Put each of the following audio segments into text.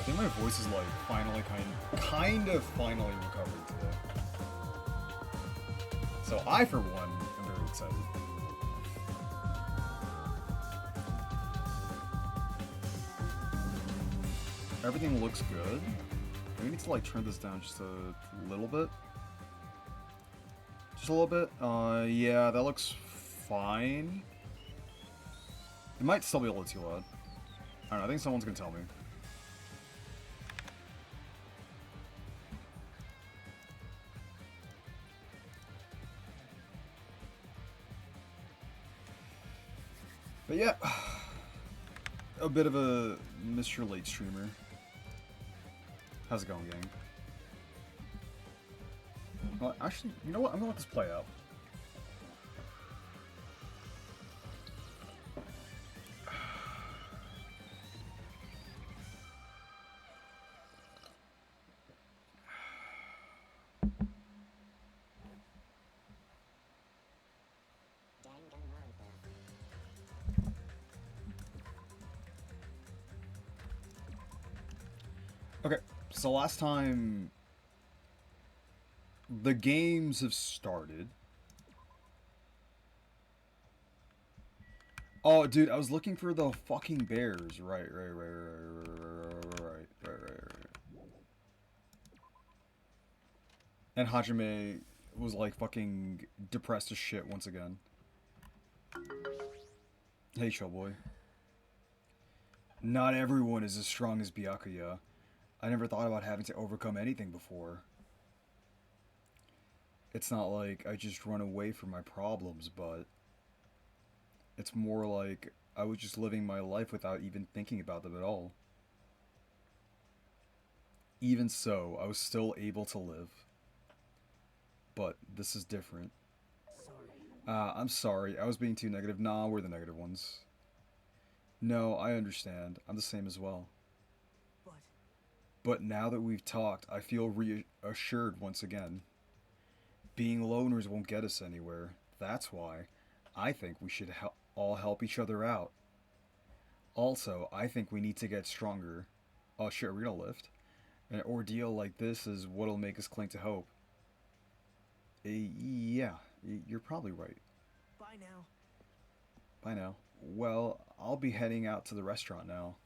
I think my voice is like finally kind of finally recovering today. So I, for one, am very excited. Everything looks good. We need to like turn this down just a little bit. Just a little bit. Yeah, that looks fine. It might still be a little too loud. I don't know, I think someone's gonna tell me. But yeah, a bit of a Mr. Late streamer. How's it going, gang? Well, actually, you know what? I'm gonna let this play out. Okay, so last time the games have started. Oh, dude, I was looking for the fucking bears. Right. And Hajime was like fucking depressed as shit once again. Hey, Showboy. Not everyone is as strong as Byakuya. I never thought about having to overcome anything before. It's not like I just run away from my problems, but it's more like I was just living my life without even thinking about them at all. Even so, I was still able to live. But this is different. I'm sorry, I was being too negative. Nah, we're the negative ones. No, I understand. I'm the same as well. But now that we've talked, I feel reassured once again. Being loners won't get us anywhere. That's why I think we should all help each other out. Also, I think we need to get stronger. Oh shit, we're gonna lift. An ordeal like this is what'll make us cling to hope. Yeah, you're probably right. Bye now. Bye now. Well, I'll be heading out to the restaurant now.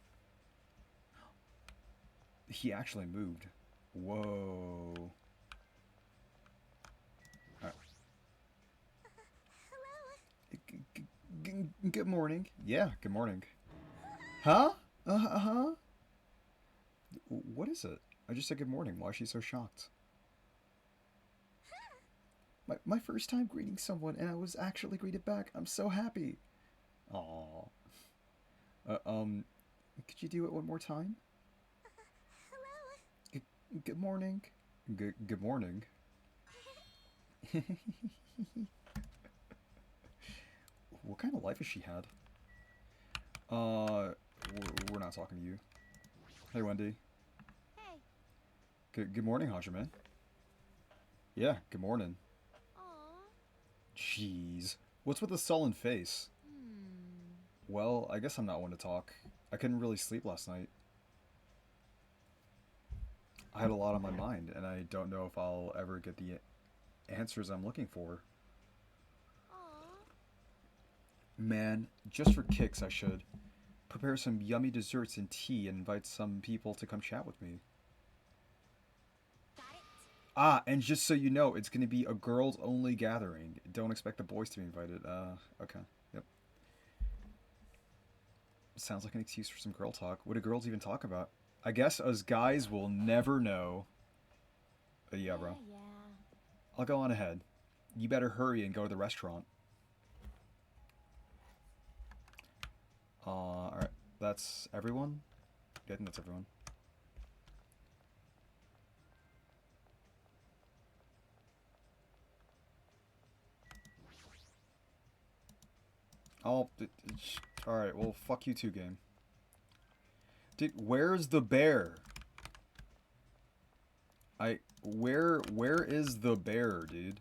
He actually moved. Whoa. Alright. Good morning. Yeah, good morning. Huh? Uh-huh. What is it? I just said good morning. Why is she so shocked? My first time greeting someone, and I was actually greeted back. I'm so happy. Aww. Could you do it one more time? Good morning. Good morning. What kind of life has she had? We're not talking to you. Hey, Wendy. Hey. Good morning, Hajime. Yeah, good morning. Aww. Jeez. What's with the sullen face? Well, I guess I'm not one to talk. I couldn't really sleep last night. I had a lot on my mind, and I don't know if I'll ever get the answers I'm looking for. Aww. Man, just for kicks, I should prepare some yummy desserts and tea and invite some people to come chat with me. Got it? Ah, and just so you know, it's going to be a girls-only gathering. Don't expect the boys to be invited. Okay. Yep. Sounds like an excuse for some girl talk. What do girls even talk about? I guess us guys will never know. Yeah, bro. Yeah. I'll go on ahead. You better hurry and go to the restaurant. Alright. That's everyone? Yeah, I think that's everyone. Oh, alright, well, fuck you too, game. Dude, where's the bear? Where is the bear, dude?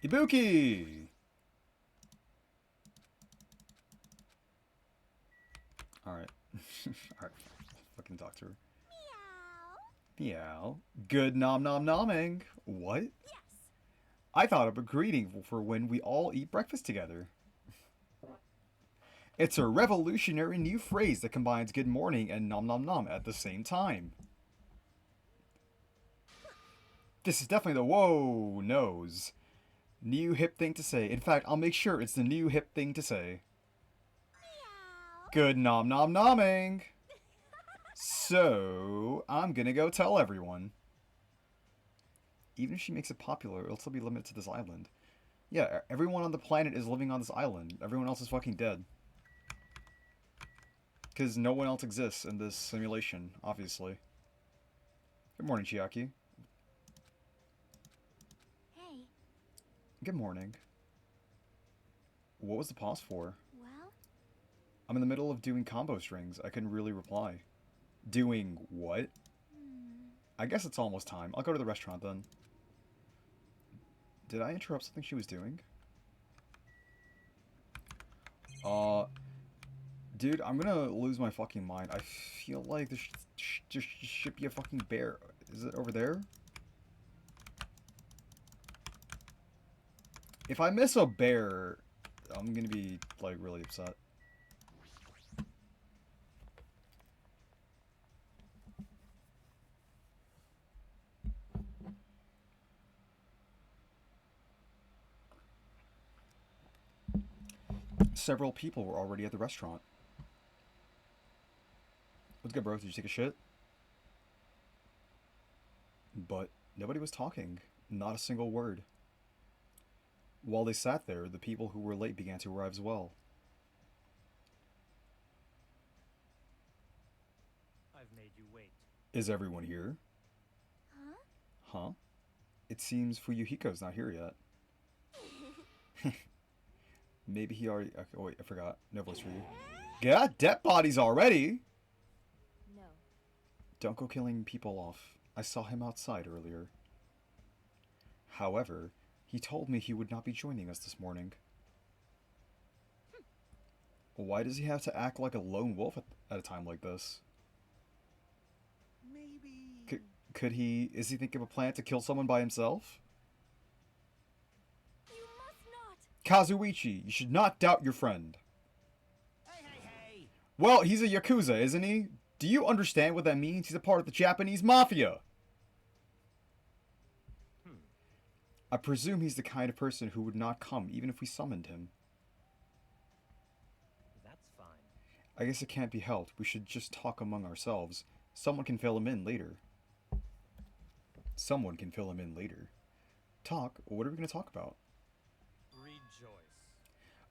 Ibuki! Alright. Alright. Fucking talk to her. Meow. Meow. Good nom nom nomming. What? Yes. I thought of a greeting for when we all eat breakfast together. It's a revolutionary new phrase that combines good morning and nom nom nom at the same time. This is definitely the whoa nose. New hip thing to say. In fact, I'll make sure it's the new hip thing to say. Meow. Good nom nom nomming. So, I'm gonna go tell everyone. Even if she makes it popular, it'll still be limited to this island. Yeah, everyone on the planet is living on this island. Everyone else is fucking dead. Because no one else exists in this simulation, obviously. Good morning, Chiaki. Hey. Good morning. What was the pause for? Well, I'm in the middle of doing combo strings. I couldn't really reply. Doing what? I guess it's almost time. I'll go to the restaurant then. Did I interrupt something she was doing? Dude, I'm gonna lose my fucking mind. I feel like there should be a fucking bear. Is it over there? If I miss a bear, I'm gonna be, like, really upset. Several people were already at the restaurant. What's good, bro? Did you take a shit? But nobody was talking. Not a single word. While they sat there, the people who were late began to arrive as well. I've made you wait. Is everyone here? huh? Huh? It seems Fuyuhiko's not here yet. Maybe he already... Okay, oh wait, I forgot. No voice for you. God, dead bodies already! No. Don't go killing people off. I saw him outside earlier. However, he told me he would not be joining us this morning. Why does he have to act like a lone wolf at a time like this? Maybe. Could he... Is he thinking of a plan to kill someone by himself? You must not. Kazuichi, you should not doubt your friend. Hey! Well, he's a Yakuza, isn't he? Do you understand what that means? He's a part of the Japanese mafia. I presume he's the kind of person who would not come even if we summoned him. That's fine. I guess it can't be helped. We should just talk among ourselves. Someone can fill him in later. Someone can fill him in later. Talk? What are we going to talk about? Rejoice.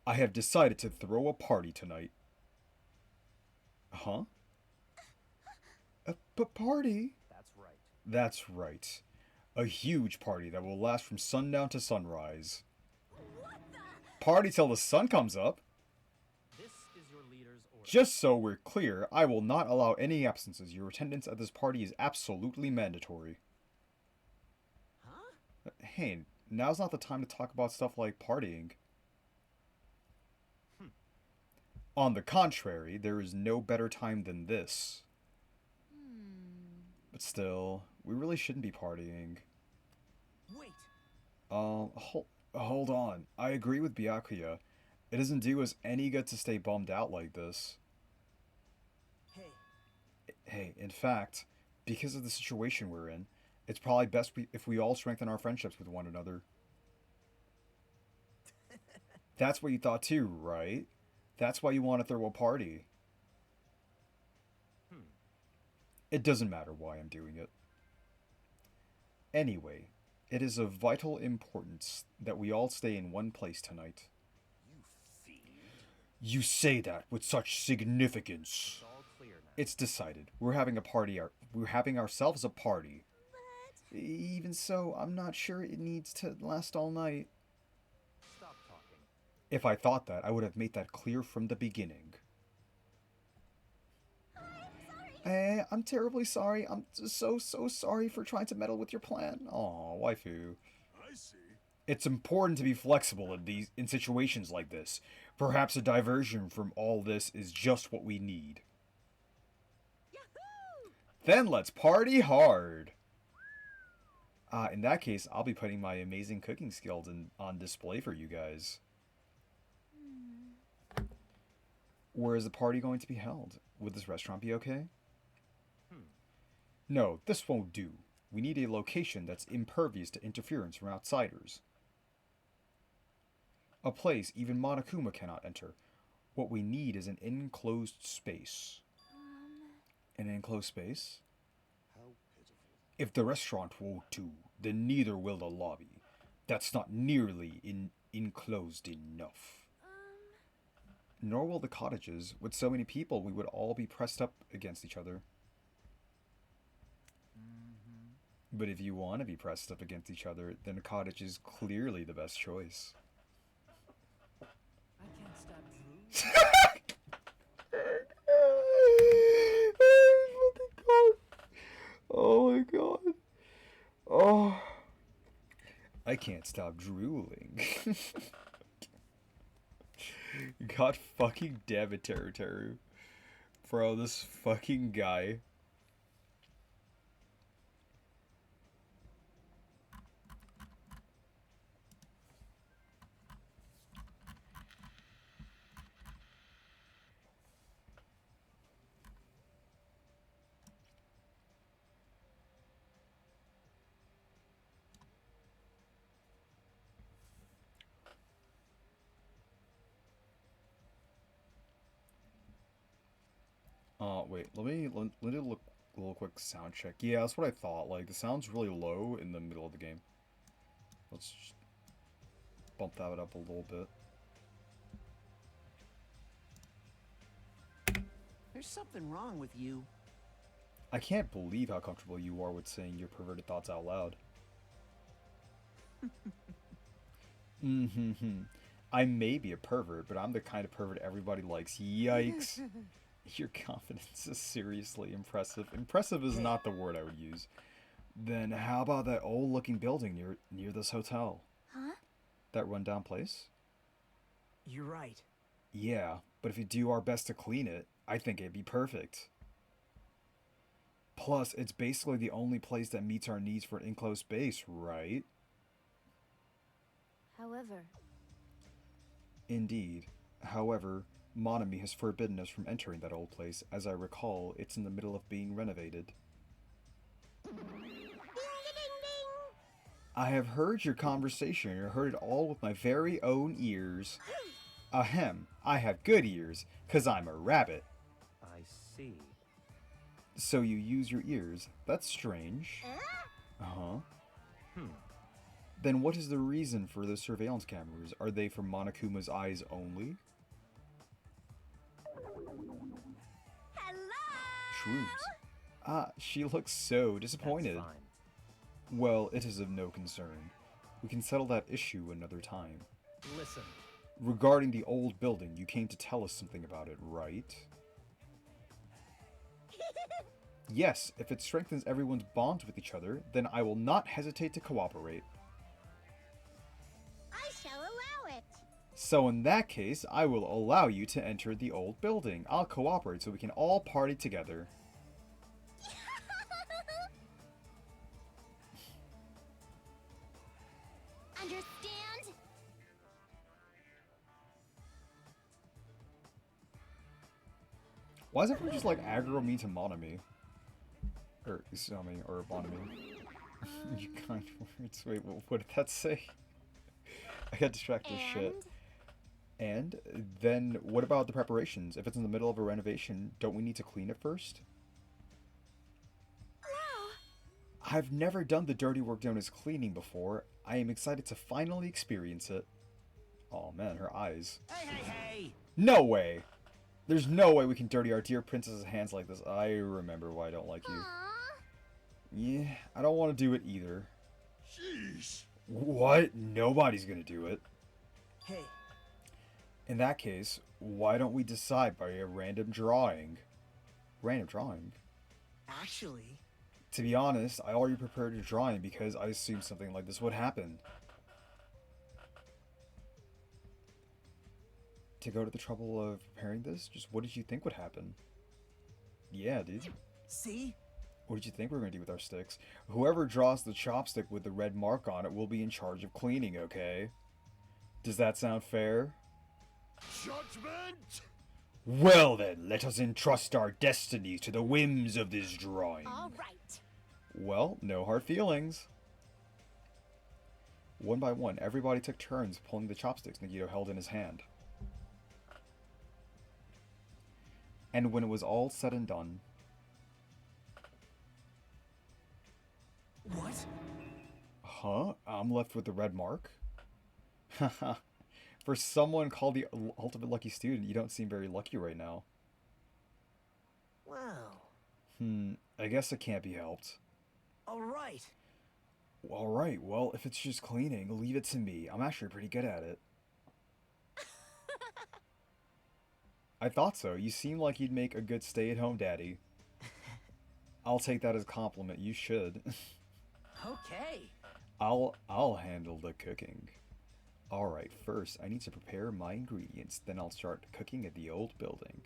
I have decided to throw a party tonight. Huh? A party? That's right. That's right. A huge party that will last from sundown to sunrise. What the? Party till the sun comes up. This is your leader's order. Just so we're clear, I will not allow any absences. Your attendance at this party is absolutely mandatory. Huh? Hey, now's not the time to talk about stuff like partying. On the contrary, there is no better time than this. But still, we really shouldn't be partying. Wait. Hold on. I agree with Byakuya. It doesn't do us any good to stay bummed out like this. Hey, in fact, because of the situation we're in, it's probably best if we all strengthen our friendships with one another. That's what you thought too, right? That's why you want to throw a party. It doesn't matter why I'm doing it. Anyway, it is of vital importance that we all stay in one place tonight. You fiend. You say that with such significance. It's all clear now. It's decided. We're having a party. We're having ourselves a party. But Even so, I'm not sure it needs to last all night. Stop talking. If I thought that, I would have made that clear from the beginning. I'm terribly sorry. I'm so sorry for trying to meddle with your plan. Aw, waifu. I see. It's important to be flexible in situations like this. Perhaps a diversion from all this is just what we need. Yahoo! Then let's party hard. In that case, I'll be putting my amazing cooking skills on display for you guys. Where is the party going to be held? Would this restaurant be okay? No, this won't do. We need a location that's impervious to interference from outsiders. A place even Monokuma cannot enter. What we need is an enclosed space. An enclosed space? How pitiful. If the restaurant won't do, then neither will the lobby. That's not nearly enclosed enough. Nor will the cottages. With so many people, we would all be pressed up against each other. But if you want to be pressed up against each other, then a cottage is clearly the best choice. I can't stop drooling. Oh my god. Oh. I can't stop drooling. God fucking damn it, Teru Teru. Bro, this fucking guy. Wait, let me look a little quick sound check. Yeah, that's what I thought. Like, the sound's really low in the middle of the game. Let's just bump that up a little bit. There's something wrong with you. I can't believe how comfortable you are with saying your perverted thoughts out loud. I may be a pervert, but I'm the kind of pervert everybody likes. Yikes. Your confidence is seriously impressive. Impressive is not the word I would use. Then how about that old-looking building near this hotel? Huh? That rundown place? You're right. Yeah, but if you do our best to clean it, I think it'd be perfect. Plus, it's basically the only place that meets our needs for an enclosed space, right? However, Indeed. However, Monami has forbidden us from entering that old place. As I recall, it's in the middle of being renovated. ding ding ding. I have heard your conversation and heard it all with my very own ears. Ahem, I have good ears, 'cause I'm a rabbit. I see. So you use your ears. That's strange. Uh-huh. Then what is the reason for the surveillance cameras? Are they for Monokuma's eyes only? Hello. Shrooms. She looks so disappointed. That's fine. Well, it is of no concern. We can settle that issue another time. Listen. Regarding the old building, you came to tell us something about it, right? Yes, if it strengthens everyone's bonds with each other, then I will not hesitate to cooperate. I shall allow it. So in that case, I will allow you to enter the old building. I'll cooperate so we can all party together. Understand? Why is everyone just like aggro me to Monami? Or Isami, or Monami. You kind words. Wait, what did that say? I got distracted as shit. And then what about the preparations? If it's in the middle of a renovation, don't we need to clean it first? No. I've never done the dirty work known as cleaning before. I am excited to finally experience it. Oh man, her eyes. Hey, hey, hey! No way! There's no way we can dirty our dear princess's hands like this. I remember why I don't like you. Aww. Yeah, I don't want to do it either. Sheesh. What? Nobody's gonna do it. Hey, In that case, why don't we decide by a random drawing? Random drawing? actually, To be honest, I already prepared a drawing because I assumed something like this would happen. To go to the trouble of preparing this? Just what did you think would happen? Yeah, dude. See? What did you think we were gonna do with our sticks? Whoever draws the chopstick with the red mark on it will be in charge of cleaning, okay? Does that sound fair? Judgment! Well then, let us entrust our destiny to the whims of this drawing. All right. Well, no hard feelings. One by one, everybody took turns pulling the chopsticks Nagito held in his hand. And when it was all said and done... What? Huh? I'm left with the red mark? Haha. For someone called the ultimate lucky student, you don't seem very lucky right now. Wow. I guess it can't be helped. Alright. Alright, well, if it's just cleaning, leave it to me. I'm actually pretty good at it. I thought so. You seem like you'd make a good stay-at-home daddy. I'll take that as a compliment. You should. Okay. I'll handle the cooking. Alright, first I need to prepare my ingredients, then I'll start cooking at the old building.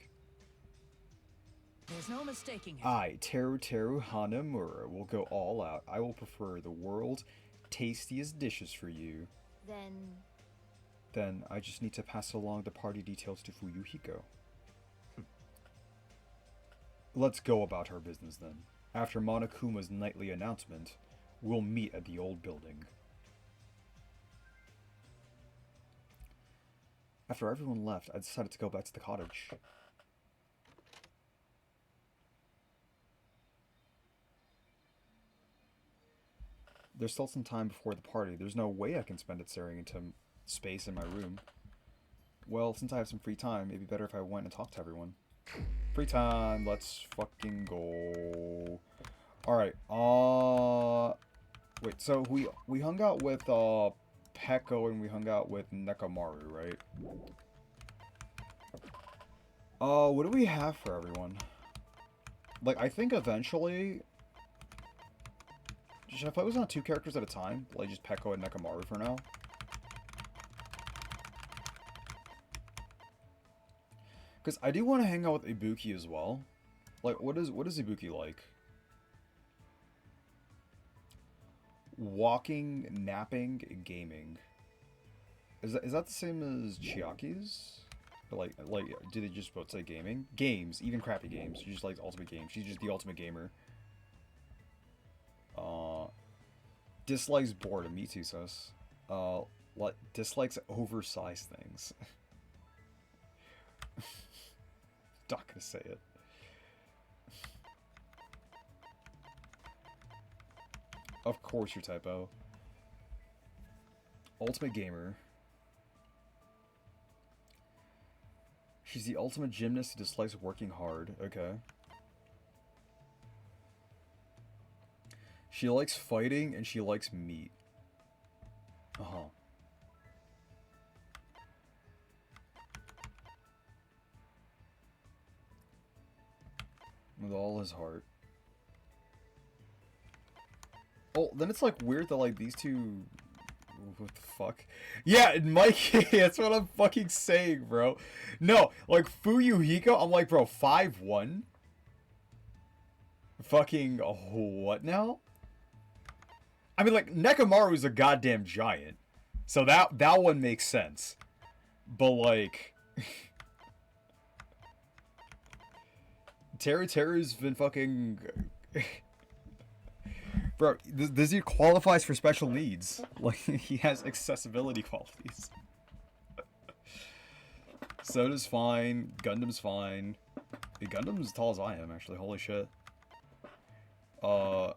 There's no mistaking it. I, Teru Hanamura, will go all out. I will prefer the world's tastiest dishes for you. Then I just need to pass along the party details to Fuyuhiko. Let's go about our business then. After Monokuma's nightly announcement, we'll meet at the old building. After everyone left, I decided to go back to the cottage. There's still some time before the party. There's no way I can spend it staring into space in my room. Well, since I have some free time, it'd be better if I went and talked to everyone. Free time, let's fucking go. Alright, wait, so we hung out with, Peko and we hung out with Nekomaru, right? What do we have for everyone? Like, I think eventually... Should I focus on 2 characters at a time? Like, just Peko and Nekomaru for now? Because I do want to hang out with Ibuki as well. Like, what is Ibuki like? Walking, napping, gaming. Is that the same as Chiaki's? Or like, do they just both say gaming? Games, even crappy games. She just likes ultimate games. She's just the ultimate gamer. Dislikes boredom. Me too, sus. Dislikes oversized things. Not gonna say it. Of course, your typo. Ultimate gamer. She's the ultimate gymnast who dislikes working hard. Okay. She likes fighting and she likes meat. Uh-huh. With all his heart. Oh, then it's like weird that like these two... What the fuck? Yeah, Mikey, that's what I'm fucking saying, bro. No, like Fuyuhiko, I'm like, bro, 5'1"? Fucking what now? I mean, like, Nekomaru's a goddamn giant. So that one makes sense. But like... Teru's been fucking... Bro, this dude qualifies for special needs. Like, he has accessibility qualities. Soda's fine. Gundam's fine. Hey, Gundam's as tall as I am, actually. Holy shit. Byakuya.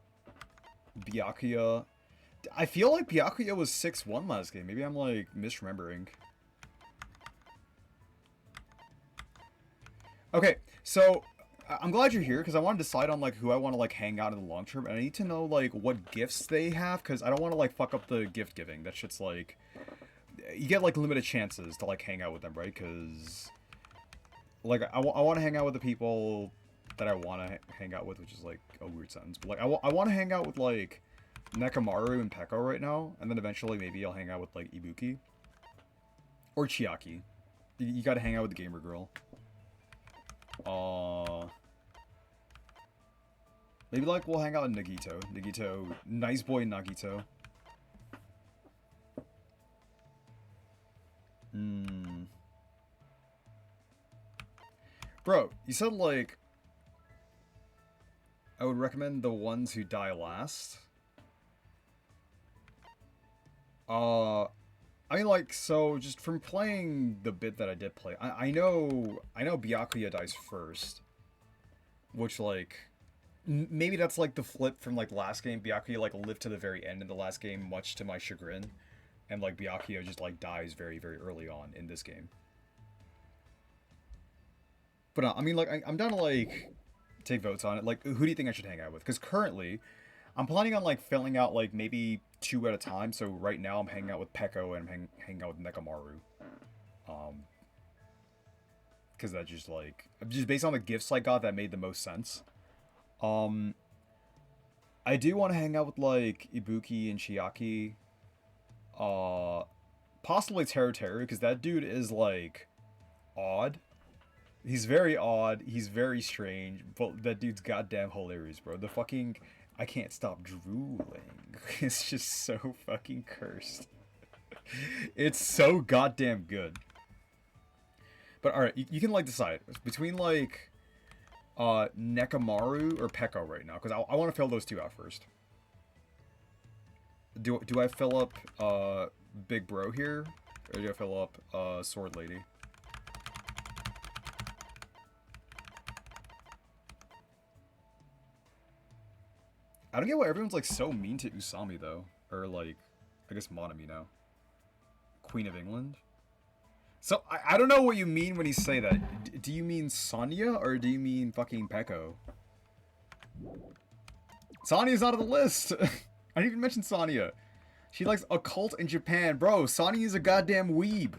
I feel like Byakuya was 6'1" last game. Maybe I'm, like, misremembering. Okay, so... I'm glad you're here, because I want to decide on, like, who I want to, like, hang out in the long term, and I need to know, like, what gifts they have, because I don't want to, like, fuck up the gift giving. That shit's, like... You get, like, limited chances to, like, hang out with them, right? Because... Like, I want to hang out with the people that I want to hang out with, which is, like, a weird sentence. But, like, I want to hang out with, like, Nekomaru and Peko right now, and then eventually maybe I'll hang out with, like, Ibuki. Or Chiaki. You gotta hang out with the gamer girl. Maybe like we'll hang out with Nagito. Nagito, nice boy Nagito. Bro, you said like I would recommend the ones who die last. I mean, like, so just from playing the bit that I did play, I know Byakuya dies first, which like maybe that's like the flip from like last game. Byakuya like lived to the very end in the last game, much to my chagrin, and like Byakuya just like dies very early on in this game. But I mean, like, I'm down to like take votes on it. Like, who do you think I should hang out with? Because currently, I'm planning on like filling out like maybe 2 at a time. So right now I'm hanging out with Peko and I'm hanging out with Nekomaru. Because that just like based on the gifts I got, that made the most sense. I do want to hang out with like Ibuki and Chiaki. Possibly Teru because that dude is like odd. He's very odd. He's very strange. But that dude's goddamn hilarious, bro. The fucking I can't stop drooling. It's just so fucking cursed. It's so goddamn good. But alright, you can like decide between like Nekomaru or Peko right now, because I want to fill those two out first. Do I fill up Big Bro here, or do I fill up Sword Lady? I don't get why everyone's like so mean to Usami though, or like I guess Monami now. Queen of England. So I don't know what you mean when you say that. Do you mean Sonya or do you mean fucking Peko? Sonya's not on the list. I didn't even mention Sonya. She likes occult in Japan, bro. Sonya is a goddamn weeb.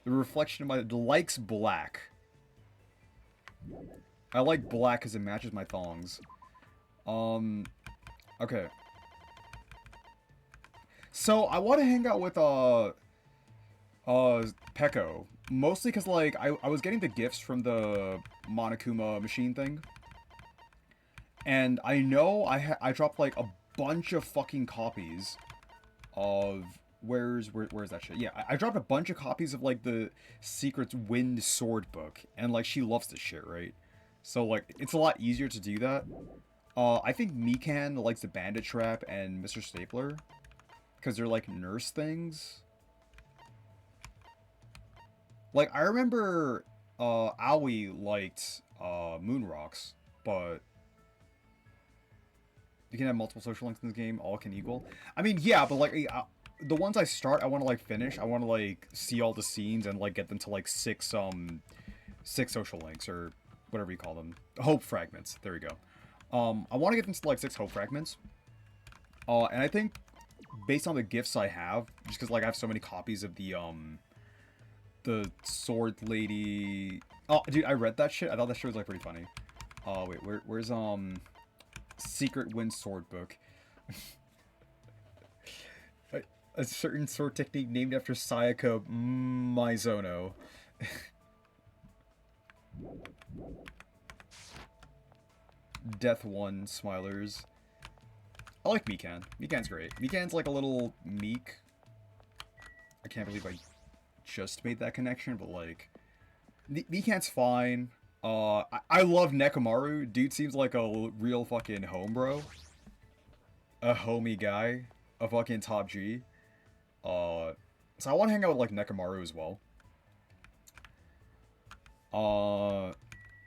The reflection of my likes black. I like black because it matches my thongs. Okay. So I want to hang out with Peko, mostly because like I was getting the gifts from the Monokuma machine thing, and I know I dropped like a bunch of fucking copies of where's that shit? Yeah, I dropped a bunch of copies of like the Secrets Wind Sword book, and like she loves this shit, right? So like it's a lot easier to do that. I think Mikan likes the Bandit Trap and Mr. Stapler. Because they're like nurse things. Like, I remember Aoi liked Moon Rocks, but you can have multiple social links in this game, all can equal. I mean, yeah, but like the ones I start, I want to like finish. I want to like see all the scenes and like get them to like six social links or whatever you call them. Hope fragments. There we go. I want to get them to like 6 hope fragments. And I think based on the gifts I have, just because like I have so many copies of the Sword Lady. Oh, dude, I read that shit. I thought that shit was like pretty funny. Wait, where's Secret Wind Sword book? A certain sword technique named after Sayaka Mizono. Death 1 Smilers. I like Mikan. Mikan's great. Mikan's like a little meek. I can't believe I just made that connection, but like Mikan's fine. I love Nekomaru. Dude seems like a real fucking homebro. A homie guy. A fucking top G. So I want to hang out with like Nekomaru as well.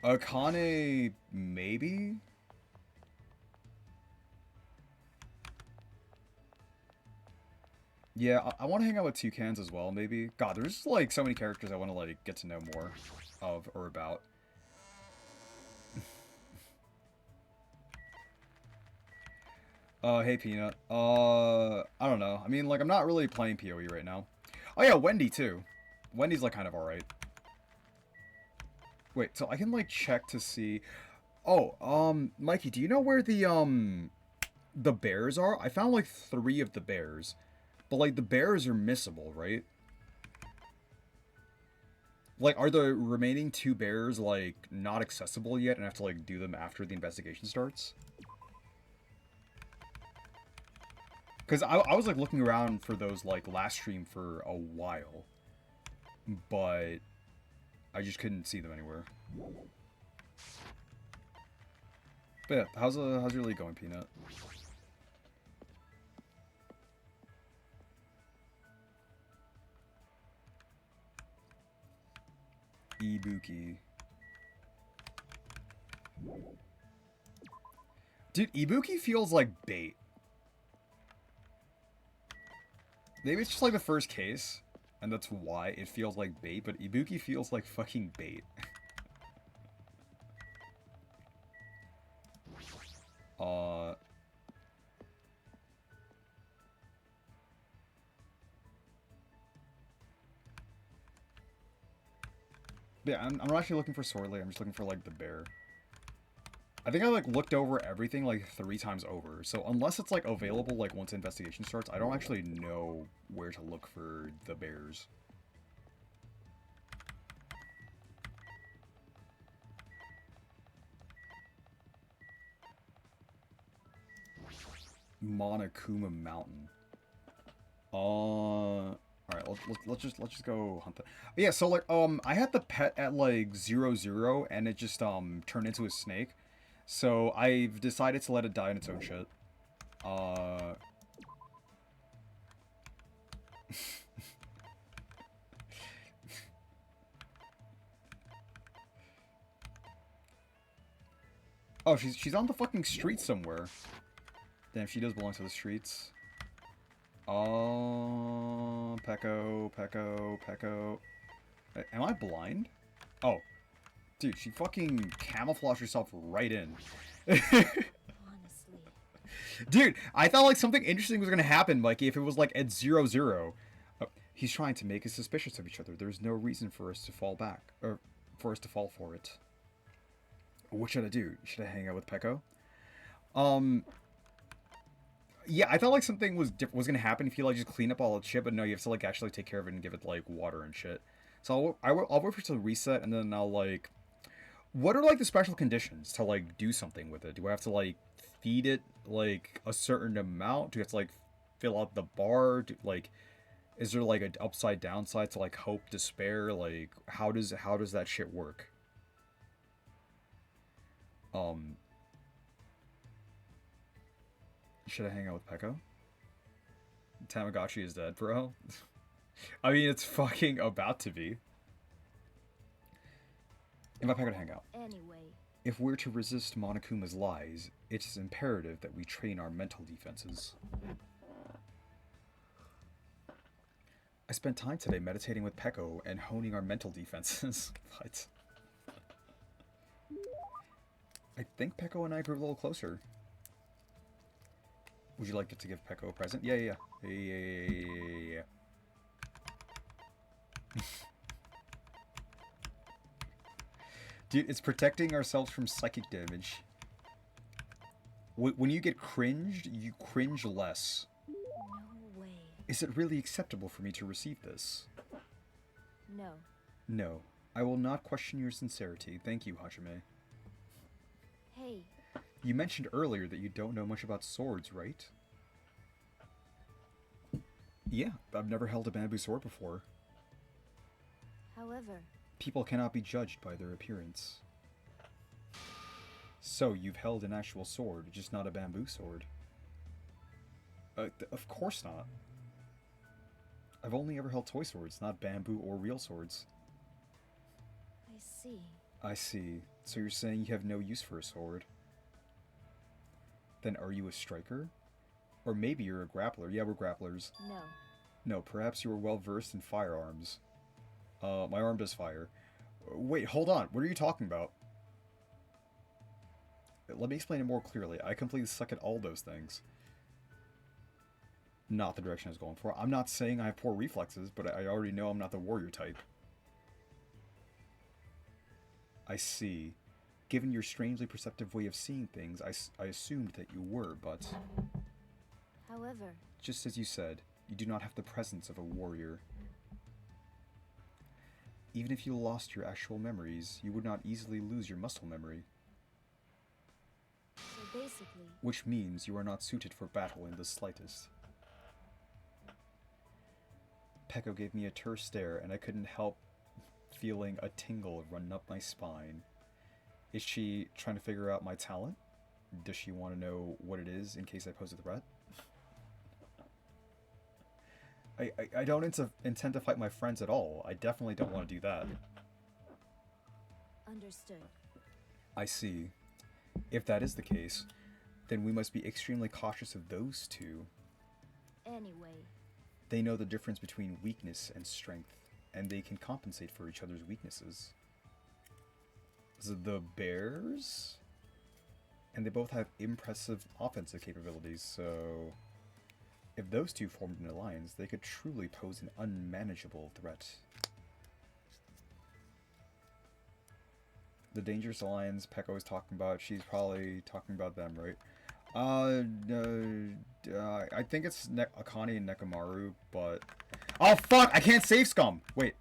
Akane maybe? Yeah, I want to hang out with Toucans as well, maybe. God, there's just, like, so many characters I want to, like, get to know more of or about. Hey, Peanut. I don't know. I mean, like, I'm not really playing PoE right now. Oh, yeah, Wendy, too. Wendy's, like, kind of alright. Wait, so I can, like, check to see... Oh, Mikey, do you know where the bears are? I found, like, 3 of the bears. But, like, the bears are missable, right? Like, are the remaining 2 bears, like, not accessible yet and I have to, like, do them after the investigation starts? Because I was, like, looking around for those, like, last stream for a while. But I just couldn't see them anywhere. But yeah, how's your league going, Peanut? Ibuki. Dude, Ibuki feels like bait. Maybe it's just like the first case, and that's why it feels like bait, but Ibuki feels like fucking bait. Yeah, I'm not actually looking for Sorley, I'm just looking for, like, the bear. I think I, like, looked over everything, like, 3 times over, so unless it's, like, available, like, once investigation starts, I don't actually know where to look for the bears. Monokuma Mountain. Alright, let's just go hunt that. Yeah, so like I had the pet at like 0-0 and it just turned into a snake. So I've decided to let it die in its own shit. Oh, she's on the fucking street somewhere. Damn, she does belong to the streets. Oh, Pecco. Am I blind? Oh. Dude, she fucking camouflaged herself right in. Honestly. Dude, I thought like something interesting was gonna happen, Mikey, if it was like at 0-0. He's trying to make us suspicious of each other. There's no reason for us to fall back. Or for us to fall for it. What should I do? Should I hang out with Pecco? Yeah, I thought like something was gonna happen if you like just clean up all the shit, but no, you have to like actually take care of it and give it like water and shit. So I'll wait for it to reset and then I'll like. What are like the special conditions to like do something with it? Do I have to like feed it like a certain amount? Do you have to like fill out the bar? Like, is there like an upside downside to like hope, despair? Like, how does that shit work? Should I hang out with Pecco? Tamagotchi is dead, bro. I mean, it's fucking about to be. Invite Pecco to hang out. Anyway. If we're to resist Monokuma's lies, it is imperative that we train our mental defenses. I spent time today meditating with Pecco and honing our mental defenses. What? I think Pecco and I grew a little closer. Would you like to give Pecco a present? Yeah. Dude, it's protecting ourselves from psychic damage. When you get cringed, you cringe less. No way. Is it really acceptable for me to receive this? No. No. I will not question your sincerity. Thank you, Hajime. Hey. You mentioned earlier that you don't know much about swords, right? Yeah, I've never held a bamboo sword before. However. People cannot be judged by their appearance. So, you've held an actual sword, just not a bamboo sword. Of course not. I've only ever held toy swords, not bamboo or real swords. I see. I see. So you're saying you have no use for a sword? Then are you a striker? Or maybe you're a grappler. Yeah, we're grapplers. No. No, perhaps you are well versed in firearms. My arm does fire. Wait, hold on. What are you talking about? Let me explain it more clearly. I completely suck at all those things. Not the direction I was going for. I'm not saying I have poor reflexes, but I already know I'm not the warrior type. I see. Given your strangely perceptive way of seeing things, I assumed that you were, but... However... Just as you said, You do not have the presence of a warrior. Even if you lost your actual memories, you would not easily lose your muscle memory. So basically, Which means you are not suited for battle in the slightest. Peko gave me a terse stare, and I couldn't help feeling a tingle run up my spine. Is she trying to figure out my talent? Does she want to know what it is in case I pose a threat? I don't intend to fight my friends at all. I definitely don't want to do that. understood. I see. If that is the case, then we must be extremely cautious of those two. Anyway, They know the difference between weakness and strength, and they can compensate for each other's weaknesses. The Bears? And they both have impressive offensive capabilities, so if those two formed an alliance, they could truly pose an unmanageable threat. The Dangerous Alliance Peko is talking about, she's probably talking about them, right? I think it's Akane and Nekomaru, but... Oh, fuck! I can't save scum! Wait.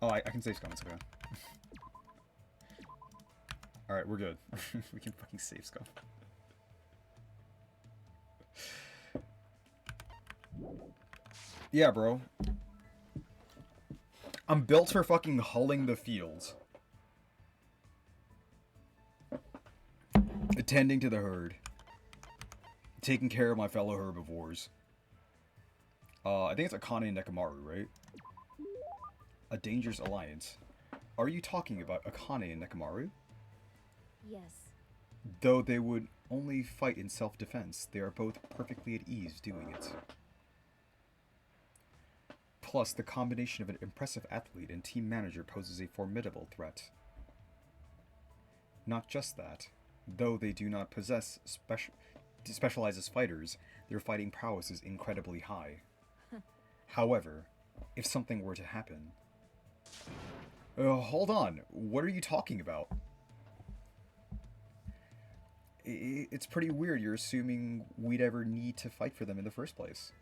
Oh, I can save scum, it's okay. Alright, we're good. We can fucking save scum. Yeah, bro. I'm built for fucking hulling the fields. Attending to the herd. Taking care of my fellow herbivores. I think it's Akane and Nekomaru, right? A dangerous alliance. Are you talking about Akane and Nekomaru? yes. Though they would only fight in self-defense, they are both perfectly at ease doing it. Plus, the combination of an impressive athlete and team manager poses a formidable threat. Not just that, though they do not possess specialize as fighters, their fighting prowess is incredibly high. However, if something were to happen... hold on, what are you talking about? It's pretty weird you're assuming we'd ever need to fight for them in the first place.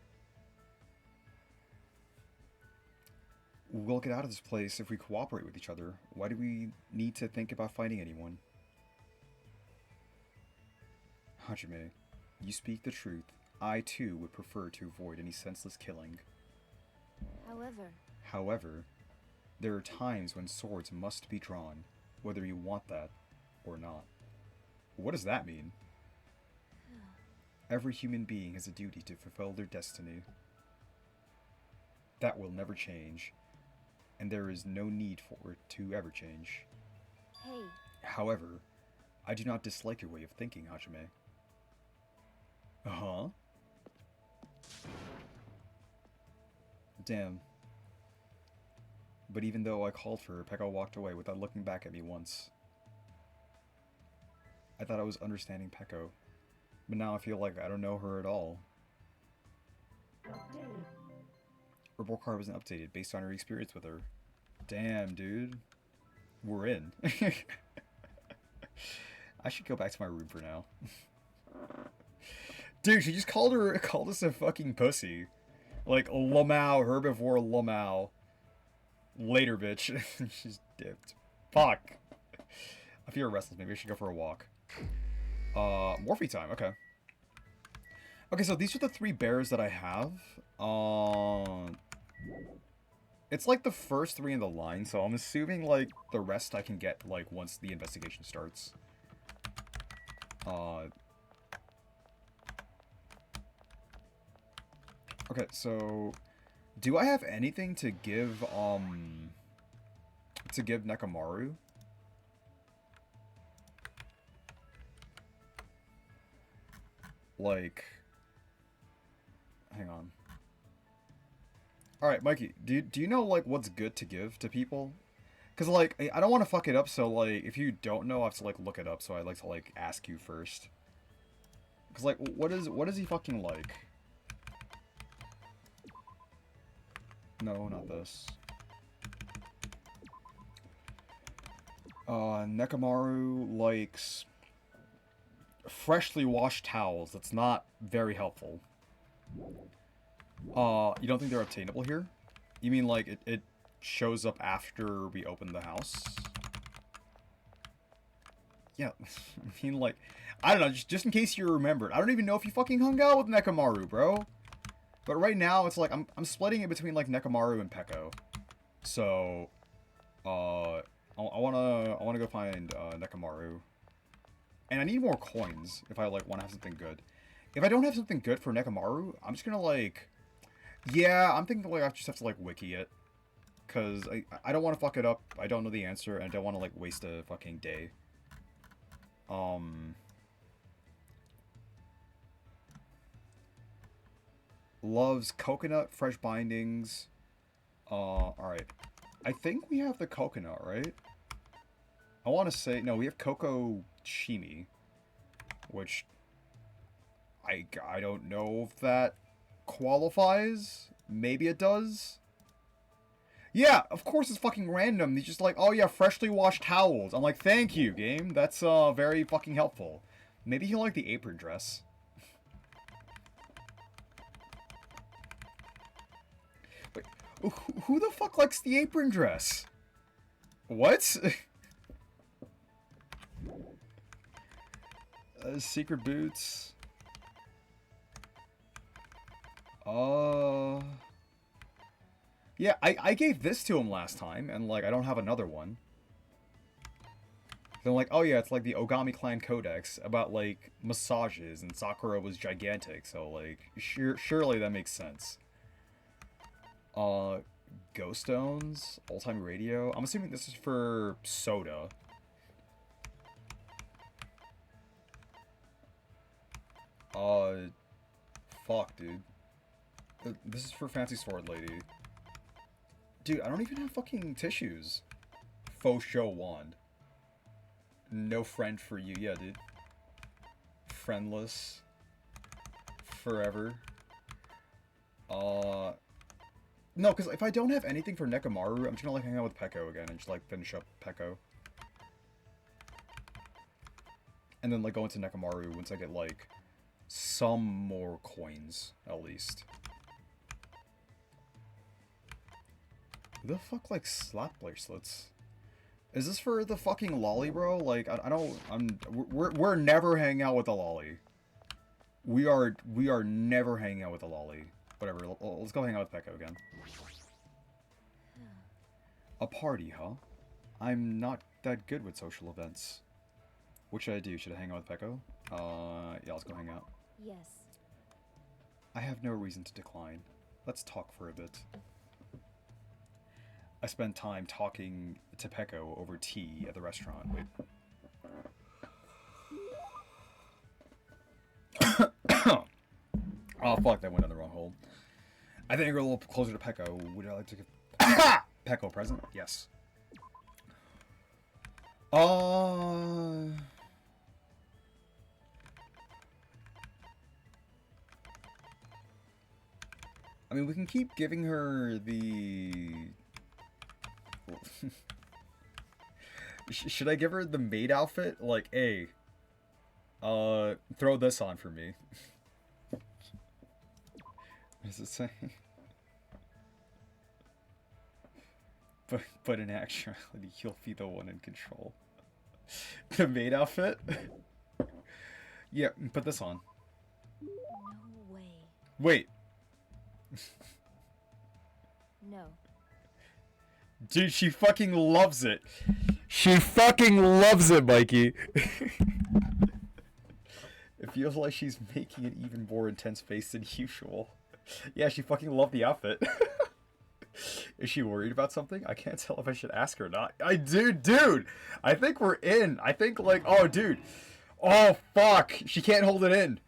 We'll get out of this place if we cooperate with each other. Why do we need to think about fighting anyone? Hajime, you speak the truth. I too would prefer to avoid any senseless killing. However, there are times when swords must be drawn, whether you want that or not. What does that mean? Every human being has a duty to fulfill their destiny. That will never change, and there is no need for it to ever change. Hey, However, I do not dislike your way of thinking, Hajime. Uh-huh. Damn. But even though I called for her, Peko walked away without looking back at me once. I thought I was understanding Peko, but now I feel like I don't know her at all. Report card wasn't updated based on your experience with her. Damn, dude. We're in. I should go back to my room for now. Dude, she just called us a fucking pussy. Like, Lamau, herbivore Lamau. Later, bitch. She's dipped. Fuck. I feel restless. Maybe I should go for a walk. Morphe time. Okay. Okay, so these are the 3 bears that I have. It's like the first 3 in the line, so I'm assuming, like, the rest I can get, like, once the investigation starts. Okay, so... Do I have anything to give Nekomaru? Like... Hang on. Alright, Mikey, do you know, like, what's good to give to people? Because, like, I don't want to fuck it up, so, like, if you don't know, I have to, like, look it up, so I'd like to, like, ask you first. Because, like, what is he fucking like? No, not this. Nekomaru likes freshly washed towels. That's not very helpful. You don't think they're obtainable here? You mean like it shows up after we open the house? Yeah, I mean like, I don't know, just in case you remembered. I don't even know if you fucking hung out with Nekomaru, bro. But right now it's like I'm splitting it between like Nekomaru and Peko. So, I wanna go find Nekomaru. And I need more coins if I like want to have something good. If I don't have something good for Nekomaru, I'm just gonna like, yeah, I'm thinking like I just have to like wiki it, cause I don't want to fuck it up. I don't know the answer, and I don't want to like waste a fucking day. Loves coconut, fresh bindings. Alright. I think we have the coconut, right? I want to say, no, we have Coco Chimi, which I don't know if that qualifies. Maybe it does. Yeah, of course it's fucking random. He's just like, oh yeah, freshly washed towels. I'm like, thank you, game. That's very fucking helpful. Maybe he'll like the apron dress. Wait, who the fuck likes the apron dress? What? Secret boots. Yeah, I gave this to him last time, and like I don't have another one. They're like, oh yeah, it's like the Ogami Clan Codex about like massages, and Sakura was gigantic, so like surely that makes sense. Ghost Stones, Old Time Radio. I'm assuming this is for Soda. Fuck, dude. This is for Fancy Sword Lady. Dude, I don't even have fucking tissues. Faux show wand. No friend for you. Yeah, dude. Friendless. Forever. No, because if I don't have anything for Nekomaru, I'm just gonna like hang out with Peko again and just like finish up Peko. And then like go into Nekomaru once I get like some more coins, at least. Who the fuck like slap bracelets? Is this for the fucking lolly, bro? Like, I don't, we're never hanging out with a lolly. We are never hanging out with a lolly. Whatever, let's go hang out with Peko again. A party, huh? I'm not that good with social events. What should I do? Should I hang out with Peko? Yeah, let's go hang out. Yes. I have no reason to decline. Let's talk for a bit. I spent time talking to Peko over tea at the restaurant. Wait. Oh, fuck, that went down the wrong hole. I think we're a little closer to Peko. Would I like to give Peko a present? Yes. I mean, we can keep giving her the... Should I give her the maid outfit? Like, hey, throw this on for me. What does it say? But in actuality, you'll be the one in control. The maid outfit? Yeah, put this on. No way. Wait. No. Dude, she fucking loves it. She fucking loves it, Mikey. It feels like she's making an even more intense face than usual. Yeah, she fucking loved the outfit. Is she worried about something? I can't tell if I should ask her or not. I do, dude. I think we're in. I think like, oh, dude. Oh, fuck. She can't hold it in.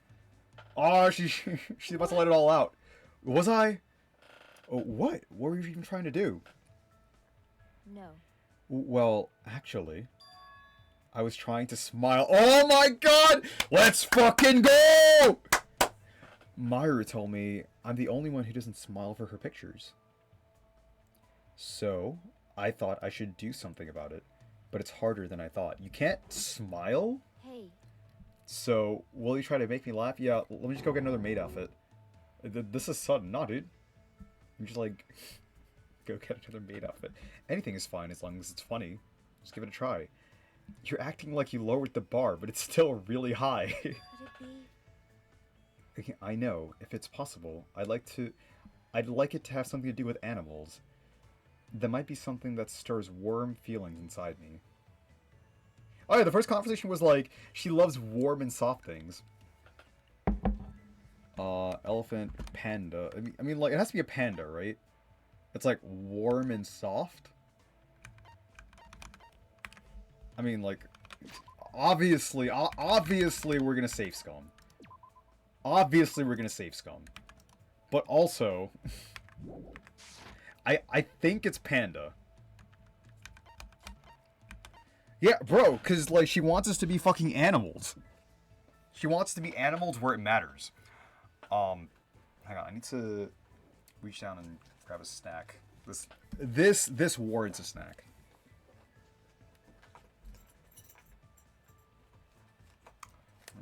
Oh, she's about to let it all out. Was I? Oh, what? What were you even trying to do? No. Well, actually, I was trying to smile. Oh my god! Let's fucking go! Myra told me I'm the only one who doesn't smile for her pictures. So, I thought I should do something about it. But it's harder than I thought. You can't smile? Hey. So, will you try to make me laugh? Yeah, let me just go get another maid outfit. This is sudden. Nah, dude. You just, like, go get another maid outfit. Anything is fine as long as it's funny. Just give it a try. You're acting like you lowered the bar, but it's still really high. Could it be? I know. If it's possible, I'd like it to have something to do with animals. There might be something that stirs warm feelings inside me. Oh yeah, the first conversation was like, she loves warm and soft things. Elephant, panda. I mean, like, it has to be a panda, right? It's like warm and soft? I mean, like, obviously we're gonna save Scum. Obviously we're gonna save Scum. But also, I think it's panda. Yeah, bro, because, like, she wants us to be fucking animals. She wants to be animals where it matters. Hang on, I need to reach down and grab a snack. This warrants a snack.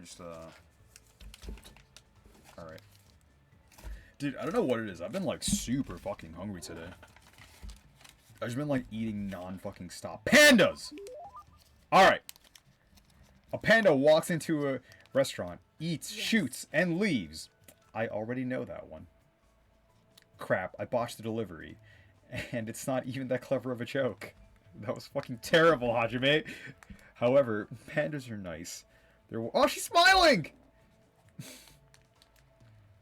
Just, alright. Dude, I don't know what it is. I've been, like, super fucking hungry today. I've just been, like, eating non-fucking stop. Pandas! Alright. A panda walks into a restaurant, eats, shoots, and leaves. I already know that one. Crap, I botched the delivery. And it's not even that clever of a joke. That was fucking terrible, Hajime. However, pandas are nice. Oh, she's smiling!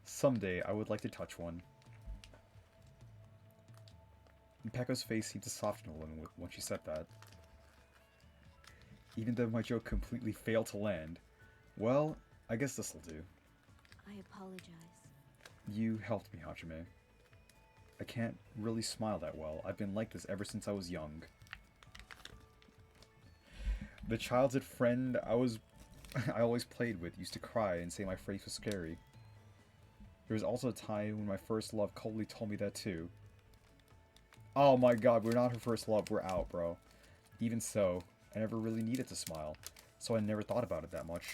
Someday, I would like to touch one. Pekko's face seemed to soften a little when she said that. Even though my joke completely failed to land. Well, I guess this'll do. I apologize. You helped me, Hajime. I can't really smile that well. I've been like this ever since I was young. The childhood friend I always played with used to cry and say my face was scary. There was also a time when my first love coldly told me that too. Oh my god, we're not her first love, we're out, bro. Even so, I never really needed to smile, so I never thought about it that much.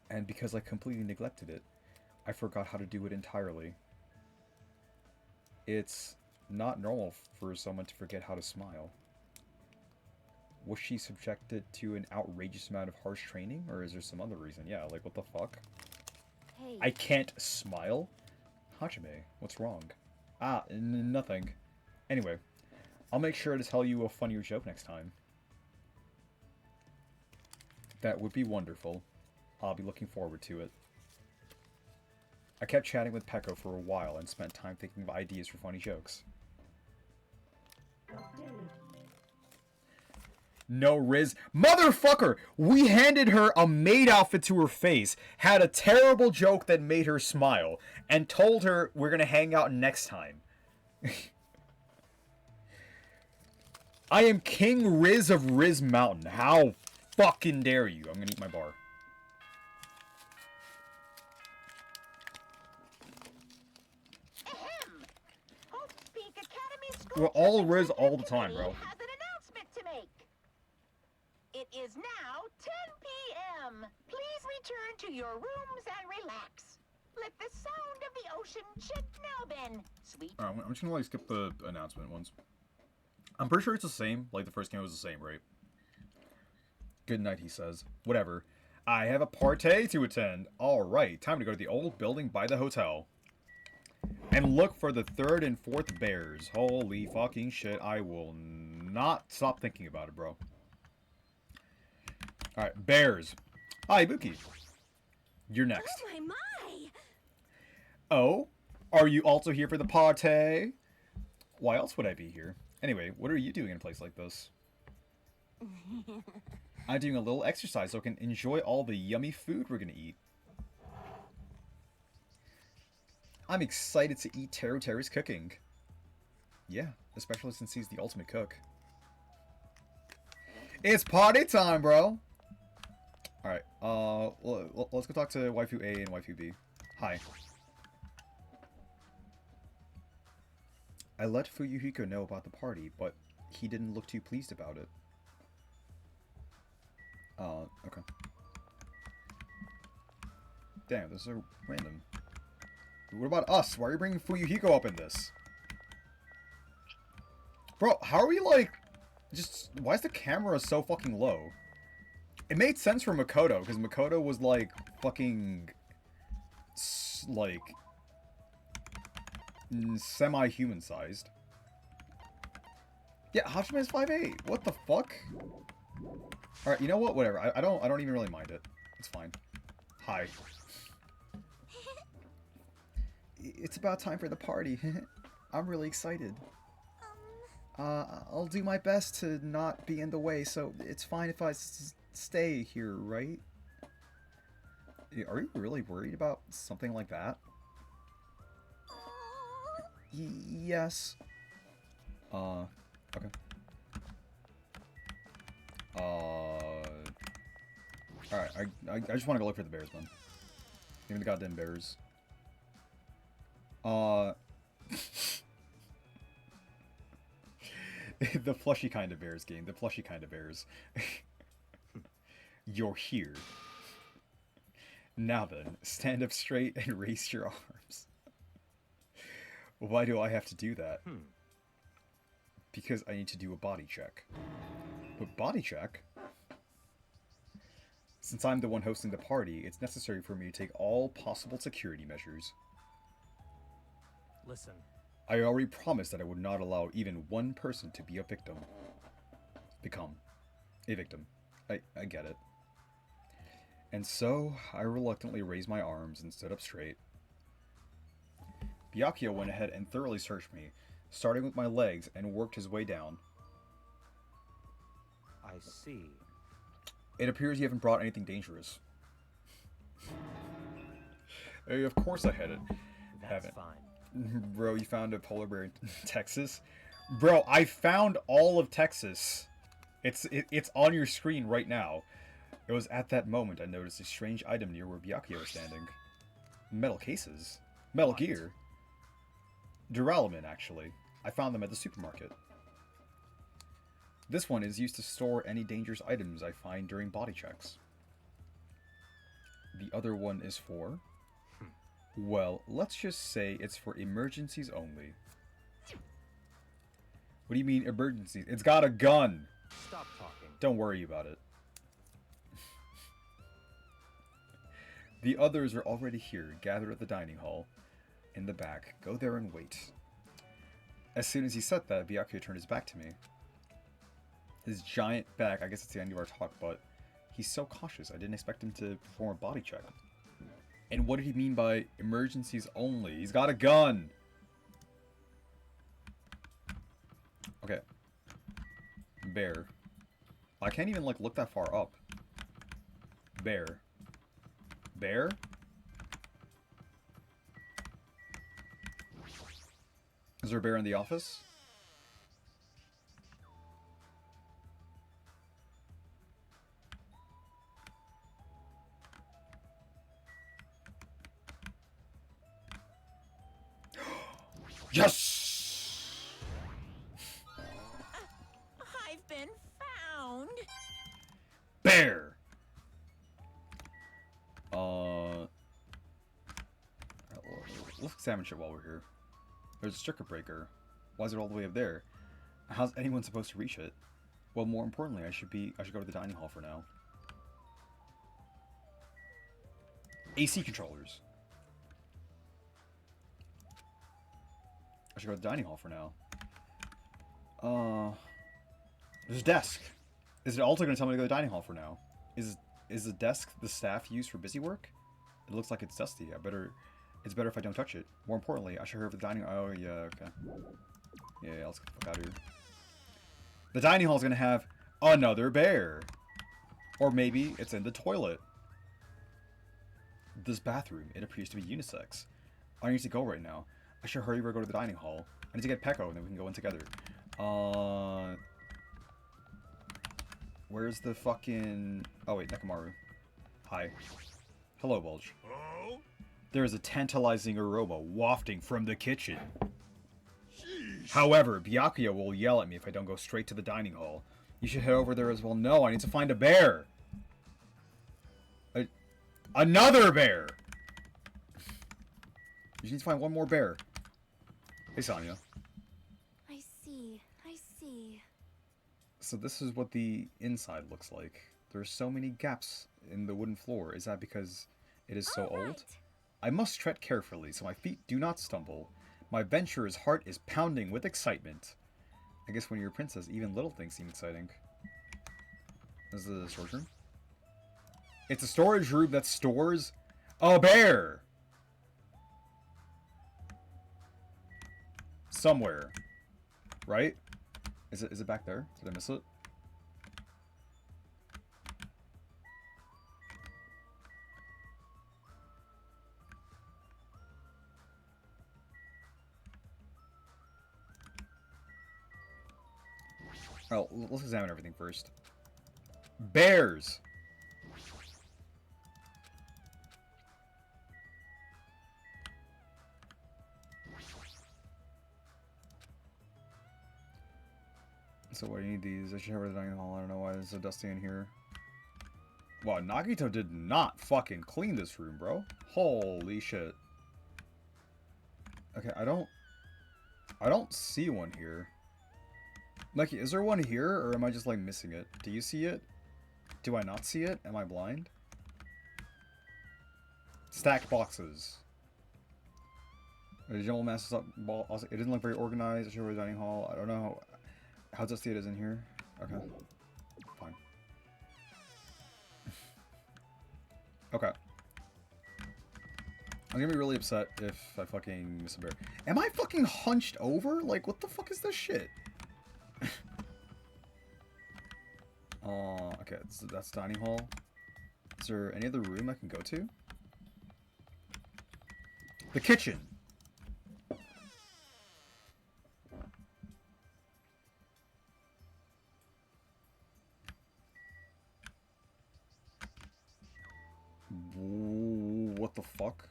And because I completely neglected it, I forgot how to do it entirely. It's not normal for someone to forget how to smile. Was she subjected to an outrageous amount of harsh training, or is there some other reason? Yeah, like, what the fuck? Hey. I can't smile? Hajime, what's wrong? Ah, nothing. Anyway, I'll make sure to tell you a funnier joke next time. That would be wonderful. I'll be looking forward to it. I kept chatting with Pekko for a while and spent time thinking of ideas for funny jokes. No, Riz. Motherfucker! We handed her a maid outfit to her face, had a terrible joke that made her smile, and told her we're gonna hang out next time. I am King Riz of Riz Mountain. How fucking dare you? I'm gonna eat my bar. Ahem. Hope Peak Academy School We're all District Riz all the time, Committee bro. has an announcement to make. It is now 10 p.m. Please return to your rooms and relax. Let the sound of the ocean chick now then, sweet. Alright, I'm just gonna like skip the announcement ones. I'm pretty sure it's the same. Like the first game was the same, right? Good night, he says. Whatever. I have a party to attend. Alright, time to go to the old building by the hotel. And look for the 3rd and 4th bears. Holy fucking shit, I will not stop thinking about it, bro. Alright, bears. Hi, Ibuki. You're next. Oh my! Oh? Are you also here for the party? Why else would I be here? Anyway, what are you doing in a place like this? I'm doing a little exercise so I can enjoy all the yummy food we're gonna eat. I'm excited to eat Teru Teru's cooking. Yeah, especially since he's the ultimate cook. It's party time, bro! Alright, let's go talk to Waifu A and Waifu B. Hi. I let Fuyuhiko know about the party, but he didn't look too pleased about it. Okay. Damn, this is so random. What about us? Why are you bringing Fuyuhiko up in this? Bro, how are we like... Just... Why is the camera so fucking low? It made sense for Makoto, because Makoto was like... Fucking... Like... Semi-human sized. Yeah, Hachime's 5'8". What the fuck? Alright, you know what? Whatever. I don't even really mind it. It's fine. Hi. It's about time for the party. I'm really excited. I'll do my best to not be in the way, so it's fine if I stay here, right? Are you really worried about something like that? Yes. Okay. Alright, I just want to go look for the bears, man. Even the goddamn bears. The plushy kind of bears game. The plushy kind of bears. You're here. Now then, stand up straight and raise your arms. Why do I have to do that? Because I need to do a body check. But body check? Since I'm the one hosting the party, it's necessary for me to take all possible security measures. Listen. I already promised that I would not allow even one person to be a victim. Become a victim. I get it. And so, I reluctantly raised my arms and stood up straight. Byakuya went ahead and thoroughly searched me, starting with my legs and worked his way down. I see. It appears you haven't brought anything dangerous. Of course I had it. That's fine. Bro, you found a polar bear in Texas? Bro, I found all of Texas. It's on your screen right now. It was at that moment I noticed a strange item near where Byakuya was standing. Metal cases? Metal Gear? Duralumin, actually. I found them at the supermarket. This one is used to store any dangerous items I find during body checks. The other one is for... Well, let's just say it's for emergencies only. What do you mean emergencies? It's got a gun! Stop talking. Don't worry about it. The others are already here, gathered at the dining hall. In the back. Go there and wait. As soon as he said that, Byakuya turned his back to me. His giant back, I guess it's the end of our talk, but he's so cautious. I didn't expect him to perform a body check. And what did he mean by emergencies only? He's got a gun! Okay. Bear. I can't even, like, look that far up. Bear. Bear? Is there a bear in the office? Yes! I've been found. Bear! Let's examine shit while we're here. There's a circuit breaker. Why is it all the way up there? How's anyone supposed to reach it? Well, more importantly, I should go to the dining hall for now. AC controllers. I should go to the dining hall for now. There's a desk. Is it also going to tell me to go to the dining hall for now? Is the desk the staff use for busy work? It looks like it's dusty. It's better if I don't touch it. More importantly, I should hurry over the dining. Oh yeah, okay. Yeah, let's get the fuck out of here. The dining hall is going to have another bear, or maybe it's in the toilet. This bathroom, it appears to be unisex. I need to go right now. I should hurry over to go to the dining hall. I need to get Peko and then we can go in together. Where's the fucking... Oh wait, Nekomaru. Hi. Hello, Bulge. Oh? There is a tantalizing aroma wafting from the kitchen. Sheesh. However, Byakuya will yell at me if I don't go straight to the dining hall. You should head over there as well. No, I need to find a bear. Another bear! You need to find one more bear. Hey, Sonya. I see. I see. So this is what the inside looks like. There's so many gaps in the wooden floor. Is that because it is so old? I must tread carefully so my feet do not stumble. My adventurer's heart is pounding with excitement. I guess when you're a princess, even little things seem exciting. This is the storage room. It's a storage room that stores a bear! Somewhere. Right? Is it back there? Did I miss it? Oh, let's examine everything first. Bears! So what do you need these? I should have the dining hall. I don't know why it's so dusty in here. Wow, Nagito did not fucking clean this room, bro. Holy shit. Okay, I don't see one here. Like, is there one here, or am I just, like, missing it? Do you see it? Do I not see it? Am I blind? Stacked boxes. The general mass up ball. Also, it doesn't look very organized. I should have the dining hall. I don't know how dusty it is in here. Okay. Fine. Okay. I'm gonna be really upset if I fucking miss a bear. Am I fucking hunched over? Like, what the fuck is this shit? Okay, so that's dining hall. Is there any other room I can go to? The kitchen! What the fuck?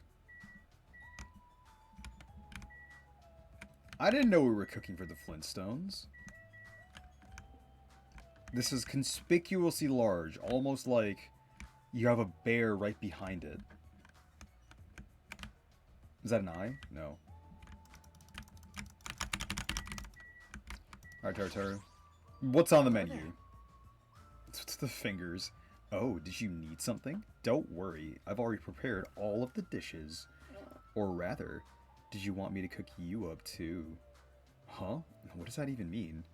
I didn't know we were cooking for the Flintstones. This is conspicuously large, almost like you have a bear right behind it. Is that an eye? No. Alright, Taro. What's on the menu? It's the fingers. Oh, did you need something? Don't worry, I've already prepared all of the dishes. Or rather, did you want me to cook you up too? Huh? What does that even mean?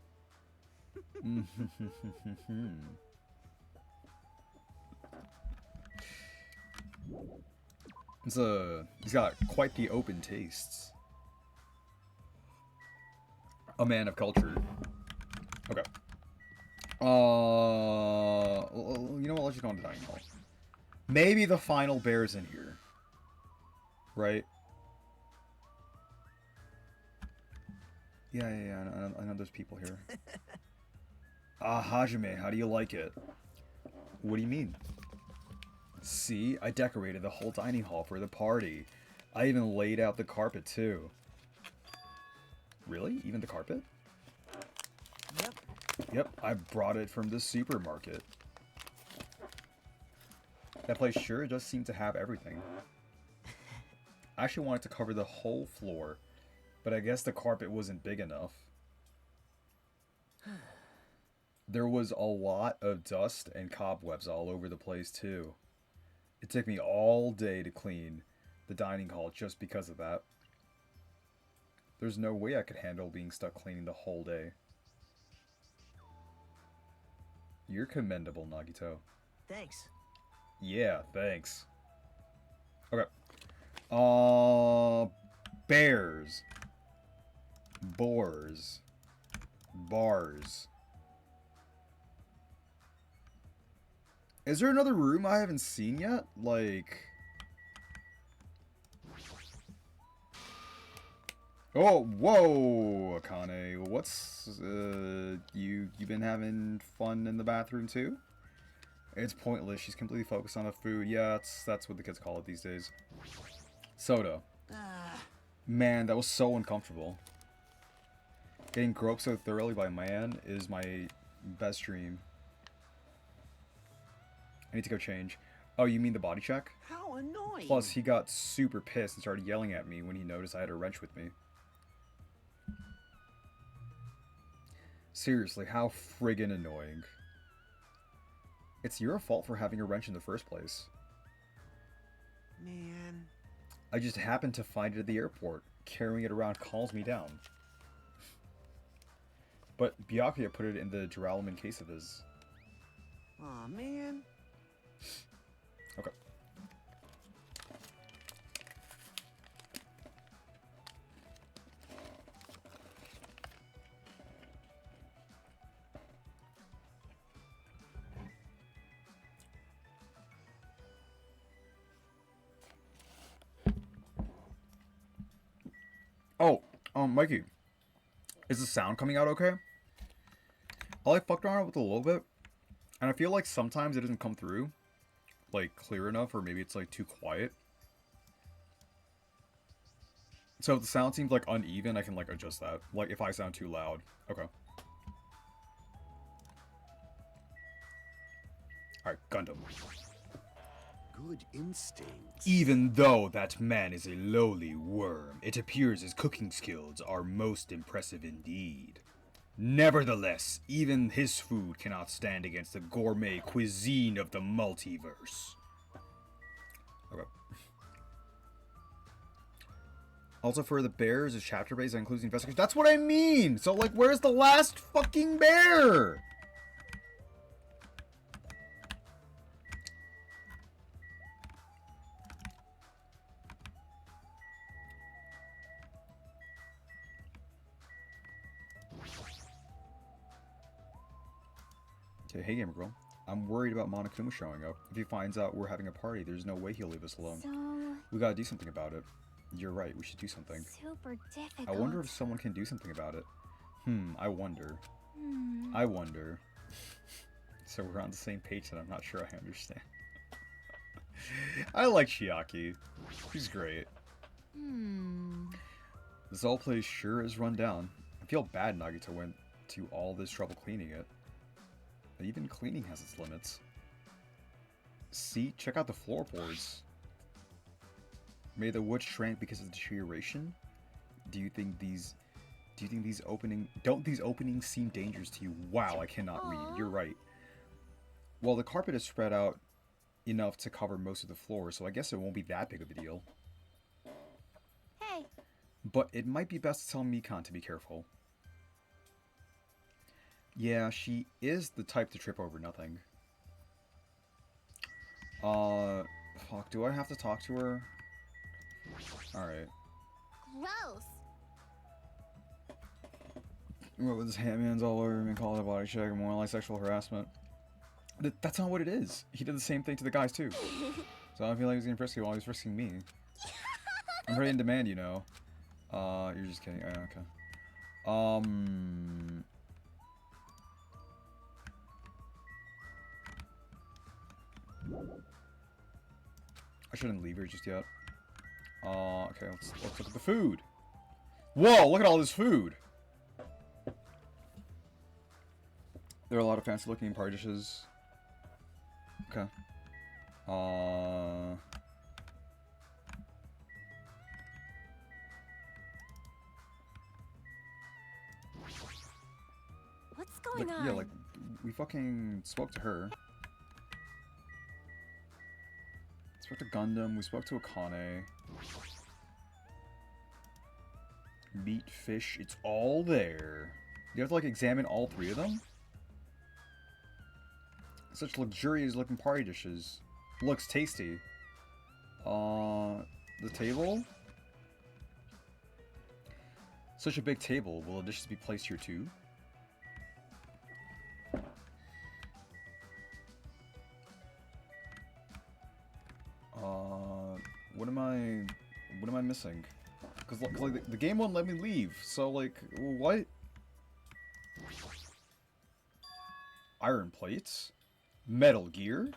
He's got quite the open tastes. A man of culture. Okay. You know what? Let's just go on to dining hall. Maybe the final bear's in here. Right? Yeah. I know there's people here. Hajime, how do you like it? What do you mean? See, I decorated the whole dining hall for the party. I even laid out the carpet too. Really? Even the carpet? Yep. Yep, I brought it from the supermarket. That place sure does seem to have everything. I actually wanted to cover the whole floor, but I guess the carpet wasn't big enough. There was a lot of dust and cobwebs all over the place too. It took me all day to clean the dining hall just because of that. There's no way I could handle being stuck cleaning the whole day. You're commendable, Nagito. Thanks. Yeah, thanks. Okay. Bears. Boars. Bars. Is there another room I haven't seen yet? Like... Oh, whoa, Akane. What's, you been having fun in the bathroom too? It's pointless. She's completely focused on the food. Yeah, that's what the kids call it these days. Soda. Man, that was so uncomfortable. Getting groped so thoroughly by a man is my best dream. I need to go change. Oh, you mean the body check? How annoying. Plus, he got super pissed and started yelling at me when he noticed I had a wrench with me. Seriously, how friggin' annoying. It's your fault for having a wrench in the first place. Man. I just happened to find it at the airport. Carrying it around calms me down. But Byakuya put it in the Duralumin case of his. Aw, man. Okay. Oh, Mikey, is the sound coming out okay? I like fucked around with it a little bit, and I feel like sometimes it doesn't come through, like, clear enough, or maybe it's, like, too quiet. So if the sound seems, like, uneven, I can, like, adjust that. Like, if I sound too loud. Okay. Alright, Gundam. Good instincts. Even though that man is a lowly worm, it appears his cooking skills are most impressive indeed. Nevertheless, even his food cannot stand against the gourmet cuisine of the multiverse. Okay. Also, for the bears, is chapter based that includes the investigation. That's what I mean! So, like, where's the last fucking bear? Okay, hey gamer girl. I'm worried about Monokuma showing up. If he finds out we're having a party, there's no way he'll leave us alone. So We gotta do something about it. You're right, we should do something. super difficult. I wonder if someone can do something about it. I wonder. I wonder. So we're on the same page and I'm not sure I understand. I like Chiaki. She's great. This whole place sure is run down. I feel bad Nagito went to all this trouble cleaning it. But even cleaning has its limits. See, check out the floorboards. Maybe the wood shrank because of deterioration? Do you think these don't these openings seem dangerous to you? Wow, I cannot read. You're right. Well, the carpet is spread out enough to cover most of the floor, so I guess it won't be that big of a deal. Hey, But it might be best to tell Mikan to be careful. Yeah, she is the type to trip over nothing. Fuck, do I have to talk to her? Alright. gross. What with his hands all over him and call it a body check and more like sexual harassment. That's not what it is. He did the same thing to the guys too. So I feel like he's getting frisky while he's frisking me. I'm pretty in demand, you know. You're just kidding. Okay. I shouldn't leave her just yet. Okay, let's look at the food. Whoa, look at all this food! There are a lot of fancy looking party dishes. Okay. What's going Like, on? yeah, like, we fucking spoke to her. Spoke to Gundam, we spoke to Akane. Meat, fish, it's all there. You have to, like, examine all three of them? Such luxurious looking party dishes. Looks tasty. The table? Such a big table. Will the dishes be placed here too? What am I missing? Because like, the game won't let me leave, so like, what? Iron plates? Metal Gear?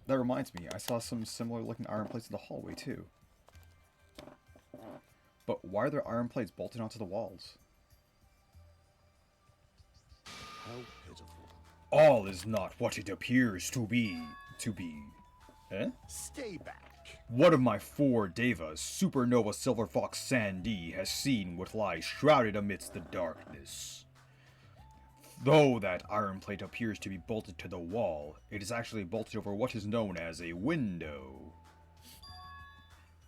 That reminds me, I saw some similar looking iron plates in the hallway too. But why are there iron plates bolted onto the walls? How pitiful. All is not what it appears to be. Eh? Stay back. One of my 4 devas, Supernova Silver Fox Sandy, has seen what lies shrouded amidst the darkness. Though that iron plate appears to be bolted to the wall, it is actually bolted over what is known as a window.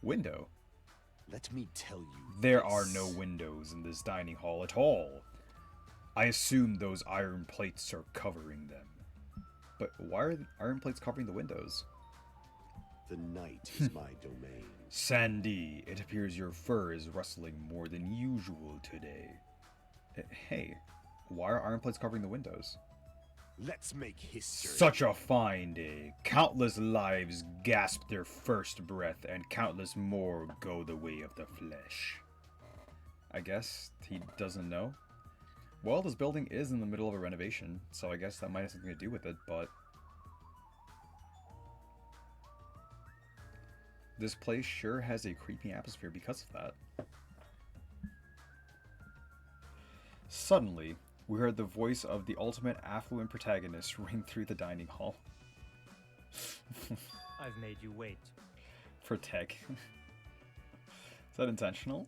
Window? Let me tell you. There are this. no windows in this dining hall at all. I assume those iron plates are covering them. But why are the iron plates covering the windows? The night is my domain. Sandy, it appears your fur is rustling more than usual today. Hey, why are iron plates covering the windows? Let's make history. Such a fine day. Countless lives gasp their first breath, and countless more go the way of the flesh. I guess he doesn't know? Well, this building is in the middle of a renovation, so I guess that might have something to do with it, but... this place sure has a creepy atmosphere because of that. Suddenly, we heard the voice of the ultimate affluent protagonist ring through the dining hall. I've made you wait. For tech. Is that intentional?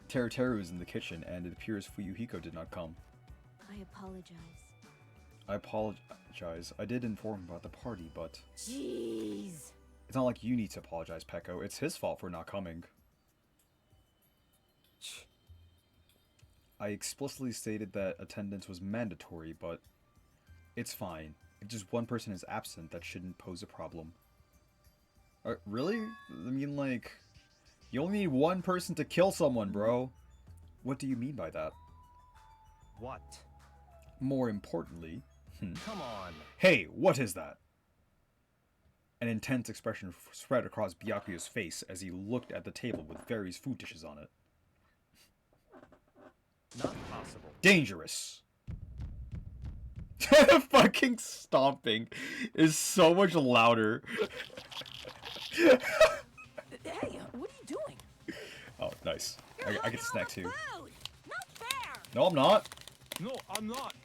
Teru is in the kitchen, and it appears Fuyuhiko did not come. I apologize. I apologize. I did inform him about the party, but... Jeez. it's not like you need to apologize, Peko. It's his fault for not coming. I explicitly stated that attendance was mandatory, but... it's fine. If just one person is absent, that shouldn't pose a problem. Really? I mean, like... you only need one person to kill someone, bro. What do you mean by that? What? More importantly... Come on. hey, what is that? An intense expression spread across Byakuya's face as he looked at the table with various food dishes on it. Not possible. Dangerous! Fucking stomping is so much louder. Hey, what are you doing? Oh, nice. I get to snack too. Food. Not fair. No, I'm not. No, I'm not.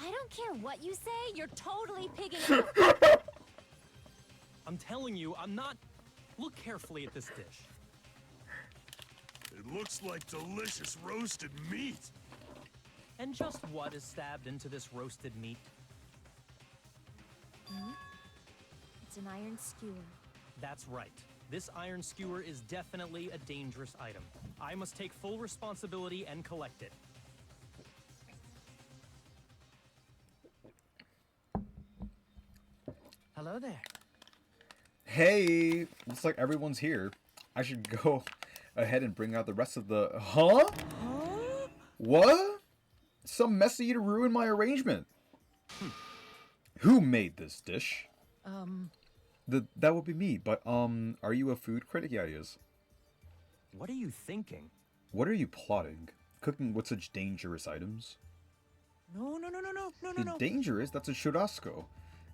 I don't care what you say. You're totally pigging out. I'm telling you, I'm not. Look carefully at this dish. It looks like delicious roasted meat. And just what is stabbed into this roasted meat? It's an iron skewer. That's right. This iron skewer is definitely a dangerous item. I must take full responsibility and collect it. Hello there. Hey, looks like everyone's here. I should go ahead and bring out the rest of the... huh? Huh? What? Some messy to ruin my arrangement. Who made this dish? That would be me, but, are you a food critic? Yeah, he is. What are you thinking? What are you plotting? Cooking with such dangerous items? No. Dangerous? That's a churrasco.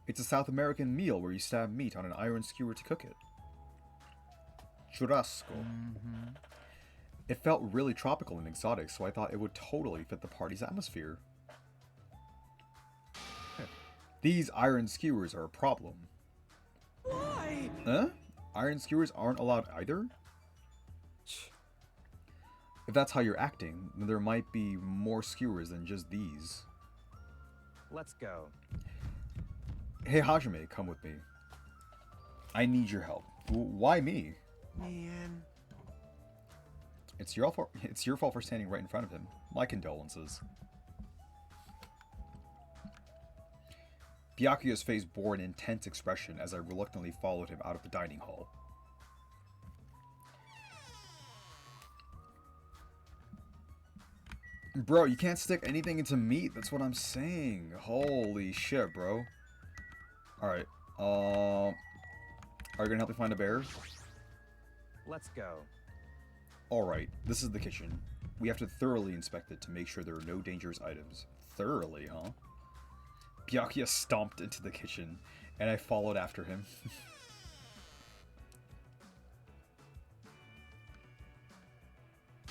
It's a South American meal where you stab meat on an iron skewer to cook it. Churrasco. It felt really tropical and exotic, so I thought it would totally fit the party's atmosphere. These iron skewers are a problem. Why? Huh? Iron skewers aren't allowed either? If that's how you're acting, then there might be more skewers than just these. Let's go. Hey Hajime, come with me. I need your help. Why me? Man. It's your fault for standing right in front of him. My condolences. Byakuya's face bore an intense expression as I reluctantly followed him out of the dining hall. Bro, you can't stick anything into meat. That's what I'm saying. Holy shit, bro. Alright. Are you gonna help me find a bear? Let's go. Alright, this is the kitchen. We have to thoroughly inspect it to make sure there are no dangerous items. Thoroughly, huh? Byakuya stomped into the kitchen, and I followed after him.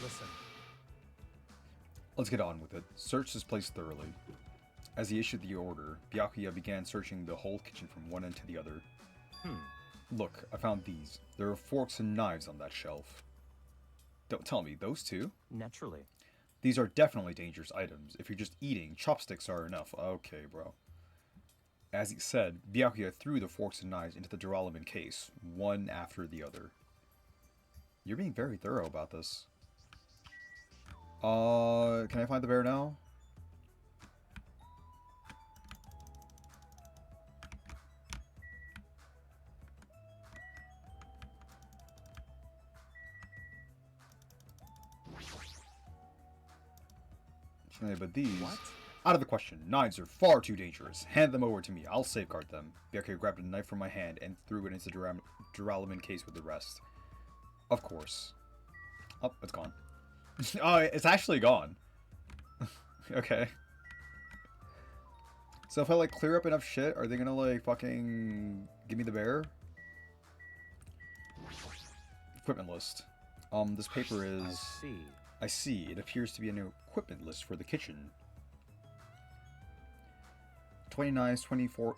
Listen. Let's get on with it. Search this place thoroughly. As he issued the order, Byakuya began searching the whole kitchen from one end to the other. Look, I found these. There are forks and knives on that shelf. Don't tell me, those two? Naturally. These are definitely dangerous items. If you're just eating, chopsticks are enough. Okay, bro. As he said, Byakuya threw the forks and knives into the duralumin case, one after the other. You're being very thorough about this. Can I find the bear now? But these... What? Out of the question. Knives are far too dangerous. Hand them over to me. I'll safeguard them. Byakuya grabbed a knife from my hand and threw it into the duralumin case with the rest. Of course. Oh, it's gone. Oh, it's actually gone. Okay. So if I, like, clear up enough shit, are they gonna, like, fucking give me the bear? Equipment list. This paper is... I see. I see. It appears to be an equipment list for the kitchen. 20 knives, 24,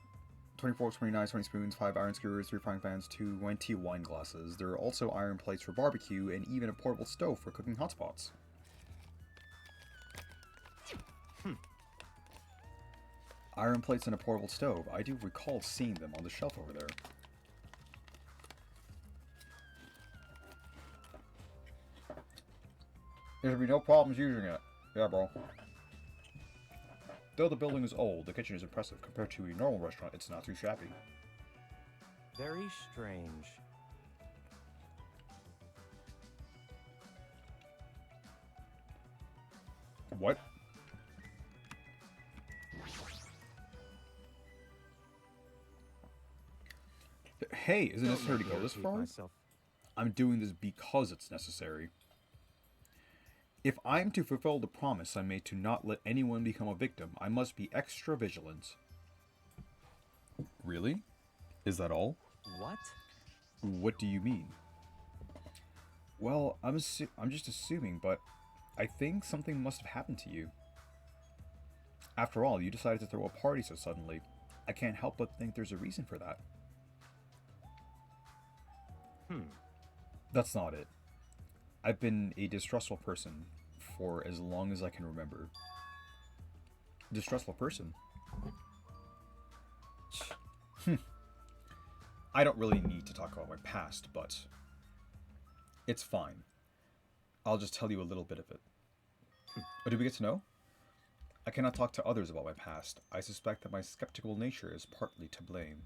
20 knives, 20 spoons, 5 iron skewers, 3 frying pans, 20 wine glasses. There are also iron plates for barbecue and even a portable stove for cooking hot spots. Iron plates and a portable stove. I do recall seeing them on the shelf over there. There should be no problems using it. Yeah, bro. Though the building is old, the kitchen is impressive. Compared to a normal restaurant, it's not too shabby. Very strange. What? Hey, is it necessary to go this far? Myself. I'm doing this because it's necessary. If I'm to fulfill the promise I made to not let anyone become a victim, I must be extra vigilant. Really? Is that all? What? What do you mean? Well, I'm just assuming, but I think something must have happened to you. After all, you decided to throw a party so suddenly. I can't help but think there's a reason for that. That's not it. I've been a distrustful person for as long as I can remember. Distrustful person? I don't really need to talk about my past, but it's fine. I'll just tell you a little bit of it. But do we get to know? I cannot talk to others about my past. I suspect that my skeptical nature is partly to blame.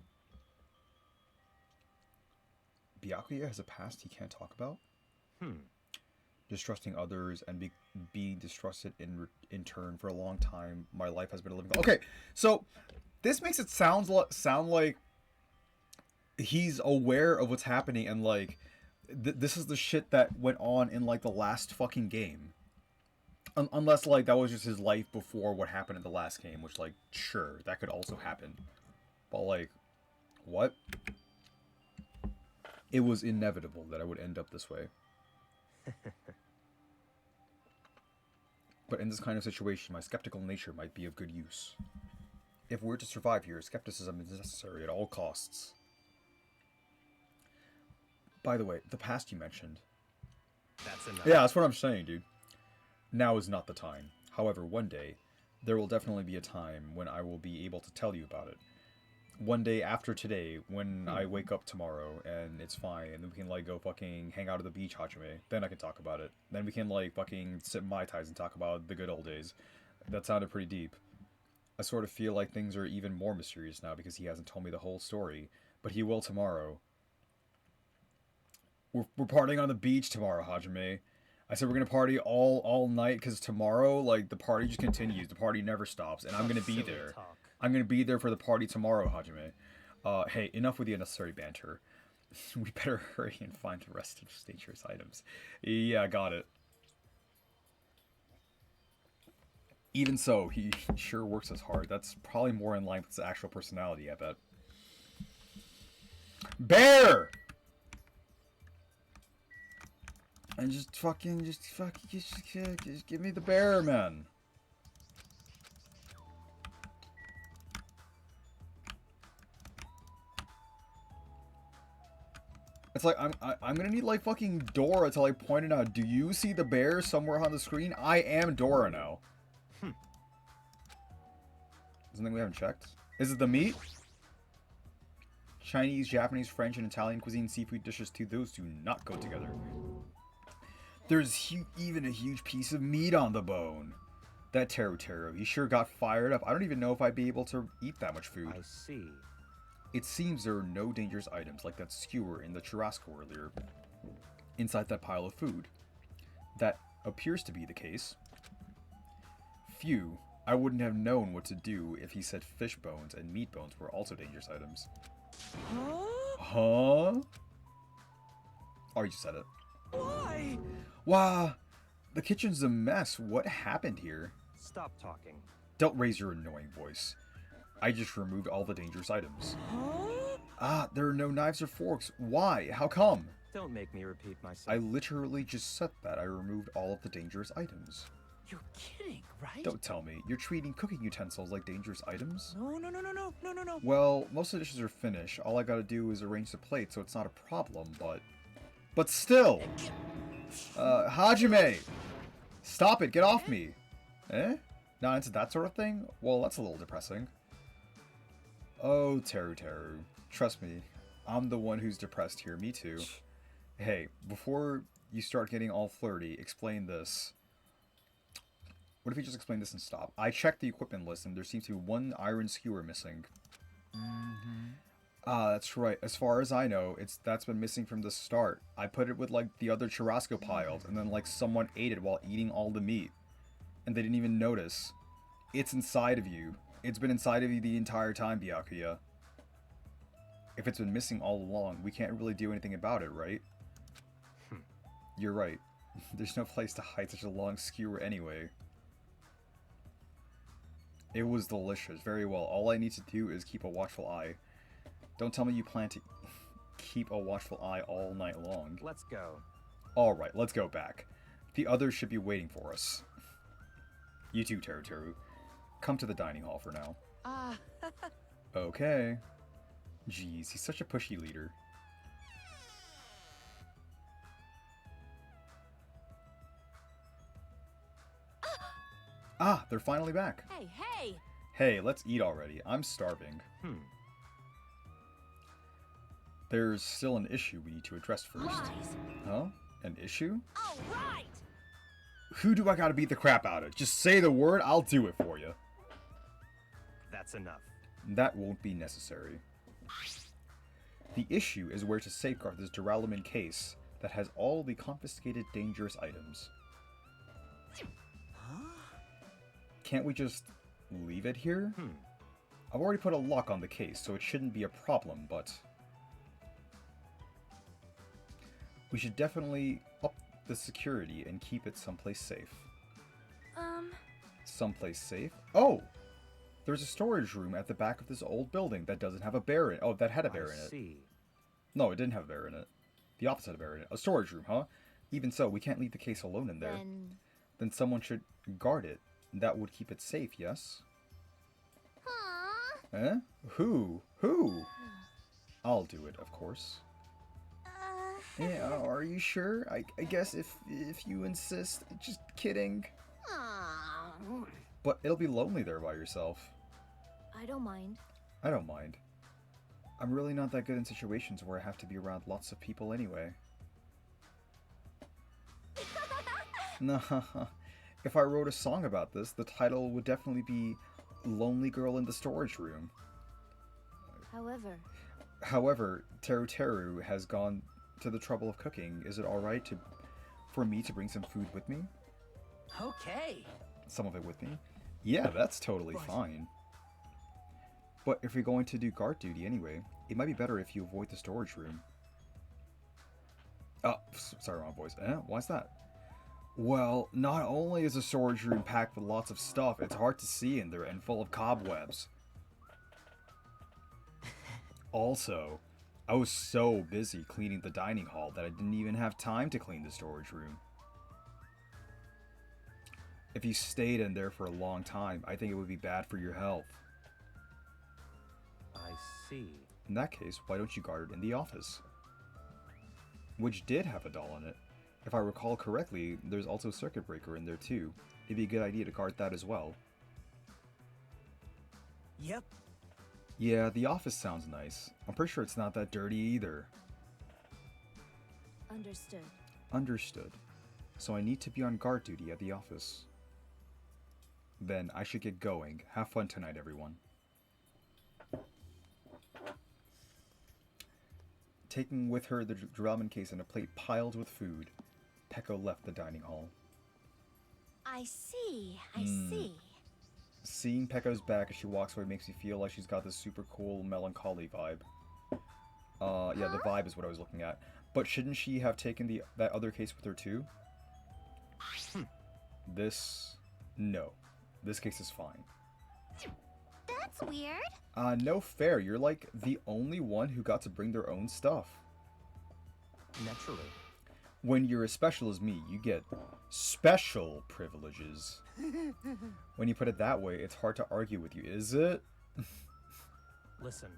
Byakuya has a past he can't talk about? Distrusting others and being distrusted in turn for a long time. My life has been a living... Okay, so this makes it sound like he's aware of what's happening and like this is the shit that went on in like the last fucking game. Unless like that was just his life before what happened in the last game, which like sure, that could also happen. But like what? It was inevitable that I would end up this way. But in this kind of situation, my skeptical nature might be of good use. If we're to survive here, skepticism is necessary at all costs. By the way, the past you mentioned. That's enough. Yeah, that's what I'm saying, dude. Now is not the time. However, one day, there will definitely be a time when I will be able to tell you about it. One day after today, when I wake up tomorrow and it's fine, and then we can like go fucking hang out at the beach, Hajime, then I can talk about it. Then we can like fucking sip Mai Tais and talk about the good old days. That sounded pretty deep. I sort of feel like things are even more mysterious now because he hasn't told me the whole story, but he will tomorrow. We're partying on the beach tomorrow, Hajime. I said we're gonna party all night because tomorrow, like, the party just continues. The party never stops, and I'm gonna be Silly there. talk. I'm gonna be there for the party tomorrow, Hajime. Hey, enough with the unnecessary banter. We better hurry and find the rest of the dangerous items. Yeah, got it. Even so, he sure works as hard. That's probably more in line with his actual personality, I bet. Bear! And just give me the bear, man. It's like, I'm gonna need, like, fucking Dora to, like, point it out. Do you see the bear somewhere on the screen? I am Dora now. Something we haven't checked? Is it the meat? Chinese, Japanese, French, and Italian cuisine seafood dishes too. Those do not go together. There's even a huge piece of meat on the bone. That Teru, he sure got fired up. I don't even know if I'd be able to eat that much food. I see. It seems there are no dangerous items like that skewer in the churrasco earlier inside that pile of food. That appears to be the case. Phew, I wouldn't have known what to do if he said fish bones and meat bones were also dangerous items. Huh? Huh? Oh, you said it. Why? Wow, the kitchen's a mess. What happened here? Stop talking. Don't raise your annoying voice. I just removed all the dangerous items. Huh? Ah, there are no knives or forks. Why? How come? Don't make me repeat myself. I literally just said that I removed all of the dangerous items. You're kidding, right? Don't tell me. You're treating cooking utensils like dangerous items? No. Well, most of the dishes are finished. All I gotta do is arrange the plate, so it's not a problem, but... But still! Hajime! Stop it! Get off me! Eh? Not into that sort of thing? Well, that's a little depressing. Oh, Teru. Trust me, I'm the one who's depressed here. Me too. Hey, before you start getting all flirty, explain this. What if you just explain this and stop? I checked the equipment list and there seems to be one iron skewer missing. Ah, that's right. As far as I know, that's been missing from the start. I put it with like the other churrasco piles and then like someone ate it while eating all the meat. And they didn't even notice. It's inside of you. It's been inside of you the entire time, Byakuya. If it's been missing all along, we can't really do anything about it, right? You're right. There's no place to hide such a long skewer anyway. It was delicious. Very well. All I need to do is keep a watchful eye. Don't tell me you plan to keep a watchful eye all night long. Let's go. Alright, let's go back. The others should be waiting for us. You too, Teru. Come to the dining hall for now. Okay. Jeez, he's such a pushy leader. Ah, they're finally back. Hey! Hey, let's eat already. I'm starving. There's still an issue we need to address first. Lies! Huh? An issue? All right! Who do I gotta beat the crap out of? Just say the word, I'll do it for you. That's enough. That won't be necessary. The issue is where to safeguard this duralumin case that has all the confiscated dangerous items. Can't we just leave it here? I've already put a lock on the case, so it shouldn't be a problem, but... we should definitely up the security and keep it someplace safe. Someplace safe? Oh! There's a storage room at the back of this old building that doesn't have a bear in it. Oh, that had a bear in it. See. No, it didn't have a bear in it. The opposite had a bear in it. A storage room, huh? Even so, we can't leave the case alone in there. Then someone should guard it. That would keep it safe, yes? Eh? Who? I'll do it, of course. Yeah, are you sure? I guess if you insist. Just kidding. But it'll be lonely there by yourself. I don't mind. I don't mind. I'm really not that good in situations where I have to be around lots of people anyway. Nah, if I wrote a song about this, the title would definitely be Lonely Girl in the Storage Room. However, Teru has gone to the trouble of cooking. Is it alright for me to bring some food with me? Okay. Some of it with me? Yeah, that's totally fine. But if you're going to do guard duty anyway, it might be better if you avoid the storage room. Oh, sorry, wrong voice. Why's that? Well, not only is the storage room packed with lots of stuff, it's hard to see in there and full of cobwebs. Also, I was so busy cleaning the dining hall that I didn't even have time to clean the storage room. If you stayed in there for a long time, I think it would be bad for your health. I see. In that case, why don't you guard it in the office? which did have a doll in it. If I recall correctly, there's also a circuit breaker in there too. It'd be a good idea to guard that as well. Yep. Yeah, the office sounds nice. I'm pretty sure it's not that dirty either. Understood. Understood. So I need to be on guard duty at the office. Then I should get going. Have fun tonight, everyone. Taking with her the ramen case and a plate piled with food, Peko left the dining hall. I see. I see. Seeing Pekko's back as she walks away makes me feel like she's got this super cool melancholy vibe. Yeah, the vibe is what I was looking at. But shouldn't she have taken that other case with her too? No. This case is fine. That's weird. No fair. You're like the only one who got to bring their own stuff. Naturally. When you're as special as me, you get special privileges. When you put it that way, it's hard to argue with you, is it? Listen,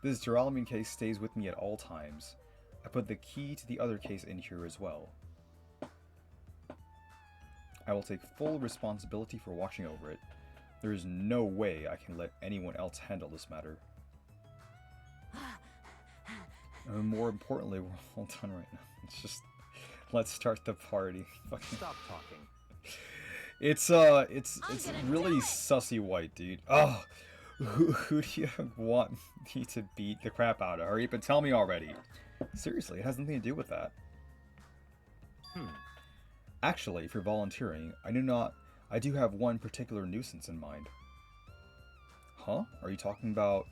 This Duralumin case stays with me at all times. I put the key to the other case in here as well. I will take full responsibility for watching over it. There is no way I can let anyone else handle this matter. And more importantly, we're all done right now. It's just, let's start the party. stop talking. It's really sussy white, dude. Oh, who do you want me to beat the crap out of? Hurry up and tell me already. Seriously, it has nothing to do with that. Actually, if you're volunteering, I do have one particular nuisance in mind. Huh? Are you talking about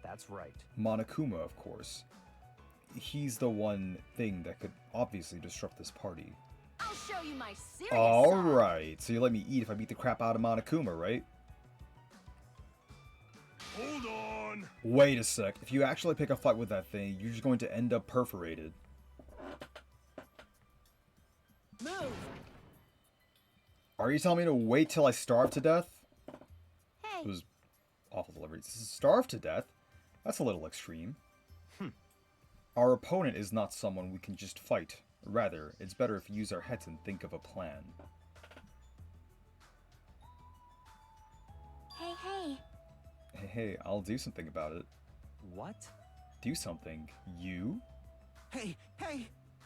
That's right. Monokuma, of course? He's the one thing that could obviously disrupt this party. I'll show you my serious side. Alright, so you let me eat if I beat the crap out of Monokuma, right? Hold on. Wait a sec. If you actually pick a fight with that thing, you're just going to end up perforated. Move. Are you telling me to wait till I starve to death? Hey. It was awful delivery. Starve to death? That's a little extreme. Our opponent is not someone we can just fight. Rather, it's better if we use our heads and think of a plan. Hey. Hey, I'll do something about it. What? Do something? You? Hey.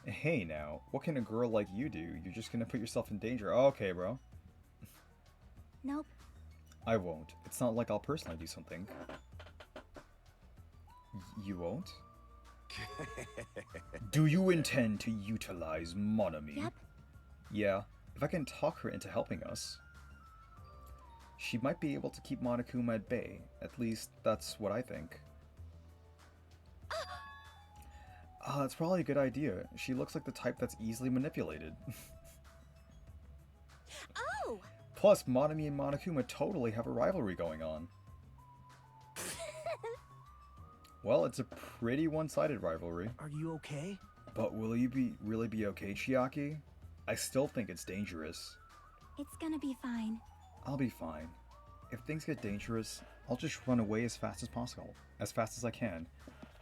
Hey now, what can a girl like you do? You're just gonna put yourself in danger. Oh, okay, bro. Nope. I won't. It's not like I'll personally do something. You won't? Do you intend to utilize Monami? Yep. Yeah, if I can talk her into helping us. She might be able to keep Monokuma at bay. At least, that's what I think. That's probably a good idea. She looks like the type that's easily manipulated. Oh! Plus, Monami and Monokuma totally have a rivalry going on. Well, it's a pretty one-sided rivalry. Are you okay? But will you really be okay, Chiaki? I still think it's dangerous. It's gonna be fine. I'll be fine. If things get dangerous, I'll just run away as fast as possible. As fast as I can.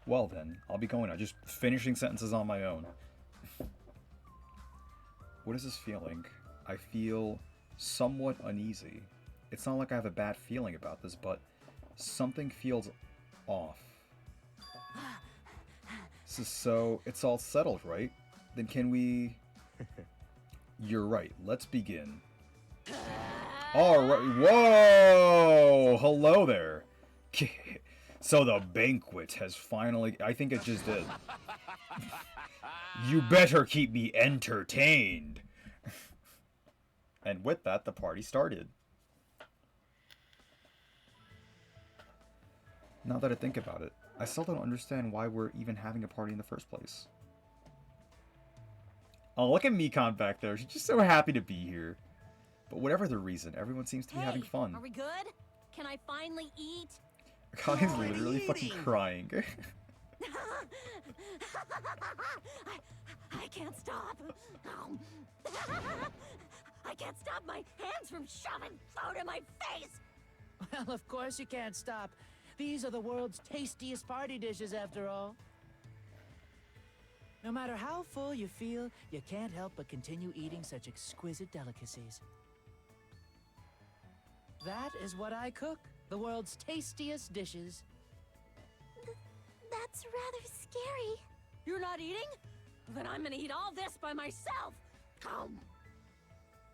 Well then, I'll be going now, just finishing sentences on my own. What is this feeling? I feel somewhat uneasy. It's not like I have a bad feeling about this, but something feels off. So it's all settled, right? Then can we... You're right, let's begin. Alright, whoa! Hello there. So the banquet has finally... I think it just did. You better keep me entertained. And with that, the party started. Now that I think about it, I still don't understand why we're even having a party in the first place. Oh, look at Mikon back there. She's just so happy to be here. But whatever the reason, everyone seems to be having fun. Are we good? Can I finally eat? Kai's literally fucking crying. I can't stop. I can't stop my hands from shoving food in my face. Well, of course you can't stop. These are the world's tastiest party dishes, after all. No matter how full you feel, you can't help but continue eating such exquisite delicacies. That is what I cook. The world's tastiest dishes. That's rather scary. You're not eating? Then I'm gonna eat all this by myself. Come.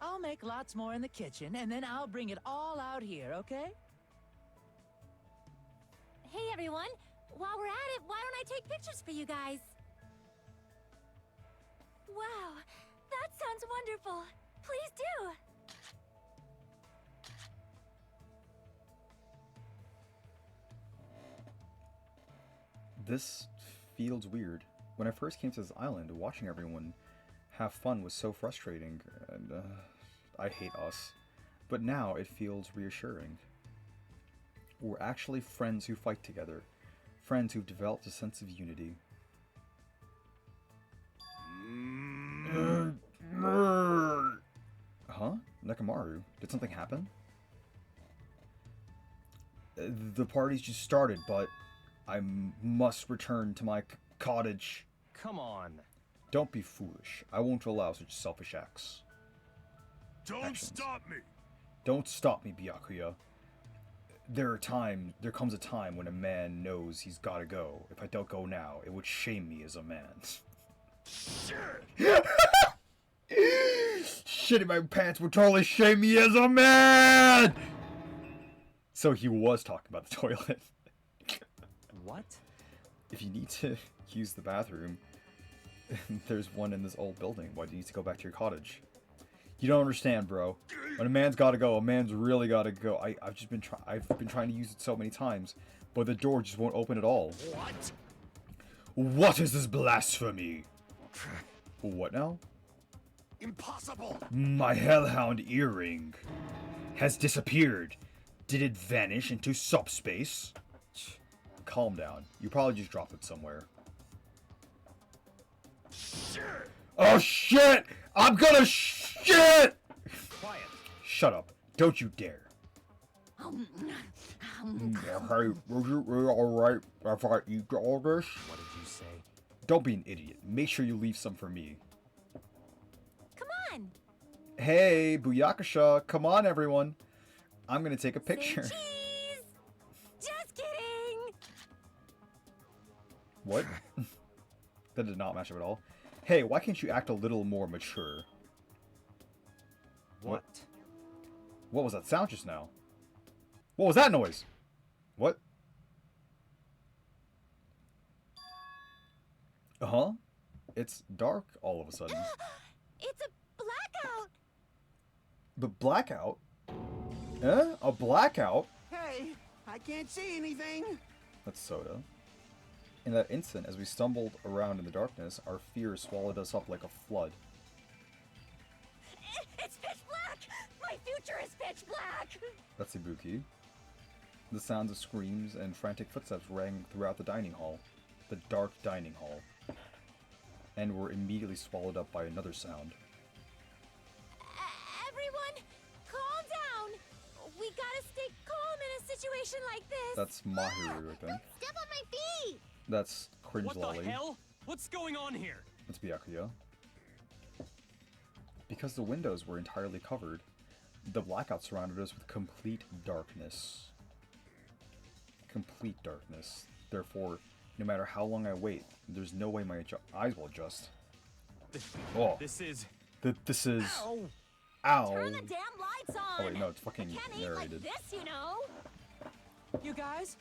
I'll make lots more in the kitchen, and then I'll bring it all out here, okay? Hey everyone, while we're at it, why don't I take pictures for you guys? Wow, that sounds wonderful. Please do. This feels weird. When I first came to this island, watching everyone have fun was so frustrating, and I hate us. But now it feels reassuring. We're actually friends who fight together. Friends who've developed a sense of unity. Huh? Nekamaru, did something happen? The party's just started, but I must return to my cottage. Come on. Don't be foolish. I won't allow such selfish acts. Don't Actions. stop me! Don't stop me, Byakuya. There comes a time when a man knows he's gotta go. If I don't go now, it would shame me as a man. Shit! Shit in my pants would totally shame me as a man! So he was talking about the toilet. What? If you need to use the bathroom, there's one in this old building. Why do you need to go back to your cottage? You don't understand, bro. When a man's gotta go, a man's really gotta go. I've been trying to use it so many times, but the door just won't open at all. What? What is this blasphemy? What now? Impossible! My hellhound earring has disappeared. Did it vanish into subspace? Calm down. You probably just dropped it somewhere. Shit! Oh shit! I'm gonna shit! Quiet. Shut up. Don't you dare. Hey, was you really alright if I eat all this? What did you say? Don't be an idiot. Make sure you leave some for me. Come on. Hey, Booyakasha. Come on, everyone. I'm gonna take a picture. Say cheese. Just kidding. What? That did not match up at all. Hey, why can't you act a little more mature? What? What was that sound just now? What was that noise? What? Uh-huh. It's dark all of a sudden. It's a blackout. But blackout? Eh? A blackout? Hey, I can't see anything. That's Soda. In that instant, as we stumbled around in the darkness, our fear swallowed us up like a flood. It's pitch black! My future is pitch black! That's Ibuki. The sounds of screams and frantic footsteps rang throughout the dining hall. The dark dining hall. And were immediately swallowed up by another sound. Everyone, calm down. We gotta stay calm in a situation like this. That's Mahiru, I think. Step on my feet. That's Cringe What Lolly. the hell? What's going on here? That's Byakuya. Because the windows were entirely covered, the blackout surrounded us with complete darkness. Complete darkness. Therefore, no matter how long I wait, there's no way my eyes will adjust. Oh, This is... this is... Ow! Ow! Turn the damn lights on. Oh wait, no, it's fucking I can't eat narrated. like this, you know. You guys?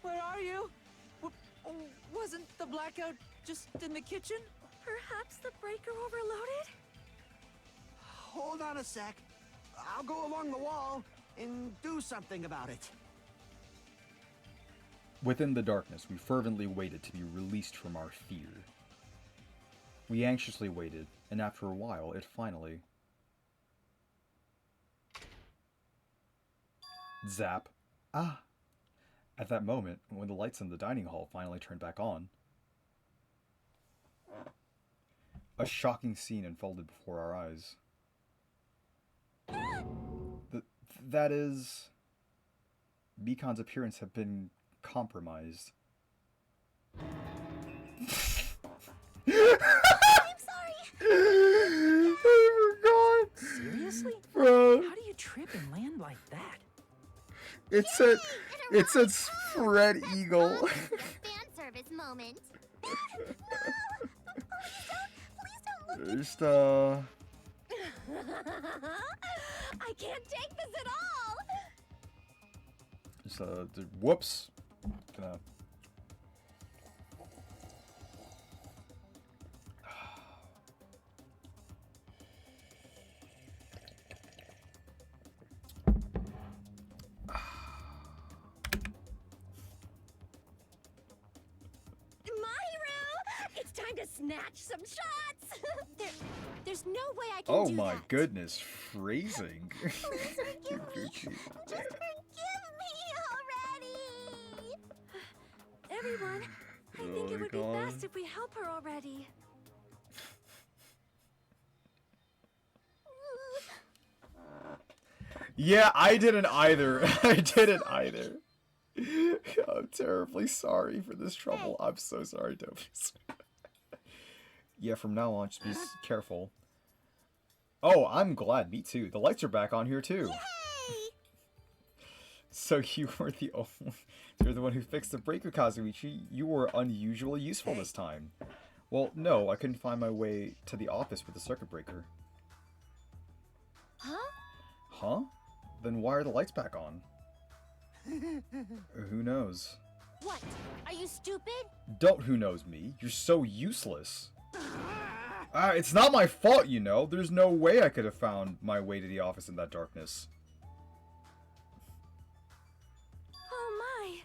Where are you? Wasn't the blackout just in the kitchen? Perhaps the breaker overloaded. Hold on a sec. I'll go along the wall and do something about it. Within the darkness, we fervently waited to be released from our fear. We anxiously waited, and after a while, it finally... Zap. Ah! At that moment, when the lights in the dining hall finally turned back on, a shocking scene unfolded before our eyes. That is... Mikan's appearance had been compromised. I'm sorry. I forgot. Seriously? Bro, How do you trip and land like that? it said spread eagle. Fan service moment. No, please don't look. Just I can't take this at all. whoops. Gonna. Mahiru, it's time to snatch some shots. There's no way I can Oh do my that. goodness, phrasing. Please forgive me. Just forgive me already. Everyone, I think it would be best if we help her already. Yeah, I didn't either. I didn't either. I'm terribly sorry for this trouble. I'm so sorry, Tobias. Yeah, from now on, just be careful. Oh, I'm glad. Me too. The lights are back on here too. Hey! So you were the only... You're the one who fixed the breaker, Kazuichi. You were unusually useful this time. Well, no, I couldn't find my way to the office with the circuit breaker. Huh? Huh? Then why are the lights back on? Who knows? What? Are you stupid? Don't who knows me. You're so useless. It's not my fault, you know. There's no way I could have found my way to the office in that darkness. Oh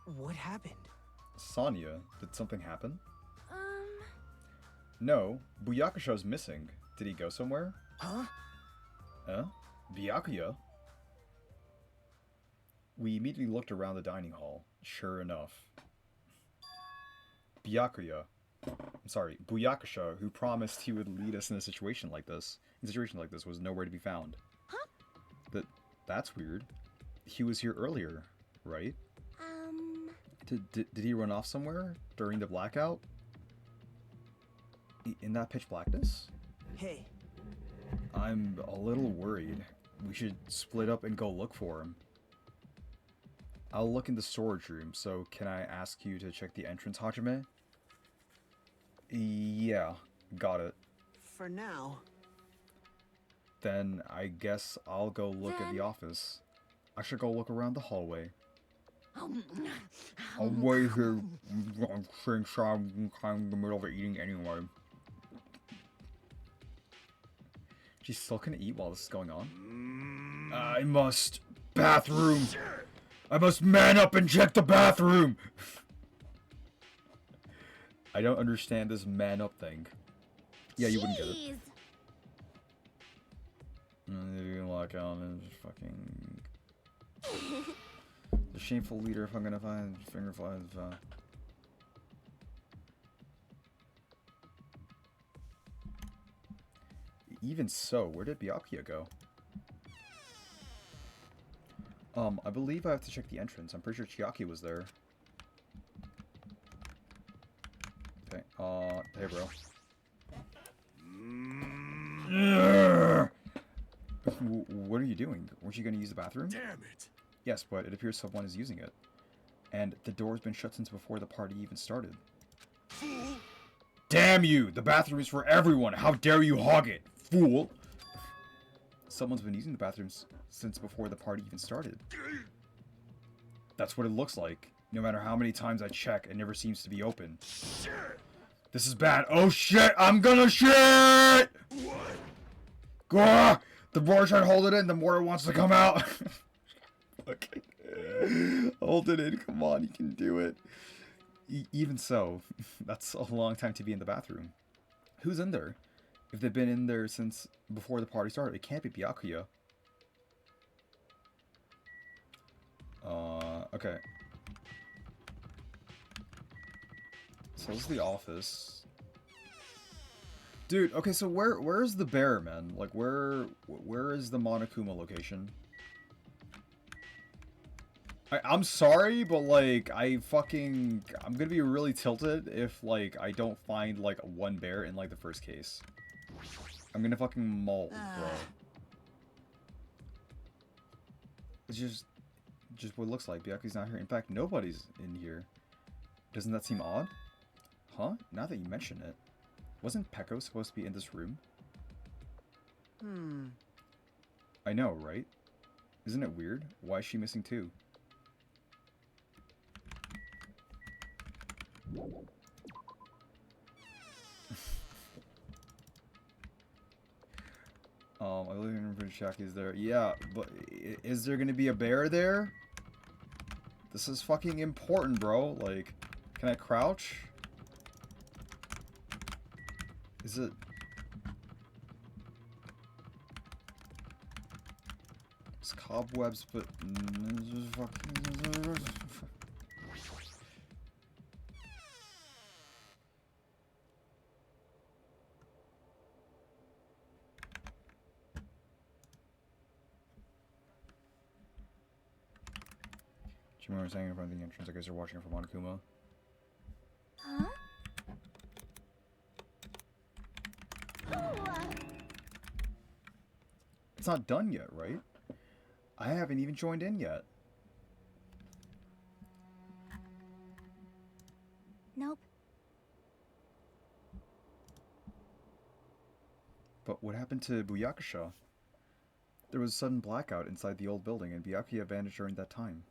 my. What happened? Sonya, did something happen? Um, No, Byakusho's missing. Did he go somewhere? Huh? Huh? Byakuya? We immediately looked around the dining hall. Sure enough. Byakuya. I'm sorry, Byakusho, who promised he would lead us in a situation like this, was nowhere to be found. Huh? That's weird. He was here earlier, right? Did he run off somewhere during the blackout? In that pitch blackness? Hey, I'm a little worried. We should split up and go look for him. I'll look in the storage room, so can I ask you to check the entrance, Hajime? Yeah, got it. For now. Then I guess I'll go look at the office. I should go look around the hallway. I'll wait here since I'm kind of in the middle of eating anyway. She's still gonna eat while this is going on? I must... Bathroom! I must man up and check the bathroom! I don't understand this man up thing. Yeah, you wouldn't get it. Jeez. You can lock out and just fucking... The shameful leader, if I'm gonna find finger flies. Even so, where did Byakuya go? I believe I have to check the entrance. I'm pretty sure Chiaki was there. Okay, hey bro. What are you doing? Weren't you gonna use the bathroom? Damn it! Yes, but it appears someone is using it. And the door's been shut since before the party even started. Fool! Damn you! The bathroom is for everyone! How dare you hog it, fool! Someone's been using the bathrooms since before the party even started. That's what it looks like. No matter how many times I check, it never seems to be open. Shit! This is bad. Oh shit! I'm gonna shit! What? Gah! The more I try to hold it in, the more it wants to come out. Okay. Hold it in. Come on, you can do it. Even so, that's a long time to be in the bathroom. Who's in there? If they've been in there since before the party started, it can't be Byakuya. Okay. So this is the office. Dude, okay, so where's the bear, man? Like, where is the Monokuma location? I'm sorry, but like I'm gonna be really tilted if like I don't find like one bear in like the first case. I'm gonna fucking molt, bro. It's just what it looks like. Byaku's not here. In fact, nobody's in here. Doesn't that seem odd? Huh? Now that you mention it. Wasn't Peko supposed to be in this room? I know, right? Isn't it weird? Why is she missing too? I live in Shaki is there. Yeah, but is there gonna be a bear there? This is fucking important, bro. Like, can I crouch? Is it... It's cobwebs, but... Do you remember saying in front of the entrance, I guess you're watching it from Monokuma? Huh? It's not done yet, right? I haven't even joined in yet. Nope. But what happened to Byakusha? There was a sudden blackout inside the old building, and Byakuya vanished during that time.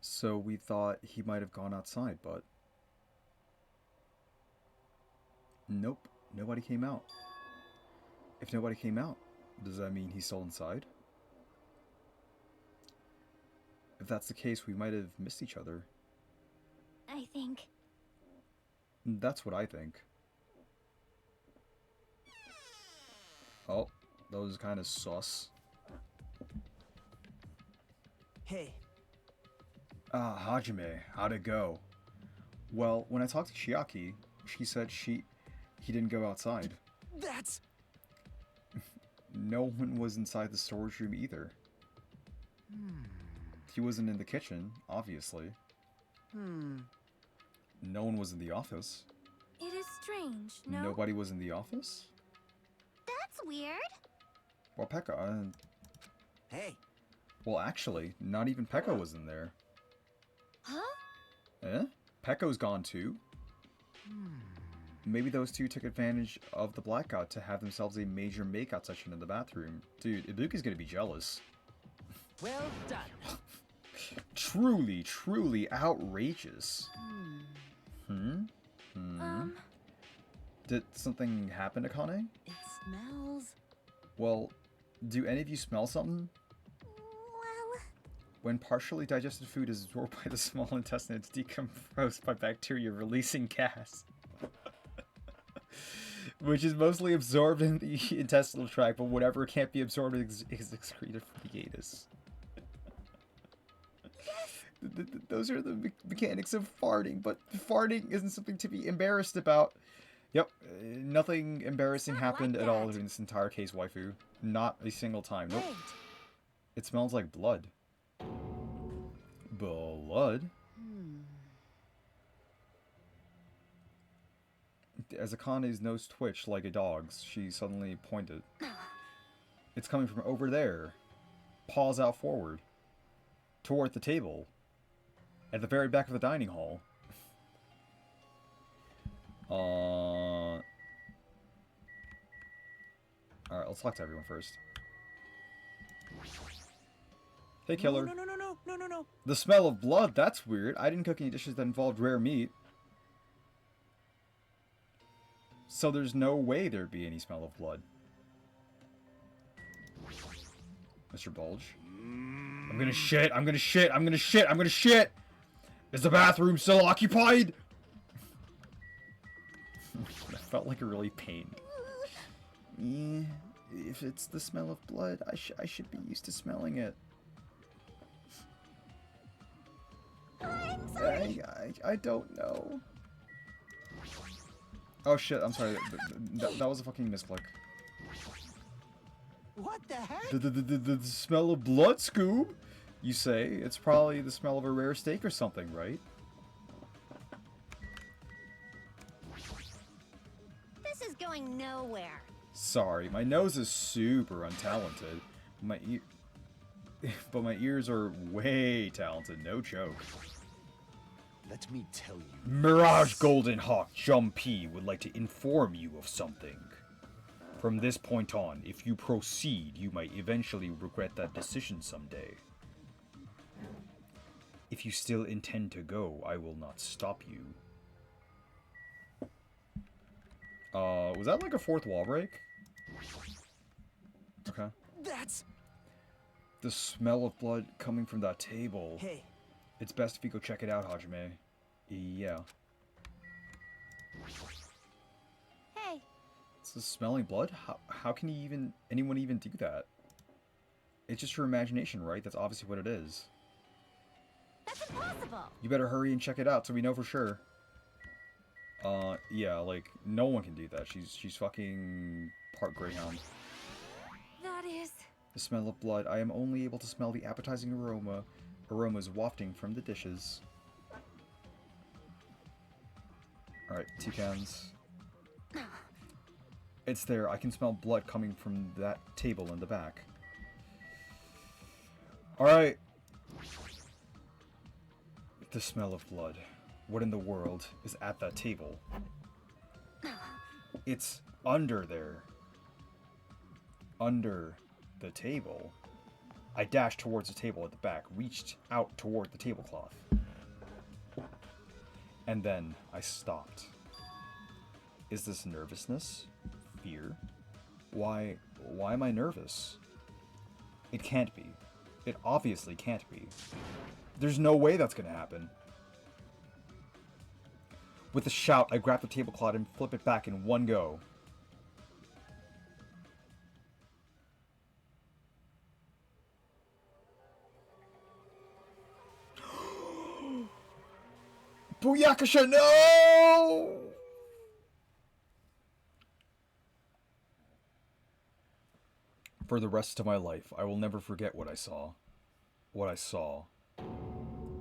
So we thought he might have gone outside, but... Nope, nobody came out. If nobody came out, does that mean he's still inside? If that's the case, we might have missed each other. I think. That's what I think. Oh, that was kind of sus. Hey. Ah, Hajime, how'd it go? Well, when I talked to Chiaki, she said he didn't go outside. That's... No one was inside the storage room either. He wasn't in the kitchen, obviously. No one was in the office. It is strange, no? Nobody was in the office? That's weird. Well, Pekka, Hey. well, actually, not even Pekka was in there. Huh? Eh? Pekko's gone too. Maybe those two took advantage of the blackout to have themselves a major makeout session in the bathroom. Dude, Ibuki's gonna be jealous. Well done. Truly, truly outrageous. Did something happen to Kane? It smells. Well, do any of you smell something? Well, When partially digested food is absorbed by the small intestine, it's decomposed by bacteria releasing gas. Which is mostly absorbed in the intestinal tract, but whatever can't be absorbed is excreted from the anus. Those are the mechanics of farting, but farting isn't something to be embarrassed about. Yep, nothing embarrassing happened at all in this entire case, waifu. Not a single time. Nope. Wait. It smells like blood. Blood? As Akane's nose twitched like a dog's, she suddenly pointed. It's coming from over there. Paws out forward. Toward the table. At the very back of the dining hall. Alright, let's talk to everyone first. Hey, killer. No. The smell of blood, that's weird. I didn't cook any dishes that involved rare meat. So there's no way there'd be any smell of blood. Mr. Bulge. I'm gonna shit, I'm gonna shit, I'm gonna shit, I'm gonna shit! Is the bathroom still occupied? That felt like a really pained. Yeah, if it's the smell of blood, I should be used to smelling it. I'm sorry. I don't know. Oh shit, I'm sorry. That was a fucking misclick. What the heck? The smell of blood, Scoob? You say? It's probably the smell of a rare steak or something, right? This is going nowhere. Sorry, my nose is super untalented. My but my ears are way talented, no joke. Let me tell you. Mirage Golden Hawk Jumpy would like to inform you of something. From this point on, if you proceed, you might eventually regret that decision someday. If you still intend to go, I will not stop you. Was that like a fourth wall break? Okay. That's... The smell of blood coming from that table. Hey, It's best if you go check it out, Hajime. Yeah. Hey, This is smelling blood? How can anyone even do that? It's just your imagination, right? That's obviously what it is. that's impossible. You better hurry and check it out so we know for sure. Yeah, like, no one can do that. She's fucking part Greyhound. That is... The smell of blood. I am only able to smell the appetizing aromas wafting from the dishes. Alright, toucans. It's there. I can smell blood coming from that table in the back. Alright. The smell of blood. What in the world is at that table? It's under there. Under the table. I dashed towards the table at the back, reached out toward the tablecloth. And then I stopped. Is this nervousness? Fear? Why am I nervous? It can't be. It obviously can't be. There's no way that's gonna happen. With a shout, I grab the tablecloth and flip it back in one go. Booyakasha, no! For the rest of my life, I will never forget what I saw. What I saw.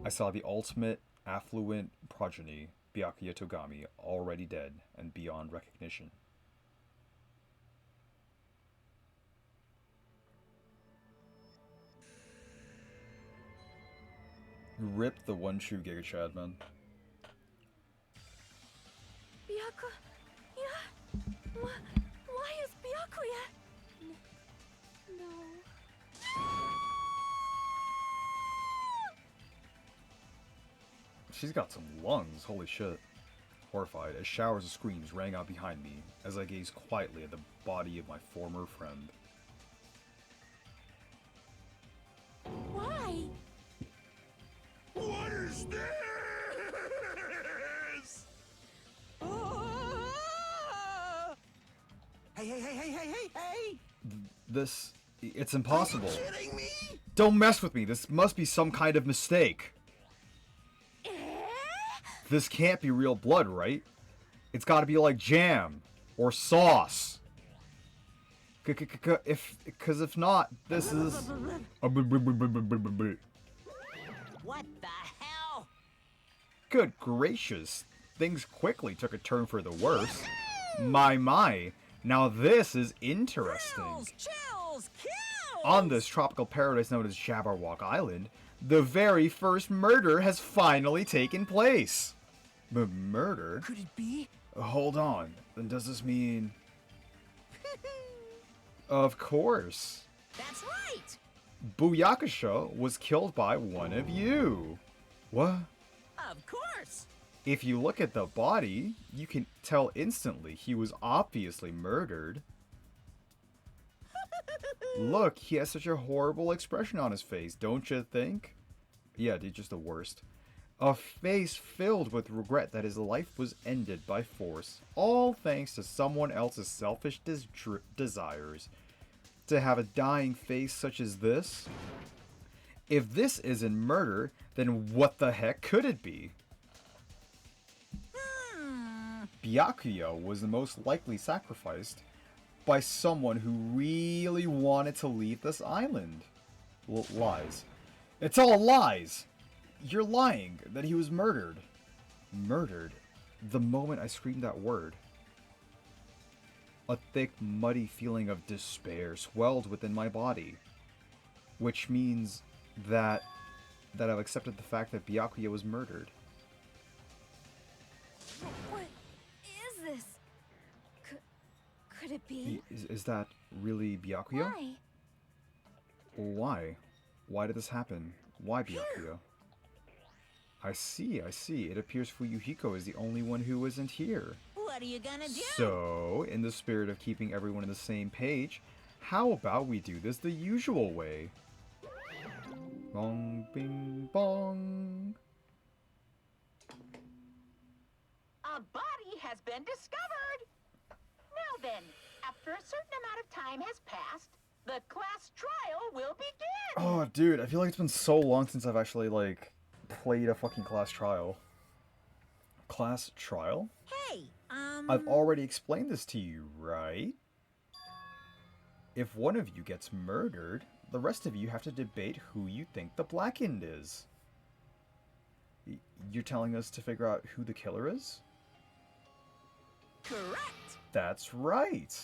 I saw the ultimate affluent progeny, Byakuya Togami, already dead and beyond recognition. Rip the one true Giga Chad, man. Byakuya? Why is Byakuya? No. She's got some lungs, holy shit. Horrified, as showers of screams rang out behind me as I gazed quietly at the body of my former friend. Why? What is this? Hey! It's impossible. Are you kidding me? Don't mess with me, this must be some kind of mistake. This can't be real blood, right? It's gotta be like jam or sauce. If not, this is... What the hell? Good gracious. Things quickly took a turn for the worse. My. Now this is interesting. Chills! Kills! On this tropical paradise known as Jabberwock Island, the very first murder has finally taken place. Murder? could it be? Hold on. Then does this mean... Of course. That's right! Booyakasha was killed by one of you. What? Of course! If you look at the body, you can tell instantly he was obviously murdered. Look, he has such a horrible expression on his face, don't you think? Yeah, dude, just the worst. A face filled with regret that his life was ended by force, all thanks to someone else's selfish desires. To have a dying face such as this? If this isn't murder, then what the heck could it be? Byakuya was the most likely sacrificed, by someone who really wanted to leave this island. Lies. It's all lies! You're lying that he was murdered. Murdered? The moment I screamed that word. A thick, muddy feeling of despair swelled within my body. Which means that I've accepted the fact that Byakuya was murdered. What is this? Could it be? Is that really Byakuya? Why? Why? Why did this happen? Why Byakuya? I see. It appears Fuyuhiko is the only one who isn't here. What are you gonna do? So, in the spirit of keeping everyone on the same page, how about we do this the usual way? Bong, bing, bong. A body has been discovered. Now then, after a certain amount of time has passed, the class trial will begin. Oh, dude, I feel like it's been so long since I've actually, like, played a fucking class trial. Class trial? Hey, I've already explained this to you, right? If one of you gets murdered, the rest of you have to debate who you think the Blackened is. You're telling us to figure out who the killer is? correct. That's right!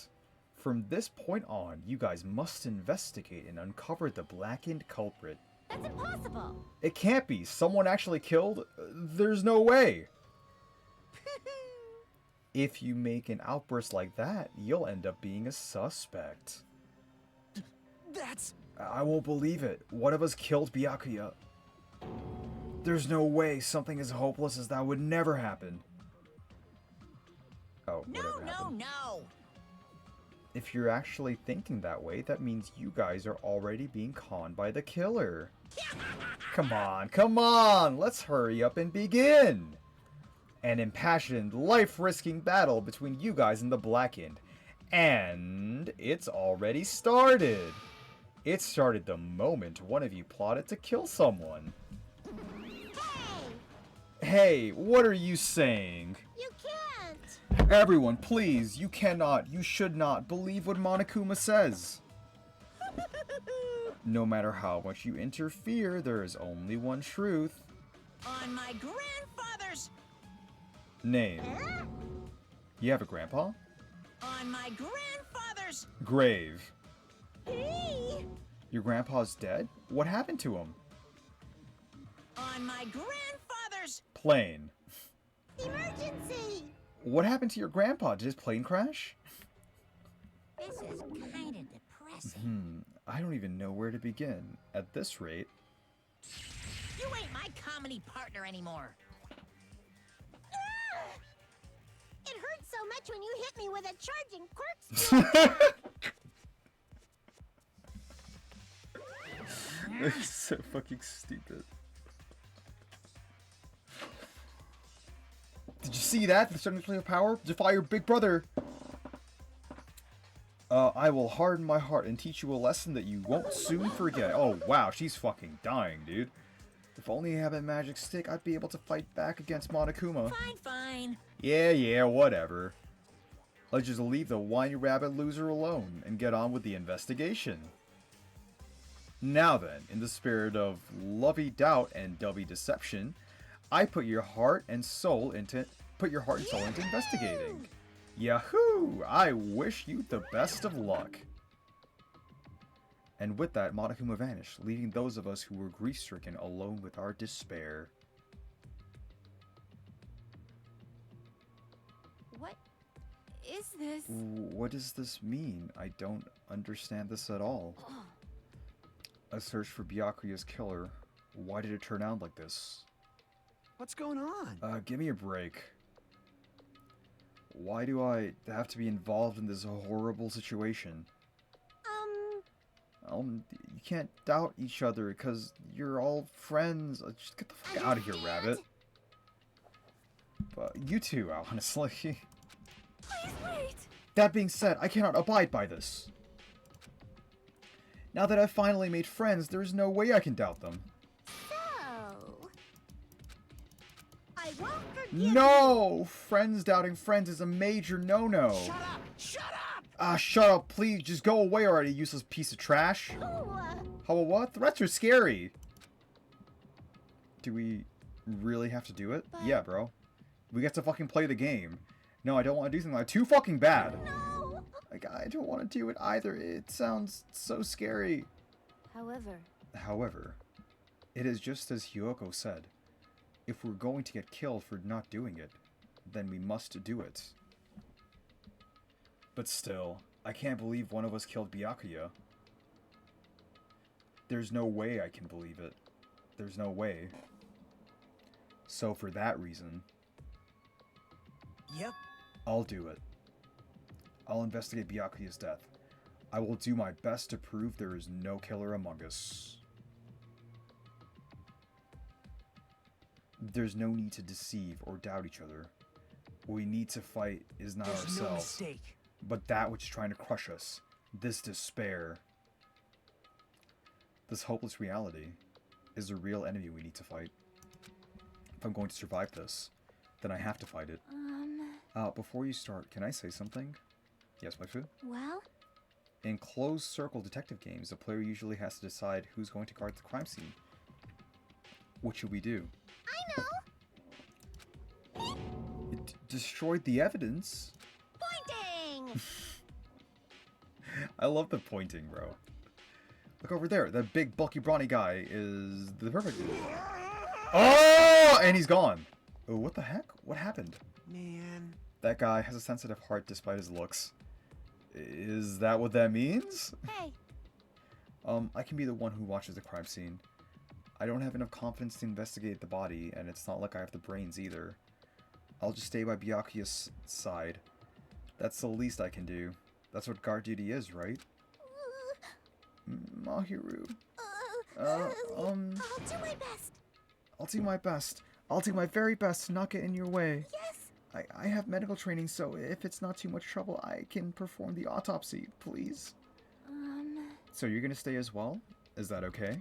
From this point on, you guys must investigate and uncover the Blackened culprit. That's impossible. It can't be! Someone actually killed? There's no way! If you make an outburst like that, you'll end up being a suspect. That's... I won't believe it. One of us killed Byakuya. There's no way something as hopeless as that would never happen. Oh, whatever happened. No. If you're actually thinking that way, that means you guys are already being conned by the killer. Come on, let's hurry up and begin! An impassioned, life-risking battle between you guys and the Blackened. And it's already started! It started the moment one of you plotted to kill someone. Hey, what are you saying? You can't. Everyone, please, you cannot, you should not believe what Monokuma says. No matter how much you interfere, there is only one truth. On my grandfather's... Name. You have a grandpa? On my grandfather's... Grave. Hey. Your grandpa's dead? What happened to him? On my grandfather's... Plane. Emergency. What happened to your grandpa? Did his plane crash? This is kind of depressing. I don't even know where to begin. At this rate... You ain't my comedy partner anymore. It hurt so much when you hit me with a charging corkscrew. That's so fucking stupid. Did you see that? The sudden display of power? Defy your big brother! I will harden my heart and teach you a lesson that you won't soon forget. Oh, wow, she's fucking dying, dude. If only I had a magic stick, I'd be able to fight back against Monokuma. Fine. Yeah, whatever. Let's just leave the whiny rabbit loser alone and get on with the investigation. Now then, in the spirit of lovey doubt and dubby deception, I put your heart and soul into investigating. Yahoo! I wish you the best of luck. And with that, Monokuma vanished, leaving those of us who were grief-stricken alone with our despair. What is this? What does this mean? I don't understand this at all. A search for Byakuya's killer. Why did it turn out like this? What's going on? Give me a break. Why do I have to be involved in this horrible situation? You can't doubt each other because you're all friends. Just get the fuck out of here, Rabbit. But you too, honestly. Please wait. That being said, I cannot abide by this. Now that I've finally made friends, there is no way I can doubt them. So, I won't forgive No! Friends doubting friends is a major no-no. Shut up! Shut up! Ah, shut up, please. Just go away already, useless piece of trash. How what? Threats are scary. Do we really have to do it? But... Yeah, bro. We get to fucking play the game. No, I don't want to do something like too fucking bad. No! Like, I don't want to do it either. It sounds so scary. However, it is just as Hyoko said. If we're going to get killed for not doing it, then we must do it. But still, I can't believe one of us killed Byakuya. There's no way I can believe it. There's no way. So for that reason, Yep. I'll do it. I'll investigate Byakuya's death. I will do my best to prove there is no killer among us. There's no need to deceive or doubt each other. What we need to fight is not There's ourselves, no mistake. but that which is trying to crush us. This despair. This hopeless reality is the real enemy we need to fight. If I'm going to survive this, then I have to fight it. Before you start, can I say something? Yes, waifu? Well? In closed circle detective games, the player usually has to decide who's going to guard the crime scene. What should we do? I know! It destroyed the evidence. Pointing! I love the pointing, bro. Look over there. That big, bulky, brawny guy is the perfect... Oh! And he's gone. Oh, what the heck? What happened? Man. That guy has a sensitive heart despite his looks. Is that what that means? Hey. I can be the one who watches the crime scene. I don't have enough confidence to investigate the body, and it's not like I have the brains either. I'll just stay by Byakuya's side. That's the least I can do. That's what guard duty is, right? Mahiru. I'll do my best. I'll do my best. I'll do my very best to not get in your way. Yes. I have medical training, so if it's not too much trouble, I can perform the autopsy, please. So you're gonna stay as well? Is that okay?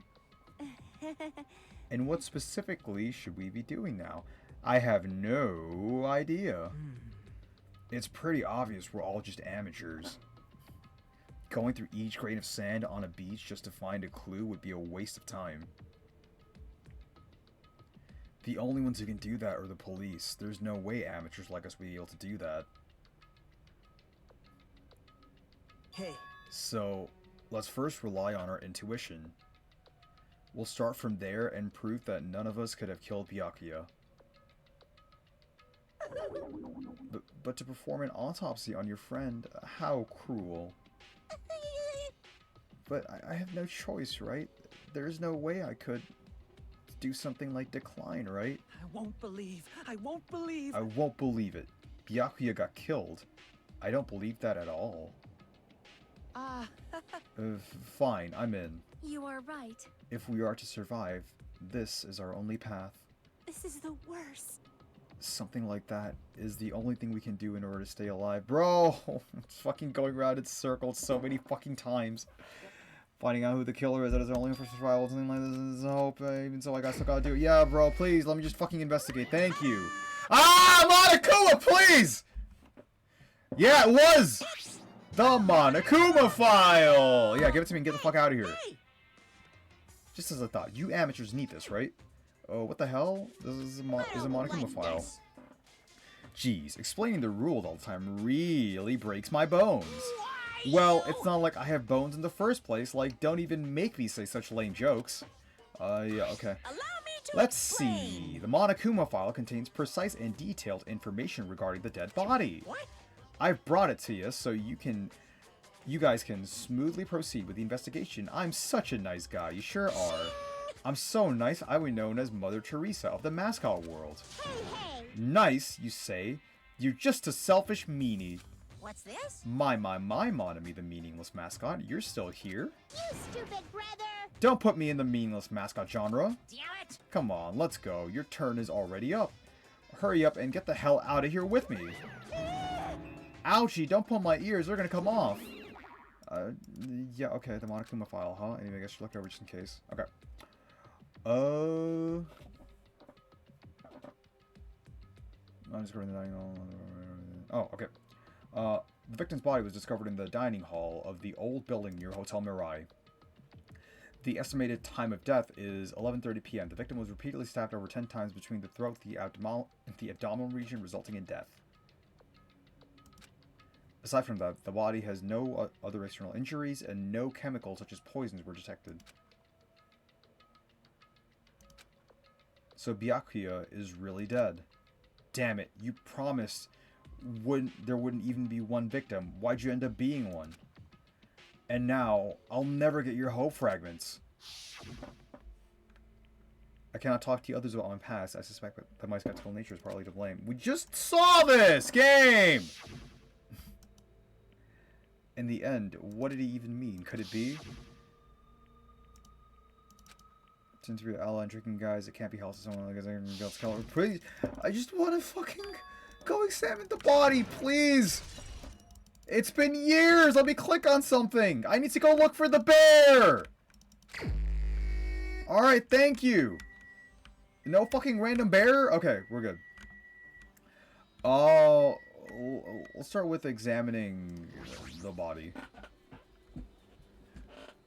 And what specifically should we be doing now? I have no idea. It's pretty obvious we're all just amateurs. Going through each grain of sand on a beach just to find a clue would be a waste of time. The only ones who can do that are the police. There's no way amateurs like us would be able to do that. Hey. So, let's first rely on our intuition. We'll start from there and prove that none of us could have killed Byakuya. But to perform an autopsy on your friend, how cruel. But I have no choice, right? There's no way I could do something like decline, right? I won't believe. I won't believe. I won't believe it. Byakuya got killed. I don't believe that at all. Fine, I'm in. You are right. If we are to survive, this is our only path. This is the worst. Something like that is the only thing we can do in order to stay alive. Bro, it's fucking going around in circles so many fucking times. Finding out who the killer is, that is only for survival, something like this is hope, even so I still gotta do it. Yeah, bro, please, let me just fucking investigate. Thank you. Ah, Monokuma, please! Yeah, it was! The Monokuma file! Yeah, give it to me and get the fuck out of here. Just as a thought, you amateurs need this, right? Oh, what the hell? This is a Monokuma file. Jeez, explaining the rules all the time really breaks my bones. Well, it's not like I have bones in the first place. Like, don't even make me say such lame jokes. Yeah, okay. Let's see. The Monokuma file contains precise and detailed information regarding the dead body. I've brought it to you so you guys can smoothly proceed with the investigation. I'm such a nice guy. You sure are. I'm so nice, I was known as Mother Teresa of the mascot world. Nice, you say? You're just a selfish meanie. What's this? My, Monami, the meaningless mascot. You're still here? You stupid brother! Don't put me in the meaningless mascot genre. Damn it! Come on, let's go. Your turn is already up. Hurry up and get the hell out of here with me. Ouchie, don't pull my ears. They're gonna come off. Yeah, okay, the Monokuma file, huh? Anyway, I guess you look over just in case. Okay. I'm just going to the... Oh, okay. The victim's body was discovered in the dining hall of the old building near Hotel Mirai. The estimated time of death is 11:30 p.m. The victim was repeatedly stabbed over 10 times between the throat and the abdominal region, resulting in death. Aside from that, the body has no other external injuries, and no chemicals such as poisons were detected. So Byakuya is really dead. Damn it, you promised there wouldn't even be one victim. Why'd you end up being one? And now, I'll never get your hope fragments. I cannot talk to the others about my past. I suspect that my skeptical nature is partly to blame. We just saw this game! In the end, what did he even mean? Could it be? Since we're outline drinking guys, it can't be healthy. Someone like else color. Please, I just want to fucking go examine the body, please. It's been years. Let me click on something. I need to go look for the bear. All right, thank you. No fucking random bear. Okay, we're good. Oh, let's start with examining the body.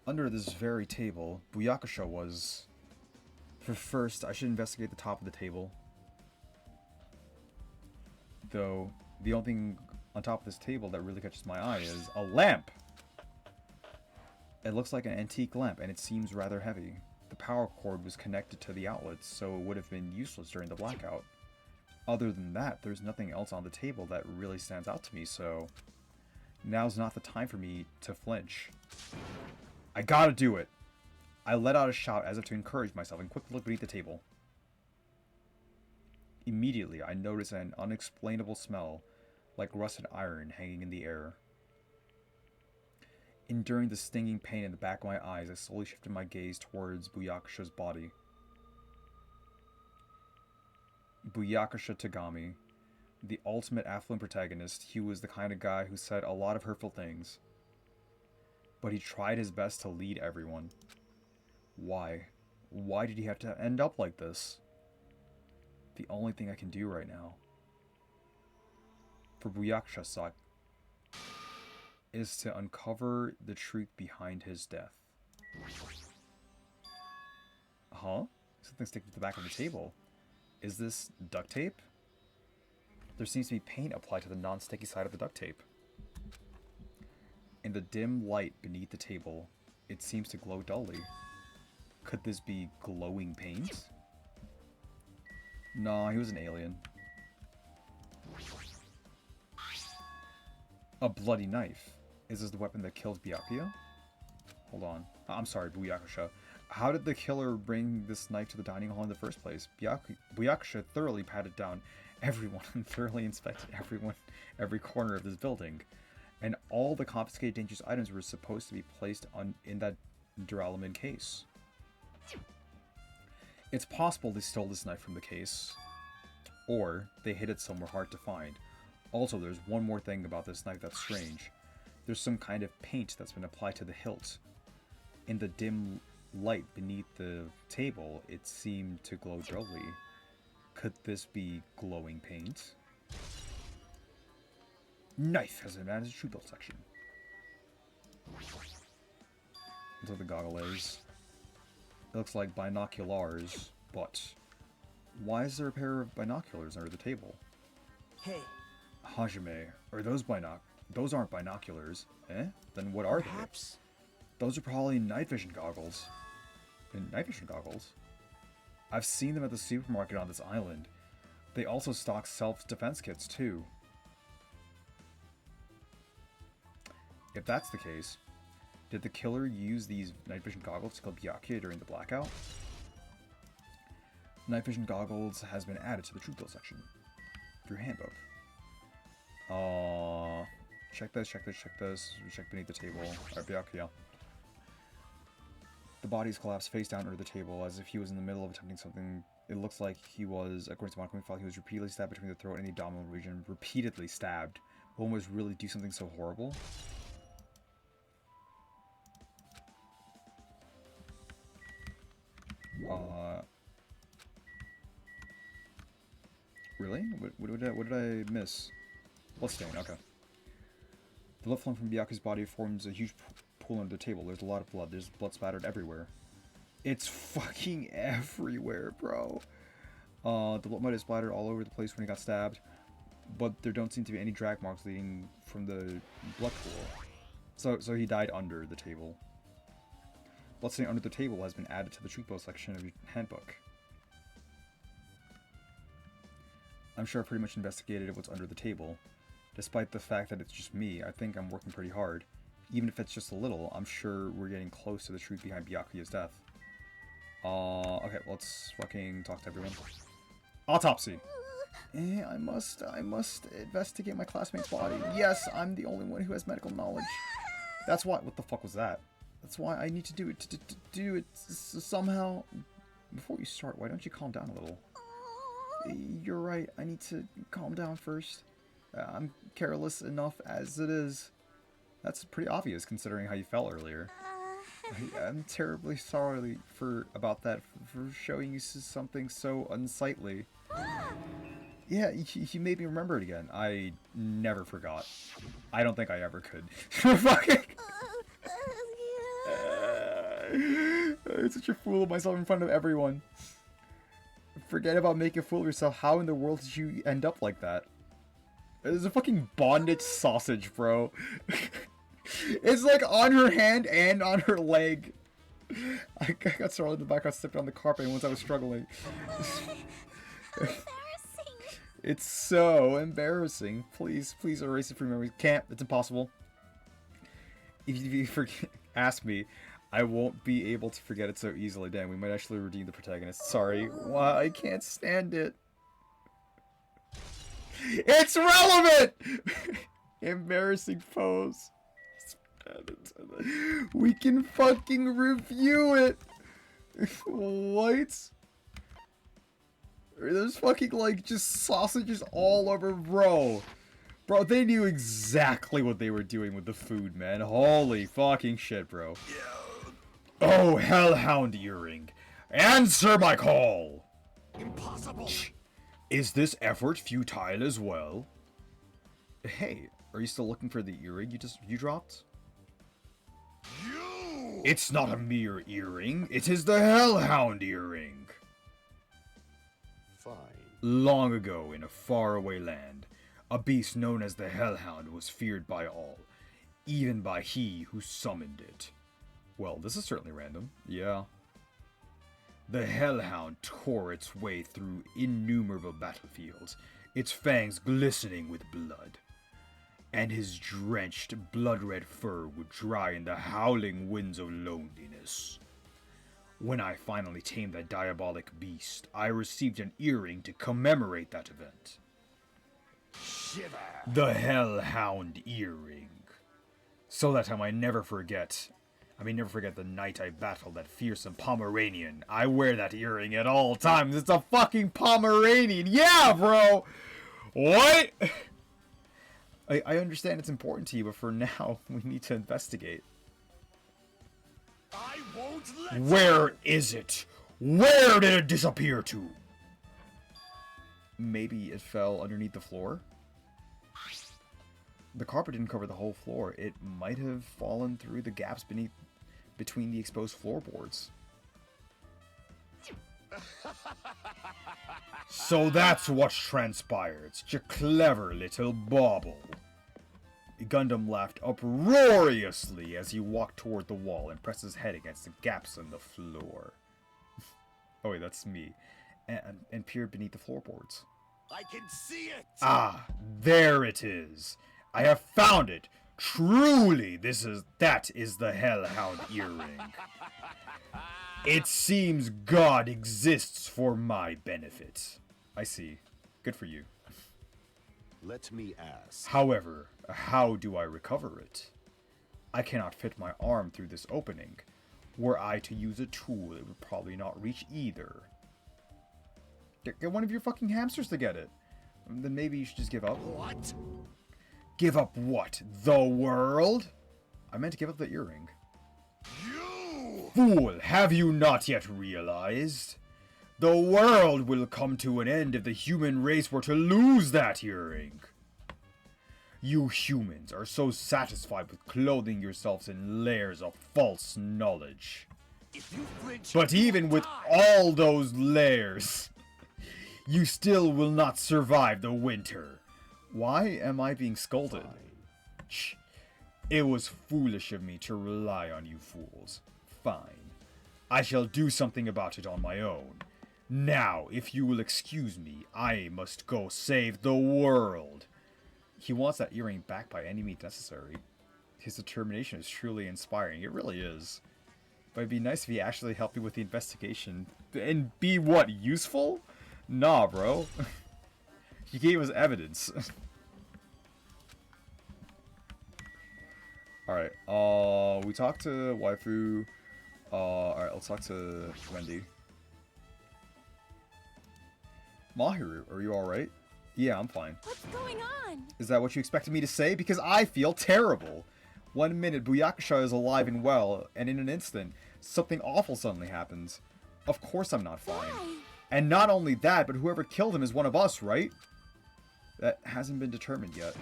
Under this very table, Byakusha was. For first, I should investigate the top of the table. Though, the only thing on top of this table that really catches my eye is a lamp! It looks like an antique lamp, and it seems rather heavy. The power cord was connected to the outlets, so it would have been useless during the blackout. Other than that, there's nothing else on the table that really stands out to me, so now's not the time for me to flinch. I gotta do it! I let out a shout as if to encourage myself and quickly looked beneath the table. Immediately, I noticed an unexplainable smell, like rusted iron, hanging in the air. Enduring the stinging pain in the back of my eyes, I slowly shifted my gaze towards Byakusha's body. Byakusha Tagami, the ultimate affluent protagonist, he was the kind of guy who said a lot of hurtful things. But he tried his best to lead everyone. Why? Why did he have to end up like this? The only thing I can do right now, for Byakusha's sake, is to uncover the truth behind his death. Huh? Something sticking to the back of the table. Is this duct tape? There seems to be paint applied to the non-sticky side of the duct tape. In the dim light beneath the table, it seems to glow dully. Could this be glowing paint? Nah, he was an alien. A bloody knife. Is this the weapon that kills Byakuya? Hold on. I'm sorry, Byakusha. How did the killer bring this knife to the dining hall in the first place? Byakusha thoroughly patted down everyone and thoroughly inspected every corner of this building. And all the confiscated dangerous items were supposed to be placed in that duralumin case. It's possible they stole this knife from the case, or they hid it somewhere hard to find. Also, there's one more thing about this knife that's strange. There's some kind of paint that's been applied to the hilt. In the dim light beneath the table, it seemed to glow dully. Could this be glowing paint? Knife has an advantage true build section. That's what the goggle is. It looks like binoculars, but why is there a pair of binoculars under the table? Hey. Hajime, are those those aren't binoculars, eh? Then what are Perhaps? they? Those are probably night vision goggles. Night vision goggles? I've seen them at the supermarket on this island. They also stock self-defense kits too. If that's the case, did the killer use these night vision goggles to kill Byakuya during the blackout? Night vision goggles has been added to the truth build section through handbook. Check this, check this, check this. Check beneath the table. Alright, Byakuya. The body is collapsed face down under the table as if he was in the middle of attempting something. It looks like he was, according to Monocomi file, he was repeatedly stabbed between the throat and the abdominal region. Repeatedly stabbed. One was really do something so horrible. Really? What did I miss? Bloodstain, okay. The blood flowing from Byaku's body forms a huge pool under the table. There's a lot of blood. There's blood splattered everywhere. It's fucking everywhere, bro. The blood might have splattered all over the place when he got stabbed, but there don't seem to be any drag marks leading from the blood pool. So he died under the table. Blood stain under the table has been added to the Chupo section of your handbook. I'm sure I pretty much investigated what's under the table. Despite the fact that it's just me, I think I'm working pretty hard. Even if it's just a little, I'm sure we're getting close to the truth behind Byakuya's death. Okay, let's fucking talk to everyone. Autopsy! I must investigate my classmate's body. Yes, I'm the only one who has medical knowledge. That's why— what the fuck was that? That's why I need to do it, to do it somehow. Before you start, why don't you calm down a little? You're right, I need to calm down first. I'm careless enough as it is. That's pretty obvious considering how you felt earlier. I'm terribly sorry about that, for showing you something so unsightly. Yeah, you made me remember it again. I never forgot. I don't think I ever could. Fucking... I'm such a fool of myself in front of everyone. Forget about making a fool of yourself. How in the world did you end up like that? There's a fucking bondage sausage, bro. It's like on her hand and on her leg. I got startled in the back. I stepped on the carpet once I was struggling. It's so embarrassing. Please erase it from your memory. Can't. It's impossible. If you ask me, I won't be able to forget it so easily. Damn, we might actually redeem the protagonist. Sorry. Why? I can't stand it. It's relevant! Embarrassing pose. We can fucking review it. What? There's fucking, like, just sausages all over, bro. Bro, they knew exactly what they were doing with the food, man. Holy fucking shit, bro. Oh, Hellhound Earring. Answer my call! Impossible! Is this effort futile as well? Hey, are you still looking for the earring you dropped? You! It's not a mere earring. It is the Hellhound Earring. Fine. Long ago, in a faraway land, a beast known as the Hellhound was feared by all, even by he who summoned it. Well, this is certainly random. Yeah. The Hellhound tore its way through innumerable battlefields, its fangs glistening with blood. And his drenched, blood-red fur would dry in the howling winds of loneliness. When I finally tamed that diabolic beast, I received an earring to commemorate that event. Shiver. The Hellhound Earring. So that I might never forget the night I battled that fearsome Pomeranian. I wear that earring at all times. It's a fucking Pomeranian. Yeah, bro! What? I understand it's important to you, but for now, we need to investigate. I won't let Where is it? Where did it disappear to? Maybe it fell underneath the floor? The carpet didn't cover the whole floor. It might have fallen through the gaps between the exposed floorboards. So that's what transpired. Such a clever little bauble. Gundam laughed uproariously as he walked toward the wall and pressed his head against the gaps in the floor. Oh wait, that's me. And peered beneath the floorboards. I can see it! Ah, there it is. I have found it. Truly, that is the Hellhound Earring. It seems God exists for my benefit. I see. Good for you. Let me ask. However, how do I recover it? I cannot fit my arm through this opening. Were I to use a tool, it would probably not reach either. Get one of your fucking hamsters to get it. Then maybe you should just give up. What? Give up what? The world? I meant to give up the earring. You! Fool, have you not yet realized? The world will come to an end if the human race were to lose that earring. You humans are so satisfied with clothing yourselves in layers of false knowledge. If you flinch, But you even will with die. all those layers, you still will not survive the winter. Why am I being scolded? Shh. It was foolish of me to rely on you fools. Fine. I shall do something about it on my own. Now, if you will excuse me, I must go save the world. He wants that earring back by any means necessary. His determination is truly inspiring. It really is. But it'd be nice if he actually helped me with the investigation. And be what? Useful? Nah, bro. He gave us evidence. Alright, we talked to waifu. Alright, let's talk to Wendy. Mahiru, are you alright? Yeah, I'm fine. What's going on? Is that what you expected me to say? Because I feel terrible. 1 minute, Buyakasha is alive and well, and in an instant, something awful suddenly happens. Of course I'm not fine. Why? And not only that, but whoever killed him is one of us, right? That hasn't been determined yet.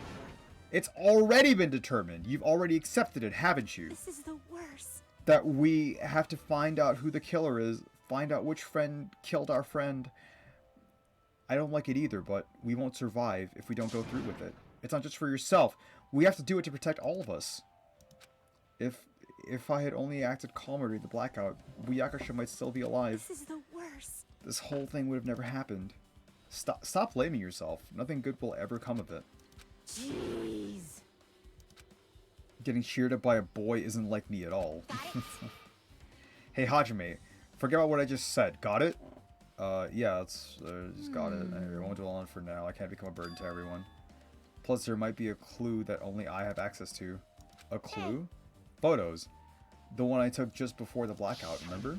It's already been determined. You've already accepted it, haven't you? This is the worst. That we have to find out who the killer is, find out which friend killed our friend. I don't like it either, but we won't survive if we don't go through with it. It's not just for yourself. We have to do it to protect all of us. If I had only acted calmer during the blackout, Buyakasha might still be alive. This is the worst. This whole thing would have never happened. Stop blaming yourself. Nothing good will ever come of it. Jeez. Getting cheered up by a boy isn't like me at all. Hey, Hajime, forget about what I just said. Got it? Yeah, just got it. I won't dwell on it for now. I can't become a burden to everyone. Plus, there might be a clue that only I have access to. A clue? Photos. The one I took just before the blackout, remember?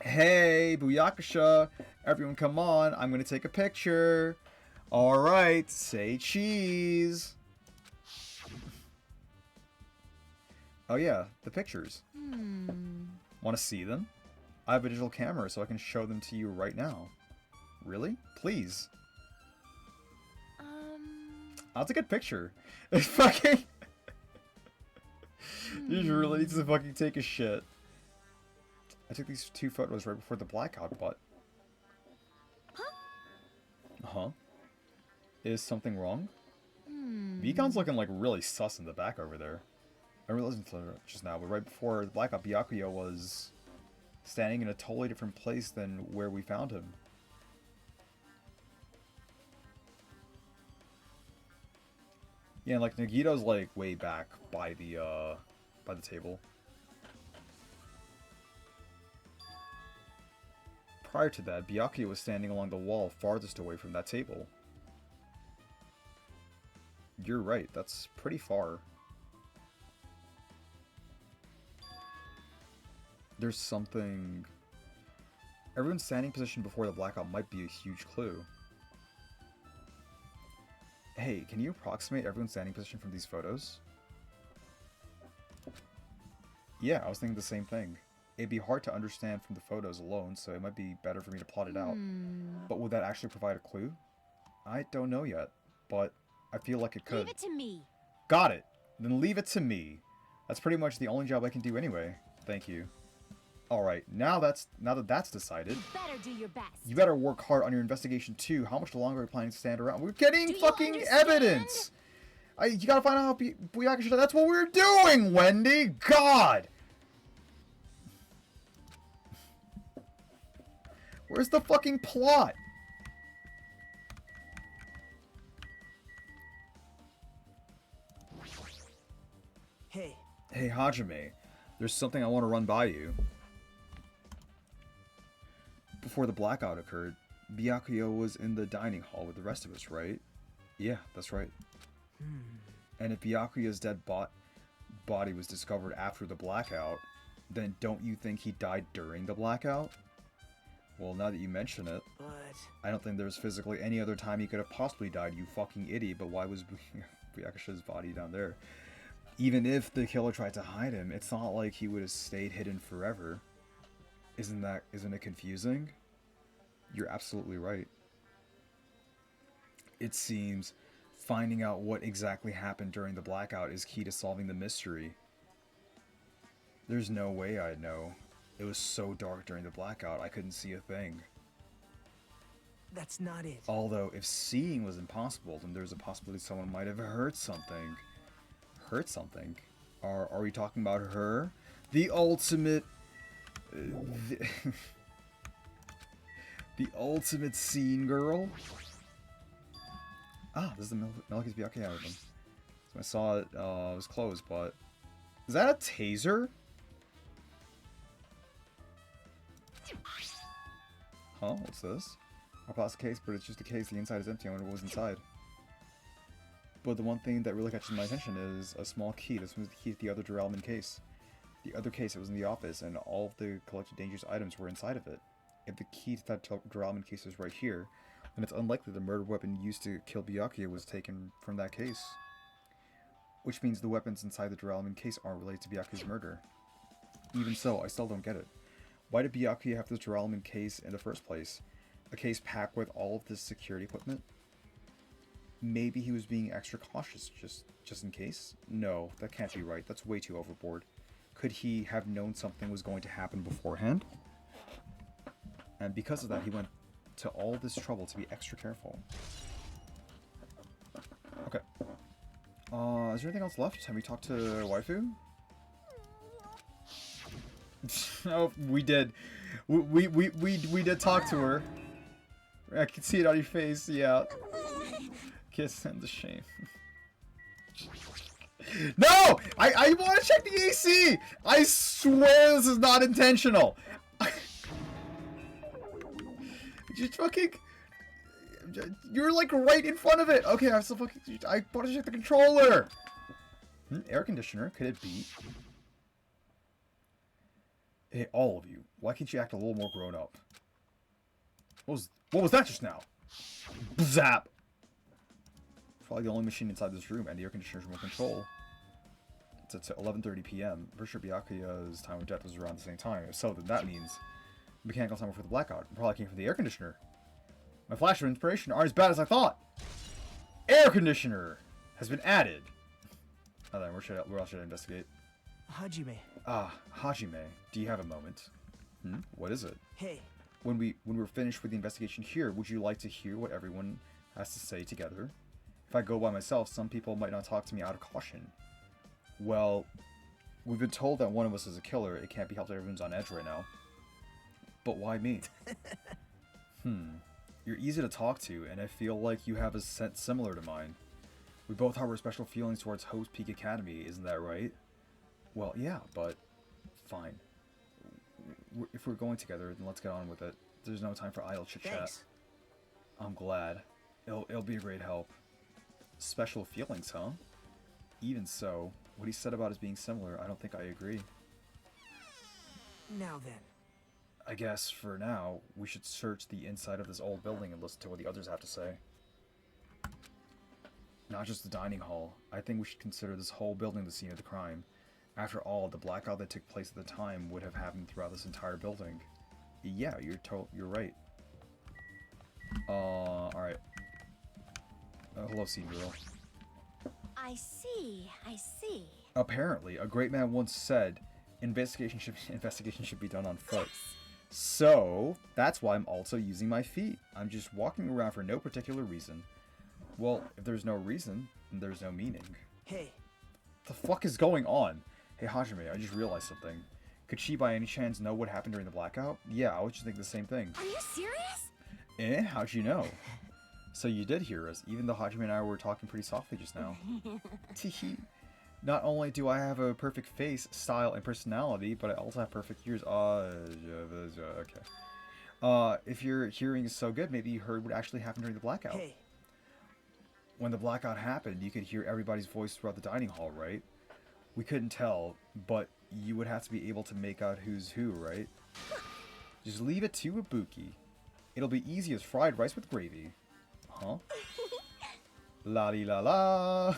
Hey, Buyakasha! Everyone come on, I'm gonna take a picture. Alright, say cheese. Oh yeah, the pictures. Want to see them? I have a digital camera so I can show them to you right now. Really? Please. That's a good picture. It's fucking... You really need to fucking take a shit. I took these 2 photos right before the blackout, but... Huh? Is something wrong? Beacon's looking like really sus in the back over there. I realized it just now, but right before the blackout, Byakuya was standing in a totally different place than where we found him. Yeah, and like Nagito's like way back by the table. Prior to that, Byakuya was standing along the wall farthest away from that table. You're right, that's pretty far. There's something... Everyone's standing position before the blackout might be a huge clue. Hey, can you approximate everyone's standing position from these photos? Yeah, I was thinking the same thing. It'd be hard to understand from the photos alone, so it might be better for me to plot it out. But would that actually provide a clue? I don't know yet, but I feel like it could. Leave it to me. Got it. Then leave it to me. That's pretty much the only job I can do anyway. Thank you. Alright, now that that's decided, You better do your best. you better work hard on your investigation too. How much longer are we planning to stand around? We're getting Do you fucking understand? evidence! You gotta find out how Buyakasha... That's what we're doing, Wendy! God! Where's the fucking plot? Hey, Hey, Hajime. There's something I want to run by you. Before the blackout occurred, Byakuya was in the dining hall with the rest of us, right? Yeah, that's right. And if Byakuya's dead body was discovered after the blackout, then don't you think he died during the blackout? Well, now that you mention it, but... I don't think there's physically any other time he could have possibly died, you fucking idiot, but why was Byakusha's body down there? Even if the killer tried to hide him, it's not like he would have stayed hidden forever. Isn't it confusing? You're absolutely right. It seems finding out what exactly happened during the blackout is key to solving the mystery. There's no way I'd know. It was so dark during the blackout, I couldn't see a thing. That's not it. Although, if seeing was impossible, then there's a possibility someone might have heard something. Heard something? Are we talking about her? The ultimate... the ultimate scene girl? Ah, this is the Melky's Byakuya album. So I saw it, it was closed, but... Is that a taser? Huh? What's this? A plastic case, but it's just a case. The inside is empty. I wonder what was inside. But the one thing that really catches my attention is a small key. This was the key to the other Duralman case. The other case, it was in the office, and all of the collected dangerous items were inside of it. If the key to that Duralman case is right here, then it's unlikely the murder weapon used to kill Byakuya was taken from that case. Which means the weapons inside the Duralman case aren't related to Byakuya's murder. Even so, I still don't get it. Why did Byakuya have this Duralman case in the first place? A case packed with all of this security equipment? Maybe he was being extra cautious, just in case? No, that can't be right. That's way too overboard. Could he have known something was going to happen beforehand? And because of that, he went to all this trouble to be extra careful. Okay. Is there anything else left? Have we talked to Waifu? Oh, we did. We did talk to her. I can see it on your face, yeah. Kiss and the shame. No! I want to check the AC! I swear this is not intentional! Just fucking... You're like right in front of it! Okay, I'm so fucking... I want to check the controller! Air conditioner? Could it be? Hey, all of you. Why can't you act a little more grown up? What was that just now? Zap! Probably the only machine inside this room, and the air conditioner's remote control. It's at 11:30 p.m. I'm pretty sure Byakuya's time of death was around the same time. If so, then that means mechanical timer for the blackout. It probably came from the air conditioner. My flash of inspiration aren't as bad as I thought. Air conditioner has been added. Oh, then where else should I investigate? Hajime. Ah, Hajime. Do you have a moment? What is it? Hey. When we're finished with the investigation here, would you like to hear what everyone has to say together? If I go by myself, some people might not talk to me out of caution. Well, we've been told that one of us is a killer. It can't be helped that everyone's on edge right now. But why me? You're easy to talk to, and I feel like you have a sense similar to mine. We both harbor special feelings towards Host Peak Academy, isn't that right? Well, yeah, but fine. If we're going together, then let's get on with it. There's no time for idle chit-chat. Thanks. I'm glad. It'll be a great help. Special feelings, huh? Even so, what he said about us being similar, I don't think I agree. Now then. I guess, for now, we should search the inside of this old building and listen to what the others have to say. Not just the dining hall. I think we should consider this whole building the scene of the crime. After all, the blackout that took place at the time would have happened throughout this entire building. Yeah, you're right. Alright. Hello, scene girl. I see. Apparently, a great man once said, investigation should be done on foot. So, that's why I'm also using my feet. I'm just walking around for no particular reason. Well, if there's no reason, then there's no meaning. Hey. The fuck is going on? Hey, Hajime, I just realized something. Could she by any chance know what happened during the blackout? Yeah, I was just thinking the same thing. Are you serious? Eh? How'd you know? So you did hear us, even though Hajime and I were talking pretty softly just now. Teehee. Not only do I have a perfect face, style, and personality, but I also have perfect ears. Okay. If your hearing is so good, maybe you heard what actually happened during the blackout. Hey. When the blackout happened, you could hear everybody's voice throughout the dining hall, right? We couldn't tell, but you would have to be able to make out who's who, right? Just leave it to Ibuki. It'll be easy as fried rice with gravy. Huh? La-di-la-la.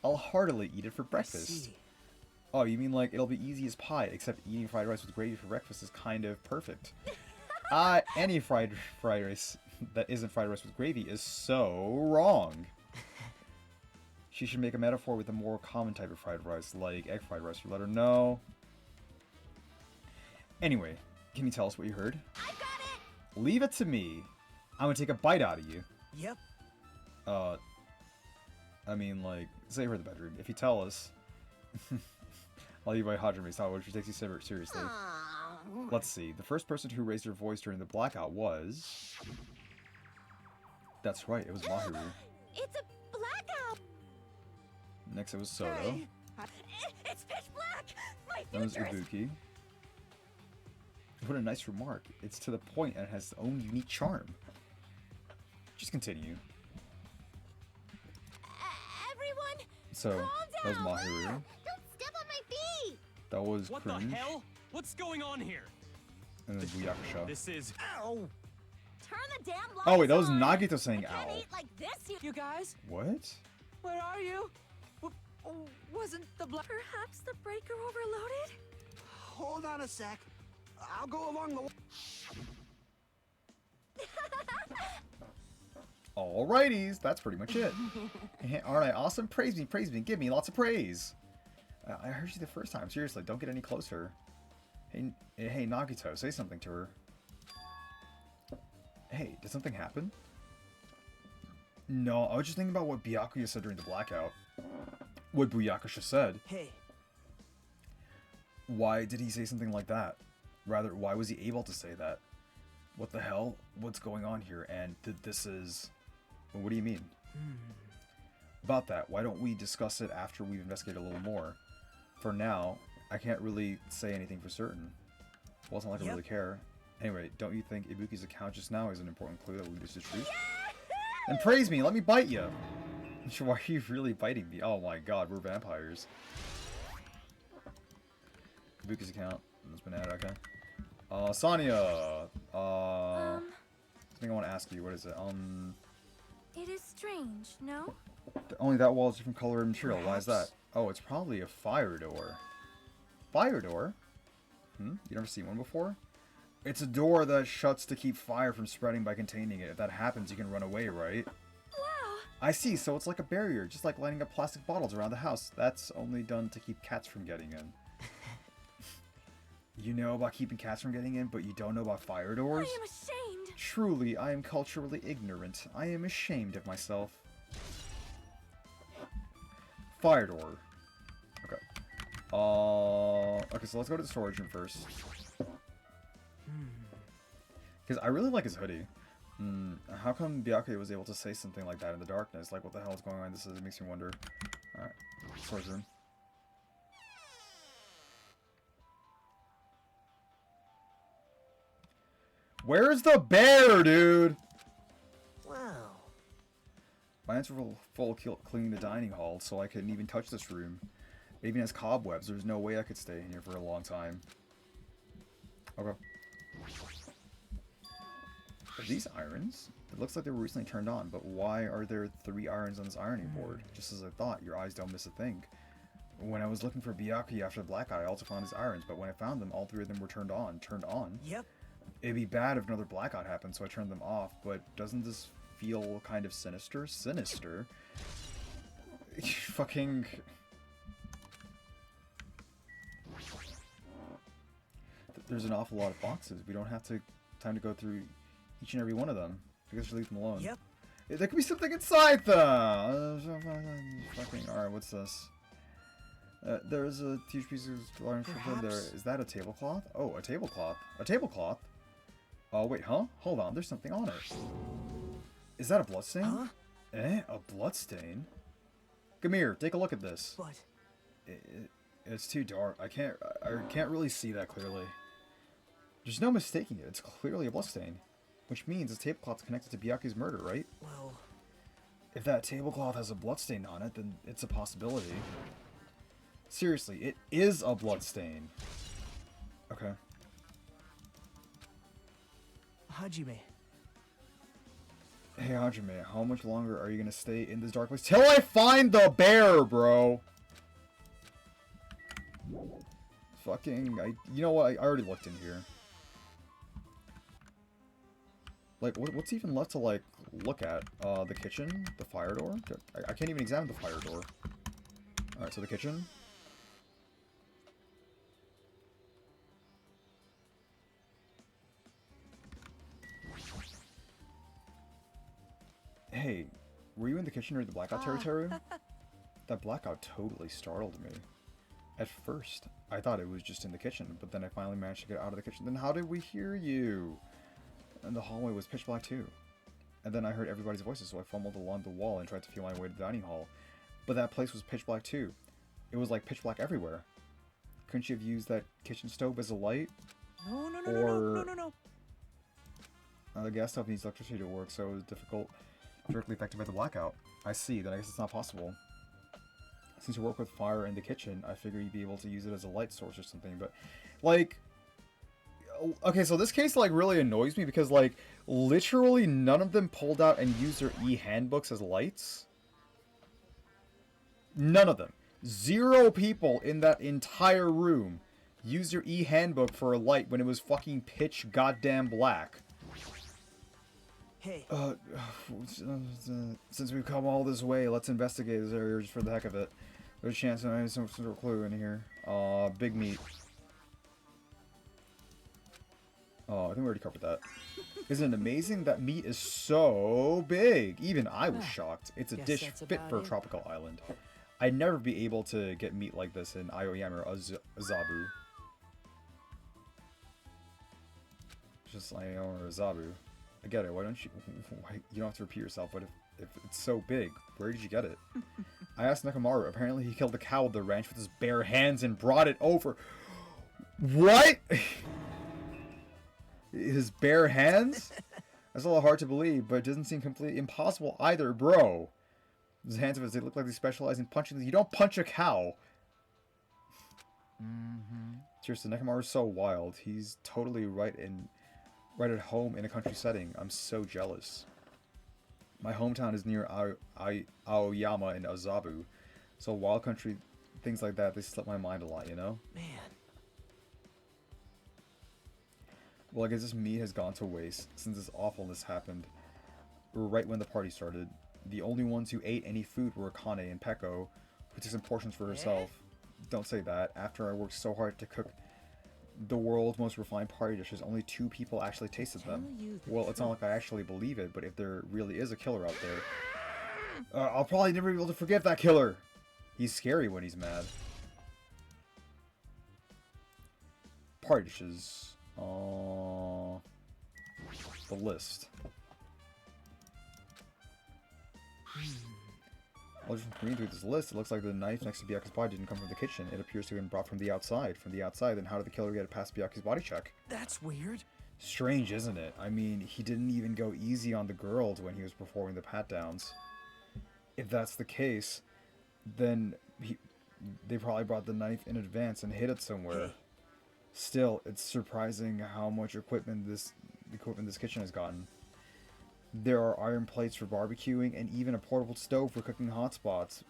I'll heartily eat it for breakfast. Oh, you mean like it'll be easy as pie, except eating fried rice with gravy for breakfast is kind of perfect. Any fried rice that isn't fried rice with gravy is so wrong. She should make a metaphor with a more common type of fried rice, like egg fried rice, or let her know. Anyway, can you tell us what you heard? I got it! Leave it to me. I'm gonna take a bite out of you. Yep. I mean, like, say you're in the bedroom. If you tell us, I'll leave by Hajime Sawa, she takes you seriously. Aw. Let's see. The first person who raised her voice during the blackout was... That's right, it was Mahiru. It's a blackout! Next it was Soto. Hey, It's pitch black! My Then was future is... Ibuki. What a nice remark. It's to the point and it has its own unique charm. Just continue. Everyone, So, calm that was down! Mahiru. Don't step on my feet! That was What Cringe. the hell? What's going on here? And then Buyakasha. This is... ow! Turn the damn lights Oh wait, that was on. Nagito saying I can't ow. eat like this, You guys, What? where are you? Wasn't the black... Perhaps the breaker overloaded? Hold on a sec. I'll go along the wall. Alrighties, that's pretty much it. Alright, awesome. Praise me, give me lots of praise. I heard you the first time. Seriously, don't get any closer. Hey, Nagito, say something to her. Hey, did something happen? No, I was just thinking about what Byakuya said during the blackout. What Buyakasha said. Hey, Why did he say something like that? Rather, why was he able to say that? What the hell? What's going on here? And this is... What do you mean? About that, why don't we discuss it after we've investigated a little more? For now, I can't really say anything for certain. Well, it's not like I really care. Anyway, don't you think Ibuki's account just now is an important clue that leads to truth? And praise me, let me bite you! Why are you really biting me? Oh my god, we're vampires. Ibuki's account. It's been added, okay. Sanya! Something I want to ask you, what is it? It is strange, no? Only that wall is different color and material. Why is that? Oh, it's probably a fire door. Fire door? You never seen one before? It's a door that shuts to keep fire from spreading by containing it. If that happens, you can run away, right? Wow! I see, so it's like a barrier, just like lighting up plastic bottles around the house. That's only done to keep cats from getting in. You know about keeping cats from getting in, but you don't know about fire doors? I am ashamed! Truly, I am culturally ignorant. I am ashamed of myself. Fire door. Okay. Okay, so let's go to the storage room first. Because I really like his hoodie. How come Byakuya was able to say something like that in the darkness? Like, what the hell is going on? It makes me wonder. Alright. Storage room. Where's the bear, dude? Wow. My hands were full cleaning the dining hall, so I couldn't even touch this room. It even has cobwebs. There's no way I could stay in here for a long time. Okay. Are these irons? It looks like they were recently turned on, but why are there 3 irons on this ironing board? Just as I thought, your eyes don't miss a thing. When I was looking for Byakuya after the black eye, I also found his irons, but when I found them, all 3 of them were turned on. Turned on? yep. It'd be bad if another blackout happened, so I turned them off, but doesn't this feel kind of sinister? Sinister? Fucking... There's an awful lot of boxes. We don't have time to go through each and every one of them. I guess just leave them alone. Yep. There could be something inside them! Fucking... Alright, what's this? There's a huge piece of large in there. Is that a tablecloth? Oh, a tablecloth. A tablecloth? Oh, wait, huh? Hold on, there's something on it. Is that a bloodstain? Huh? Eh? A bloodstain? Come here, take a look at this. But It's too dark. I can't really see that clearly. There's no mistaking it. It's clearly a bloodstain. Which means the tablecloth's connected to Byakuya's murder, right? well, If that tablecloth has a bloodstain on it, then it's a possibility. Seriously, it is a bloodstain. Okay. Hajime. Hey, Hajime, how much longer are you gonna stay in this dark place? Till I find the bear, bro! Fucking, you know what? I already looked in here. Like, what's even left to, like, look at? The kitchen? The fire door? I can't even examine the fire door. Alright, so the kitchen. Hey, were you in the kitchen or the blackout territory? That blackout totally startled me. At first, I thought it was just in the kitchen, but then I finally managed to get out of the kitchen. Then how did we hear you? And the hallway was pitch black too. And then I heard everybody's voices, so I fumbled along the wall and tried to feel my way to the dining hall. But that place was pitch black too. It was like pitch black everywhere. Couldn't you have used that kitchen stove as a light? No, no, no, no, no, no, no, no. The gas stove needs electricity to work, so it was difficult, directly affected by the blackout. I see, then I guess it's not possible. Since you work with fire in the kitchen, I figure you'd be able to use it as a light source or something, but, like... Okay, so this case, like, really annoys me because, like, literally none of them pulled out and used their e-handbooks as lights. None of them. 0 people in that entire room used their e-handbook for a light when it was fucking pitch goddamn black. Hey. Since we've come all this way, let's investigate this area just for the heck of it. There's a chance I have some sort of clue in here. Big meat. Oh, I think we already covered that. Isn't it amazing? That meat is so big. Even I was shocked. It's a Guess dish that's fit about for a it. tropical island. I'd never be able to get meat like this in Aoyama or Azabu. Just like or Azabu. I get it. Why don't you? Why, you don't have to repeat yourself. But if it's so big, where did you get it? I asked Nakamaru. Apparently, he killed the cow at the ranch with his bare hands and brought it over. What? His bare hands? That's a little hard to believe, but it doesn't seem completely impossible either, bro. His hands of his, they look like they specialize in punching. You don't punch a cow. Seriously, Nakamaru's so wild. He's totally right at home in a country setting. I'm so jealous. My hometown is near Aoyama and Azabu, so wild country things like that, they slip my mind a lot, you know? Man. Well, I guess this meat has gone to waste since this awfulness happened right when the party started. The only ones who ate any food were Akane and Peko, who took some portions for herself. Don't say that. After I worked so hard to cook the world's most refined party dishes, only 2 people actually tasted them. Well, it's not like I actually believe it, but if there really is a killer out there, I'll probably never be able to forgive that killer. He's scary when he's mad. Party dishes. The list. Well, just reading through this list, it looks like the knife next to Byaku's body didn't come from the kitchen. It appears to have been brought from the outside. From the outside, then how did the killer get it past Byaku's body check? That's weird. Strange, isn't it? I mean, he didn't even go easy on the girls when he was performing the pat-downs. If that's the case, then they probably brought the knife in advance and hid it somewhere. Hey. Still, it's surprising how much equipment this kitchen has gotten. There are iron plates for barbecuing and even a portable stove for cooking hot spots.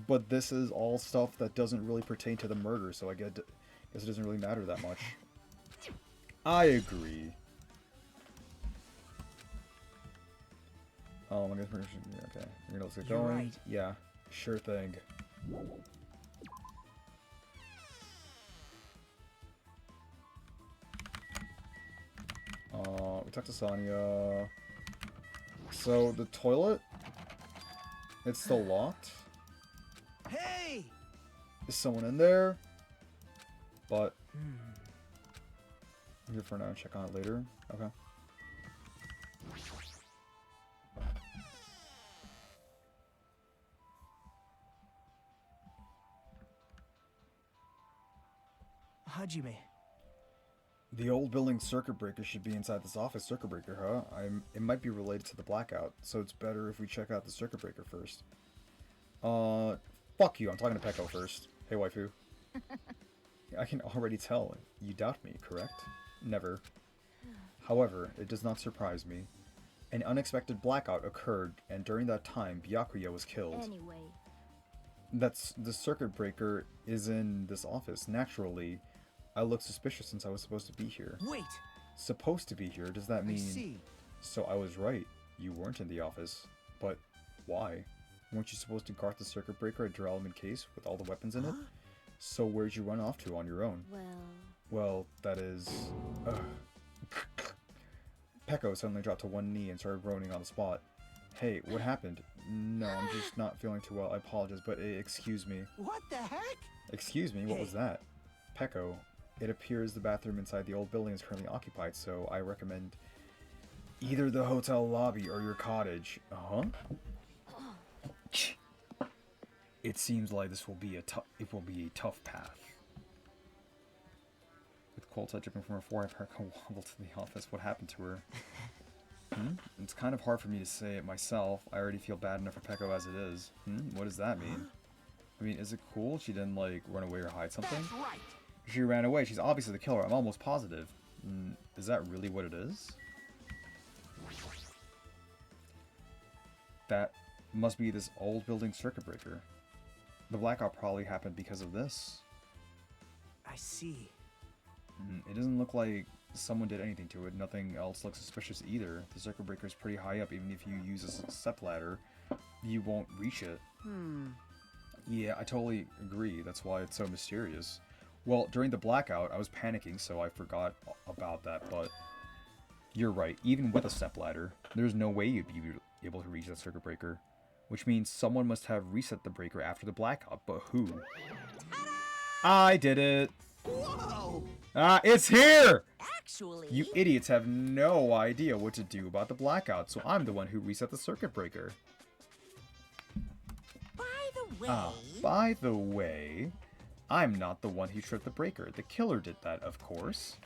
But this is all stuff that doesn't really pertain to the murder, so I guess it doesn't really matter that much. I agree. Oh, I guess we're okay. We're gonna get You're going. right. Yeah, sure thing. We talked to Sonya. So the toilet, it's still locked. Hey! Is someone in there? But I'm here for now. Check on it later. Okay. Hajime. The old building circuit breaker should be inside this office. Circuit breaker, huh? It might be related to the blackout, so it's better if we check out the circuit breaker first. Fuck you. I'm talking to Peko first. Hey, waifu. I can already tell. You doubt me, correct? Never. However, it does not surprise me. An unexpected blackout occurred, and during that time, Byakuya was killed. Anyway, That's the circuit breaker is in this office. Naturally, I look suspicious since I was supposed to be here. Wait! Supposed to be here? Does that I mean see. So I was right. You weren't in the office. But why? Weren't you supposed to guard the circuit breaker at Duralman case with all the weapons in it? So where'd you run off to on your own? Well, that is... Pecco suddenly dropped to one knee and started groaning on the spot. Hey, what happened? No, I'm just not feeling too well. I apologize, but excuse me. What the heck? Excuse me? What was that? Pecco, it appears the bathroom inside the old building is currently occupied, so I recommend either the hotel lobby or your cottage. Uh-huh. It seems like this will be a tough path. With cold sweat dripping from her forehead, Pecco wobbled to the office. What happened to her? It's kind of hard for me to say it myself. I already feel bad enough for Pecco as it is. What does that mean? I mean, is it cool she didn't, like, run away or hide something? That's right. She ran away. She's obviously the killer. I'm almost positive. Is that really what it is? That must be this old building circuit breaker. The blackout probably happened because of this. I see. It doesn't look like someone did anything to it. Nothing else looks suspicious either. The circuit breaker is pretty high up. Even if you use a step ladder, you won't reach it. Yeah, I totally agree. That's why it's so mysterious. Well, during the blackout, I was panicking, so I forgot about that, but you're right. Even with a step ladder, there's no way you'd be able to reach that circuit breaker. Which means someone must have reset the breaker after the blackout, but who? I did it! Whoa! It's here! Actually, You idiots have no idea what to do about the blackout, so I'm the one who reset the circuit breaker. By the way, I'm not the one who tripped the breaker. The killer did that, of course.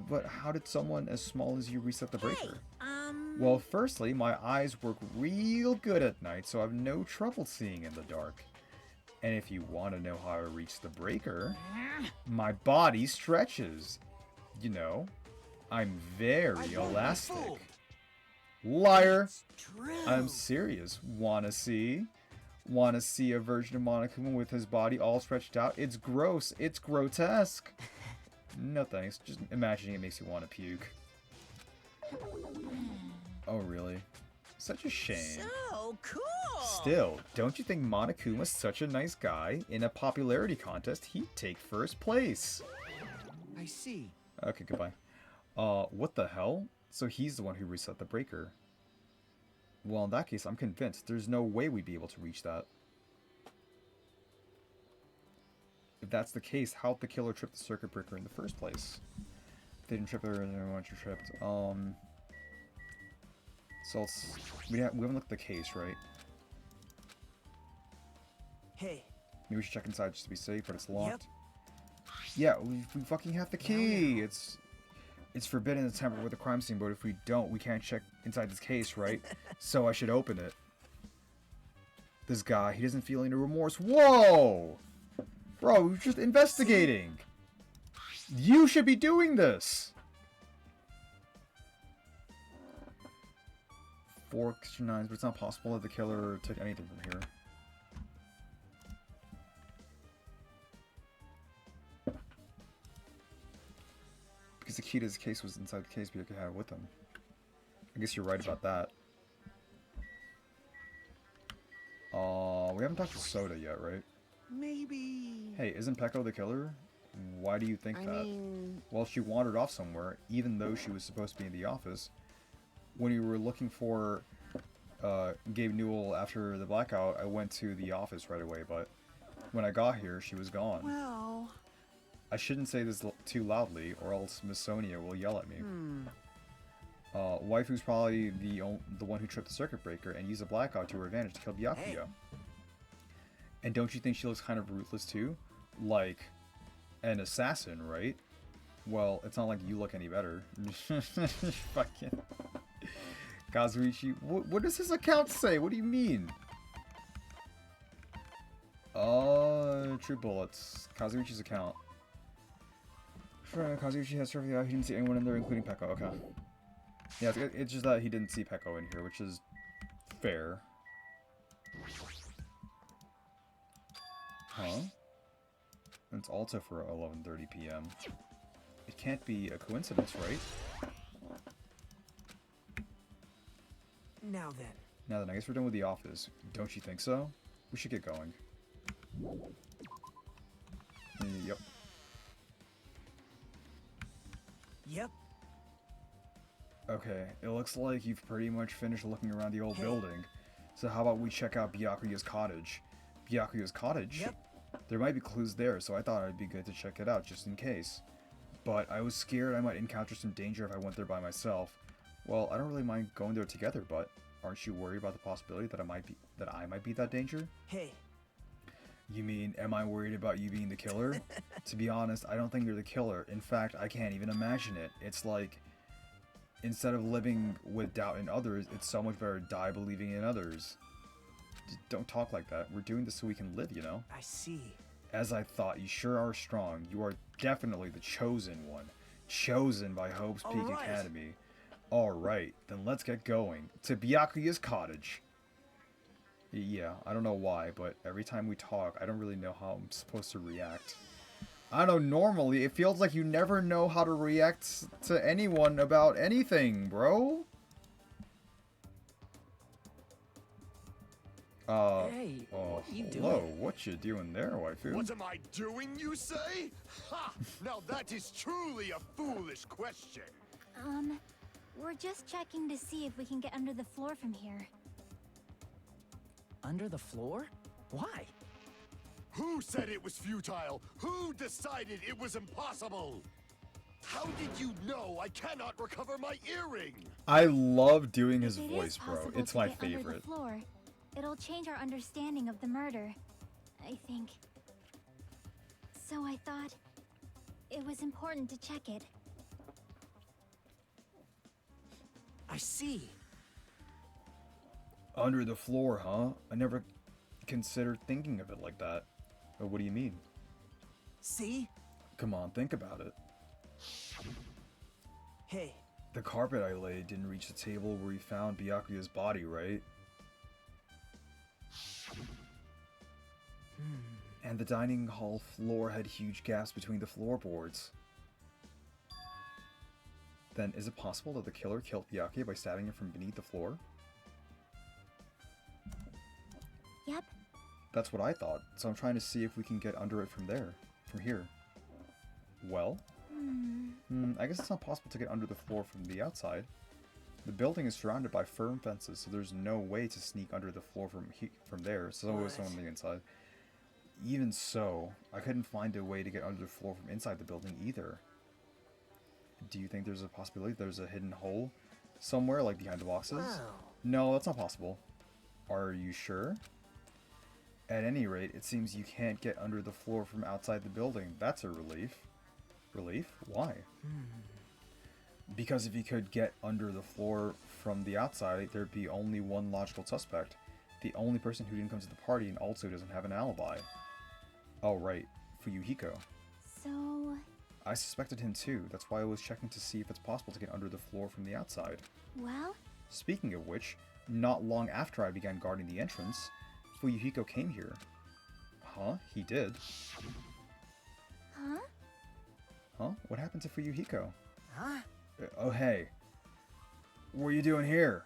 But how did someone as small as you reset the breaker? Well, firstly, my eyes work real good at night, so I have no trouble seeing in the dark. And if you want to know how I reach the breaker, my body stretches. You know, I'm very elastic. Liar! I'm serious. Wanna see? Wanna see a version of Monokuma with his body all stretched out? It's gross. It's grotesque. No thanks. Just imagining it makes you want to puke. Oh, really? Such a shame. so cool. Still, don't you think Monokuma's such a nice guy? In a popularity contest, he'd take first place. I see. Okay, goodbye. What the hell? So he's the one who reset the breaker. Well, in that case, I'm convinced there's no way we'd be able to reach that. If that's the case, how'd the killer trip the circuit breaker in the first place? They didn't trip her, and everyone tripped. So we haven't looked at the case, right? Hey. Maybe we should check inside just to be safe, but it's locked. Yeah, we fucking have the key. It's forbidden to tamper with the crime scene, but if we don't, we can't check inside this case, right? So I should open it. This guy, he doesn't feel any remorse. Whoa! Bro, we're just investigating. You should be doing this. 4 extra 9s, but it's not possible that the killer took anything from here. Because the key to his case was inside the case, but he could have it with him. I guess you're right about that. We haven't talked to Soda yet, right? Maybe... Hey, isn't Pecco the killer? Why do you think that? Well, she wandered off somewhere, even though she was supposed to be in the office. When you were looking for Gabe Newell after the blackout, I went to the office right away, but when I got here, she was gone. Well... I shouldn't say this too loudly, or else Miss Sonia will yell at me. Waifu's probably the one who tripped the circuit breaker and used the blackout to her advantage to kill Byakuya. Hey. And don't you think she looks kind of ruthless too? Like an assassin, right? Well, it's not like you look any better. Fucking Kazuichi. What does his account say? What do you mean? True bullets. Kazuichi's account. Kazuichi has served the out. He didn't see anyone in there, including Pecco. Okay. Yeah, it's just that he didn't see Pecco in here, which is fair. Huh? It's also for 11:30 p.m. It can't be a coincidence, right? Now then. Now then, I guess we're done with the office. Don't you think so? We should get going. Yep. Yep. Okay, it looks like you've pretty much finished looking around the old building. So how about we check out Byakuya's cottage? Byakuya's cottage? Yep. There might be clues there, so I thought it'd be good to check it out just in case. But I was scared I might encounter some danger if I went there by myself. Well, I don't really mind going there together, but aren't you worried about the possibility that I might be that danger? Hey. You mean, am I worried about you being the killer? To be honest, I don't think you're the killer. In fact, I can't even imagine it. It's like, instead of living with doubt in others, it's so much better to die believing in others. Don't talk like that. We're doing this so we can live, you know? I see. As I thought, you sure are strong. You are definitely the chosen one. Chosen by Hope's Peak Alright. Academy. Alright, then let's get going. To Byakuya's cottage. Yeah, I don't know why, but every time we talk, I don't really know how I'm supposed to react. I don't know, normally, it feels like you never know how to react to anyone about anything, bro. Hey, Oh, what you hello. doing? What you doing there, waifu? What am I doing, you say? Ha! Now that is truly a foolish question. We're just checking to see if we can get under the floor from here. Under the floor? Why? Who said it was futile? Who decided it was impossible? How did you know I cannot recover my earring? I love doing his If it voice, is bro. possible It's to my get under the favorite. floor, it'll change our understanding of the murder, I think. So I thought it was important to check it. I see. Under the floor, huh? I never considered thinking of it like that. But what do you mean? See? Come on, think about it. Hey. The carpet I laid didn't reach the table where we found Byakuya's body, right? And the dining hall floor had huge gaps between the floorboards. Then, is it possible that the killer killed Byakuya by stabbing him from beneath the floor? Yep. That's what I thought, so I'm trying to see if we can get under it from here. Well? I guess it's not possible to get under the floor from the outside. The building is surrounded by firm fences, so there's no way to sneak under the floor from there, so it's always on the inside. Even so, I couldn't find a way to get under the floor from inside the building either. Do you think there's a possibility there's a hidden hole somewhere, like behind the boxes? Wow. No, that's not possible. Are you sure? At any rate, it seems you can't get under the floor from outside the building. That's a relief. Relief? Why? Because if you could get under the floor from the outside, there'd be only one logical suspect. The only person who didn't come to the party and also doesn't have an alibi. Oh, right. Fuyuhiko. So, I suspected him too. That's why I was checking to see if it's possible to get under the floor from the outside. well, Speaking of which, not long after I began guarding the entrance, Fuyuhiko came here. Huh? He did? huh? Huh? What happened to Fuyuhiko? Huh? Oh, hey. What are you doing here?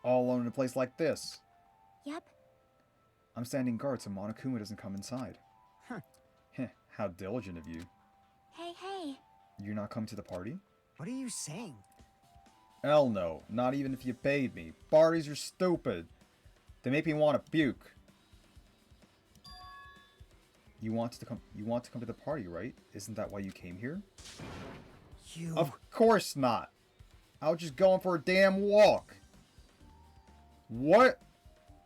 All alone in a place like this? Yep. I'm standing guard so Monokuma doesn't come inside. Huh. Heh, how diligent of you. Hey. You're not coming to the party? What are you saying? Hell no, not even if you paid me. Parties are stupid. They make me want to puke. You want to come to the party, right? Isn't that why you came here? You... Of course not. I was just going for a damn walk. What?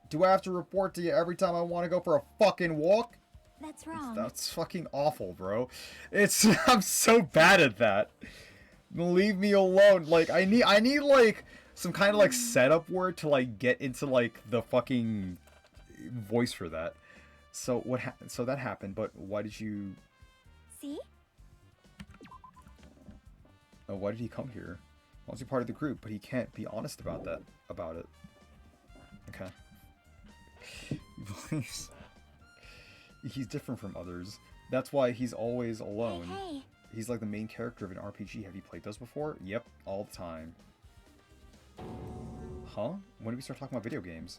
Do I have to report to you every time I want to go for a fucking walk? That's wrong. That's fucking awful, bro. I'm so bad at that. Leave me alone. Like I need like some kind of like setup word to like get into like the fucking voice for that. So so that happened, but why did you See? why did he come here? Well, he's part of the group, but he can't be honest about it. Okay. He's different from others. That's why he's always alone. Hey. He's like the main character of an RPG. Have you played those before? Yep, all the time. Huh? When did we start talking about video games?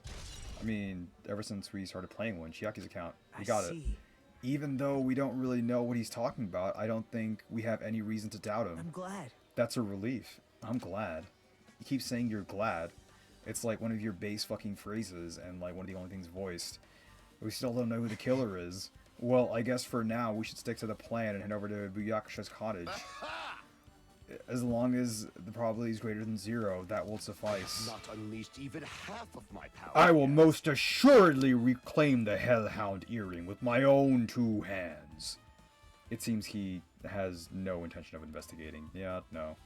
I mean, ever since we started playing one, Chiaki's account. We got it. Even though we don't really know what he's talking about, I don't think we have any reason to doubt him. I'm glad. That's a relief. I'm glad. You keep saying you're glad. It's like one of your base fucking phrases and like one of the only things voiced. We still don't know who the killer is. Well, I guess for now we should stick to the plan and head over to Buyakasha's cottage. As long as the probability is greater than 0, that will suffice. Not unleashed even half of my power. I will most assuredly reclaim the Hellhound earring with my own 2 hands. It seems he has no intention of investigating. Yeah, no.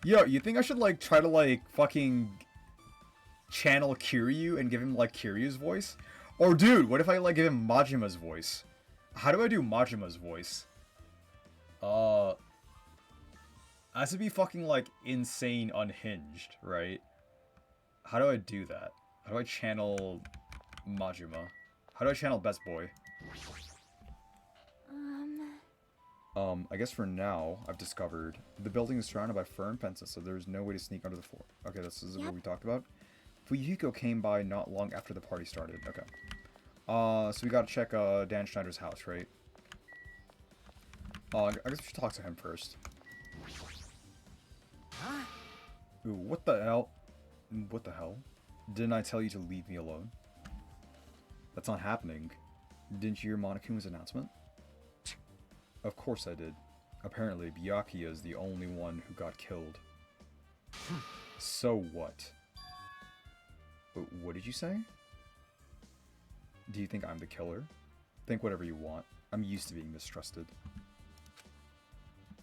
Yo, you think I should, like, try to, like, fucking channel Kiryu and give him, like, Kiryu's voice? Or, dude, what if I, like, give him Majima's voice? How do I do Majima's voice? Has to be fucking, like, insane unhinged, right? How do I do that? How do I channel Majima? How do I channel Best Boy? I guess for now, I've discovered the building is surrounded by firm fences, so there's no way to sneak under the floor. Okay, this is what we talked about. Fuyuhiko came by not long after the party started. Okay. So we gotta check, Dan Schneider's house, right? I guess we should talk to him first. Ooh, what the hell? What the hell? Didn't I tell you to leave me alone? That's not happening. Didn't you hear Monokuma's announcement? Of course I did. Apparently, Byakuya is the only one who got killed. So what? What did you say? Do you think I'm the killer? Think whatever you want. I'm used to being mistrusted.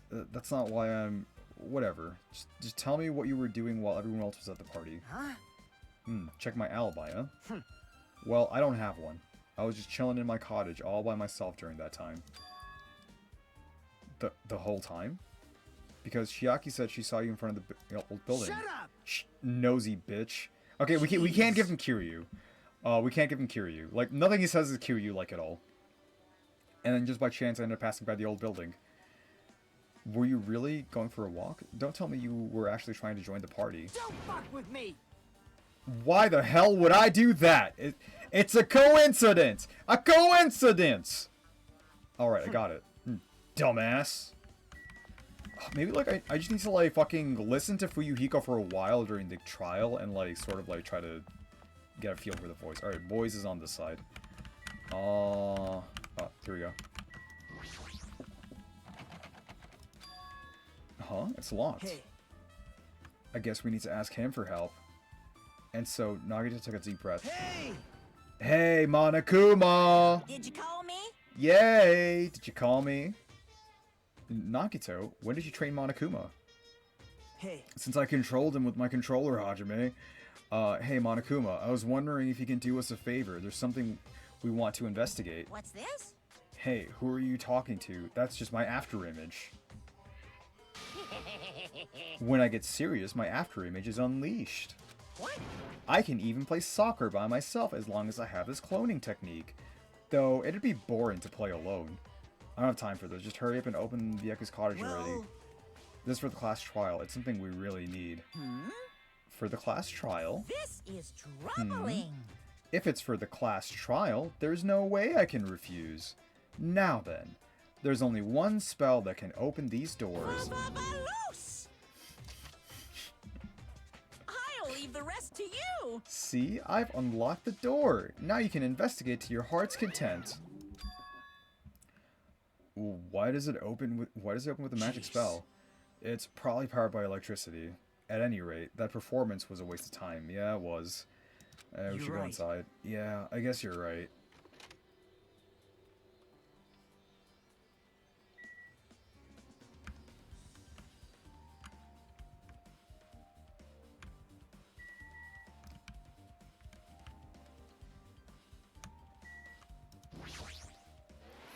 That's not why I'm... Whatever. Just tell me what you were doing while everyone else was at the party. Huh? Check my alibi, huh? Well, I don't have one. I was just chilling in my cottage all by myself during that time. The whole time? Because Chiaki said she saw you in front of the old building. Shut up! Shh, nosy bitch. Okay, we can't give him Kiryu. We can't give him Kiryu. Like, nothing he says is Kiryu, like, at all. And then just by chance, I ended up passing by the old building. Were you really going for a walk? Don't tell me you were actually trying to join the party. Don't fuck with me! Why the hell would I do that? It's a coincidence! A coincidence! Alright, I got it. Dumbass. Maybe, like, I just need to, like, fucking listen to Fuyuhiko for a while during the trial and, like, sort of, like, try to get a feel for the voice. Alright, boys is on this side. Oh, here we go. Huh? It's locked. Hey. I guess we need to ask him for help. And so, Nagita took a deep breath. Hey! Hey, Monokuma! Did you call me? Yay! Did you call me? Nagito, when did you train Monokuma? Hey. Since I controlled him with my controller, Hajime. Hey, Monokuma, I was wondering if you can do us a favor. There's something we want to investigate. What's this? Hey, who are you talking to? That's just my after image. When I get serious, my after image is unleashed. What? I can even play soccer by myself as long as I have this cloning technique. Though, it'd be boring to play alone. I don't have time for this. Just hurry up and open the Eku's cottage already. This is for the class trial. It's something we really need. For the class trial? This is troubling. If it's for the class trial, there's no way I can refuse. Now then, there's only one spell that can open these doors. Loose! I'll leave the rest to you. See, I've unlocked the door. Now you can investigate to your heart's content. Why does it open with a magic spell? It's probably powered by electricity. At any rate, that performance was a waste of time. Yeah, it was. We should go inside. Yeah, I guess you're right.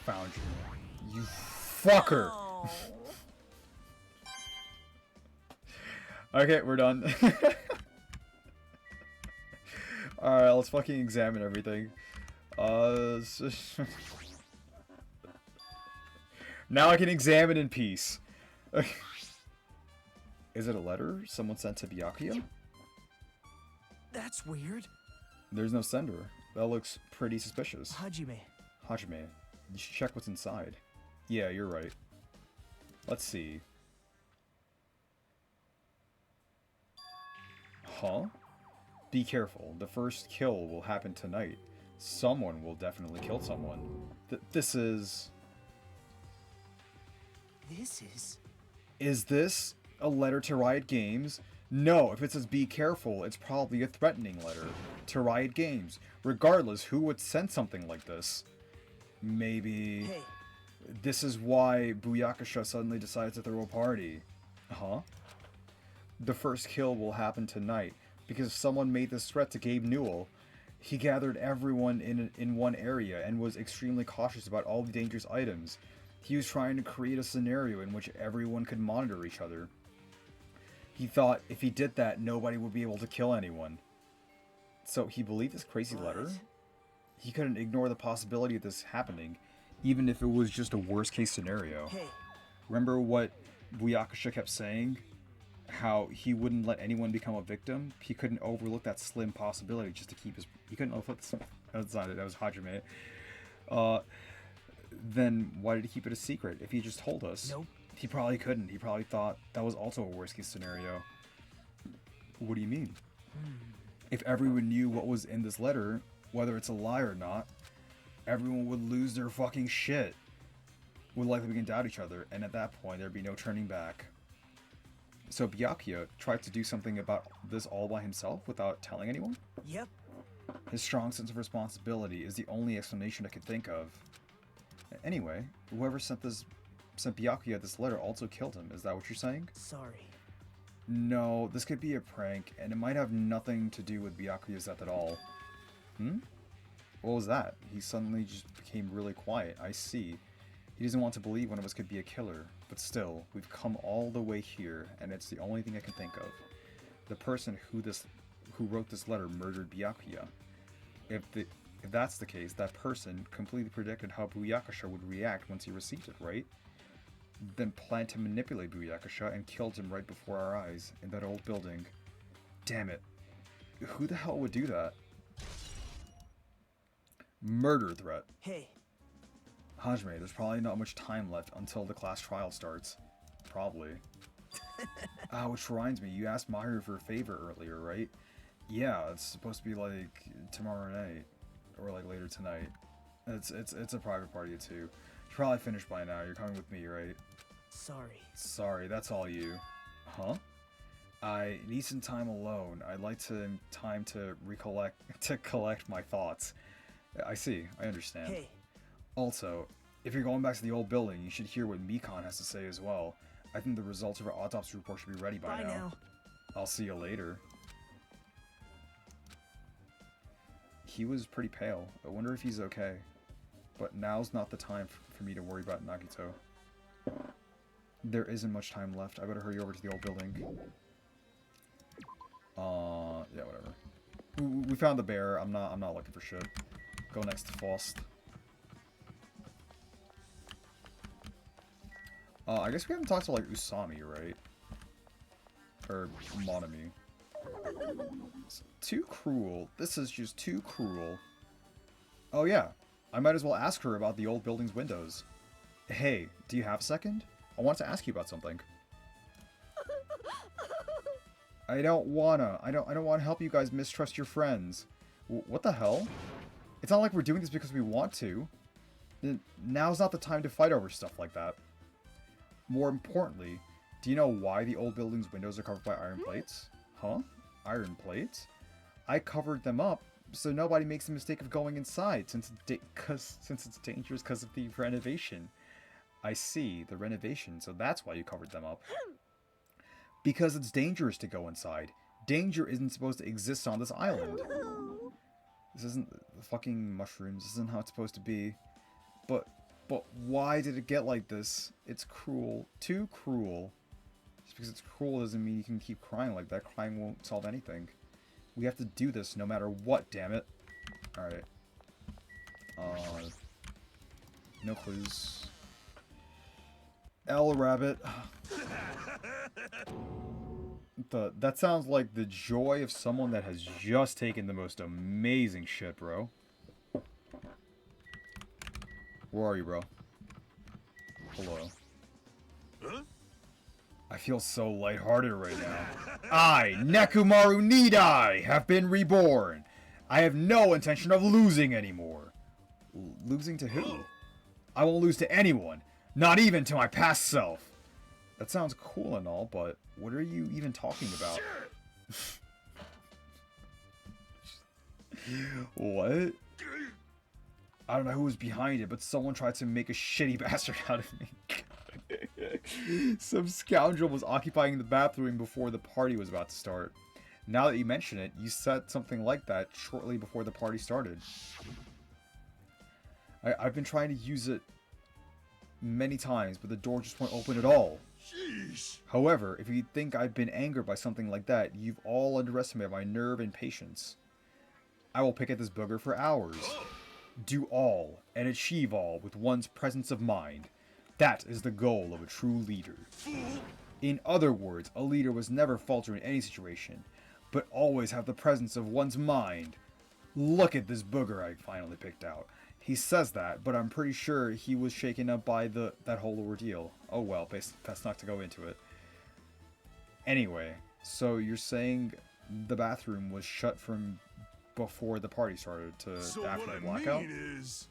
Found you. You fucker! Oh. Okay, we're done. Alright, let's fucking examine everything. Now I can examine in peace. Is it a letter someone sent to Byakuya? That's weird. There's no sender. That looks pretty suspicious. Hajime. Hajime, you should check what's inside. Yeah, you're right. Let's see. Huh? Be careful. The first kill will happen tonight. Someone will definitely kill someone. This is... This is... Is this a letter to Riot Games? No, if it says be careful, it's probably a threatening letter to Riot Games. Regardless, who would send something like this? Maybe... Hey. This is why Byakusha suddenly decides to throw a party. Huh? The first kill will happen tonight, because someone made this threat to Gabe Newell. He gathered everyone in one area and was extremely cautious about all the dangerous items. He was trying to create a scenario in which everyone could monitor each other. He thought if he did that, nobody would be able to kill anyone. So he believed this crazy letter? He couldn't ignore the possibility of this happening, even if it was just a worst case scenario. Hey. Remember what Byakusha kept saying? How he wouldn't let anyone become a victim? He couldn't overlook that slim possibility just to keep his... He couldn't overlook this... That's not it, that was Hajime. Then why did he keep it a secret if he just told us? Nope. He probably couldn't. He probably thought that was also a worst case scenario. What do you mean? If everyone knew what was in this letter, whether it's a lie or not, everyone would lose their fucking shit. Would likely begin to doubt each other, and at that point there'd be no turning back. So Byakuya tried to do something about this all by himself without telling anyone? Yep. His strong sense of responsibility is the only explanation I could think of. Anyway, whoever sent Byakuya this letter also killed him, is that what you're saying? Sorry. No, this could be a prank, and it might have nothing to do with Byakuya's death at all. What was that? He suddenly just became really quiet. I see. He doesn't want to believe one of us could be a killer, but still, we've come all the way here, and it's the only thing I can think of. The person who wrote this letter murdered Byakuya. If that's the case, that person completely predicted how Byakusha would react once he received it, right? Then planned to manipulate Byakusha and killed him right before our eyes, in that old building. Damn it. Who the hell would do that? Murder threat. Hey. Hajime, there's probably not much time left until the class trial starts. Probably. Which reminds me, you asked Mahiru for a favor earlier, right? Yeah, it's supposed to be like tomorrow night. Or like later tonight. It's a private party too. You're probably finished by now. You're coming with me, right? Sorry. Sorry, that's all you. Huh? I need some time alone. I'd like time to collect my thoughts. I see. I understand. Hey. Also, if you're going back to the old building, you should hear what Mikan has to say as well. I think the results of our autopsy report should be ready by now. I'll see you later. He was pretty pale. I wonder if he's okay. But now's not the time for me to worry about Nagito. There isn't much time left. I better hurry over to the old building. Yeah, whatever. We found the bear. I'm not looking for shit. Go next to Faust. I guess we haven't talked to, like, Usami, right? Or Monami. It's too cruel. This is just too cruel. Oh, yeah. I might as well ask her about the old building's windows. Hey, do you have a second? I want to ask you about something. I don't wanna help you guys mistrust your friends. What the hell? It's not like we're doing this because we want to. Now's not the time to fight over stuff like that. More importantly, do you know why the old building's windows are covered by iron plates? Huh? Iron plates? I covered them up so nobody makes the mistake of going inside since it's dangerous because of the renovation. I see, the renovation, so that's why you covered them up. Because it's dangerous to go inside. Danger isn't supposed to exist on this island. This isn't the fucking mushrooms. This isn't how it's supposed to be. But why did it get like this? It's cruel. Too cruel. Just because it's cruel doesn't mean you can keep crying like that. Crying won't solve anything. We have to do this no matter what, damn it. Alright. No clues. L rabbit. That sounds like the joy of someone that has just taken the most amazing shit, bro. Where are you, bro? Hello. Huh? I feel so lighthearted right now. I, Nekomaru Nidai, have been reborn. I have no intention of losing anymore. Losing to who? I won't lose to anyone, not even to my past self. That sounds cool and all, but what are you even talking about? What? I don't know who was behind it, but someone tried to make a shitty bastard out of me. Some scoundrel was occupying the bathroom before the party was about to start. Now that you mention it, you said something like that shortly before the party started. I've been trying to use it many times, but the door just won't open at all. Jeez. However, if you think I've been angered by something like that, you've all underestimated my nerve and patience. I will pick at this booger for hours. Do all, and achieve all with one's presence of mind. That is the goal of a true leader. In other words, a leader was never falter in any situation, but always have the presence of one's mind. Look at this booger I finally picked out. He says that, but I'm pretty sure he was shaken up by that whole ordeal. Oh well, best not to go into it. Anyway, so you're saying the bathroom was shut from before the party started to So after what the I blackout? mean is...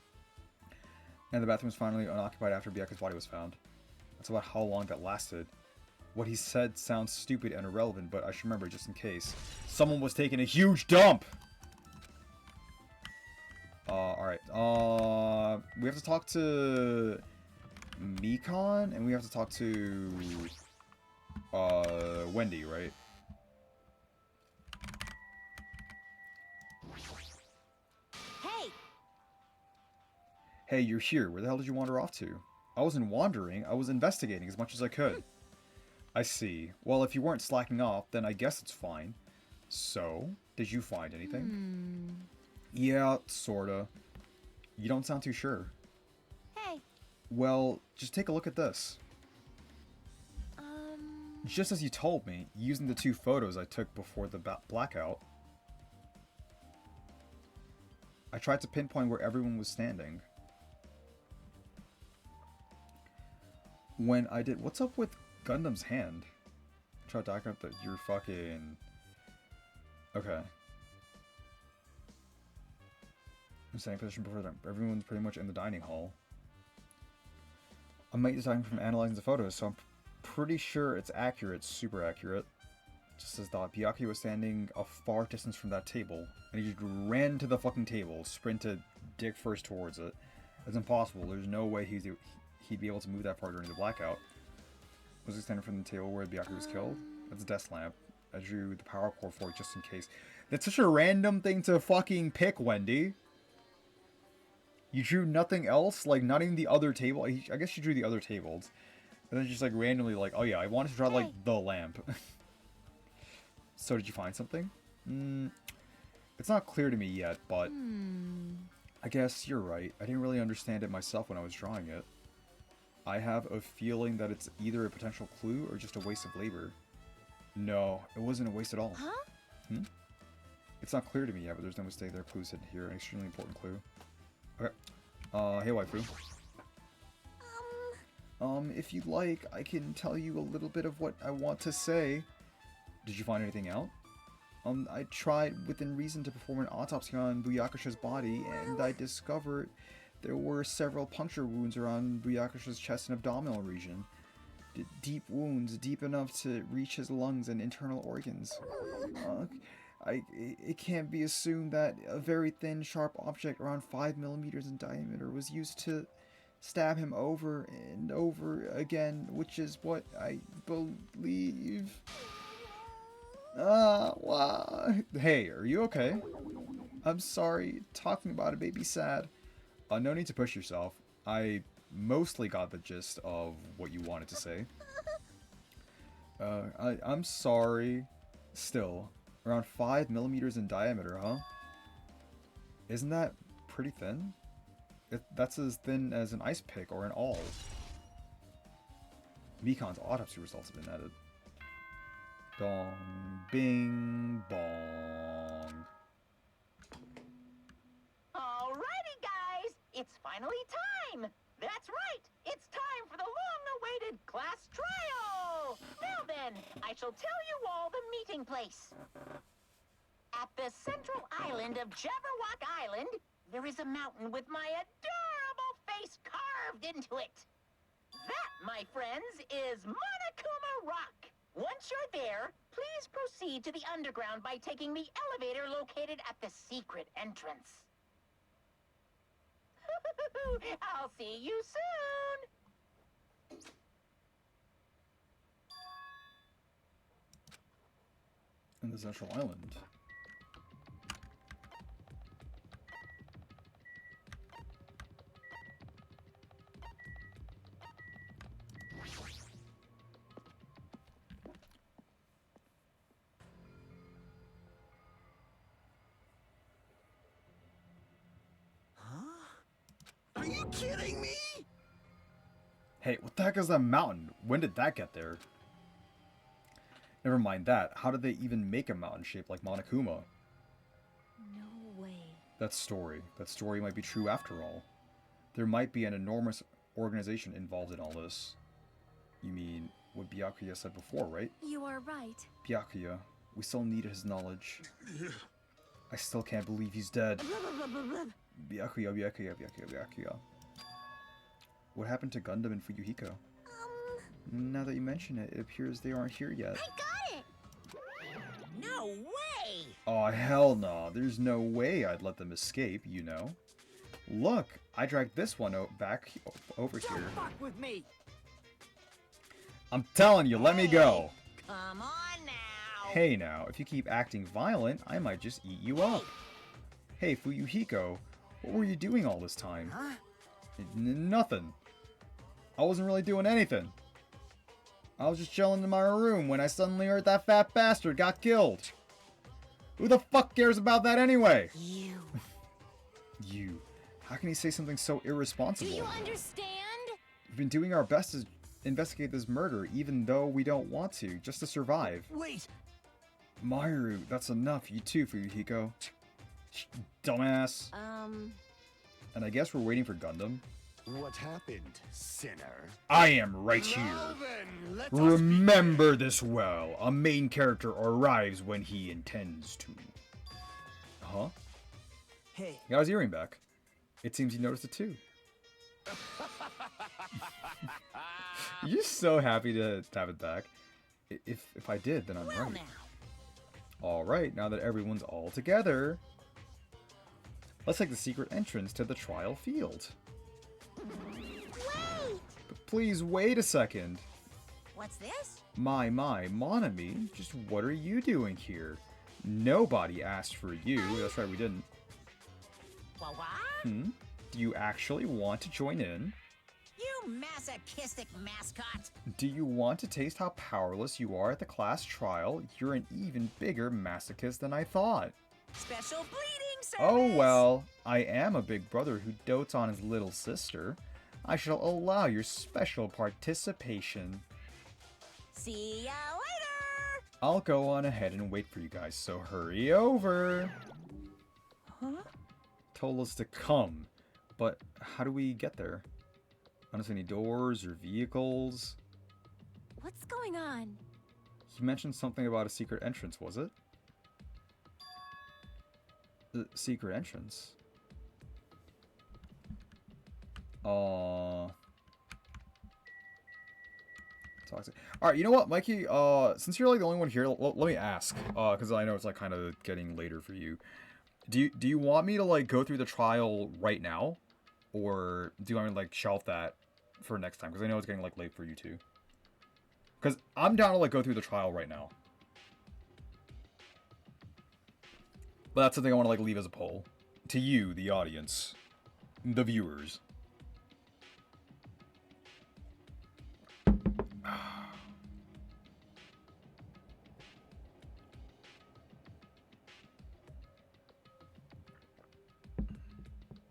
And the bathroom was finally unoccupied after Byaku's body was found. That's about how long that lasted. What he said sounds stupid and irrelevant, but I should remember just in case. Someone was taking a huge dump! Alright. We have to talk to Mikan, and we have to talk to Wendy, right? Hey, Hey, you're here. Where the hell did you wander off to? I wasn't wandering. I was investigating as much as I could. I see. Well, if you weren't slacking off, then I guess it's fine. So, did you find anything? Yeah, sorta. You don't sound too sure. hey, Well, just take a look at this. Just as you told me, using the 2 photos I took before the blackout, I tried to pinpoint where everyone was standing. When I did... What's up with Gundam's hand? Try to document that you're fucking... Okay. I'm saying position before them. Everyone's pretty much in the dining hall. I'm making deciding from analyzing the photos, so I'm pretty sure it's accurate, super accurate. Just as thought, Byaku was standing a far distance from that table, and he just ran to the fucking table, sprinted dick first towards it. It's impossible. There's no way he'd be able to move that far during the blackout. Was he standing from the table where Byaku was killed? That's a desk lamp. I drew the power cord for it just in case. That's such a random thing to fucking pick, Wendy. You drew nothing else? Like, not even the other table? I guess you drew the other tables. And then just, like, randomly, like, oh yeah, I wanted to draw, like, the lamp. So, did you find something? It's not clear to me yet, but... I guess you're right. I didn't really understand it myself when I was drawing it. I have a feeling that it's either a potential clue or just a waste of labor. No, it wasn't a waste at all. huh? It's not clear to me yet, but there's no mistake. There are clues hidden here. An extremely important clue. Okay. Hey, waifu. If you'd like, I can tell you a little bit of what I want to say. Did you find anything out? I tried within reason to perform an autopsy on Byakusha's body, and I discovered there were several puncture wounds around Byakusha's chest and abdominal region. Deep wounds, deep enough to reach his lungs and internal organs. It can't be assumed that a very thin, sharp object around 5 millimeters in diameter was used to stab him over and over again, which is what I believe. Wow. Hey, are you okay? I'm sorry, talking about it made me sad. No need to push yourself. I mostly got the gist of what you wanted to say. I'm sorry. Still, around 5 millimeters in diameter, huh? Isn't that pretty thin? That's as thin as an ice pick or an awl. Mikan's autopsy results have been added. Dong, bing, bong. Alrighty, guys, it's finally time. That's right, it's time for the long-awaited class trial. Now then, I shall tell you all the meeting place. At the central island of Jabberwock Island, there is a mountain with my adorable face carved into it. That, my friends, is Monokuma Rock. Once you're there, please proceed to the underground by taking the elevator located at the secret entrance. I'll see you soon. In the central island. Are you kidding me? Hey, what the heck is that mountain? When did that get there? Never mind that. How did they even make a mountain shaped like Monokuma? No way. That story might be true after all. There might be an enormous organization involved in all this. You mean what Byakuya said before, right? You are right. Byakuya, we still need his knowledge. I still can't believe he's dead. Byakuya. What happened to Gundam and Fuyuhiko? Now that you mention it, it appears they aren't here yet. I got it! No way! Aw, hell no. There's no way I'd let them escape, you know. Look, I dragged this one back over here. Don't fuck with me! I'm telling you, let me go. Come on now! Hey now, if you keep acting violent, I might just eat you up. Hey, Fuyuhiko, what were you doing all this time? Huh? Nothing. I wasn't really doing anything. I was just chilling in my room when I suddenly heard that fat bastard got killed. Who the fuck cares about that anyway? You. You. How can you say something so irresponsible? Do you understand? We've been doing our best to investigate this murder, even though we don't want to, just to survive. Wait. Mahiru, that's enough. You too, Fuyuhiko. Dumbass. And I guess we're waiting for Gundam. What happened, sinner? I am right here. Now then, let us Remember this well. A main character arrives when he intends to. Huh? Hey, He got his earring back. It seems he noticed it too. You're so happy to have it back. If I did, then I'm Well right. now. Alright, now that everyone's all together, let's take the secret entrance to the trial field. Wait! But please wait a second. What's this? My, Monami, just what are you doing here? Nobody asked for you. That's right, we didn't. What? Do you actually want to join in? You masochistic mascot! Do you want to taste how powerless you are at the class trial? You're an even bigger masochist than I thought. Special bleeding service! Oh well, I am a big brother who dotes on his little sister. I shall allow your special participation. See ya later! I'll go on ahead and wait for you guys, so hurry over. huh? Told us to come, but how do we get there? I don't see any doors or vehicles. What's going on? He mentioned something about a secret entrance, was it? The secret entrance? Toxic. Alright, you know what, Mikey? Since you're like the only one here, let me ask. Because I know it's like kind of getting later for you. Do you want me to like go through the trial right now? Or do you want me to like shelf that for next time? Because I know it's getting like late for you too. Because I'm down to like go through the trial right now. But that's something I want to like leave as a poll. To you, the audience. The viewers.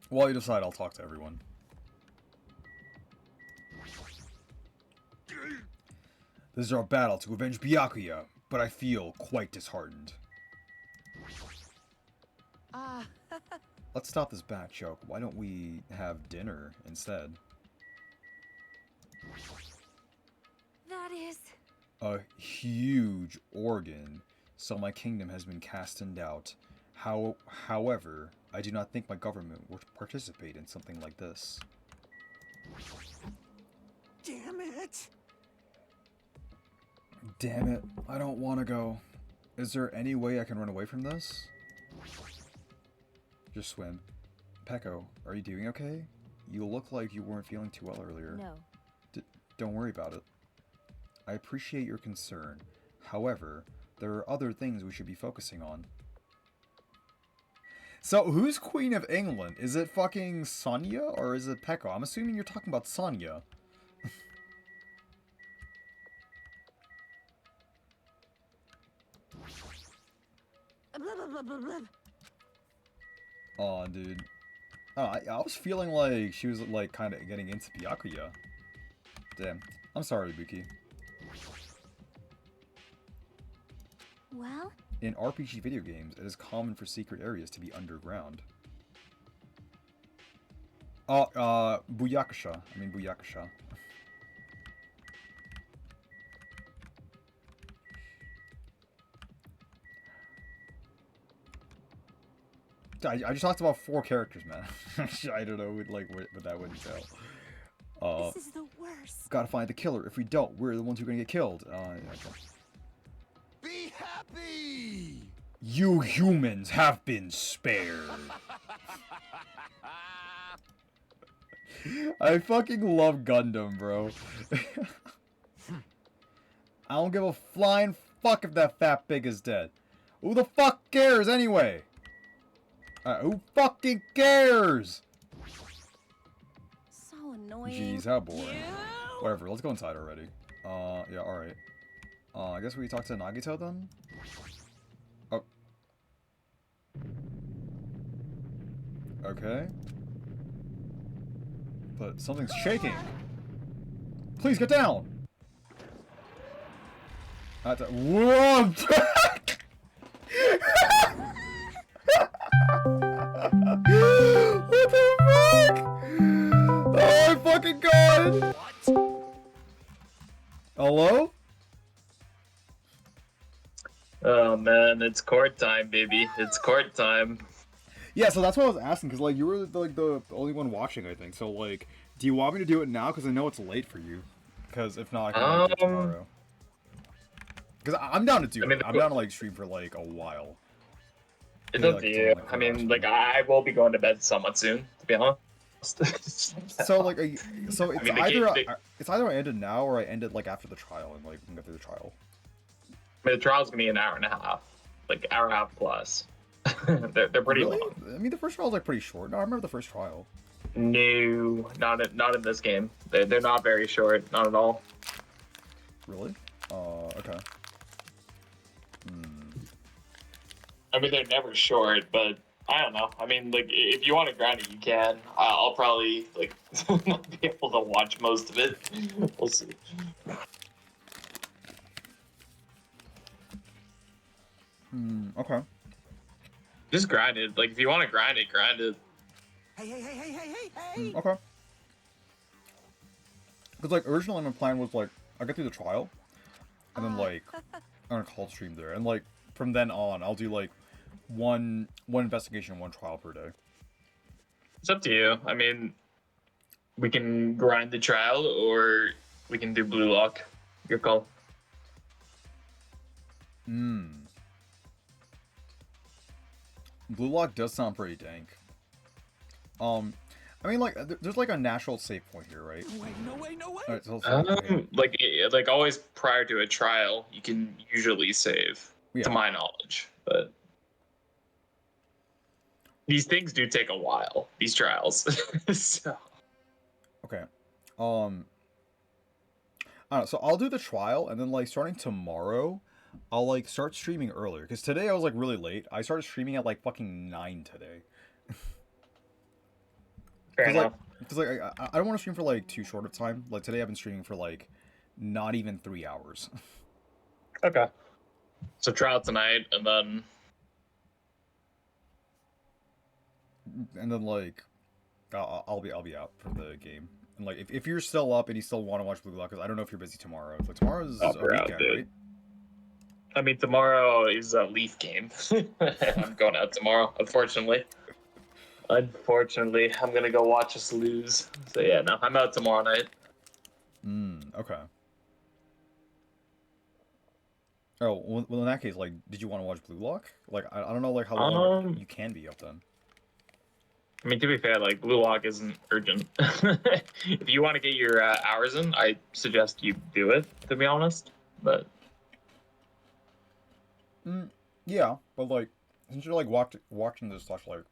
While you decide, I'll talk to everyone. This is our battle to avenge Byakuya. but I feel quite disheartened. Ah, Let's stop this back joke. Why don't we have dinner instead? That is... A huge organ, so my kingdom has been cast in doubt. However, I do not think my government would participate in something like this. Damn it! Damn it, I don't want to go. Is there any way I can run away from this? Just swim. Pecco, are you doing okay? You look like you weren't feeling too well earlier. No. Don't worry about it. I appreciate your concern. However, there are other things we should be focusing on. So, who's Queen of England? Is it fucking Sonia or is it Pecco? I'm assuming you're talking about Sonia. Blah, blah, blah, blah, blah. Aw, dude. Oh, I was feeling like she was like kind of getting into Byakuya. Damn. I'm sorry, Buki. Well? In RPG video games, it is common for secret areas to be underground. Buyakasha. I mean Buyakasha. I just talked about 4 characters, man. I don't know what that would entail. This is the worst. Gotta find the killer. If we don't, we're the ones who are gonna get killed. Okay. Be happy! You humans have been spared. I fucking love Gundam, bro. I don't give a flying fuck if that fat pig is dead. Who the fuck cares anyway? Who fucking cares? So annoying. Jeez, how boring. You? Whatever, let's go inside already. Yeah, alright. I guess we talk to Nagito then? Oh. Okay. But something's shaking. Please get down! Whoa! What the fuck? Oh my fucking god! Hello? Oh man, it's court time, baby. It's court time. Yeah, so that's what I was asking, because like you were like the only one watching, I think. So like, do you want me to do it now? Because I know it's late for you. Because if not, I can like, do it tomorrow. Because I'm down to do it. I'm down to like stream for like a while. It's Maybe, up like, to till, you. like, I mean, 4 hours. like I will be going to bed somewhat soon, to be honest. So like, so it's mean, it's either I end it now or I end it like after the trial and like we can go through the trial. I mean, the trial's gonna be an hour and a half, like hour and a half plus. they're pretty Really? long. I mean, the first trial was like pretty short. No, I remember the first trial. No, not in this game. They're not very short, not at all. Really? Okay. I mean, they're never short, but I don't know. I mean, like if you want to grind it, you can. I'll probably like not be able to watch most of it. We'll see. Okay. Just grind it. Like if you want to grind it, grind it. Hey, hey, hey, hey, hey, hey, hey! Okay. Because like originally my plan was like I get through the trial, and then like I'm gonna call stream there, and like from then on I'll do like one investigation, one trial per day. It's up to you. I mean, we can grind the trial, or we can do blue lock. Your call. Blue lock does sound pretty dank. I mean like there's like a natural save point here, right? No way, no way, no way! All right, so let's Like always prior to a trial, you can usually save, Yeah. to my knowledge. But these things do take a while. These trials. So. Okay. I don't know, so I'll do the trial, and then like starting tomorrow, I'll like start streaming earlier. Because today I was like really late. I started streaming at like fucking 9 today. Fair enough. Because like I don't want to stream for like too short of time. Like today I've been streaming for like not even 3 hours. Okay. So trial tonight, and then like I'll be out for the game. And like if you're still up and you still want to watch Blue Lock, because I don't know if you're busy tomorrow. Like tomorrow's a we're out, weekend, dude. right? I mean, tomorrow is a Leaf game. I'm going out tomorrow, unfortunately. Unfortunately, I'm gonna go watch us lose. So yeah, no, I'm out tomorrow night. Okay. Oh, well, in that case, like, did you want to watch Blue Lock? Like, I don't know, like, how long you can be up then. I mean, to be fair, like, Blue Lock isn't urgent. If you want to get your hours in, I suggest you do it, to be honest. But Yeah, but like, since you're like watching this slash like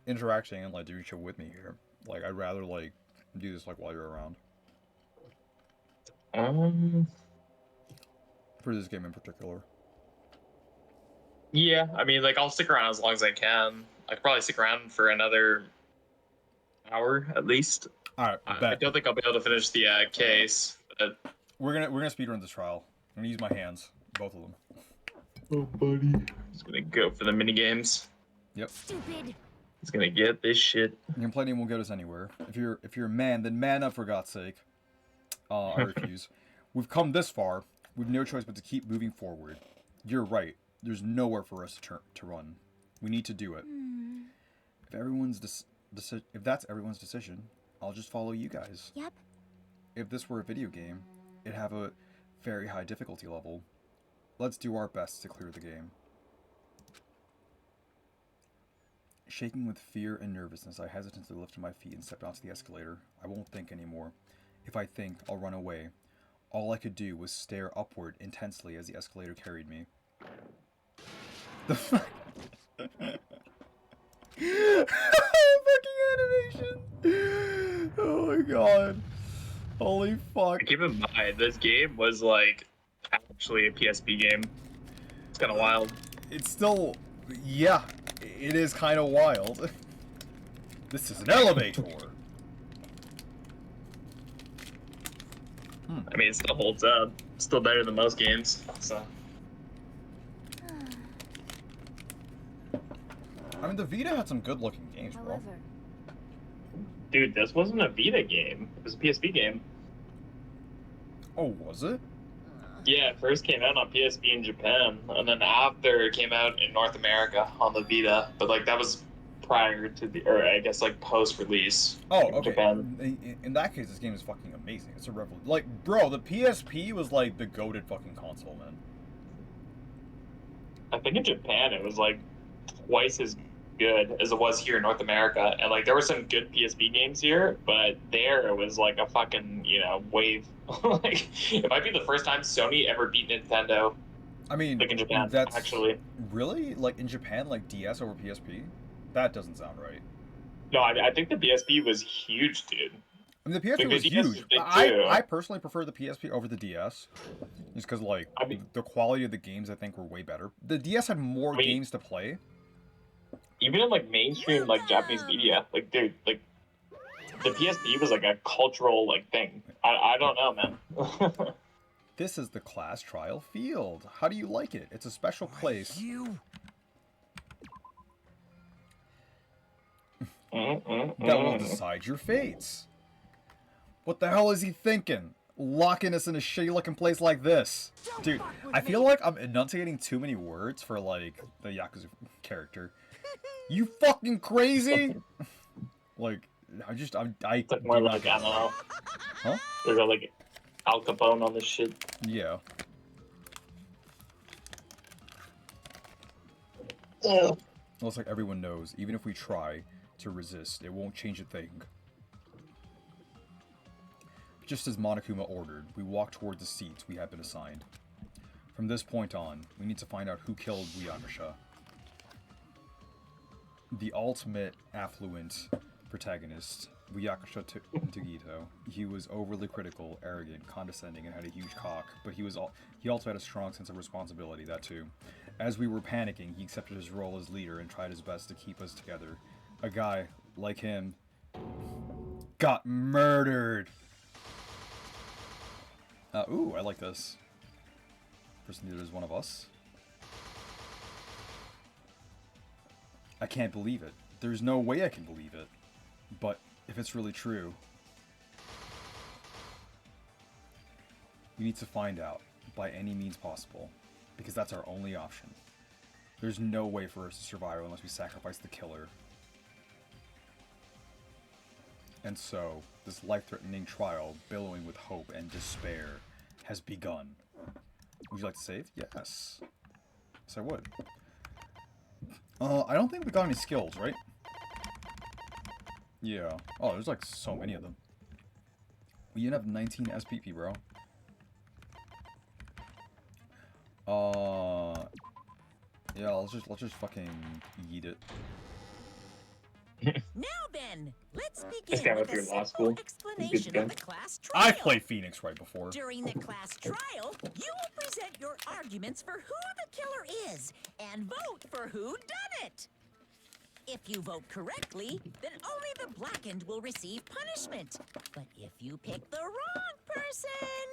interacting and like doing shit with me here, like, I'd rather like do this like while you're around for this game in particular. yeah, I mean, like, I'll stick around as long as I can. I could probably stick around for another hour at least. All right, I bet. don't think I'll be able to finish the case. But... We're gonna speedrun this trial. I'm gonna use my hands, both of them. Oh, buddy. Just gonna go for the mini games. Yep. Stupid. He's gonna get this shit. Complaining won't get us anywhere. If you're a man, then man up for God's sake. I refuse. We've come this far. We've no choice but to keep moving forward. You're right. There's nowhere for us to run. We need to do it. If that's everyone's decision, I'll just follow you guys. Yep. If this were a video game, it'd have a very high difficulty level. Let's do our best to clear the game. Shaking with fear and nervousness, I hesitantly lifted my feet and stepped onto the escalator. I won't think anymore. If I think, I'll run away. All I could do was stare upward intensely as the escalator carried me. The fuck? Fucking animation! Oh my god. Holy fuck. Keep in mind, this game was like actually a PSP game. It's kind of wild. It's still, yeah, it is kind of wild. This is an elevator. I mean, it still holds up. It's still better than most games. So. I mean, the Vita had some good-looking games, bro. However, Dude, this wasn't a Vita game. It was a PSP game. Oh, was it? Yeah, it first came out on PSP in Japan, and then after it came out in North America on the Vita. But like that was prior to the, or I guess like post-release. Oh, in okay. Japan. In that case, this game is fucking amazing. It's a revolution. Like, bro, the PSP was like the goated fucking console, man. I think in Japan it was like twice as good as it was here in North America, and like there were some good PSP games here, but there it was like a fucking wave. Like it might be the first time Sony ever beat Nintendo. I mean, like in Japan, that's actually. Really, like in Japan, like DS over PSP. That doesn't sound right. No, I think the PSP was huge, dude. I mean, the PSP was the DS huge. is big, I personally prefer the PSP over the DS, just because like I mean, the quality of the games I think were way better. The DS had more games to play. Even in like mainstream like Japanese media, like dude, like the PSP was like a cultural like thing. I don't know, man. This is the class trial field. How do you like it? It's a special place. That will decide your fates. What the hell is he thinking? Locking us in a shitty looking place like this. Dude, I feel like I'm enunciating too many words for like the Yakuza character. You fucking crazy? Like, I It's like more like, I don't know. Huh? There's like Al Capone on this shit. Yeah. Oh. Well, it's like everyone knows, even if we try to resist, it won't change a thing. Just as Monokuma ordered, we walked toward the seats we had been assigned. From this point on, we need to find out who killed Wyakusha. The ultimate affluent protagonist, Wyakusha Togito. He was overly critical, arrogant, condescending, and had a huge cock, but he also had a strong sense of responsibility, that too. As we were panicking, he accepted his role as leader and tried his best to keep us together. A guy like him got murdered. Ooh, I like this. person neither is one of us. I can't believe it. There's no way I can believe it. But if it's really true, we need to find out by any means possible, because that's our only option. There's no way for us to survive unless we sacrifice the killer. And so, this life-threatening trial, billowing with hope and despair, has begun. Would you like to save? Yes. Yes, I would. I don't think we got any skills, right? Yeah. Oh, there's like so many of them. We even have 19 SPP, bro. Yeah, let's just fucking yeet it. Now then, let's This begin guy with went a through law simple school. explanation Good of guy. the class trial. I've played Phoenix right before. During the class trial, you will present your arguments for who the killer is and vote for who done it. If you vote correctly, then only the blackened will receive punishment. But if you pick the wrong person,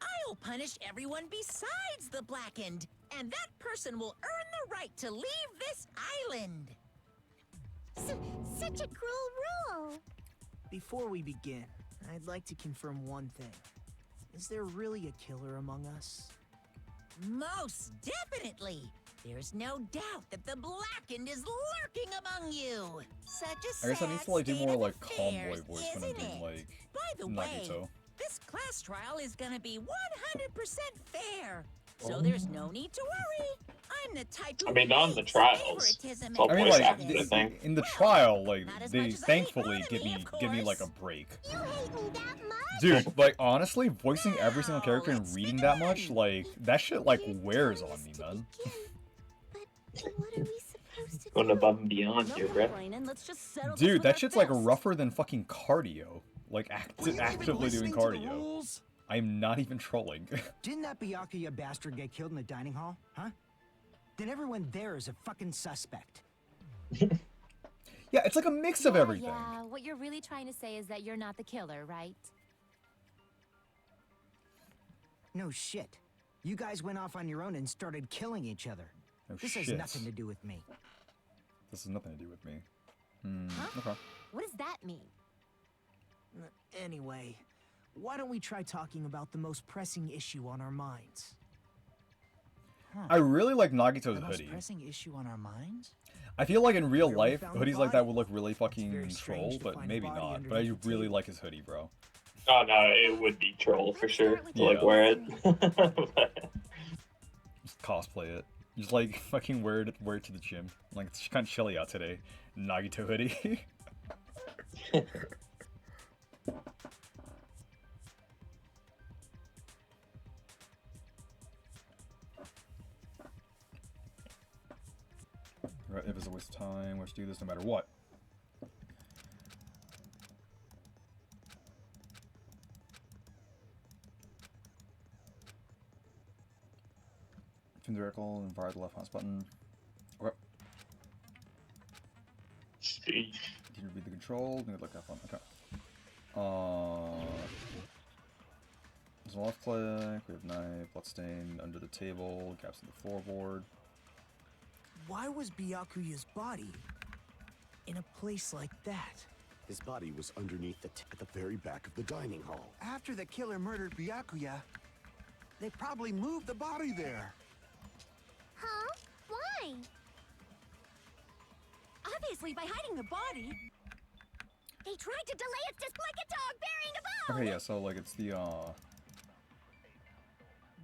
I'll punish everyone besides the blackened, and that person will earn the right to leave this island. Such a cruel rule. Before we begin, I'd like to confirm one thing. Is there really a killer among us? Most definitely. There's no doubt that the blackened is lurking among you. Such a I guess I need sad to like do state more of like calm boy affairs, voice when I'm isn't doing it? like By the way, Nagito. this class trial is gonna be 100% fair. So there's no need to worry. I'm the type who I mean, not in the hates trials. favoritism It's all I mean, voice like acted, I think. in the trial, like Not as they much as I hate thankfully give Bonamy, me of like a course. break. You hate me that much? Dude, like honestly, voicing every single Now, character and let's reading that much, begin. like that shit like You're wears telling on us me, to man. begin. But what are we supposed to Going do? above and beyond No here, Brett. complaining, let's just settle this Dude, with that our shit's like fists. rougher than fucking cardio. Like Were you even actively doing listening to the cardio. rules? I'm not even trolling. Didn't that Byakuya bastard get killed in the dining hall? Huh? Then everyone there is a fucking suspect. Yeah, it's like a mix of everything. Yeah, what you're really trying to say is that you're not the killer, right? No shit. You guys went off on your own and started killing each other. No This has shit. nothing to do with me. This has nothing to do with me. Huh? Okay. What does that mean? Anyway, why don't we try talking about the most pressing issue on our minds? I really like The Nagito's most hoodie. pressing issue on our minds? I feel like in real Where we life, found the hoodies like that body. would look really It's fucking very strange troll, to but find a maybe body not. But I underneath the really table. like his hoodie, bro. Oh no, it would be troll for Let's sure start with to like Yeah. wear it. Just cosplay it. Just like fucking wear it to the gym. Like it's kind of chilly out today. Nagito hoodie. Right, if it's a waste of time, let's do this no matter what. Turn the vertical and fire the left mouse button. Okay. Sheesh. Continue to read the control. Make it look that fun. Okay. There's a left click. We have knife, bloodstain under the table, gaps in the floorboard. Why was Byakuya's body in a place like that? His body was underneath at the very back of the dining hall. After the killer murdered Byakuya, they probably moved the body there. Huh? Why? Obviously, by hiding the body. They tried to delay us just like a dog burying a bone! Okay, yeah, so like it's the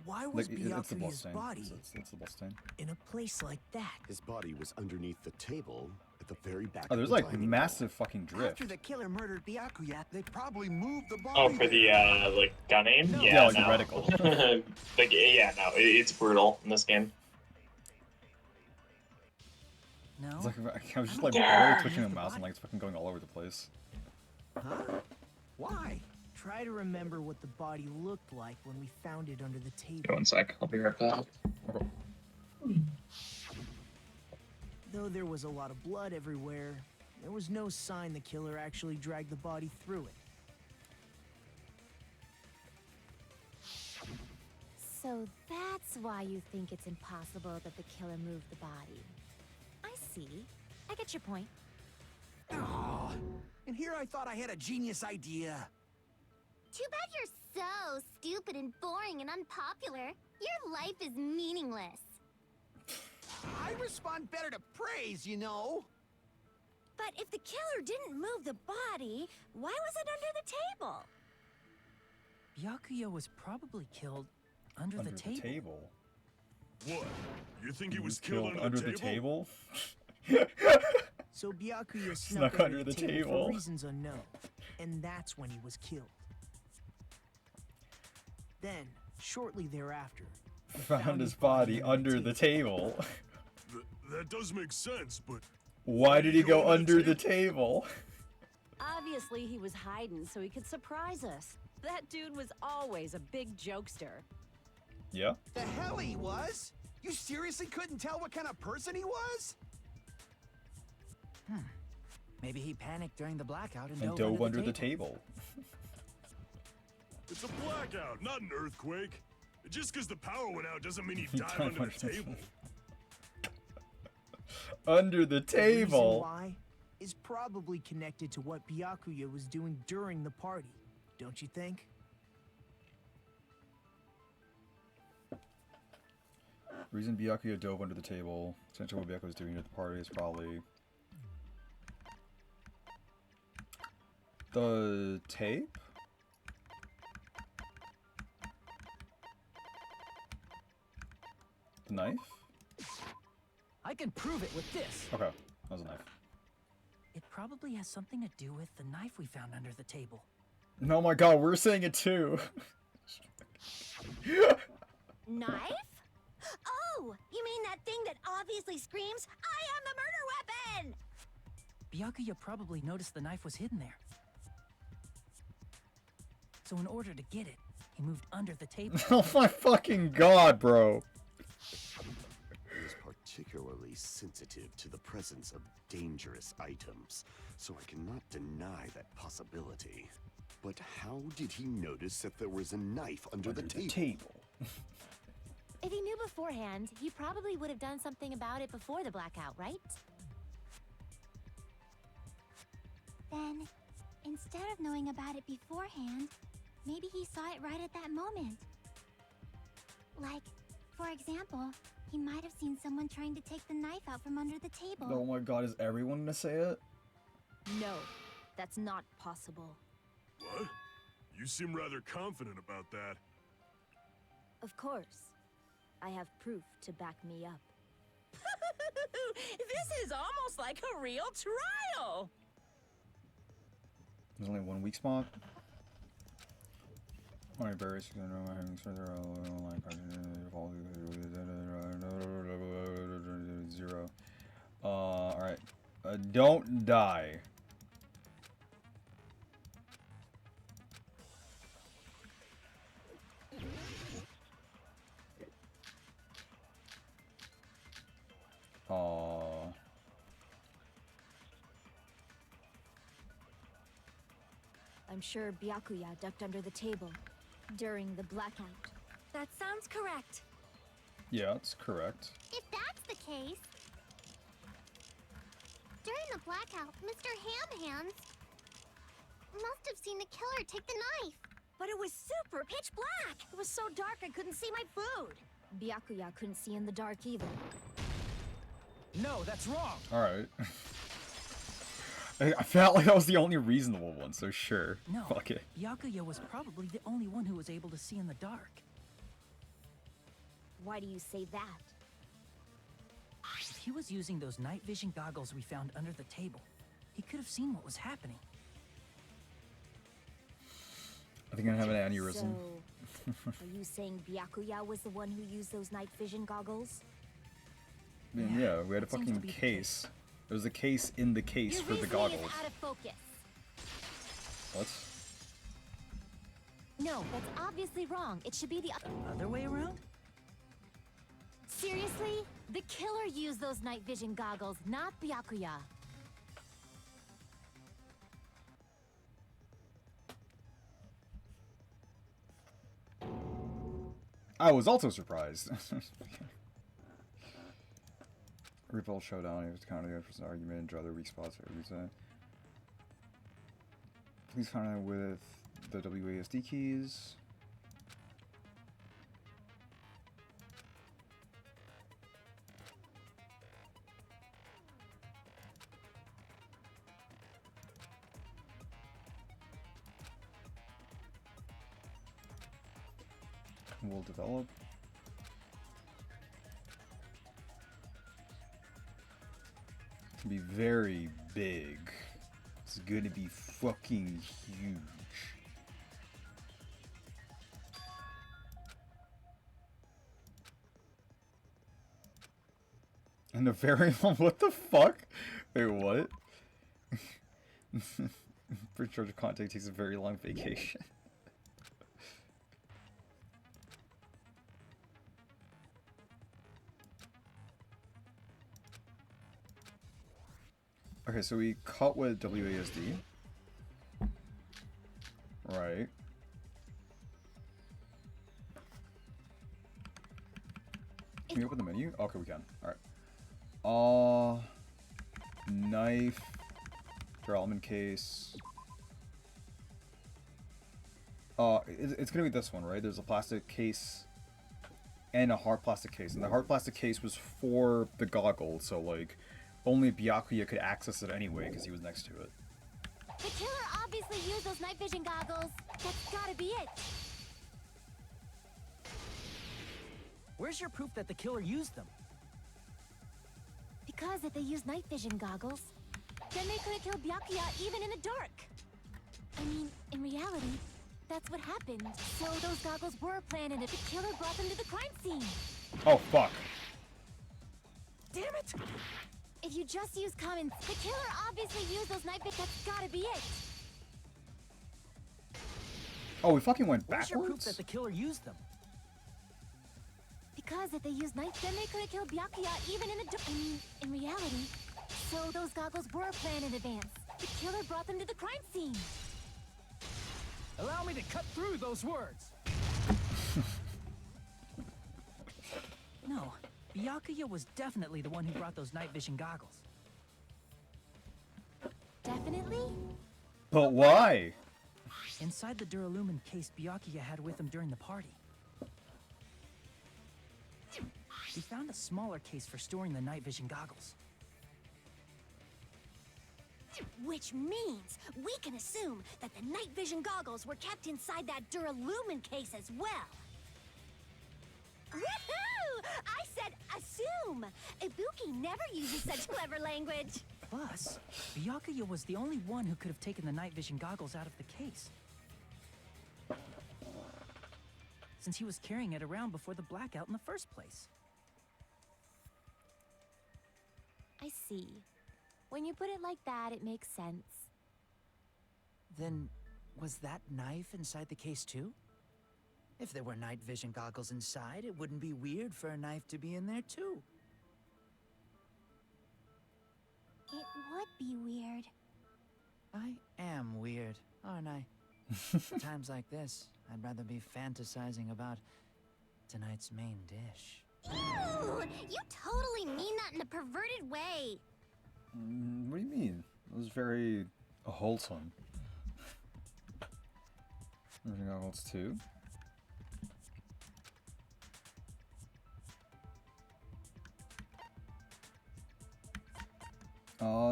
Why was like it's the Byakuya's bloodstain. body It's the bloodstain. in a place like that? His body was underneath the table at the very back Oh, of there's the like dining massive fucking drift. After the killer murdered Byakuya, they probably moved the body Oh, for the there. like gun aim? No. Yeah, like the no. reticle. Like yeah, no, it's brutal in this game. No? It's like I was just like Yeah. barely twitching the mouse and like it's fucking going all over the place. Huh? Why? Try to remember what the body looked like when we found it under the Wait table. 1 sec, I'll be right back. Okay. Though there was a lot of blood everywhere, there was no sign the killer actually dragged the body through it. So that's why you think it's impossible that the killer moved the body. I see. I get your point. Oh, and here I thought I had a genius idea. Too bad you're so stupid and boring and unpopular. Your life is meaningless. I respond better to praise, you know. But if the killer didn't move the body, why was it under the table? Byakuya was probably killed under the table. What? You think he was killed under the table? So Byakuya Snuck snuck under the table. for reasons unknown, and that's when he was killed. Then, shortly thereafter, Found his body under the table. That does make sense, but Why did he go under the table? Obviously, he was hiding so he could surprise us. That dude was always a big jokester. Yeah. The hell he was? You seriously couldn't tell what kind of person he was? Maybe he panicked during the blackout and, And dove under the table. it's a blackout, not an earthquake. Just because the power went out doesn't mean he died under the table. Under the The reason table. why is probably connected to what Byakuya was doing during the party, don't you think? Reason Byakuya dove under the table. Essentially what Byakuya was doing at the party is probably the tape? The knife? I can prove it with this. Okay, that was a knife. It probably has something to do with the knife we found under the table. Oh my god, we're saying it too. Knife? Oh, you mean that thing that obviously screams, I am the murder weapon! Byakuya probably noticed the knife was hidden there. So in order to get it, he moved under the table. Oh my fucking god, bro. He is particularly sensitive to the presence of dangerous items, so I cannot deny that possibility. But how did he notice that there was a knife under the table? If he knew beforehand, he probably would have done something about it before the blackout, right? Then, instead of knowing about it beforehand, maybe he saw it right at that moment. Like, for example, he might have seen someone trying to take the knife out from under the table. Oh my god, is everyone gonna say it? No, that's not possible. What? You seem rather confident about that. Of course. I have proof to back me up. This is almost like a real trial. There's only one weak spot. Alright, berries. Zero. Alright. Don't die. I'm sure Byakuya ducked under the table during the blackout. That sounds correct. Yeah, that's correct. If that's the case... During the blackout, Mr. Ham-Hands must have seen the killer take the knife. But it was super pitch black! It was so dark I couldn't see my food! Byakuya couldn't see in the dark either. No, that's wrong! Alright. I felt like that was the only reasonable one, so sure. No, Fuck it. Byakuya was probably the only one who was able to see in the dark. Why do you say that? If he was using those night vision goggles we found under the table, he could have seen what was happening. I think I'm gonna have an aneurysm. So, are you saying Byakuya was the one who used those night vision goggles? Yeah, we had a that seems to fucking be the case. There was a case in the case Your for the reasoning goggles. is out of focus. What? No, that's obviously wrong. It should be the Other way around? Seriously? The killer used those night vision goggles, not Byakuya. I was also surprised. Repel showdown. You have to counter the other argument and draw their weak spots for every reason. Please counter with the WASD keys. We'll develop. It's gonna be very big. It's gonna be fucking huge. And a very long. What the fuck? Wait, what? Pretty sure the contact takes a very long vacation. Okay, so we cut with WASD. Right. Can we open the menu? Okay, we can. Alright. Knife. Development case. It's gonna be this one, right? There's a plastic case and a hard plastic case. And the hard plastic case was for the goggles, so like only Byakuya could access it anyway because he was next to it. The killer obviously used those night vision goggles. That's gotta be it. Where's your proof that the killer used them? Because if they used night vision goggles, then they could have killed Byakuya even in the dark. I mean, in reality, that's what happened. So those goggles were planted and the killer brought them to the crime scene. Oh, fuck. Damn it! If you just use common, the killer obviously used those night vision. That's gotta be it. Oh, we fucking went Where's your proof backwards? that the killer used them? Because if they used night, then they could have killed Byakuya even in the dark. I mean, in reality. So those goggles were planned in advance. The killer brought them to the crime scene. Allow me to cut through those words. No, Byakuya was definitely the one who brought those night vision goggles. Definitely? But why? Inside the Duralumin case Byakuya had with him during the party. We found a smaller case for storing the night vision goggles. Which means we can assume that the night vision goggles were kept inside that Duralumin case as well. Woohoo! I said assume! Ibuki never uses such clever language. Plus, Byakuya was the only one who could have taken the night vision goggles out of the case, since he was carrying it around before the blackout in the first place. I see. When you put it like that, it makes sense. Then, was that knife inside the case too? If there were night vision goggles inside, it wouldn't be weird for a knife to be in there too. It would be weird. I am weird, aren't I? Times like this, I'd rather be fantasizing about tonight's main dish. Ew! You totally mean that in a perverted way. What do you mean? It was very wholesome. Vision goggles too.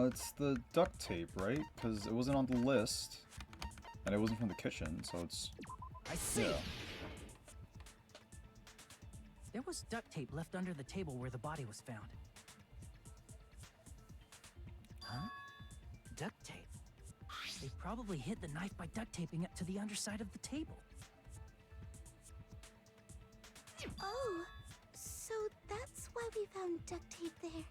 It's the duct tape, right? Because it wasn't on the list, and it wasn't from the kitchen, so it's... I see. Yeah. There was duct tape left under the table where the body was found. Huh? Duct tape. They probably hid the knife by duct taping it to the underside of the table. Oh, so that's why we found duct tape there.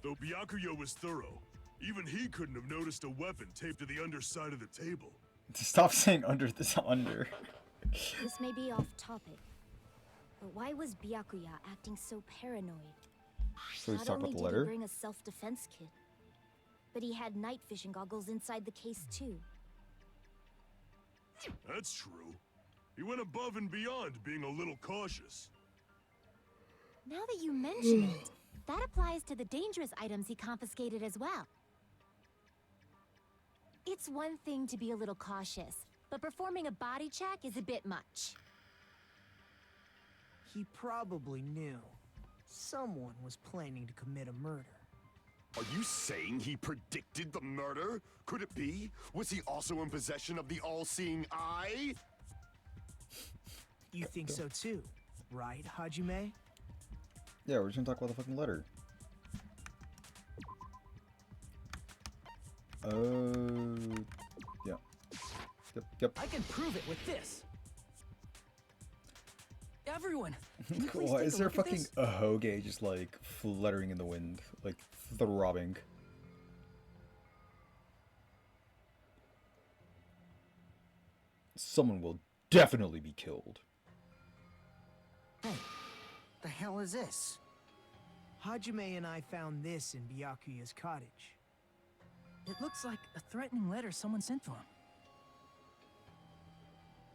Though Byakuya was thorough, even he couldn't have noticed a weapon taped to the underside of the table. Stop saying under this under. This may be off topic, but why was Byakuya acting so paranoid? So he's Not talking only about the did letter? he bring a self-defense kit, but he had night vision goggles inside the case too. That's true. He went above and beyond being a little cautious. Now that you mention it, that applies to the dangerous items he confiscated as well. It's one thing to be a little cautious, but performing a body check is a bit much. He probably knew someone was planning to commit a murder. Are you saying he predicted the murder? Could it be? Was he also in possession of the all-seeing eye? You think so too, right, Hajime? Yeah, we're just gonna talk about the fucking letter. Yeah. Yep. I can prove it with this. Everyone, can you please Why take is a there look at fucking this? a hoge just like fluttering in the wind, like throbbing? Someone will definitely be killed. Hey, the hell is this? Hajime and I found this in Byakuya's cottage. It looks like a threatening letter someone sent to him.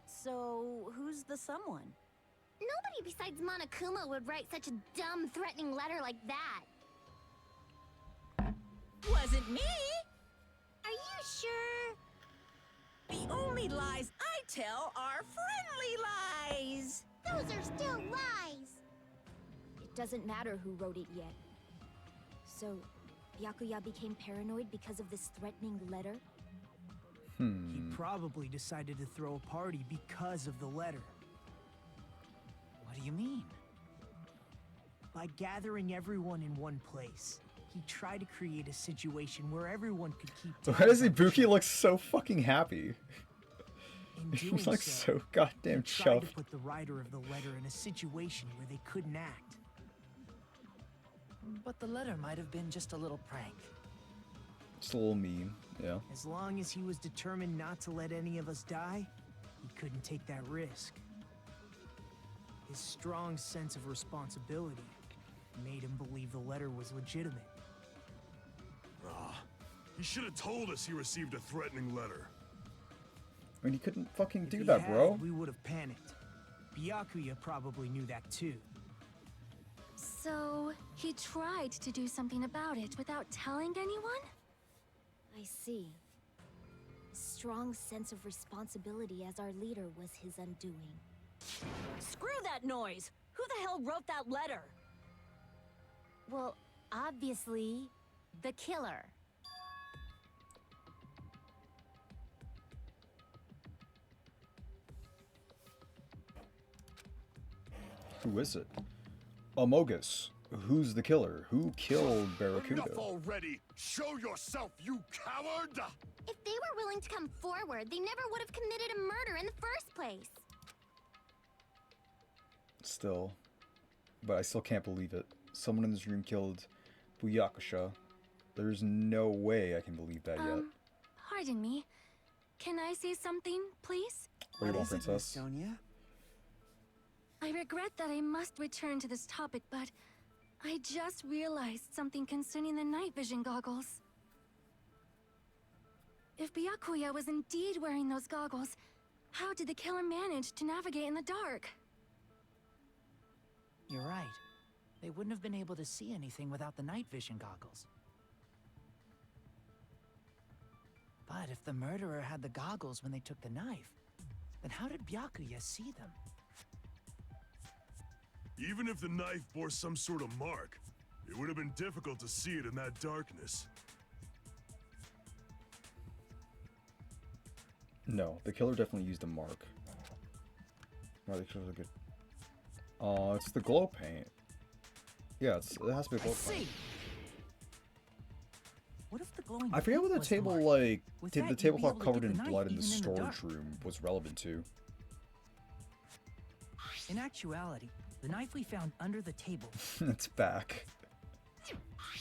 So, who's the someone? Nobody besides Monokuma would write such a dumb, threatening letter like that. Wasn't me! Are you sure? The only lies I tell are friendly lies! Those are still lies. It doesn't matter who wrote it yet. So, Byakuya became paranoid because of this threatening letter? He probably decided to throw a party because of the letter. What do you mean? By gathering everyone in one place, he tried to create a situation where everyone could keep Why does tabs on Ibuki look so fucking happy? In He's doing like so goddamn he tried to chuffed. put the writer of the letter in a situation where they couldn't act. But the letter might have been just a little prank. Just a little mean, yeah. As long as he was determined not to let any of us die, he couldn't take that risk. His strong sense of responsibility made him believe the letter was legitimate. He should have told us he received a threatening letter. I mean, he couldn't fucking If do he that, had, bro. we would have panicked. Byakuya probably knew that too. So, he tried to do something about it without telling anyone? I see. A strong sense of responsibility as our leader was his undoing. Screw that noise! Who the hell wrote that letter? Well, obviously, the killer. Who is it? Amogus. Who's the killer? Who killed Barracuda? Enough already! Show yourself, you coward! If they were willing to come forward, they never would have committed a murder in the first place. Still. But I still can't believe it. Someone in this room killed Byakusha. There's no way I can believe that yet. Pardon me. Can I say something, please? What do you want, princess? Sonia? I regret that I must return to this topic, but I just realized something concerning the night vision goggles. If Byakuya was indeed wearing those goggles, how did the killer manage to navigate in the dark? You're right. They wouldn't have been able to see anything without the night vision goggles. But if the murderer had the goggles when they took the knife, then how did Byakuya see them? Even if the knife bore some sort of mark, it would have been difficult to see it in that darkness. No, the killer definitely used a mark. Right, the killer's good. It's the glow paint. Yeah, it has to be a glow paint. What if the glowing I forget paint what the was table, mark? like, With the that, you'd be tablecloth able to covered get in the knife blood in the even storage dark. room was relevant to. In actuality, the knife we found under the table It's back.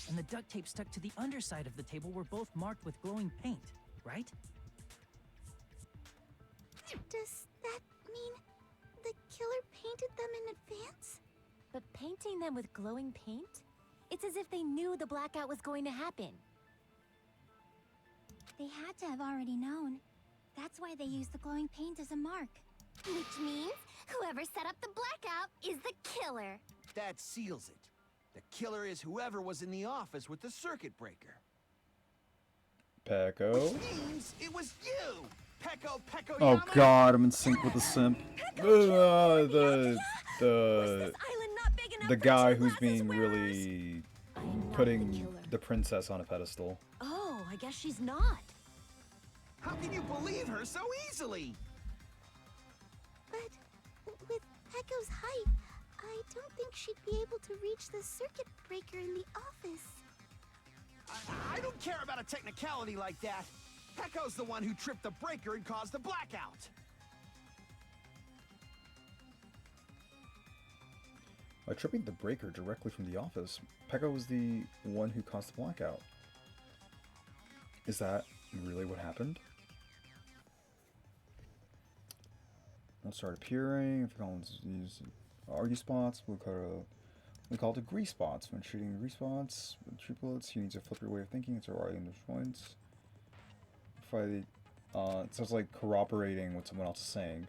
and the duct tape stuck to the underside of the table were both marked with glowing paint, right? Does that mean the killer painted them in advance? But painting them with glowing paint? It's as if they knew the blackout was going to happen. They had to have already known. That's why they used the glowing paint as a mark. Which means whoever set up the blackout is the killer. That seals it. The killer is whoever was in the office with the circuit breaker. Pecco. Which means it was you! Pecco Oh Yama? god, I'm in sync with the simp. The guy who's being really putting the princess on a pedestal. Oh, I guess she's not. How can you believe her so easily? But with Pecco's height, I don't think she'd be able to reach the circuit breaker in the office. I don't care about a technicality like that. Pecco's the one who tripped the breaker and caused the blackout. By tripping the breaker directly from the office, Pecco was the one who caused the blackout. Is that really what happened? It'll start appearing. If you use argue spots, we call it agree spots. When shooting agree spots with triplets, you need to flip your way of thinking into arguing those points. So it's like corroborating what someone else is saying.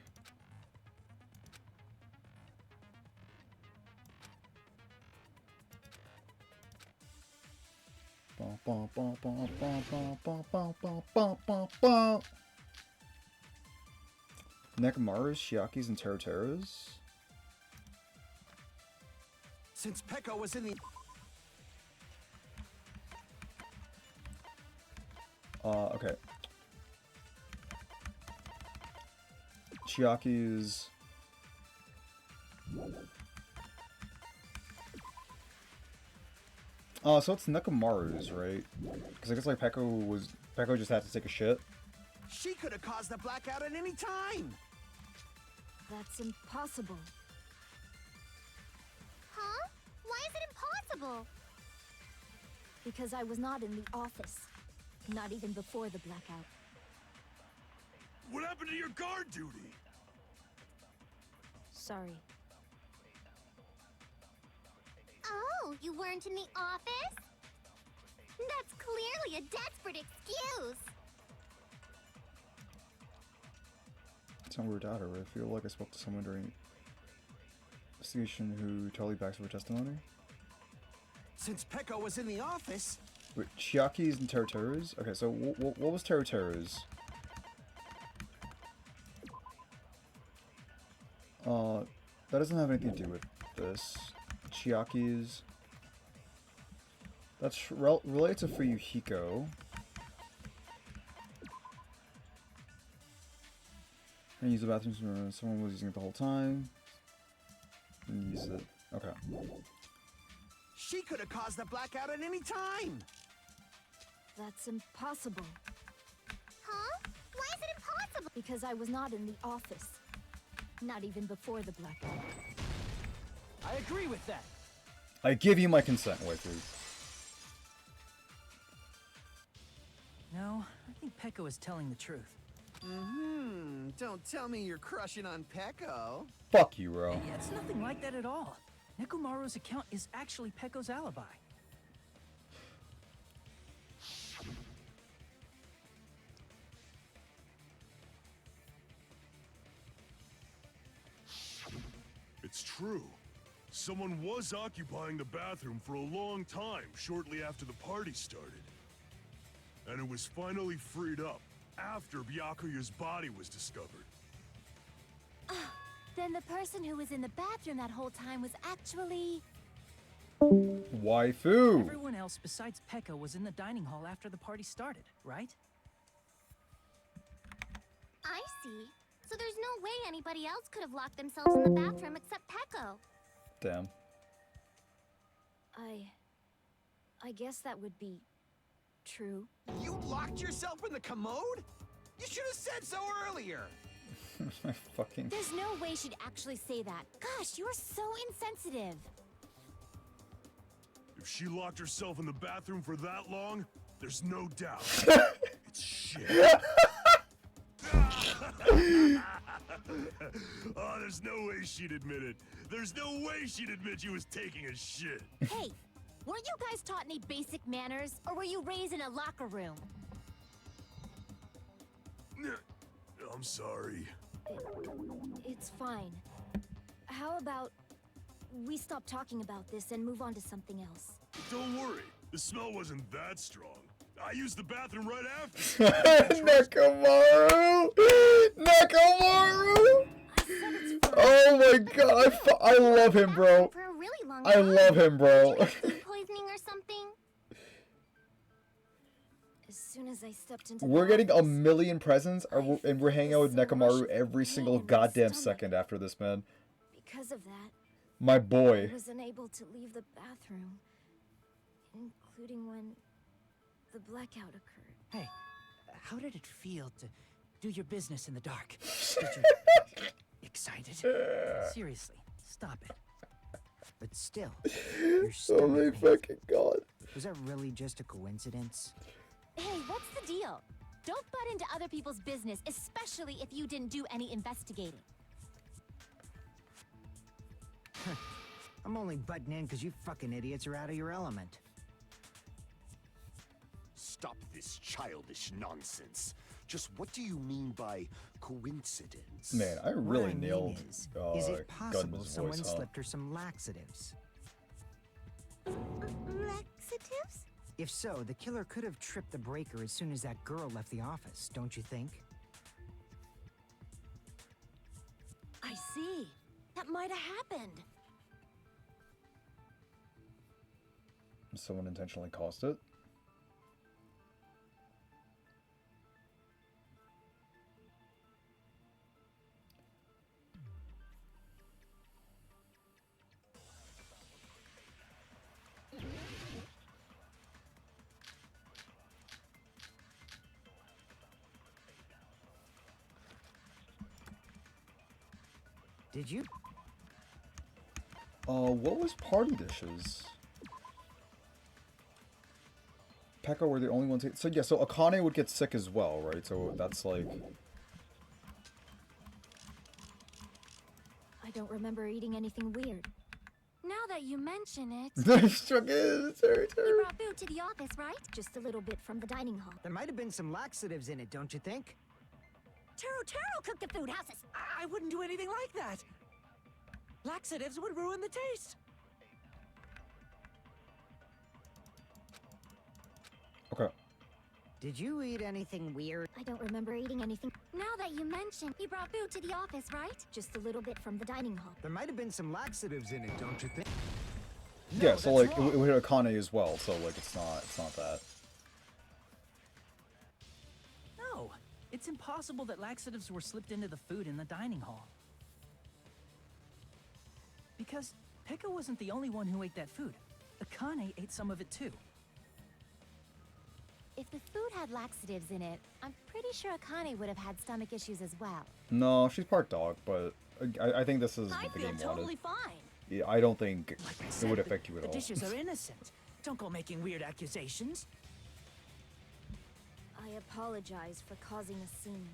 Nekomaru's, Shiaki's, and Teruteru's? Since Pecco was in the... Okay. Chiaki's... so it's Nekomaru's, right? Because I guess like Pecco just had to take a shit. She could have caused the blackout at any time! That's impossible. Huh? Why is it impossible? Because I was not in the office. Not even before the blackout. What happened to your guard duty? Sorry. Oh, you weren't in the office? That's clearly a desperate excuse. It's not weird out, I feel like I spoke to someone during investigation who totally backs up her testimony. Since Pecco was in the office... Wait, Chiaki's and Teruteru's? Okay, so what was Teruteru's? That doesn't have anything to do with this. Chiaki's... That's related to Fuyuhiko. And use the bathrooms when someone was using it the whole time. And use it. Okay. She could have caused the blackout at any time! That's impossible. Huh? Why is it impossible? Because I was not in the office. Not even before the blackout. I agree with that. I give you my consent, waifu. No, I think Pecco is telling the truth. Don't tell me you're crushing on Pecco. Fuck you, Ro. Hey, it's nothing like that at all. Nekomaru's account is actually Pecco's alibi. It's true. Someone was occupying the bathroom for a long time shortly after the party started. And it was finally freed up after Byakuya's body was discovered. Then the person who was in the bathroom that whole time was actually... Waifu! Everyone else besides Pecco was in the dining hall after the party started, right? I see. So there's no way anybody else could have locked themselves in the bathroom except Pecco. Damn. I guess that would be true. You locked yourself in the commode? You should have said so earlier! Fucking... There's no way she'd actually say that. Gosh, you're so insensitive. If she locked herself in the bathroom for that long, there's no doubt. It's shit. Oh, there's no way she'd admit it. There's no way she'd admit she was taking a shit. Hey, weren't you guys taught any basic manners, or were you raised in a locker room? I'm sorry. It's fine. How about we stop talking about this and move on to something else? Don't worry, the smell wasn't that strong. I used the bathroom right after. Nekomaru! Nekomaru! Oh my god, I love him, bro. For a really long I time. love him, bro. Did you have food poisoning or something? As soon as I stepped into We're the getting a office, million presents, and we're hanging out with Nekomaru every single goddamn second after this, man. because of that, My I boy. was unable to leave the bathroom, including when the blackout occurred. Hey, how did it feel to do your business in the dark? Did you excited? Seriously, stop it. But still, your Oh stomach my pain. fucking god. Was that really just a coincidence? Hey, what's the deal? Don't butt into other people's business, especially if you didn't do any investigating. I'm only butting in because you fucking idiots are out of your element. Stop this childish nonsense. Just what do you mean by coincidence? Man, I What really I mean nailed is it possible Gunman's someone voice, huh? slipped her some laxatives? Laxatives? If so, the killer could have tripped the breaker as soon as that girl left the office, don't you think? I see. That might have happened. Someone intentionally caused it? Did you? What was party dishes? Pekka were the only ones. So yeah, so Akane would get sick as well, right? So that's like. I don't remember eating anything weird. Now that you mention it, Struck in. Sorry, you brought food to the office, right? Just a little bit from the dining hall. There might have been some laxatives in it, don't you think? Taro cooked the food. How's this? I wouldn't do anything like that. Laxatives would ruin the taste. Okay. Did you eat anything weird? I don't remember eating anything. Now that you mention, you brought food to the office, right? Just a little bit from the dining hall. There might have been some laxatives in it, don't you think? Yeah, so like that's it wrong. would hit Akane as well. So like it's not that. No, it's impossible that laxatives were slipped into the food in the dining hall. Because Pekka wasn't the only one who ate that food. Akane ate some of it too. If the food had laxatives in it, I'm pretty sure Akane would have had stomach issues as well. No, she's part dog, but I think this is I what the feel game totally wanted. fine. Yeah, I don't think Like I it said, would affect you at the all. dishes are innocent. Don't go making weird accusations. I apologize for causing a scene.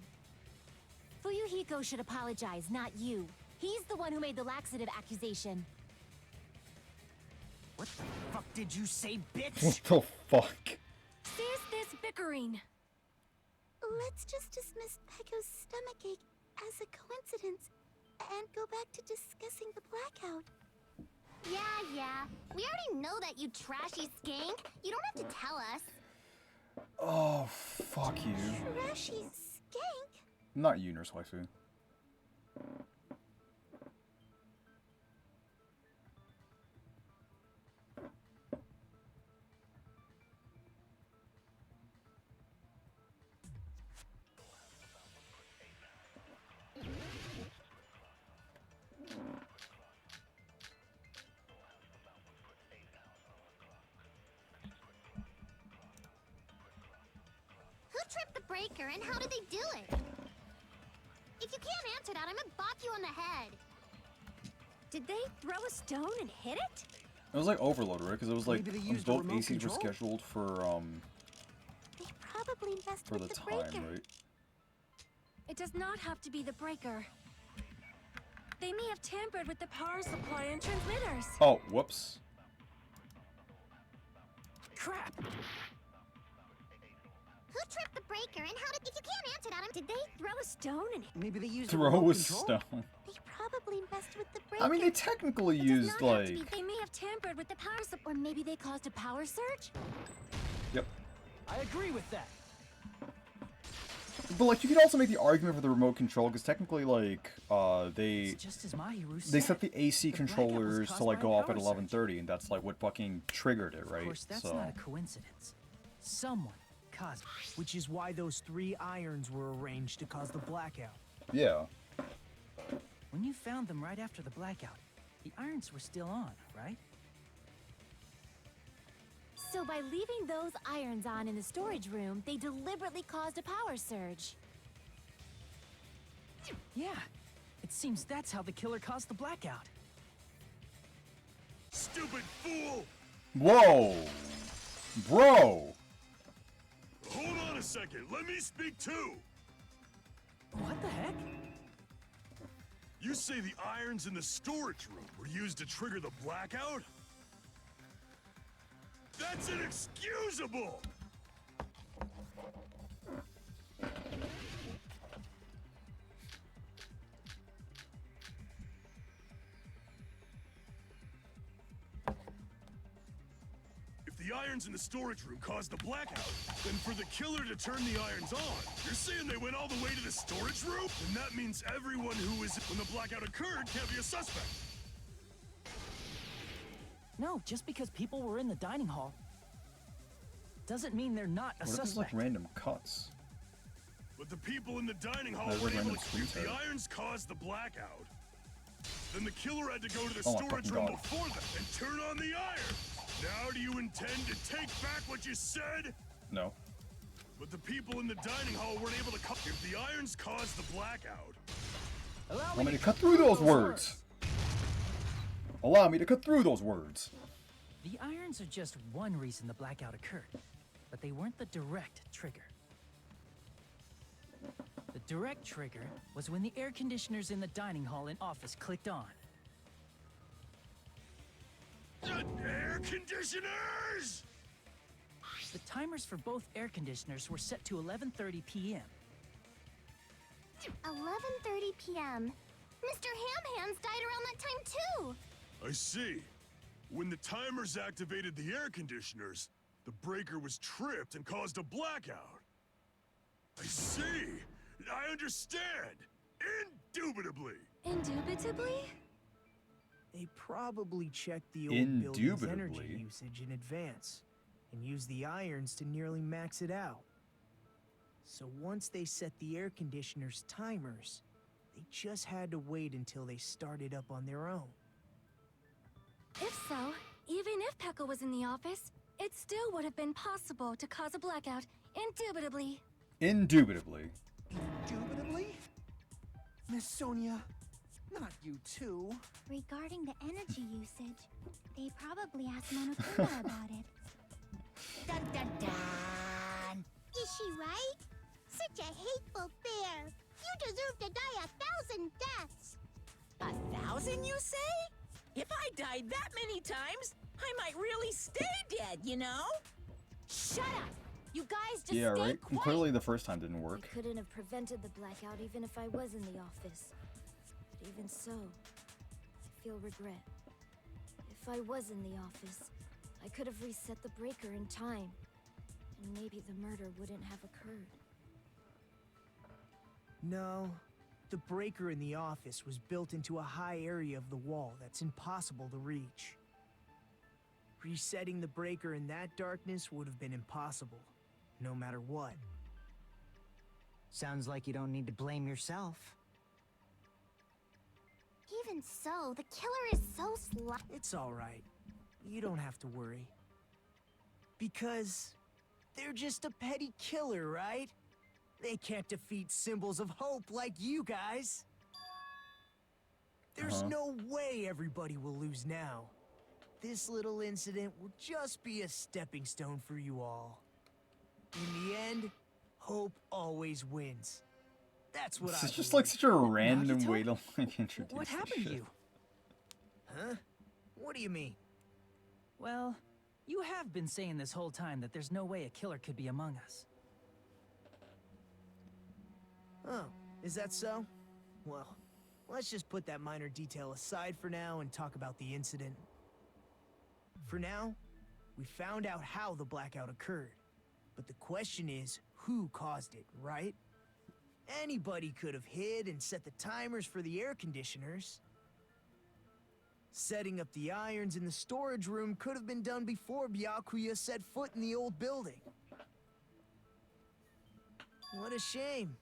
Fuyuhiko should apologize, not you. He's the one who made the laxative accusation. What the fuck did you say, What bitch? the fuck? Cease this bickering. Let's just dismiss Pekko's stomachache as a coincidence and go back to discussing the blackout. Yeah. We already know that, you trashy skank. You don't have to tell us. Oh, fuck you. Trashy skank? Not you, Nurse Waifu. Who tripped the breaker and how did they do it? If you can't answer that, I'm gonna bop you on the head. Did they throw a stone and hit it? It was like Overload, right? Because it was like Maybe they used a both remote ACs were control? scheduled for They probably messed for with the the time, breaker. right? It does not have to be the breaker. They may have tampered with the power supply and transmitters. Oh, whoops. Crap! Who tripped the breaker and how did... If you can't answer that, Did they throw a stone and Maybe they used Throw remote a control? stone. They probably messed with the breaker. I mean, they technically It does used, not have to be. like... They may have tampered with the power or maybe they caused a power surge? Yep. I agree with that. But, like, you could also make the argument for the remote control, because technically, like, they It's just as Mahiru they said. set the AC The blackout was controllers to, caused like, by go a off at power 11:30, and that's, like, what fucking triggered it, right? Of course, that's so... not a coincidence. Someone caused it. Which is why those 3 irons were arranged to cause the blackout. Yeah. When you found them right after the blackout, the irons were still on, right? So by leaving those irons on in the storage room, they deliberately caused a power surge. Yeah. It seems that's how the killer caused the blackout. Stupid fool! Whoa! Bro! Hold on a second, let me speak too! What the heck? You say the irons in the storage room were used to trigger the blackout? That's inexcusable! If the irons in the storage room caused the blackout, then for the killer to turn the irons on, you're saying they went all the way to the storage room? And that means everyone who was when the blackout occurred can't be a suspect. No, just because people were in the dining hall doesn't mean they're not a What if there's, suspect. like, random cuts? But the people in the dining hall There's a weren't able random to... If screen the tag. irons caused the blackout, then the killer had to go to the Oh my storage fucking room God. before that and turn on the iron. Now do you intend to take back what you said? No. But the people in the dining hall weren't able to... If the irons caused the blackout... Allow me to cut through those words! Allow me to cut through those words! The irons are just one reason the blackout occurred, but they weren't the direct trigger. The direct trigger was when the air conditioners in the dining hall and office clicked on. Air conditioners! The timers for both air conditioners were set to 11:30 p.m. 11:30 p.m. Mr. Ham Hands died around that time too. I see. When the timers activated the air conditioners, the breaker was tripped and caused a blackout. I see. I understand. Indubitably. Indubitably? They probably checked the old building's energy Indubitably. usage in advance and used the irons to nearly max it out. So once they set the air conditioner's timers, they just had to wait until they started up on their own. If so, even if Pekka was in the office, it still would have been possible to cause a blackout, indubitably. Indubitably. Indubitably? Miss Sonia, not you too. Regarding the energy usage, they probably asked Monokuma about it. Dun dun dun! Is she right? Such a hateful bear. You deserve to die 1,000 deaths. 1,000, you say? If I died that many times, I might really stay dead, you know? Shut up! You guys just Yeah, stay right? And quiet! clearly the first time didn't work. I couldn't have prevented the blackout even if I was in the office. But even so, I feel regret. If I was in the office, I could have reset the breaker in time. And maybe the murder wouldn't have occurred. No, the breaker in the office was built into a high area of the wall that's impossible to reach. Resetting the breaker in that darkness would have been impossible, no matter what. Sounds like you don't need to blame yourself. Even so, the killer is so sly. It's all right. You don't have to worry. Because they're just a petty killer, right? They can't defeat symbols of hope like you guys. There's no way everybody will lose now. This little incident will just be a stepping stone for you all. In the end, hope always wins. That's what This I is just believe. like such a random way to like introduce What this happened to shit. you? Huh? What do you mean? Well, you have been saying this whole time that there's no way a killer could be among us. Oh, is that so? Well, let's just put that minor detail aside for now and talk about the incident. For now, we found out how the blackout occurred. But the question is, who caused it, right? Anybody could have hid and set the timers for the air conditioners. Setting up the irons in the storage room could have been done before Byakuya set foot in the old building. What a shame.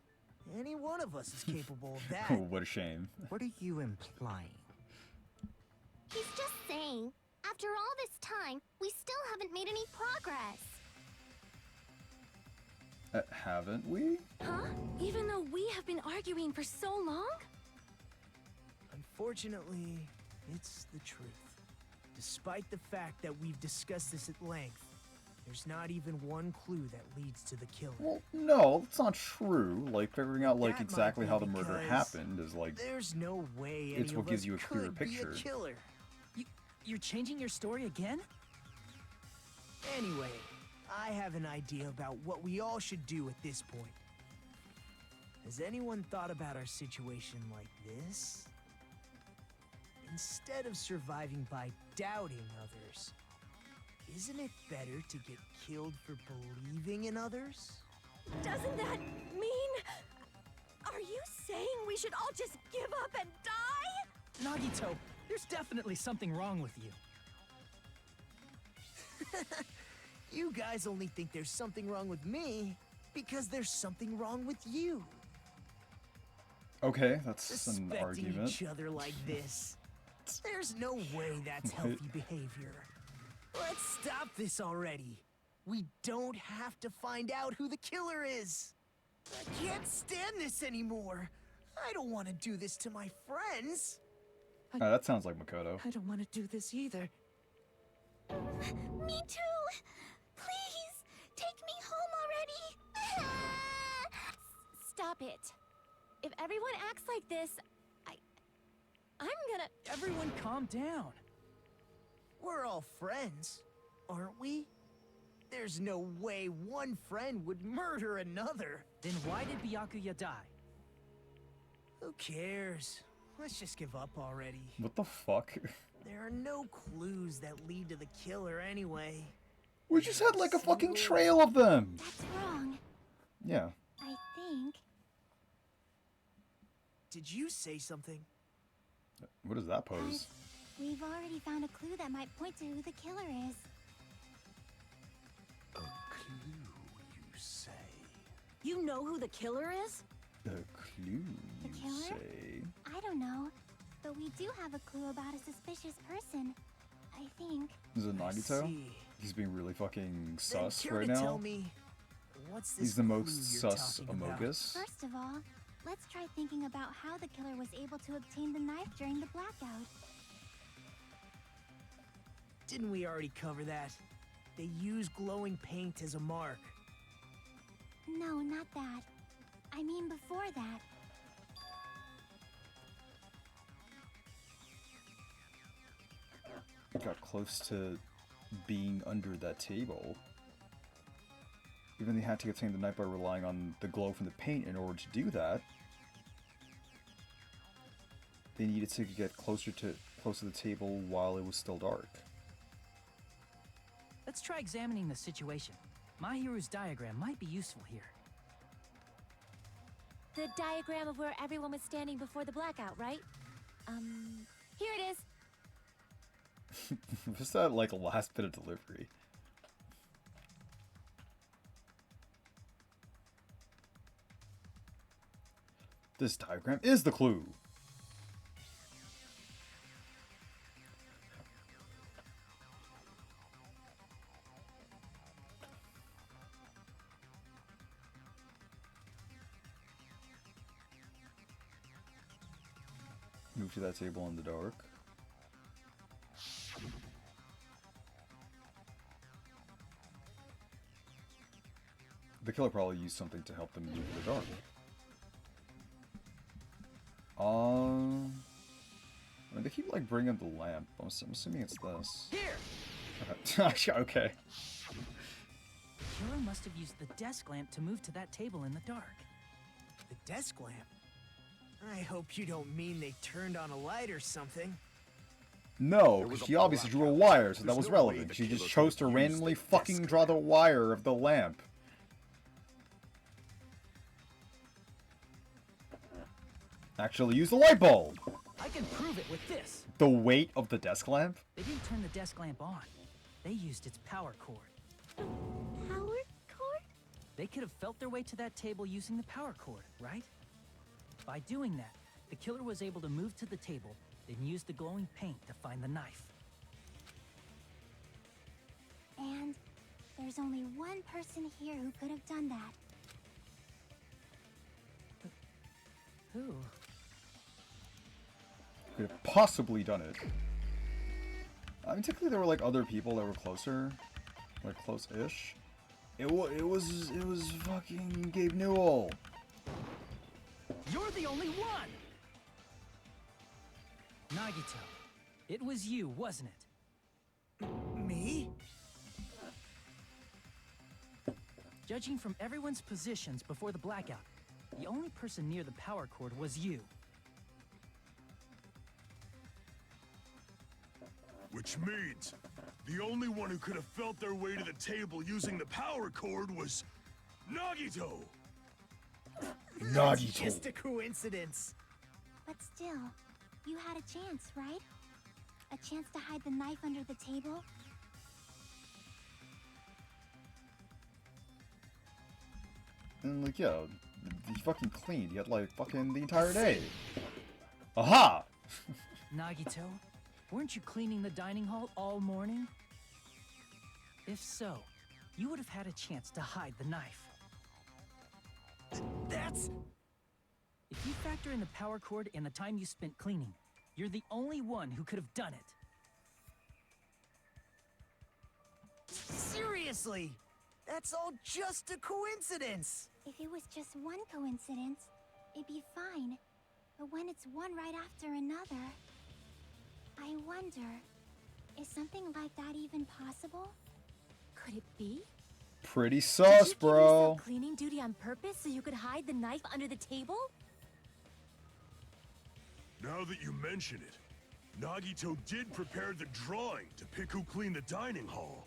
Any one of us is capable of that. What a shame. What are you implying? He's just saying, after all this time, we still haven't made any progress. Haven't we? Huh? Even though we have been arguing for so long? Unfortunately, it's the truth. Despite the fact that we've discussed this at length, there's not even one clue that leads to the killer. Well, no, it's not true. Like, figuring out, like, That exactly might how be the murder because happened is, like... There's no way It's any what of gives us you a clearer could be picture. a killer. You're changing your story again? Anyway, I have an idea about what we all should do at this point. Has anyone thought about our situation like this? Instead of surviving by doubting others, isn't it better to get killed for believing in others? Doesn't that mean... Are you saying we should all just give up and die? Nagito, there's definitely something wrong with you. You guys only think there's something wrong with me because there's something wrong with you. Okay, that's an Suspecting argument. each other like this. There's no way that's What? healthy behavior. Let's stop this already. We don't have to find out who the killer is. I can't stand this anymore. I don't want to do this to my friends. That sounds like Makoto. I don't want to do this either. Me too! Please, take me home already! Stop it. If everyone acts like this, I'm gonna... Everyone calm down. We're all friends, aren't we? There's no way one friend would murder another. Then why did Byakuya die? Who cares? Let's just give up already. What the fuck? There are no clues that lead to the killer anyway. We just had like a fucking trail of them! That's wrong. Yeah. I think. Did you say something? What is that pose? We've already found a clue that might point to who the killer is. A clue, you say? You know who the killer is? A clue, The you killer? say? I don't know, but we do have a clue about a suspicious person. I think. Is it Nagito? see. He's being really fucking Then sus care right to now. tell me, what's this He's the clue most you're sus talking about? Amogus. First of all, let's try thinking about how the killer was able to obtain the knife during the blackout. Didn't we already cover that? They use glowing paint as a mark. No, not that. I mean before that. Got close to being under that table. Even they had to obtain the knife by relying on the glow from the paint in order to do that. They needed to get close to the table while it was still dark. Let's try examining the situation. Mahiru's diagram might be useful here. The diagram of where everyone was standing before the blackout, right? Here it is. Just that like last bit of delivery. This diagram is the clue. Move to that table in the dark. The killer probably used something to help them move in the dark. I mean, they keep like bringing up the lamp. I'm assuming it's this. Here. Okay. The killer must have used the desk lamp to move to that table in the dark. The desk lamp? I hope you don't mean they turned on a light or something. No, There was because a she obviously drew a blackout. wire, so that There's was no relevant. way She the just killer chose to could use randomly the fucking desk draw the wire of the lamp. Actually, use the light bulb! I can prove it with this. The weight of the desk lamp? They didn't turn the desk lamp on. They used its power cord. Power cord? They could have felt their way to that table using the power cord, right? By doing that, the killer was able to move to the table, then use the glowing paint to find the knife. And there's only one person here who could have done that. Who? Could have possibly done it. I mean, technically there were like other people that were closer. Like close-ish. It was fucking Gabe Newell. You're the only one! Nagito, it was you, wasn't it? Me? Judging from everyone's positions before the blackout, the only person near the power cord was you. Which means the only one who could have felt their way to the table using the power cord was Nagito! Nagito. Just a coincidence. But still, you had a chance, right? A chance to hide the knife under the table? And like, yeah, he fucking cleaned. He had like fucking the entire day. Aha! Nagito, weren't you cleaning the dining hall all morning? If so, you would have had a chance to hide the knife. That's... If you factor in the power cord and the time you spent cleaning, you're the only one who could have done it. Seriously! That's all just a coincidence! If it was just one coincidence, it'd be fine. But when it's one right after another... I wonder, is something like that even possible? Could it be? Pretty Did sus, you give bro. yourself cleaning duty on purpose so you could hide the knife under the table? Now that you mention it, Nagito did prepare the drawing to pick who cleaned the dining hall.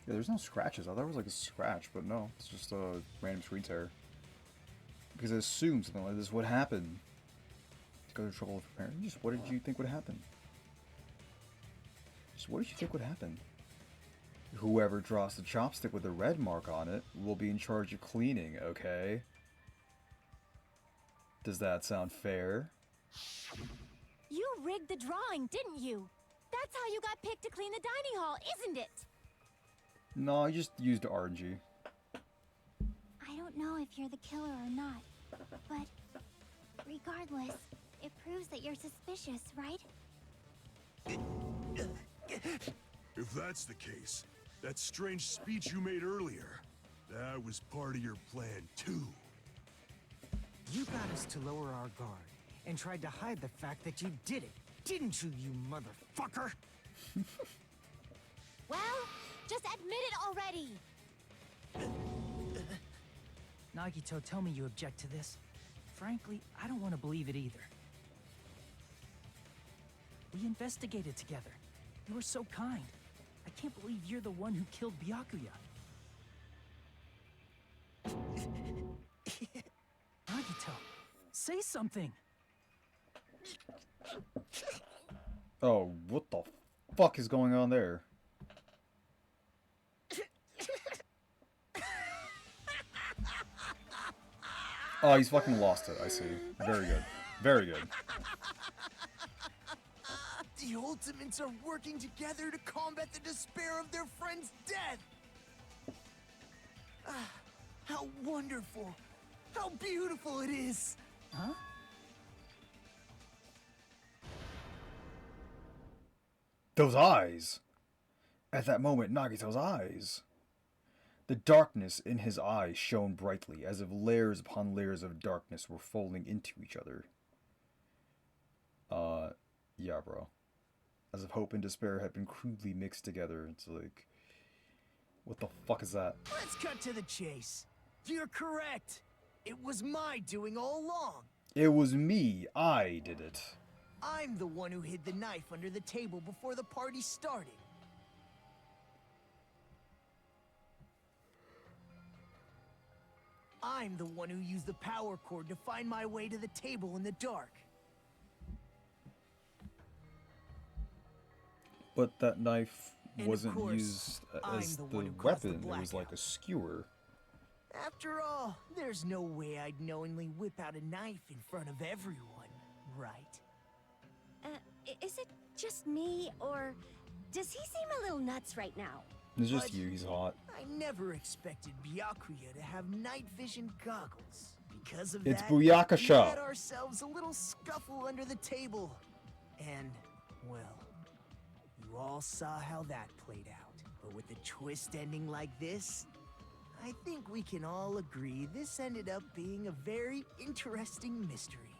Yeah, there's no scratches. I thought it was like a scratch, but no. It's just a random screen tear. Because I assumed something like this would happen. Go to trouble with preparing. Just what did you think would happen? Just what did you think would happen? Whoever draws the chopstick with a red mark on it will be in charge of cleaning, okay? Does that sound fair? You rigged the drawing, didn't you? That's how you got picked to clean the dining hall, isn't it? No, I just used RNG. I don't know if you're the killer or not, but regardless, it proves that you're suspicious, right? If that's the case, that strange speech you made earlier, that was part of your plan too. You got us to lower our guard and tried to hide the fact that you did it, didn't you, you motherfucker? Well, just admit it already! Nagito, tell me you object to this. Frankly, I don't want to believe it either. We investigated together. You were so kind. I can't believe you're the one who killed Byakuya. Nagito, say something! Oh, what the fuck is going on there? Oh, he's fucking lost it, I see. Very good. Very good. The Ultimates are working together to combat the despair of their friend's death! Ah, how wonderful! How beautiful it is! Huh? Those eyes! At that moment, Nagito's eyes! The darkness in his eyes shone brightly, as if layers upon layers of darkness were folding into each other. Yeah, bro. As if hope and despair had been crudely mixed together. It's like... What the fuck is that? Let's cut to the chase. You're correct. It was my doing all along. It was me. I did it. I'm the one who hid the knife under the table before the party started. I'm the one who used the power cord to find my way to the table in the dark. But that knife And of wasn't course, used as I'm the the one who caused the weapon. It was like a skewer. After all, there's no way I'd knowingly whip out a knife in front of everyone, right? Is it just me, or does he seem a little nuts right now? It's just But you. He's hot. I never expected Byakuya to have night vision goggles. Because of It's that, Booyakasha. we had ourselves a little scuffle under the table. And, well, you all saw how that played out. But with a twist ending like this, I think we can all agree this ended up being a very interesting mystery.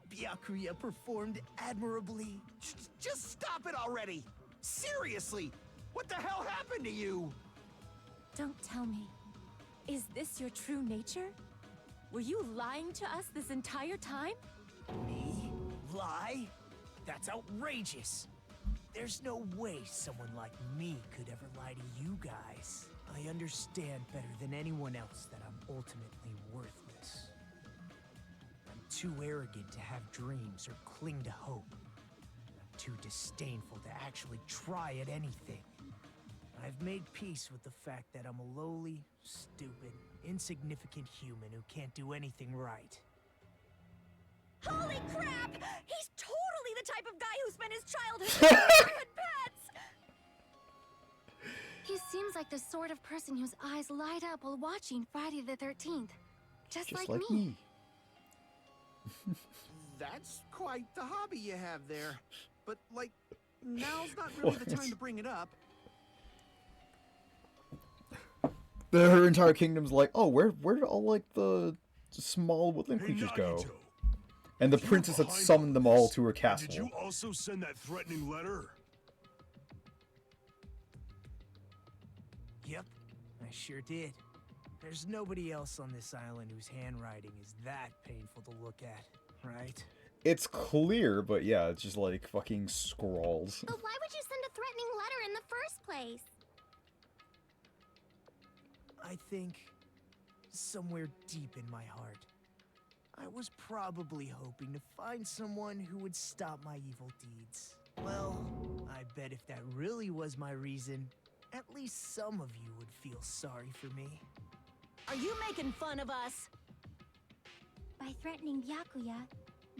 Byakuya performed admirably. Just stop it already! Seriously! What the hell happened to you? Don't tell me. Is this your true nature? Were you lying to us this entire time? Me? Lie? That's outrageous. There's no way someone like me could ever lie to you guys. I understand better than anyone else that I'm ultimately worthless. I'm too arrogant to have dreams or cling to hope. I'm too disdainful to actually try at anything. I've made peace with the fact that I'm a lowly, stupid, insignificant human who can't do anything right. Holy crap! He's totally the type of guy who spent his childhood with neighborhood pets! He seems like the sort of person whose eyes light up while watching Friday the 13th. Just like me. That's quite the hobby you have there. But, like, now's not really the time to bring it up. Her entire kingdom's like, oh, where did all like the small woodland creatures go? And the princess had summoned them all to her castle. Did you also send that threatening letter? Yep, I sure did. There's nobody else on this island whose handwriting is that painful to look at, right? It's clear, but yeah, it's just like fucking scrawls. But why would you send a threatening letter in the first place? I think somewhere deep in my heart, I was probably hoping to find someone who would stop my evil deeds. Well, I bet if that really was my reason, at least some of you would feel sorry for me. Are you making fun of us? By threatening Byakuya,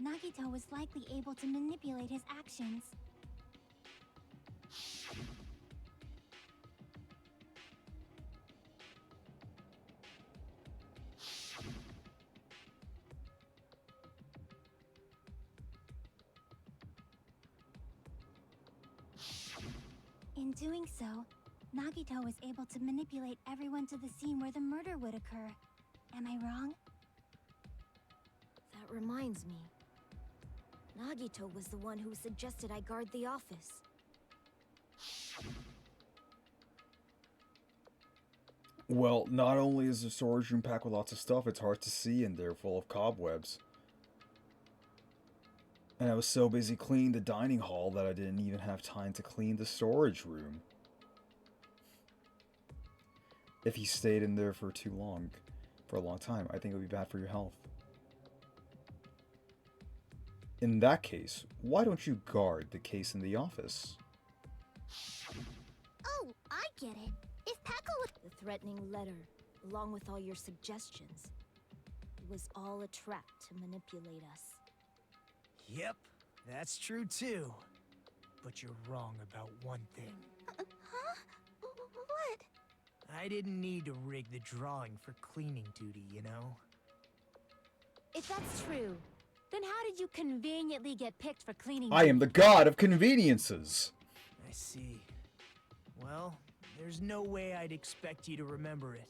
Nagito was likely able to manipulate his actions. In doing so, Nagito was able to manipulate everyone to the scene where the murder would occur. Am I wrong? That reminds me. Nagito was the one who suggested I guard the office. Well, not only is the storage room packed with lots of stuff, it's hard to see in there, full of cobwebs. And I was so busy cleaning the dining hall that I didn't even have time to clean the storage room. If you stayed in there for a long time, I think it would be bad for your health. In that case, why don't you guard the case in the office? Oh, I get it. If Pekka would... The threatening letter, along with all your suggestions, it was all a trap to manipulate us. Yep, that's true too. But you're wrong about one thing. Huh? What? I didn't need to rig the drawing for cleaning duty, you know? If that's true, then how did you conveniently get picked for cleaning? I am the god of conveniences! I see. Well, there's no way I'd expect you to remember it.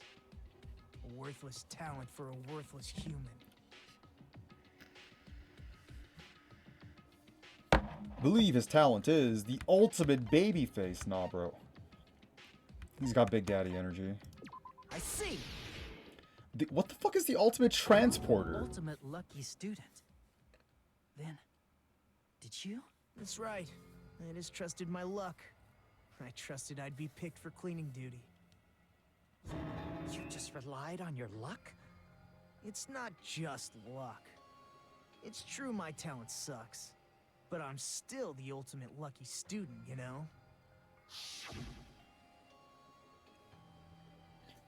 A worthless talent for a worthless human. Believe his talent is the ultimate babyface, nah bro. He's got Big Daddy energy. I see. What the fuck is the ultimate transporter? Ultimate lucky student. Then, did you? That's right. I just trusted my luck. I trusted I'd be picked for cleaning duty. You just relied on your luck? It's not just luck. It's true my talent sucks, but I'm still the ultimate lucky student, you know?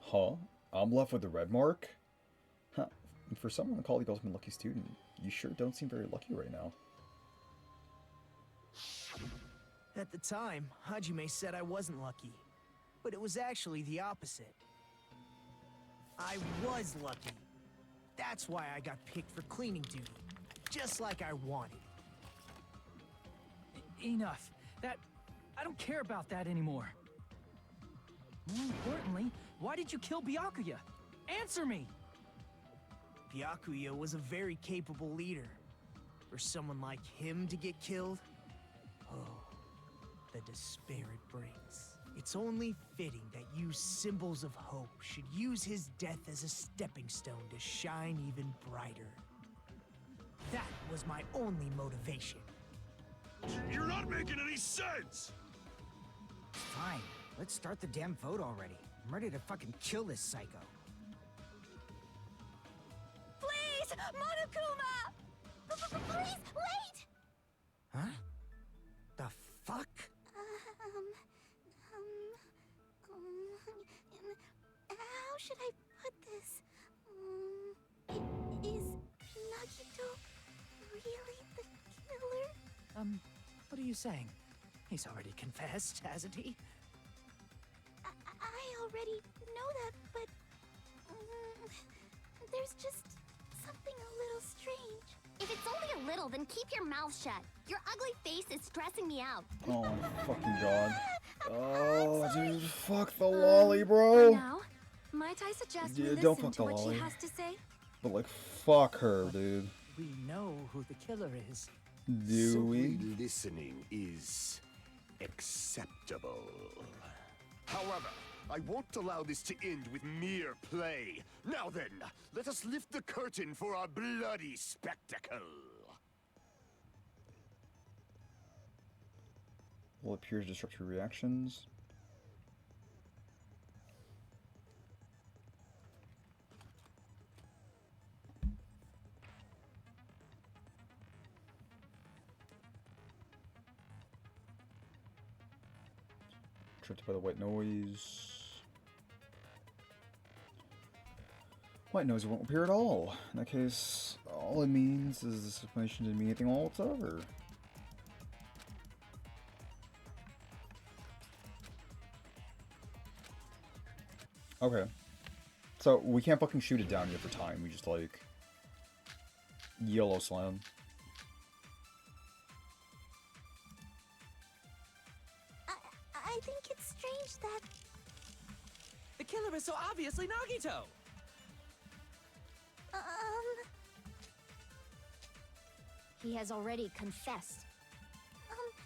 Huh? I'm left with the red mark? Huh. For someone to call the ultimate lucky student, you sure don't seem very lucky right now. At the time, Hajime said I wasn't lucky, but it was actually the opposite. I was lucky. That's why I got picked for cleaning duty, just like I wanted. Enough. I don't care about that anymore. More importantly, why did you kill Byakuya? Answer me! Byakuya was a very capable leader. For someone like him to get killed, oh, the despair it brings. It's only fitting that you symbols of hope should use his death as a stepping stone to shine even brighter. That was my only motivation. You're not making any sense! Fine, let's start the damn vote already. I'm ready to fucking kill this psycho. Please, Monokuma! Please, wait! Huh? The fuck? How should I put this? Is Nagito really the killer? What are you saying? He's already confessed, hasn't he? I already know that, but there's just something a little strange. If it's only a little, then keep your mouth shut. Your ugly face is stressing me out. Oh my fucking god. Oh, dude, fuck the lolly, bro. Now, might I suggest we don't listen fuck to the what lolly. she has to say? But like, fuck her, dude. We know who the killer is. Do we? Simply listening is acceptable. However, I won't allow this to end with mere play. Now then, let us lift the curtain for our bloody spectacle. Will appear to disrupt your reactions. Attracted by the white noise. White noise won't appear at all. In that case, all it means is this explanation didn't mean anything whatsoever. Okay. So, we can't fucking shoot it down yet for time. We just, like, yellow slam. I think it's strange that... The killer is so obviously Nagito! He has already confessed.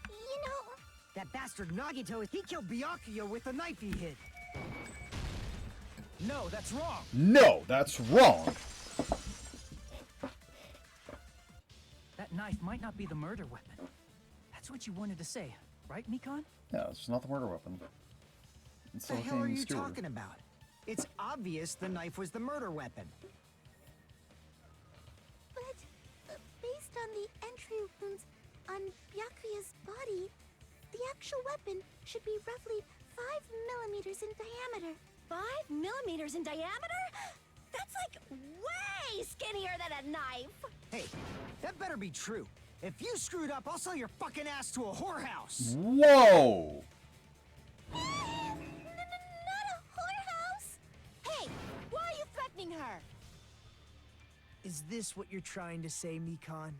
You know... That bastard Nagito, he killed Byakuya with the knife he hid. No, that's wrong! No, that's wrong! That knife might not be the murder weapon. That's what you wanted to say, right, Mikon? Yeah, it's not the murder weapon. It's What the hell are you skewer. talking about? It's obvious the knife was the murder weapon. But based on the entry wounds on Byakuya's body, the actual weapon should be roughly 5 millimeters in diameter. 5 millimeters in diameter? That's like way skinnier than a knife! Hey, that better be true. If you screwed up, I'll sell your fucking ass to a whorehouse. Whoa! Not a whorehouse! Hey, why are you threatening her? Is this what you're trying to say, Mikon?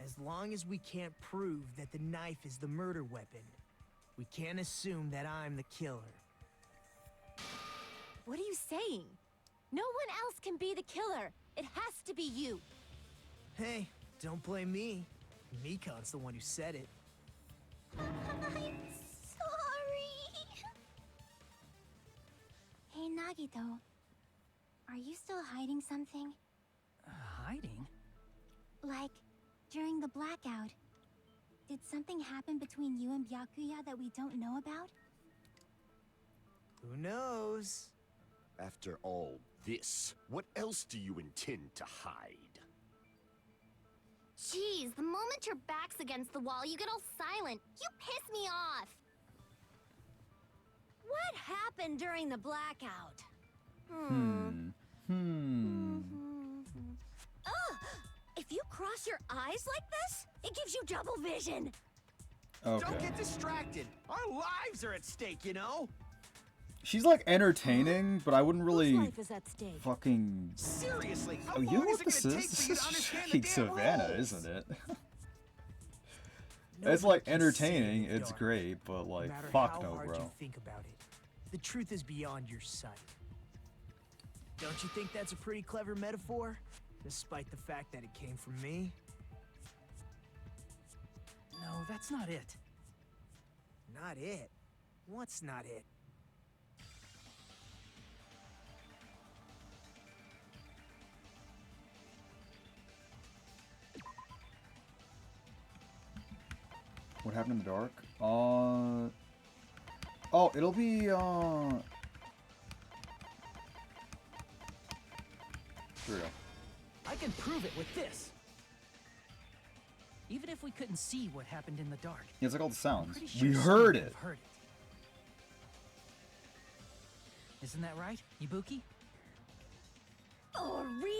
As long as we can't prove that the knife is the murder weapon, we can't assume that I'm the killer. What are you saying? No one else can be the killer. It has to be you. Hey, don't blame me. Mikon's the one who said it. I'm sorry. Nagito, are you still hiding something? Hiding? Like, during the blackout, did something happen between you and Byakuya that we don't know about? Who knows? After all this, what else do you intend to hide? Jeez, the moment your back's against the wall, you get all silent. You piss me off. What happened during the blackout? Ugh! If you cross your eyes like this, it gives you double vision. Okay. Don't get distracted. Our lives are at stake, you know? She's like entertaining, but I wouldn't really Whose life is at stake? fucking. Seriously, how Oh, you know long is what it this gonna is? take for This you is to understand the Shake damn Savannah, rules? isn't it? It's Nobody like can entertaining, see the it's dark, great, but no like, matter fuck how no, hard bro. you think about it. The truth is beyond your sight. Don't you think that's a pretty clever metaphor? Despite the fact that it came from me? No, that's not it. Not it. What's not it? What happened in the dark? Oh, it'll be, Here we go. I can prove it with this. Even if we couldn't see what happened in the dark. Yeah, it's like all the sounds. pretty sure We someone heard would it. have heard it. Isn't that right, Ibuki? For reals?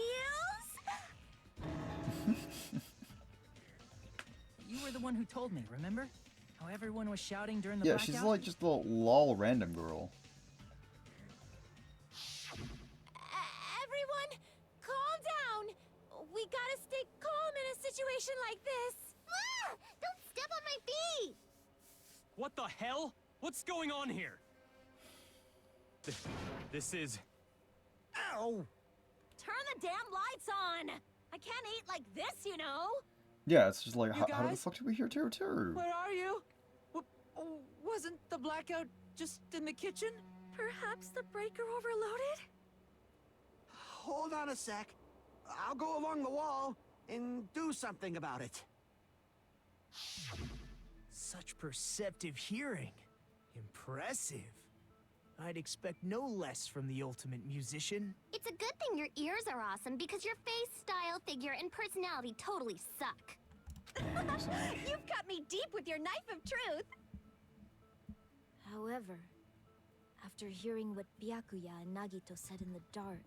You were the one who told me, remember? How everyone was shouting during the Yeah, blackout? she's like just a lol random girl. Everyone, calm down. We gotta stay calm in a situation like this. Ah! Don't step on my feet! What the hell? What's going on here? This is... Ow! Turn the damn lights on! I can't eat like this, you know? Yeah, it's just like, You how the guys? fuck did we hear Teru? Where are you? Wasn't the blackout just in the kitchen? Perhaps the breaker overloaded? Hold on a sec. I'll go along the wall and do something about it. Such perceptive hearing. Impressive. I'd expect no less from the ultimate musician. It's a good thing your ears are awesome because your face, style, figure, and personality totally suck. You've cut me deep with your knife of truth. However, after hearing what Byakuya and Nagito said in the dark,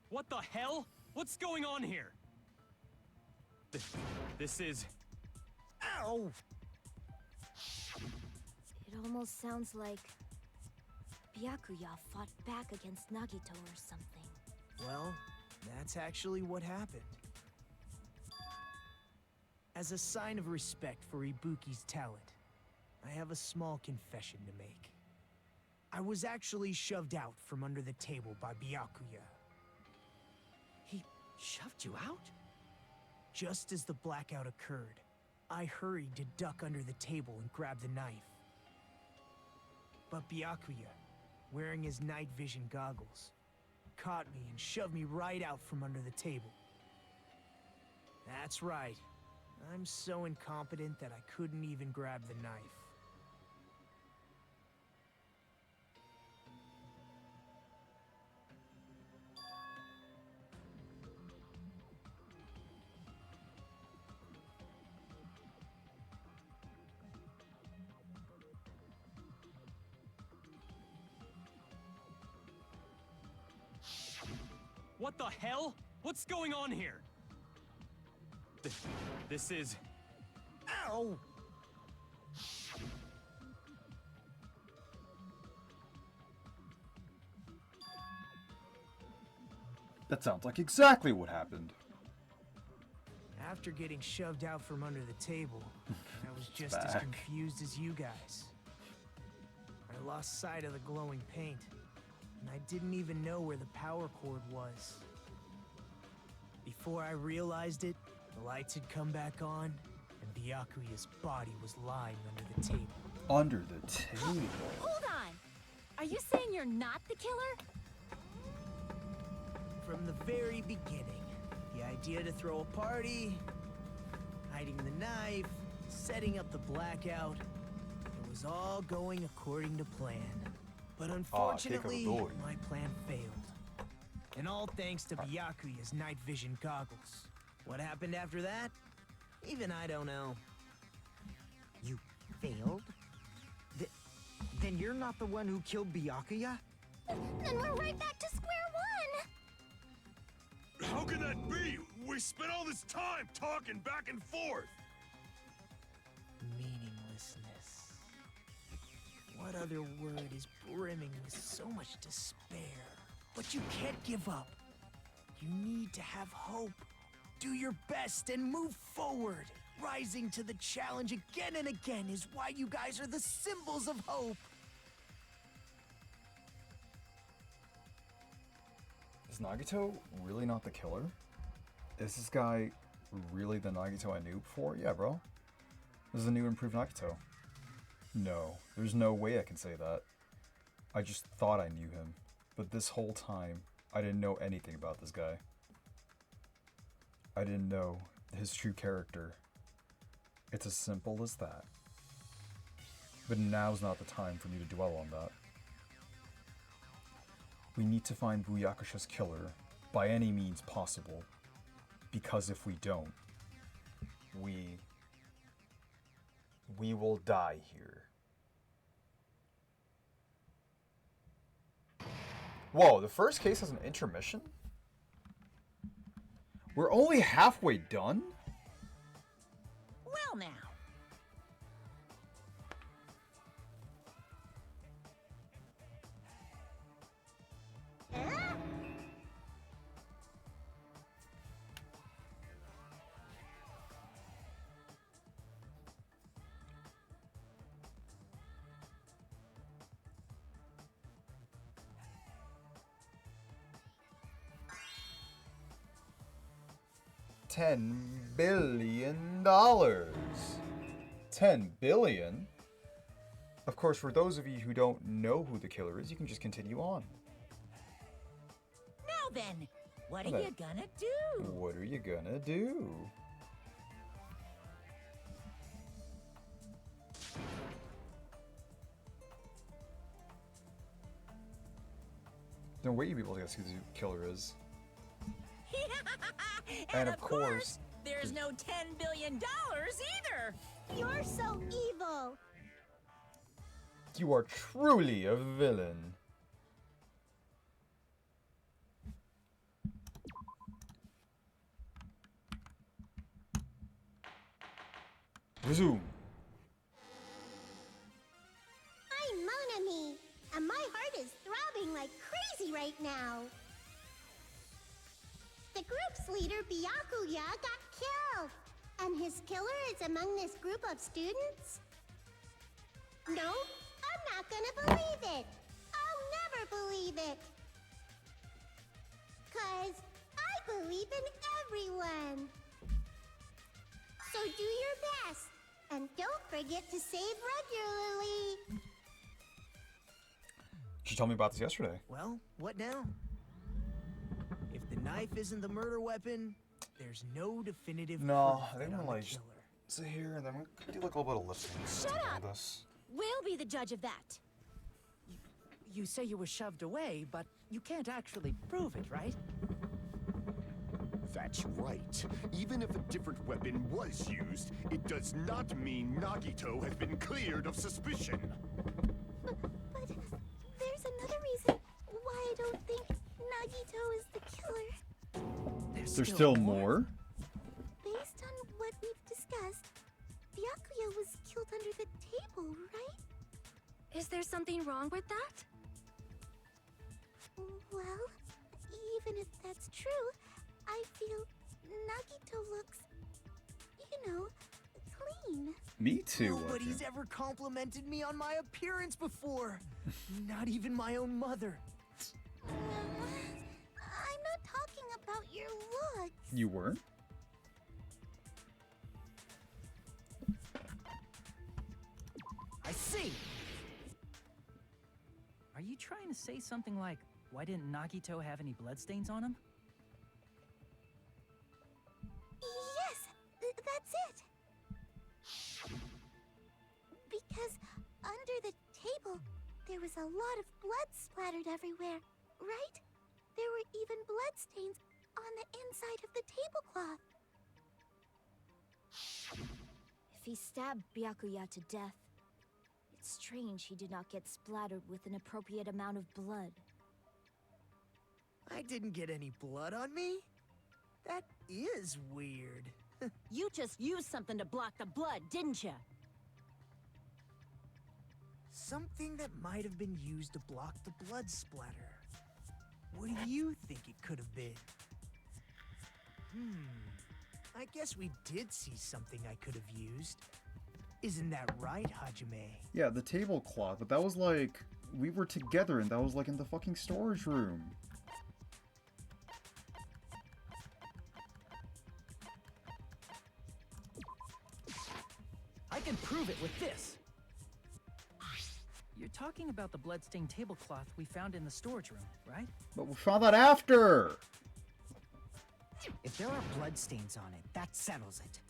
What the hell? What's going on here? This is... Ow! it almost sounds like Byakuya fought back against Nagito or something. Well, that's actually what happened. As a sign of respect for Ibuki's talent, I have a small confession to make. I was actually shoved out from under the table by Byakuya. He shoved you out? Just as the blackout occurred, I hurried to duck under the table and grab the knife. But Byakuya, wearing his night vision goggles, caught me and shoved me right out from under the table. That's right. I'm so incompetent that I couldn't even grab the knife. What the hell? What's going on here? This is... Ow! That sounds like exactly what happened. After getting shoved out from under the table, I was just as Back. confused as you guys. I lost sight of the glowing paint, and I didn't even know where the power cord was. Before I realized it, the lights had come back on, and Byakuya's body was lying under the table. Under the table? Hold on! Are you saying you're not the killer? From the very beginning, the idea to throw a party, hiding the knife, setting up the blackout, it was all going according to plan. But unfortunately, my plan failed. And all thanks to Byakuya's night vision goggles. What happened after that? Even I don't know. You failed? Then you're not the one who killed Byakuya? Then we're right back to square one! How can that be? We spent all this time talking back and forth! Meaninglessness. What other word is brimming with so much despair? But you can't give up. You need to have hope. Do your best and move forward. Rising to the challenge again and again is why you guys are the symbols of hope. Is Nagito really not the killer? Is this guy really the Nagito I knew before? Yeah, bro. This is a new improved Nagito. No, there's no way I can say that. I just thought I knew him, but this whole time, I didn't know anything about this guy. I didn't know his true character. It's as simple as that. But now's not the time for me to dwell on that. We need to find Byakusha's killer by any means possible, because if we don't, we will die here. Whoa, the first case has an intermission? We're only halfway done? Well now. Huh? $10 billion. 10 billion? Of course, for those of you who don't know who the killer is, you can just continue on. Now then, what are you gonna do? What are you gonna do? No way you'll be able to guess who the killer is. and of course, there's no $10 billion either. You're so evil! You are truly a villain. Resume. I'm Monami, and my heart is throbbing like crazy right now. The group's leader, Byakuya, got killed, and his killer is among this group of students? No, I'm not gonna believe it. I'll never believe it. 'Cause I believe in everyone. So do your best, and don't forget to save regularly. She told me about this yesterday. Well, what now? If the knife isn't the murder weapon, there's no definitive No, proof they that want I'm to the like just killer. sit here and then we'll do like a little bit of listening. Shut up! This. We'll be the judge of that. You say you were shoved away, but you can't actually prove it, right? That's right. Even if a different weapon was used, it does not mean Nagito has been cleared of suspicion. But there's another reason why I don't think Nagito is the killer. There's still more? Based on what we've discussed, Byakuya was killed under the table, right? Is there something wrong with that? Well, even if that's true, I feel Nagito looks, you know, clean. Me too. Nobody's ever complimented me on my appearance before. Not even my own mother. I'm not talking about your looks. You weren't? I see. Are you trying to say something like, why didn't Nagito have any bloodstains on him? Yes, that's it. Because under the table, there was a lot of blood splattered everywhere, right? There were even bloodstains on the inside of the tablecloth. If he stabbed Byakuya to death, it's strange he did not get splattered with an appropriate amount of blood. I didn't get any blood on me? That is weird. You just used something to block the blood, didn't you? Something that might have been used to block the blood splatter. What do you think it could have been? I guess we did see something I could have used. Isn't that right, Hajime? Yeah, the tablecloth, but that was like... We were together and that was like in the fucking storage room. I can prove it with this. You're talking about the bloodstained tablecloth we found in the storage room, right? But we found that after! If there are bloodstains on it, that settles it.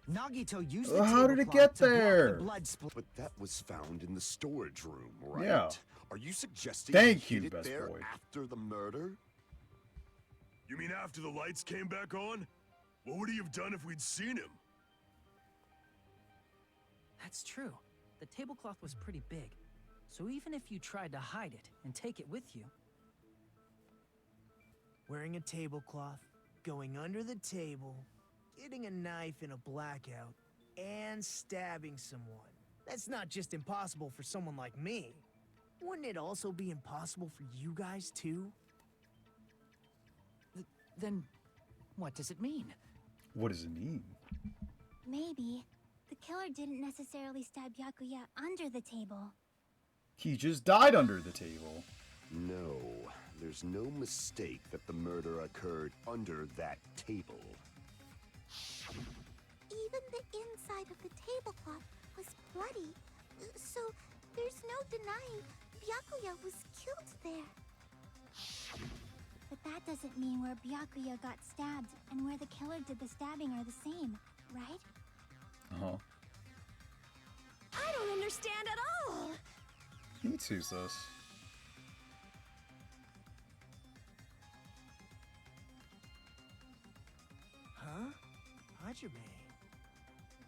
Nagito used Well, the how did it tablecloth get to block there? the blood splat. But that was found in the storage room, right? Yeah. Are you suggesting Thank he you, hid it best there boy. after the murder? You mean after the lights came back on? What would he have done if we'd seen him? That's true. The tablecloth was pretty big. So even if you tried to hide it and take it with you... Wearing a tablecloth, going under the table, getting a knife in a blackout, and stabbing someone. That's not just impossible for someone like me. Wouldn't it also be impossible for you guys too? Then, what does it mean? What does it mean? Maybe the killer didn't necessarily stab Byakuya under the table. He just died under the table. No, there's no mistake that the murder occurred under that table. Even the inside of the tablecloth was bloody, so there's no denying Byakuya was killed there. But that doesn't mean where Byakuya got stabbed and where the killer did the stabbing are the same, right? Uh-huh. I don't understand at all. Me too, sis. Huh? Hajime,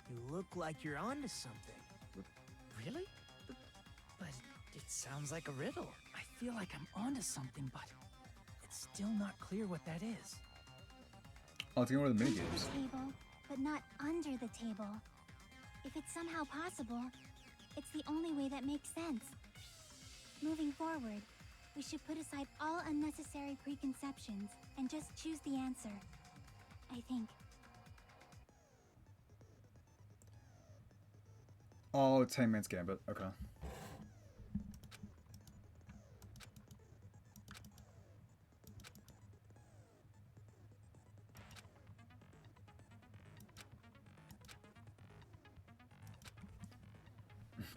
you look like you're onto something. Really? But it sounds like a riddle. I feel like I'm onto something, but it's still not clear what that is. Oh, let's go over the Under minigames. the table, but not under the table. If it's somehow possible, it's the only way that makes sense. Moving forward, we should put aside all unnecessary preconceptions and just choose the answer. I think. Oh, it's Hangman's Gambit. Okay.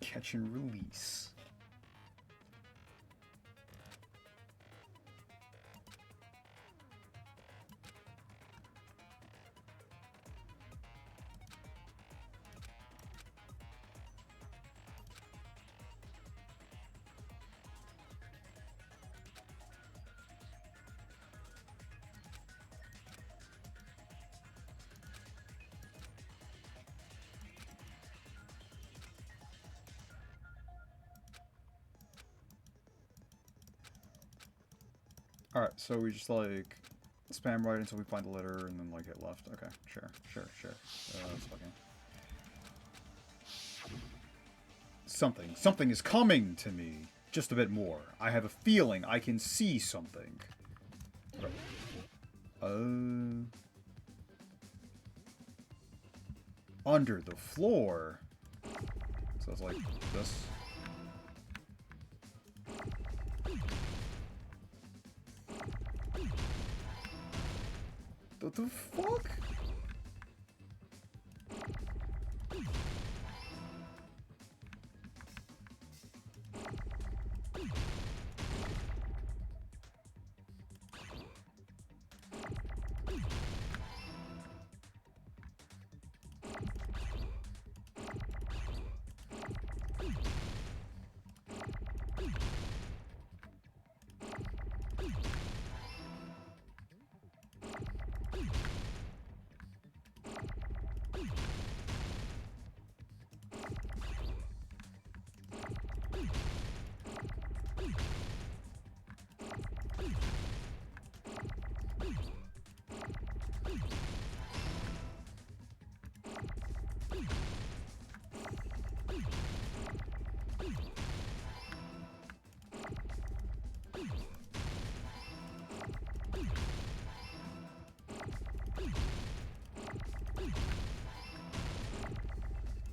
Catch and release. Alright, so we just like spam right until we find the letter and then like hit left. Okay, sure. That's fucking... Something is coming to me. Just a bit more. I have a feeling I can see something. Under the floor. So it's like this. What the fuck?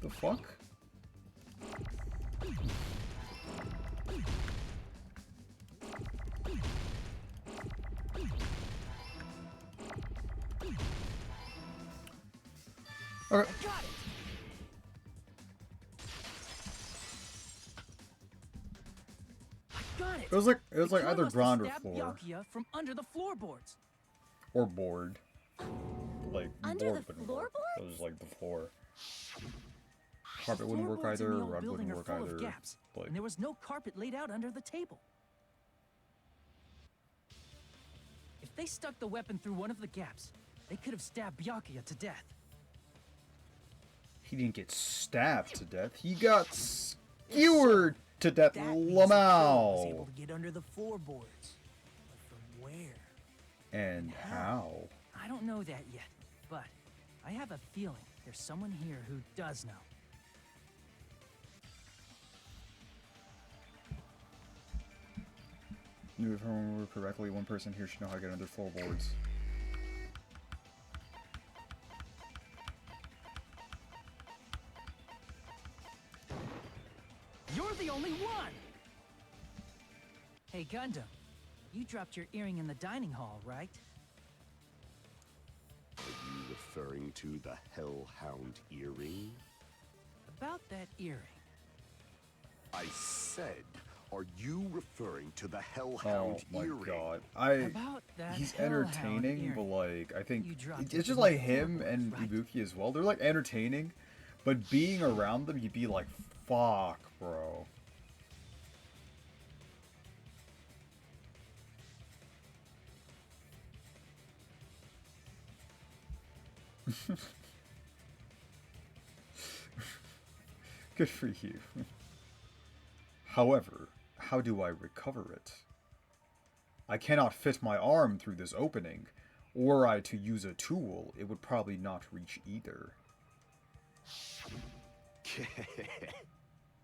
The fuck? Okay. Got it. Got it. It was like The killer either must have ground or stabbed floor Byakuya from under the floorboards. or board. Like Under board the wouldn't work. It was like the floor. Carpet The wouldn't work floorboards in either. the old Rug building wouldn't are work full either. of gaps, Like and there was no carpet laid out under the table. If they stuck the weapon through one of the gaps, they could have stabbed Byakuya to death. he didn't get stabbed to death. He got skewered to death. That means the killer was able Lamau. to get under the floorboards. But from where? And how? I don't know that yet, but I have a feeling there's someone here who does know. If I remember correctly, one person here should know how to get under floorboards. You're the only one! Hey, Gundam, you dropped your earring in the dining hall, right? Are you referring to the Hellhound earring? About that earring. I said, are you referring to the Hellhound Oh my earring? god. About that He's Hellhound entertaining, but earring. like I think You dropped it's it just in like the him and floorboards, right? Ibuki as well. They're like entertaining, but being around them, you'd be like, "Fuck, bro." Good for you. However, how do I recover it? I cannot fit my arm through this opening. Were I to use a tool, it would probably not reach either.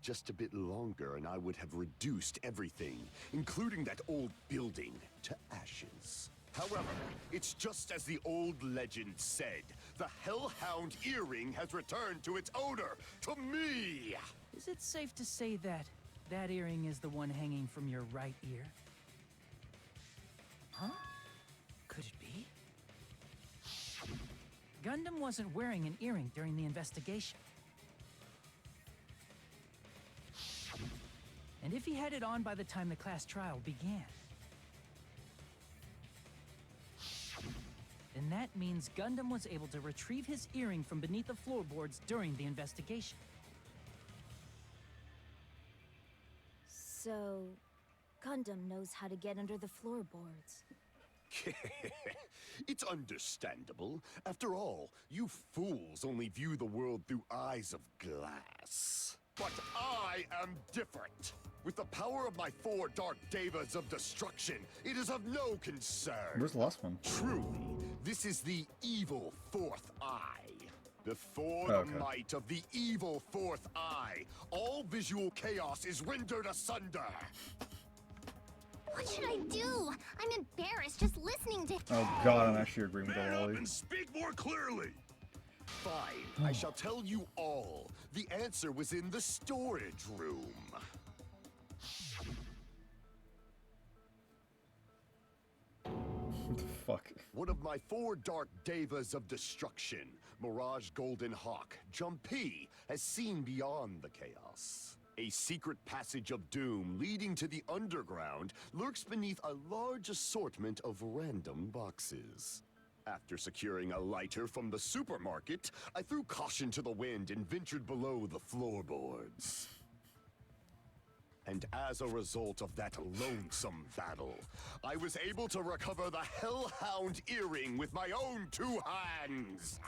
Just a bit longer and I would have reduced everything, including that old building, to ashes. However, it's just as the old legend said. The Hellhound earring has returned to its owner, to me! Is it safe to say that that earring is the one hanging from your right ear? Huh? Could it be? Gundam wasn't wearing an earring during the investigation. And if he had it on by the time the class trial began, then that means Gundam was able to retrieve his earring from beneath the floorboards during the investigation. So, Gundam knows how to get under the floorboards. It's understandable. After all, you fools only view the world through eyes of glass. But I am different. With the power of my 4 Dark Devas of destruction, it is of no concern. Where's the last one? Truly, this is the evil 4th eye. Before Okay. the might of the evil 4th eye, all visual chaos is rendered asunder. What should I do? I'm embarrassed just listening to. Oh god, I'm actually agreeing with Man up Ollie. and speak more clearly! Fine, I shall tell you all. The answer was in the storage room. What the fuck? One of my 4 Dark Devas of destruction, Mirage Golden Hawk, Jumpy, has seen beyond the chaos. A secret passage of doom leading to the underground lurks beneath a large assortment of random boxes. After securing a lighter from the supermarket, I threw caution to the wind and ventured below the floorboards. And as a result of that lonesome battle, I was able to recover the Hellhound earring with my own 2 hands.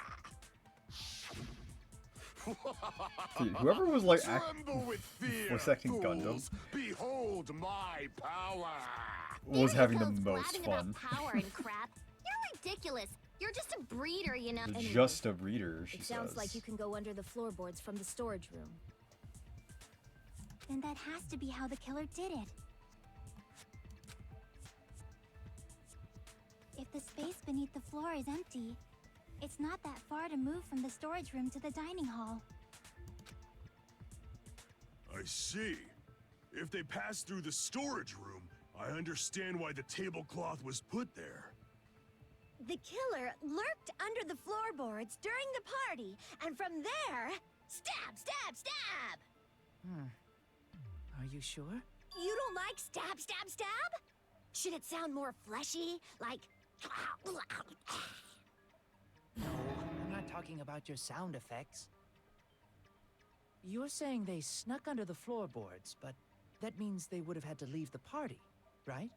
Dude, whoever was like Tremble with fear, voice acting Gundam fools. Behold my power. was having the Clothes most blabbing fun. about power and crap. You're ridiculous. You're just a breeder, you know. Anyway, Just a breeder, she It sounds says. like you can go under the floorboards from the storage room. Then that has to be how the killer did it. If the space beneath the floor is empty, it's not that far to move from the storage room to the dining hall. I see. If they passed through the storage room, I understand why the tablecloth was put there. The killer lurked under the floorboards during the party, and from there, stab, stab, stab! Are you sure? You don't like stab, stab, stab? Should it sound more fleshy, like... No, I'm not talking about your sound effects. You're saying they snuck under the floorboards, but that means they would have had to leave the party, right?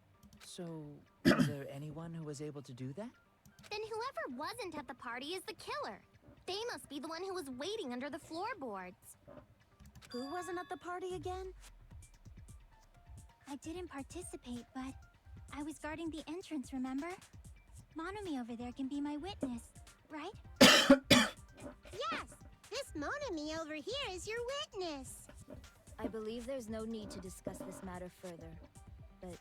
So, was there anyone who was able to do that? Then whoever wasn't at the party is the killer. They must be the one who was waiting under the floorboards. Who wasn't at the party again? I didn't participate, but I was guarding the entrance, remember? Monomi over there can be my witness, right? Yes! This Monami over here is your witness! I believe there's no need to discuss this matter further, but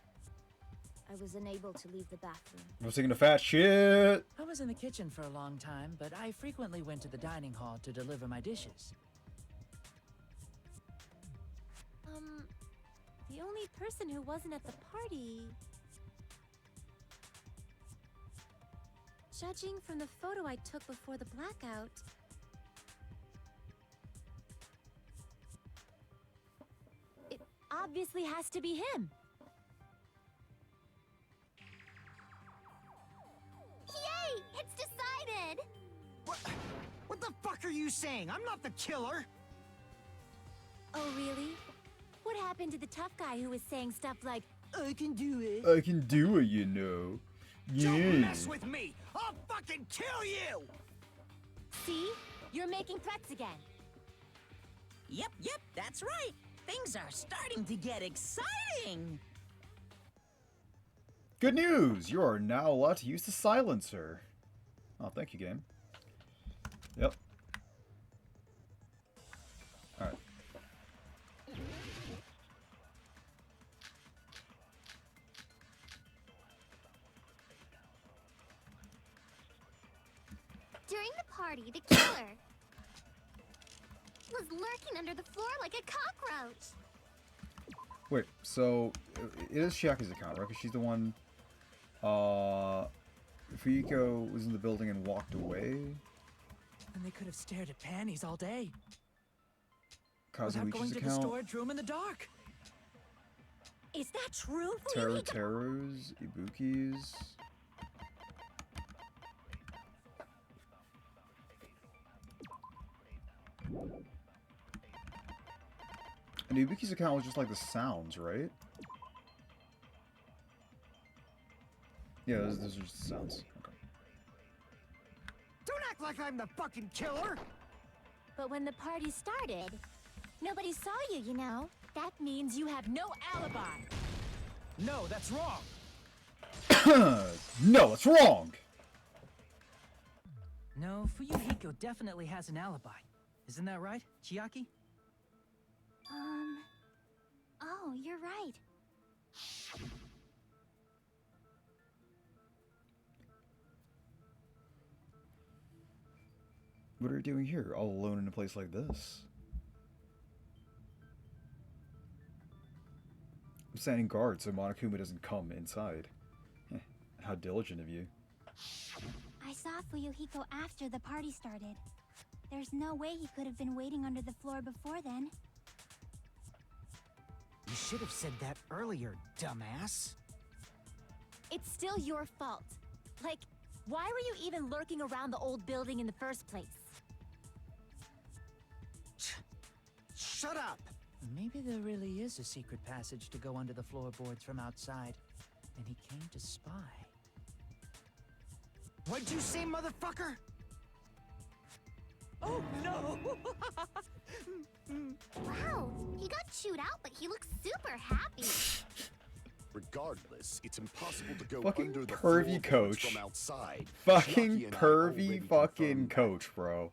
I was unable to leave the bathroom. I was taking a fat shit. I was in the kitchen for a long time, but I frequently went to the dining hall to deliver my dishes. The only person who wasn't at the party... Judging from the photo I took before the blackout... It obviously has to be him. Yay! It's decided! What the fuck are you saying? I'm not the killer! Oh, really? What happened to the tough guy who was saying stuff like, I can do it. I can do it, you know. Yeah. Don't mess with me! I'll fucking kill you! see? You're making threats again. Yep, that's right. Things are starting to get exciting. Good news! You are now allowed to use the silencer. Oh, thank you, game. Yep. Alright. During the party, the killer was lurking under the floor like a cockroach. Wait, so it is Chiaki's account, right? Because she's the one. Fuyiko was in the building and walked away. And they could have stared at panties all day. Kazumichi's Without going to the account. storage room in the dark. Is that true? Teru's, Ibuki's. And Ibuki's account was just like the sounds, right? Yeah, those are just the sounds. Okay. Don't act like I'm the fucking killer! But when the party started, nobody saw you, you know. That means you have no alibi. No, that's wrong. No, it's wrong! No, Fuyuhiko definitely has an alibi. Isn't that right, Chiaki? Oh, you're right. What are you doing here, all alone in a place like this? I'm standing guard so Monokuma doesn't come inside. How diligent of you. I saw Fuyuhiko after the party started. There's no way he could have been waiting under the floor before then. You should have said that earlier, dumbass. It's still your fault. Like, why were you even lurking around the old building in the first place? Shut up! Maybe there really is a secret passage to go under the floorboards from outside, and he came to spy. What'd you say, motherfucker? Oh, no! Wow, he got chewed out, but he looks super happy. Regardless, it's impossible to go Fucking under the pervy floorboards coach. from outside. Fucking Chiaki and I already pervy fucking confirmed coach, bro.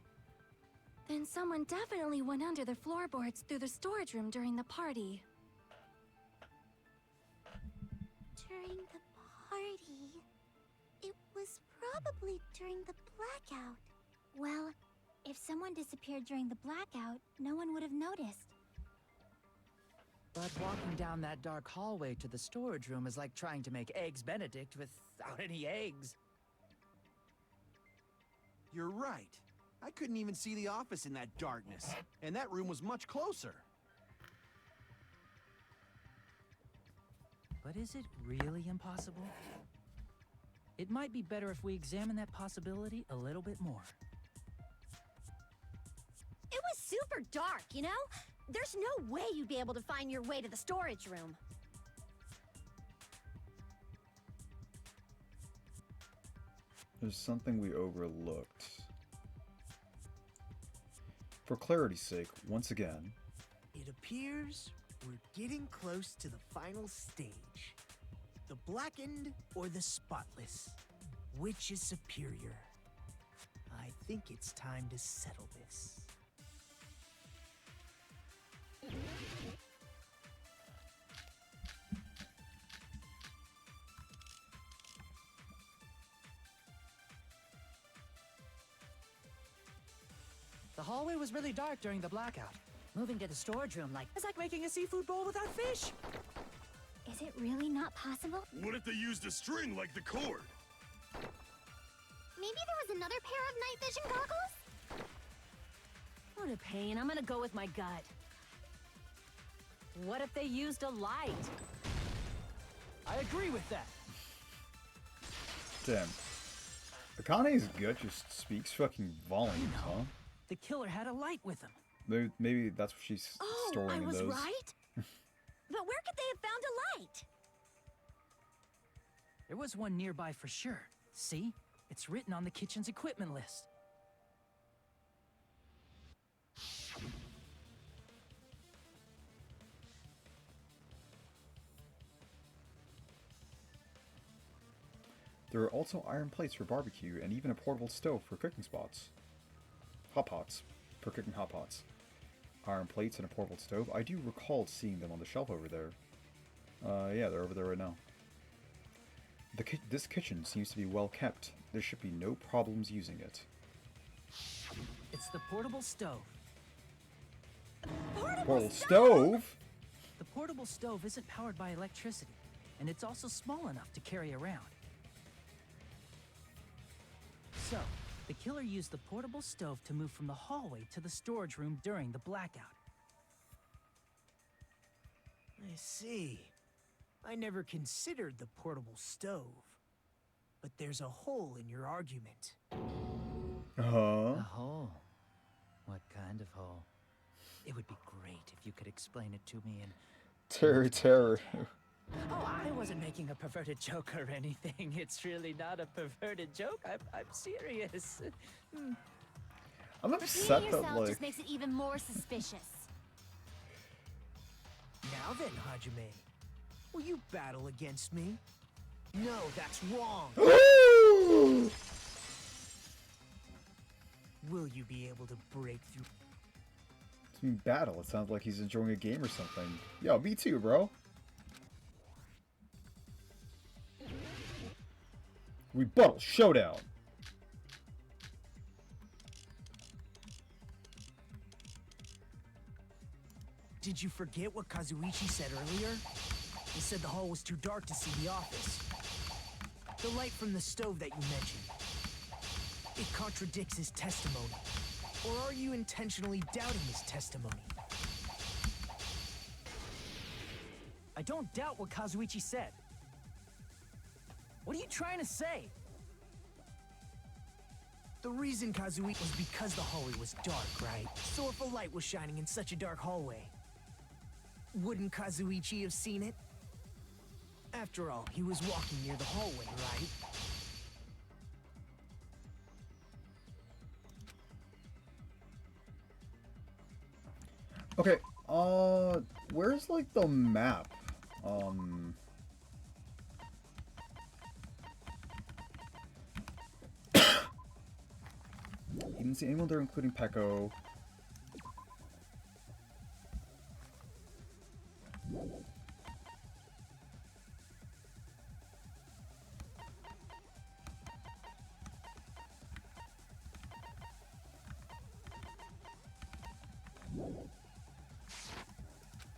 Then someone definitely went under the floorboards through the storage room during the party. During the party? It was probably during the blackout. Well, if someone disappeared during the blackout, no one would have noticed. But walking down that dark hallway to the storage room is like trying to make Eggs Benedict without any eggs. You're right. I couldn't even see the office in that darkness, and that room was much closer. But is it really impossible? It might be better if we examine that possibility a little bit more. It was super dark, you know? There's no way you'd be able to find your way to the storage room. There's something we overlooked. For clarity's sake, once again, It appears we're getting close to the final stage. The blackened or the spotless? Which is superior? I think it's time to settle this. The hallway was really dark during the blackout. Moving to the storage room it's like making a seafood bowl without fish. Is it really not possible? What if they used a string like the cord? Maybe there was another pair of night vision goggles? What a pain. I'm gonna go with my gut. What if they used a light? I agree with that. damn. Akane's gut just speaks fucking volumes, huh? The killer had a light with him. Maybe that's what she's storing I in was those. right? But where could they have found a light? There was one nearby for sure. See? It's written on the kitchen's equipment list. There are also iron plates for barbecue and even a portable stove for cooking spots. Hot pots. For cooking hot pots. Iron plates and a portable stove. I do recall seeing them on the shelf over there. Yeah, they're over there right now. This kitchen seems to be well kept. There should be no problems using it. It's the portable stove. Portable stove? The portable stove isn't powered by electricity, and it's also small enough to carry around. So, the killer used the portable stove to move from the hallway to the storage room during the blackout. I see. I never considered the portable stove. But there's a hole in your argument. Huh? A hole? What kind of hole? It would be great if you could explain it to me in... Terror. Oh, I wasn't making a perverted joke or anything. It's really not a perverted joke. I'm serious. I'm Repeating upset that, yourself like... just makes it even more suspicious. Now then, Hajime, will you battle against me? No, that's wrong. Will you be able to break through? It's mean battle. It sounds like he's enjoying a game or something. Yo, me too, bro. Rebuttal showdown. Did you forget what Kazuichi said earlier? He said the hall was too dark to see the office. The light from the stove that you mentioned. It contradicts his testimony. Or are you intentionally doubting his testimony? I don't doubt what Kazuichi said. What are you trying to say? The reason Kazuichi was because the hallway was dark, right? So if a light was shining in such a dark hallway, wouldn't Kazuichi have seen it? After all, he was walking near the hallway, right? Okay, where's like the map? You didn't see anyone there, including Peko.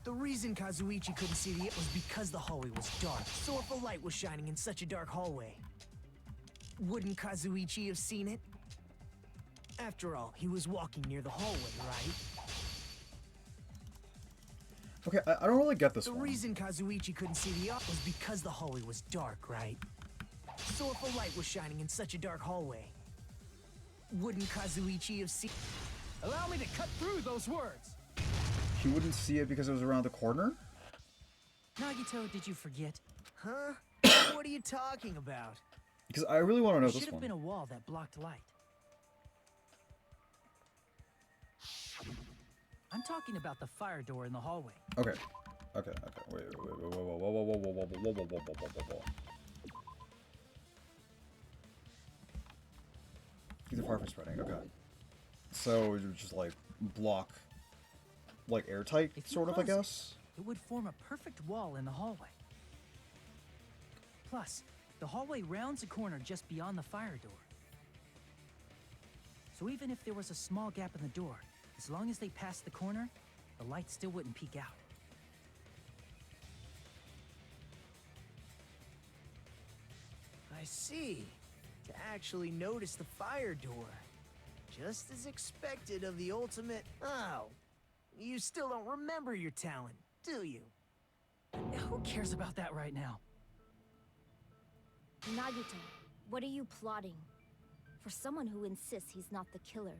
The reason Kazuichi couldn't see it was because the hallway was dark. So if a light was shining in such a dark hallway, wouldn't Kazuichi have seen it? After all, he was walking near the hallway, right? Okay, I don't really get this The one. reason Kazuichi couldn't see the was because the hallway was dark, right? So if a light was shining in such a dark hallway, wouldn't Kazuichi have seen... Allow me to cut through those words. He wouldn't see it because it was around the corner? Nagito, did you forget? Huh? What are you talking about? Because I really want to know There this should have one. been a wall that blocked light. I'm talking about the fire door in the hallway. Okay. Okay, okay. Wait, whoa, whoa, whoa, whoa, whoa, whoa, whoa, whoa, whoa, whoa, whoa, whoa. Keep the fire from spreading, okay. So, it would just, like, block, like, airtight, If you sort of, I close guess? It would form a perfect wall in the hallway. Plus, the hallway rounds a corner just beyond the fire door. So even if there was a small gap in the door, as long as they passed the corner, the light still wouldn't peek out. I see. To actually notice the fire door. Just as expected of the ultimate... Oh. You still don't remember your talent, do you? Who cares about that right now? Nagito, what are you plotting? For someone who insists he's not the killer,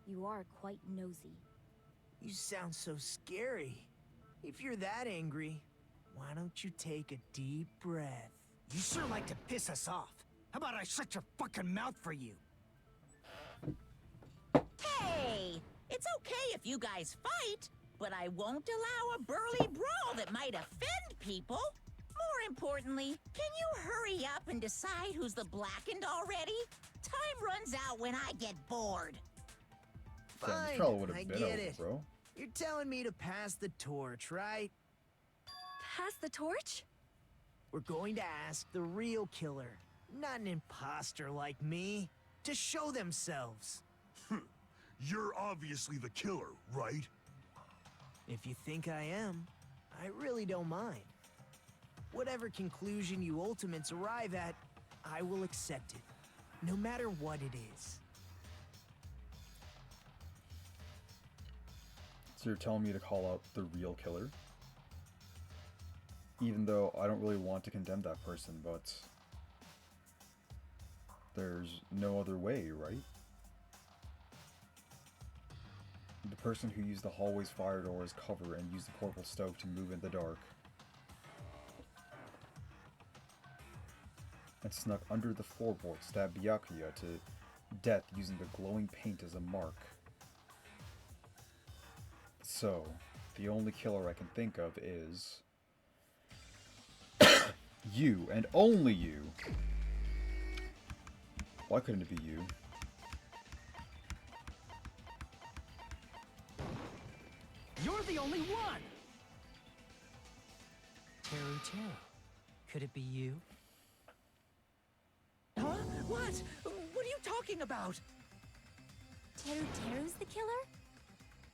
you are quite nosy. You sound so scary. If you're that angry, why don't you take a deep breath? You sure like to piss us off. How about I shut your fucking mouth for you? Hey! It's okay if you guys fight, but I won't allow a burly brawl that might offend people. More importantly, can you hurry up and decide who's the blackened already? Time runs out when I get bored. Damn, this Fine, probably would have I been get over, it. bro. You're telling me to pass the torch, right? Pass the torch? We're going to ask the real killer, not an imposter like me, to show themselves. You're obviously the killer, right? If you think I am, I really don't mind. Whatever conclusion you ultimates arrive at, I will accept it, no matter what it is. So you're telling me to call out the real killer? Even though I don't really want to condemn that person, but... there's no other way, right? The person who used the hallway's fire door as cover and used the portable stove to move in the dark. And snuck under the floorboard, stabbed Byakuya to death using the glowing paint as a mark. So, the only killer I can think of is... you, and only you. Why couldn't it be you? You're the only one! Teru Teru, could it be you? Huh? What? What are you talking about? Teru Teru's the killer?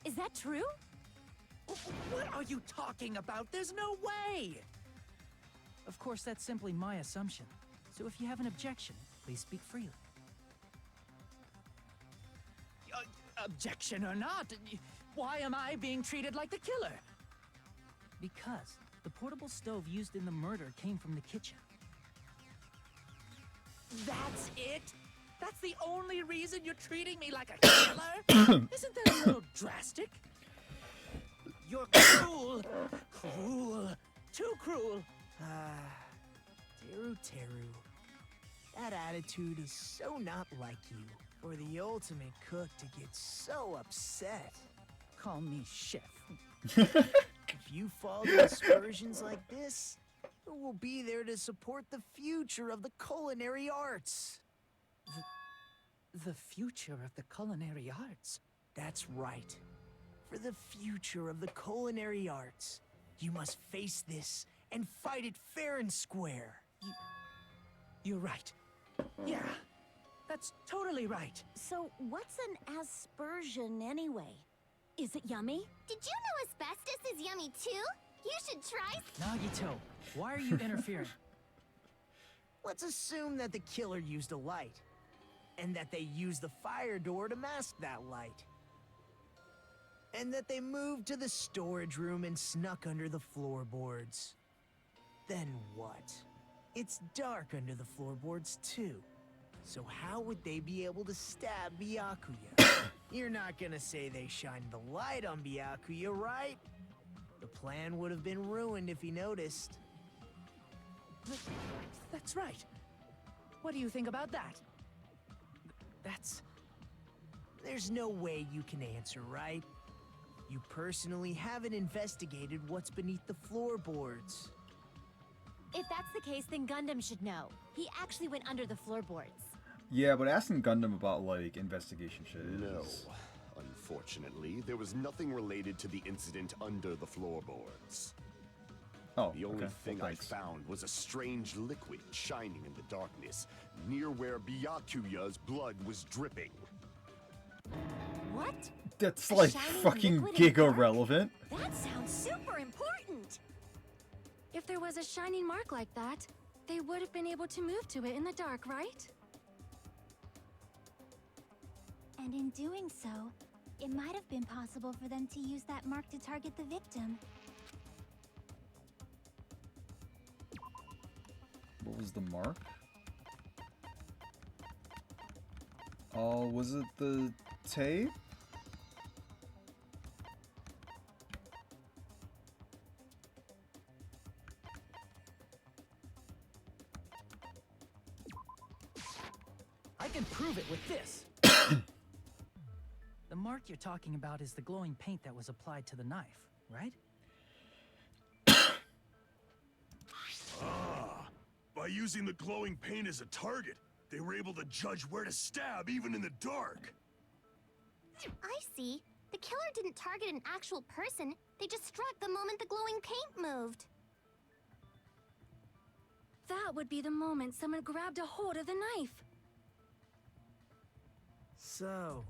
Is that true? What are you talking about? There's no way! Of course, that's simply my assumption. So if you have an objection, please speak freely. Objection or not, why am I being treated like the killer? Because the portable stove used in the murder came from the kitchen. That's it? That's the only reason you're treating me like a killer? Isn't that a little drastic? You're cruel. Cruel. Too cruel. Teru Teru. That attitude is so not like you. For the ultimate cook to get so upset. Call me chef. If you follow excursions like this, who will be there to support the future of the culinary arts? The future of the culinary arts? That's right. For the future of the culinary arts, you must face this and fight it fair and square. You're right. Yeah, that's totally right. So, what's an aspersion anyway? Is it yummy? Did you know asbestos is yummy too? You should try. Nagito, why are you interfering? Let's assume that the killer used a light, and that they used the fire door to mask that light. And that they moved to the storage room and snuck under the floorboards. Then what? It's dark under the floorboards too. So how would they be able to stab Byakuya? You're not gonna say they shined the light on Byakuya, right? The plan would have been ruined if he noticed. That's right. What do you think about that? There's no way you can answer, right? You personally haven't investigated what's beneath the floorboards. If that's the case, then Gundam should know. He actually went under the floorboards. Yeah, but asking Gundam about, like, investigation shit is... No. Unfortunately, there was nothing related to the incident under the floorboards. Oh, the only okay. thing Well, I thanks. found was a strange liquid shining in the darkness, near where Byakuya's blood was dripping. What? That's A like shining fucking liquid in the giga dark? relevant. That sounds super important! If there was a shining mark like that, they would have been able to move to it in the dark, right? And in doing so, it might have been possible for them to use that mark to target the victim. What was the mark? Oh, was it the tape? I can prove it with this. The mark you're talking about is the glowing paint that was applied to the knife, right? By using the glowing paint as a target, they were able to judge where to stab even in the dark. I see. The killer didn't target an actual person. They just struck the moment the glowing paint moved. That would be the moment someone grabbed a hold of the knife. So,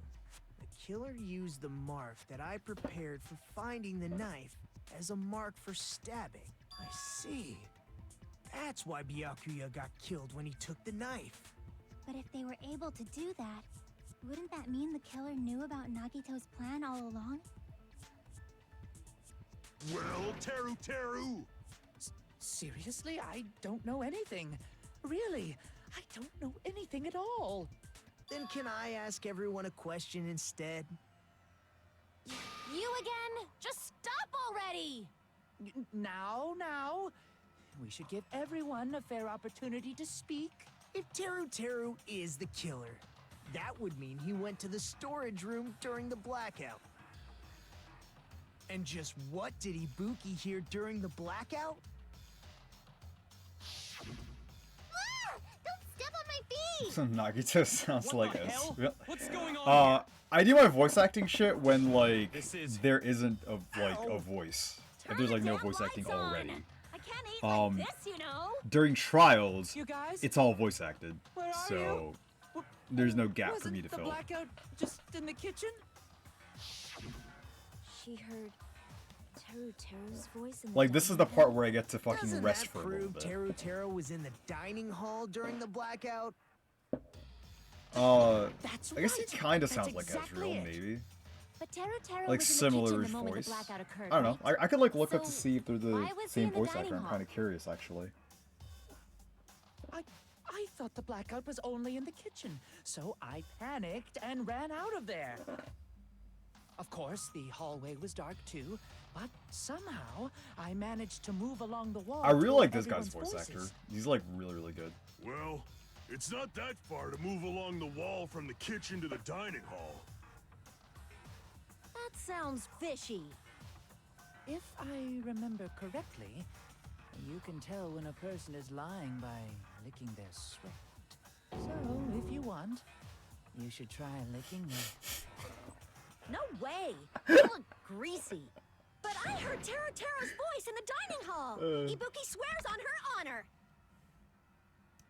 the killer used the mark that I prepared for finding the knife as a mark for stabbing. I see. That's why Byakuya got killed when he took the knife. But if they were able to do that, wouldn't that mean the killer knew about Nagito's plan all along? Well, Teru! Seriously? I don't know anything. Really, I don't know anything at all. Then can I ask everyone a question instead? You again? Just stop already! Now. We should give everyone a fair opportunity to speak. If Teru is the killer, that would mean he went to the storage room during the blackout. And just what did Ibuki hear during the blackout? Don't step on my feet! So Nagito sounds like the us. hell? What's going on here? I do my voice acting shit when, like, This is- there isn't a voice. If there's, like, no voice acting already. I can't eat like this, you know? During trials, You guys? it's all voice acted. Where are So, you? there's no gap for Wasn't me to the fill. blackout just in the kitchen? She heard Teru's voice in the Like, this is the dining part hall? where I get to fucking Doesn't rest that for a little prove bit. Teru was in the dining hall during the blackout? That's I guess he right. kind of That's sounds like exactly Ezreal, it. maybe. But Teru Like, was in the similar kitchen the moment voice. the blackout occurred, I don't know. right? I could, like, look up to So, see if they're the why was he same in the voice dining actor. I'm hall? kind of curious, actually. I thought the blackout was only in the kitchen, so I panicked and ran out of there. Of course, the hallway was dark too, but somehow I managed to move along the wall. I really toward like this guy's everyone's voice voices. actor. He's, like, really, really good. Well, it's not that far to move along the wall from the kitchen to the dining hall. That sounds fishy. If I remember correctly, you can tell when a person is lying by licking their sweat. So, if you want, you should try licking me. No way! You look greasy. But I heard Teru's voice in the dining hall. Ibuki swears on her honor.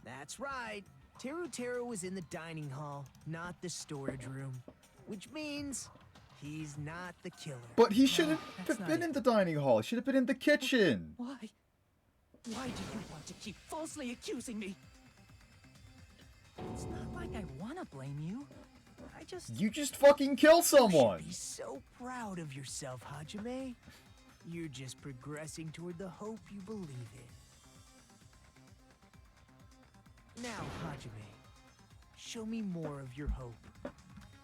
That's right. Teru was in the dining hall, not the storage room. Which means He's not the killer. But he shouldn't that's have not been it. in the dining hall. He should have been in the kitchen. Why? Why do you want to keep falsely accusing me? It's not like I want to blame you. I just... You just fucking kill someone. You should be so proud of yourself, Hajime. You're just progressing toward the hope you believe in. Now, Hajime, show me more of your hope.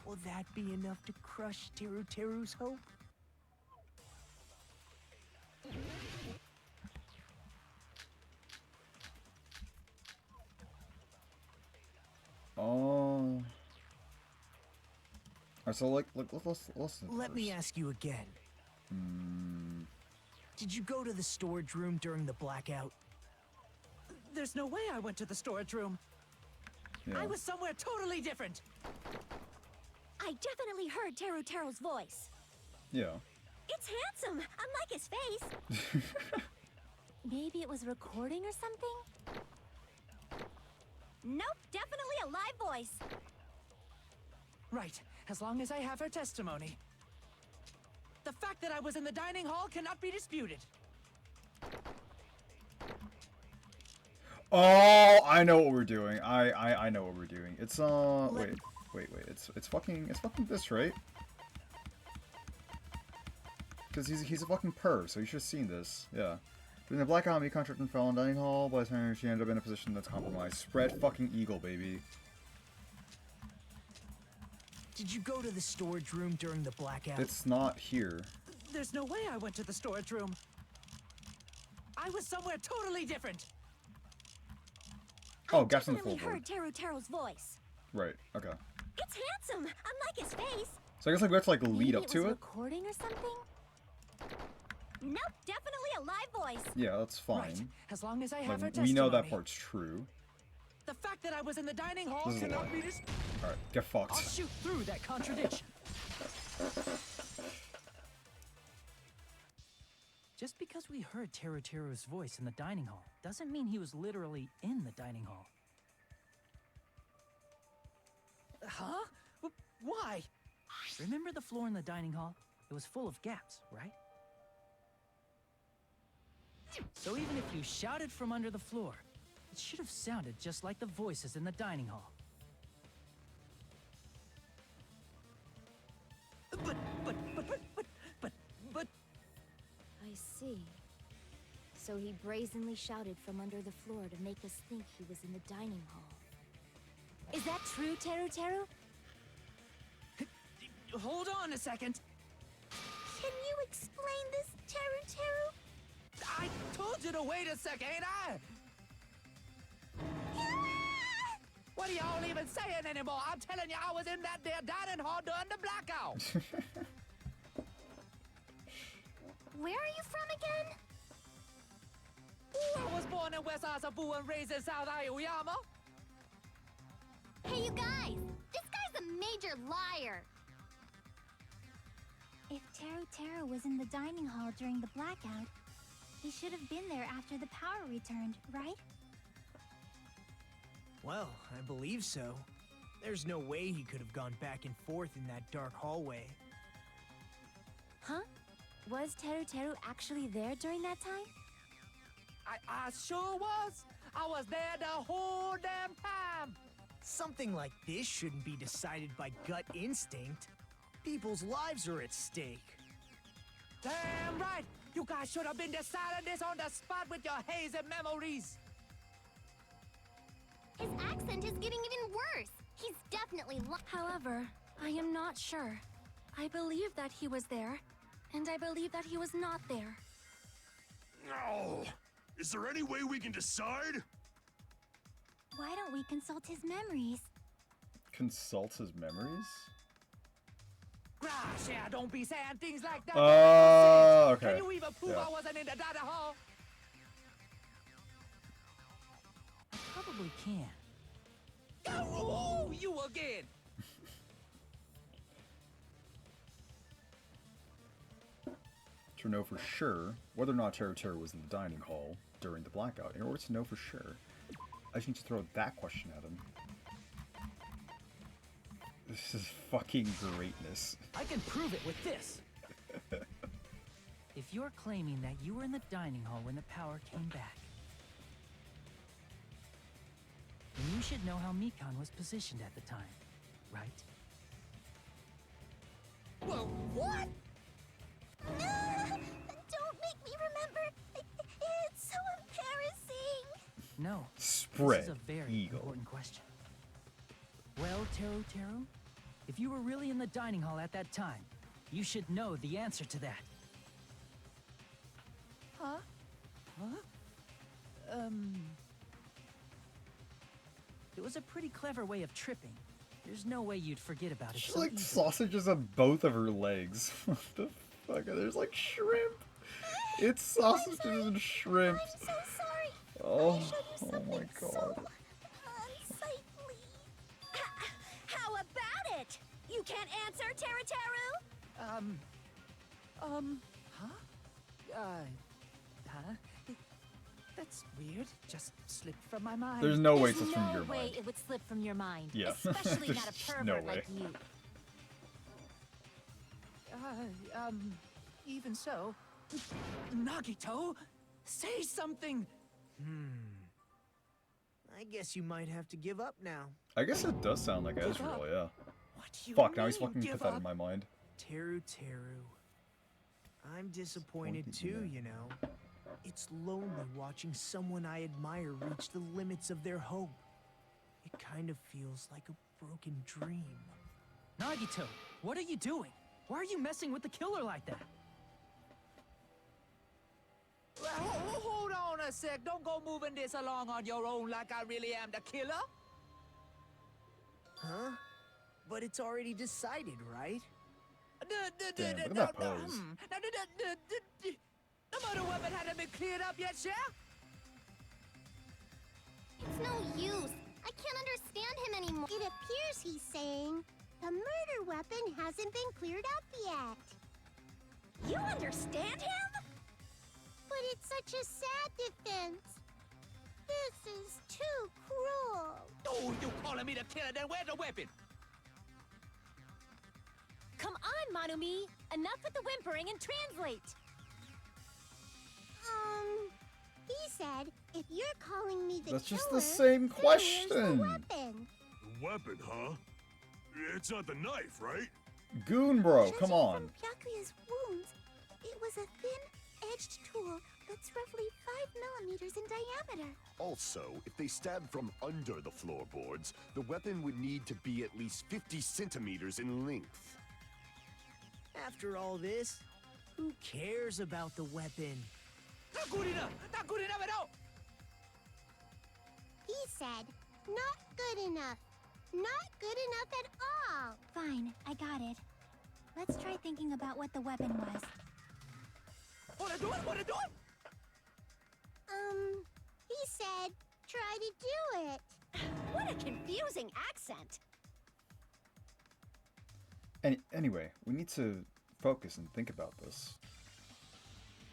Will that be enough to crush Teru's hope? Oh. Alright, so let's listen. Let me ask you again. Did you go to the storage room during the blackout? There's no way I went to the storage room. Yeah. I was somewhere totally different. I definitely heard Teru's voice. Yeah. It's handsome, unlike his face. Maybe it was recording or something? Nope, definitely a live voice. Right, as long as I have her testimony. The fact that I was in the dining hall cannot be disputed. Oh, I know what we're doing. I know what we're doing. It's wait. It's fucking this, right? Because he's a fucking perv, so you should have seen this. Yeah. During the blackout, me contract and fell in dining hall. By the time she ended up in a position that's compromised. Spread fucking eagle, baby. Did you go to the storage room during the blackout? It's not here. There's no way I went to the storage room. I was somewhere totally different. Oh, gaps on the Definitely floorboard. heard Teru's voice. Right. Okay. It's handsome, unlike his face. So I guess like we have to like lead Maybe up to was it. Recording or something? Nope, definitely a live voice. Yeah, that's fine. Right, as long as I have her Like, testimony. we know that part's true. The fact that I was in the dining hall This is a cannot lie. be disputed. Alright, get fucked. I'll shoot through that contradiction. Just because we heard Teru's voice in the dining hall doesn't mean he was literally in the dining hall. Huh? Why? Remember the floor in the dining hall? It was full of gaps, right? So even if you shouted from under the floor, it should have sounded just like the voices in the dining hall. But... I see. So he brazenly shouted from under the floor to make us think he was in the dining hall. Is that true, Teru? Hold on a second. Can you explain this, Teru? I told you to wait a second, ain't I? What are y'all even saying anymore? I'm telling you, I was in that there dining hall during the blackout. Where are you from again? I was born in West Asabu and raised in South Aoyama. Hey, you guys! This guy's a major liar! If Teru was in the dining hall during the blackout, he should have been there after the power returned, right? Well, I believe so. There's no way he could have gone back and forth in that dark hallway. Huh? Was Teru actually there during that time? I sure was. I was there the whole damn time. Something like this shouldn't be decided by gut instinct. People's lives are at stake. Damn right. You guys should have been deciding this on the spot with your hazy memories. His accent is getting even worse. He's definitely However, I am not sure. I believe that he was there, and I believe that he was not there. No! Is there any way we can decide? Why don't we consult his memories? Consult his memories? Gosh, yeah, don't be saying things like that. Okay. Can you even prove Yeah. I wasn't in the dining hall? I probably can. Oh, you again! To know for sure whether or not Teru was in the dining hall during the blackout, in order to know for sure, I just need to throw that question at him. This is fucking greatness. I can prove it with this. If you're claiming that you were in the dining hall when the power came back, then you should know how Mikan was positioned at the time, right? Well, what? Don't make me remember. It's so embarrassing. No. Spread This is a very eagle. important question. Well, Teru, if you were really in the dining hall at that time, you should know the answer to that. Huh? It was a pretty clever way of tripping. There's no way you'd forget about it She's so like easily. sausages on both of her legs. What the fuck? There's like shrimp. It's sausages and shrimp. I'm so sorry. Oh, I showed you oh something my god. so unsightly. How about it? You can't answer, Teru? That's weird. Just slipped from my mind. There's no way There's it's from no your way mind. it would slip from your mind. Yeah. Especially not a There's pervert no way. like you. Even so, Nagito, say something. I guess you might have to give up now. I guess it does sound like Ezreal, yeah. What do you Fuck, now he's mean, fucking give put that up? in my mind. Teru. I'm disappointed too, you know. It's lonely watching someone I admire reach the limits of their hope. It kind of feels like a broken dream. Nagito, what are you doing? Why are you messing with the killer like that? Hold on a sec. Don't go moving this along on your own like I really am the killer. Huh? But it's already decided, right? Damn, look at that pose. The murder weapon hadn't been cleared up yet, yeah? It's no use. I can't understand him anymore. It appears he's saying the murder weapon hasn't been cleared up yet. You understand him? But it's such a sad defense. This is too cruel. Oh, you calling me the killer? Then where's the weapon? Come on, Manumi. Enough with the whimpering and translate. He said, if you're calling me the That's just killer, the same then where's the question. weapon? The weapon, huh? It's not the knife, right? Goon bro, Judging come on. from Byakuya's wounds, it was a thin-edged tool that's roughly 5 millimeters in diameter. Also, if they stabbed from under the floorboards, the weapon would need to be at least 50 centimeters in length. After all this, who cares about the weapon? Not good enough! Not good enough at all! He said, not good enough. Not good enough at all. Fine, I got it. Let's try thinking about what the weapon was. Wanna do it? Wanna do it? He said, try to do it. What a confusing accent. Anyway, we need to focus and think about this.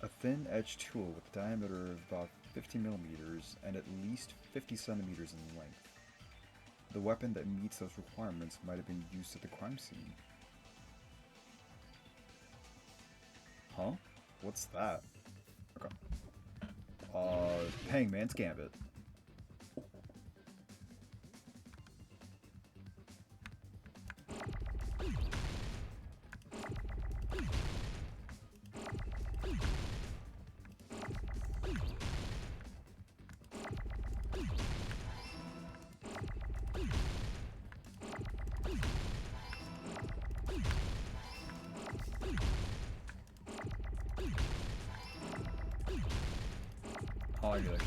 A thin-edged tool with a diameter of about 50 millimeters and at least 50 centimeters in length. The weapon that meets those requirements might have been used at the crime scene. Huh? What's that? Okay. Hangman's Gambit. Oh, I get it, okay.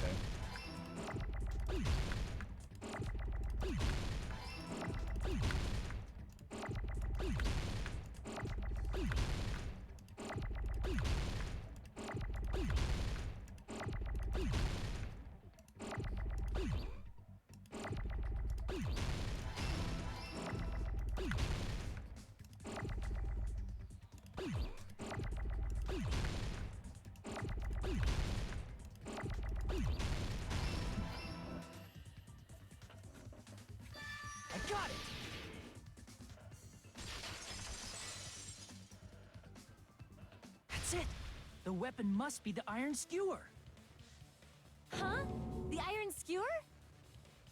That's it! The weapon must be the iron skewer. Huh? The iron skewer?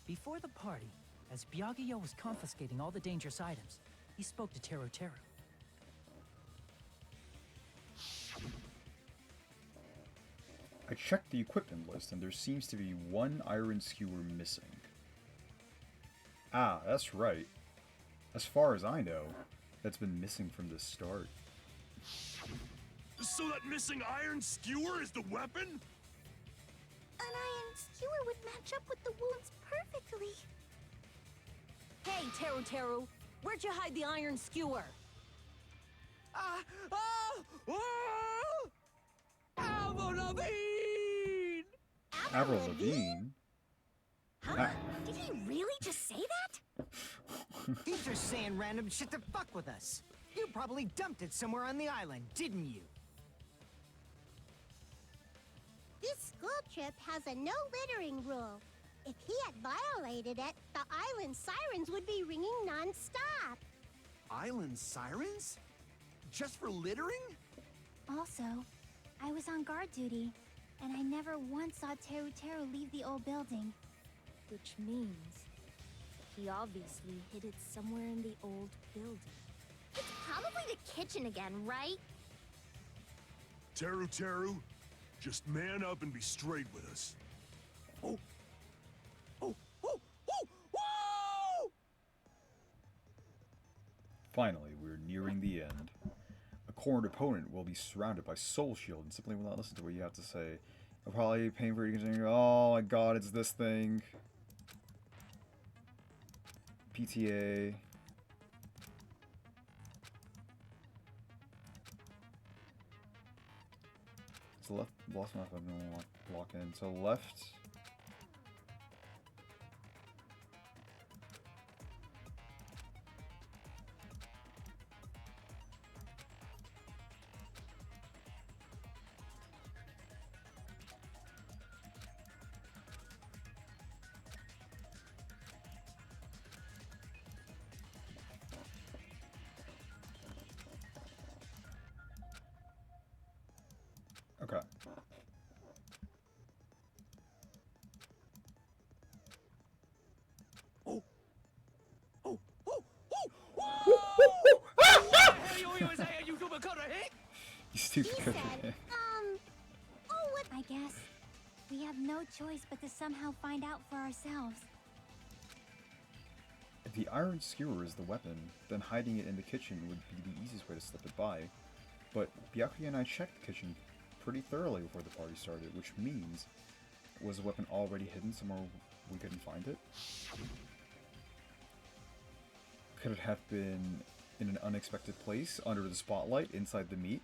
Before the party, as Byakuya was confiscating all the dangerous items, he spoke to Teru Teru. I checked the equipment list and there seems to be one iron skewer missing. Ah, that's right. As far as I know, that's been missing from the start. So that missing iron skewer is the weapon? An iron skewer would match up with the wounds perfectly. Hey, Teru Teru, where'd you hide the iron skewer? Avril Lavigne! Avril Lavigne? Huh? Did he really just say that? He's just saying random shit to fuck with us. You probably dumped it somewhere on the island, didn't you? This school trip has a no littering rule. If he had violated it, the island sirens would be ringing non-stop. Island sirens? Just for littering? Also, I was on guard duty, and I never once saw Teru Teru leave the old building. Which means he obviously hid it somewhere in the old building. It's probably the kitchen again, right? Teru Teru, just man up and be straight with us. Oh! Oh! Oh! Oh! Whoa! Finally, we're nearing the end. A cornered opponent will be surrounded by Soul Shield and simply will not listen to what you have to say. I'll probably be paying for it to continue. Oh my god, it's this thing. PTA. It's left, lost map, I don't want to block in. So left. Okay. Oh! Oh! Oh! You stupid He country said, man. oh, what? I guess we have no choice but to somehow find out for ourselves. If the iron skewer is the weapon, then hiding it in the kitchen would be the easiest way to slip it by. But Byakuya and I checked the kitchen pretty thoroughly before the party started, which means, was the weapon already hidden somewhere we couldn't find it? Could it have been in an unexpected place, under the spotlight, inside the meat?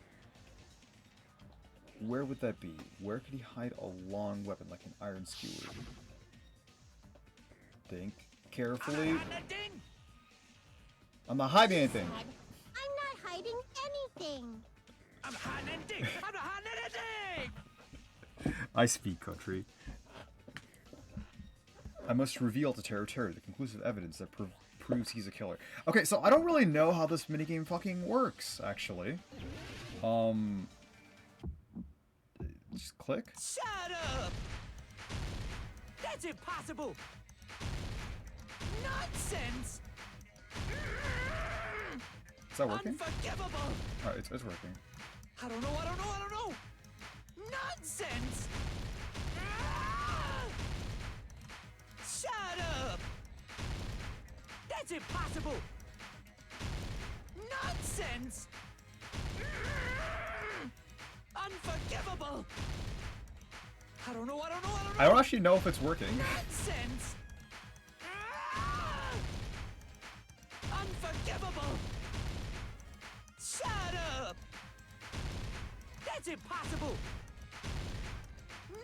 Where would that be? Where could he hide a long weapon like an iron skewer? Think carefully. I'm not hiding anything. I'm not hiding anything. I'm hiding anything! I'm not hiding anything! I speak country. I must reveal to Teru Teru the conclusive evidence that proves he's a killer. Okay, so I don't really know how this minigame fucking works, actually. Just click. Shut up! That's impossible! Nonsense! Is that working? Unforgivable! Alright, it's working. I don't know! Nonsense! Shut up! That's impossible! Nonsense! Unforgivable! I don't know! I don't actually know if it's working. Nonsense! Unforgivable! Shut up! That's impossible!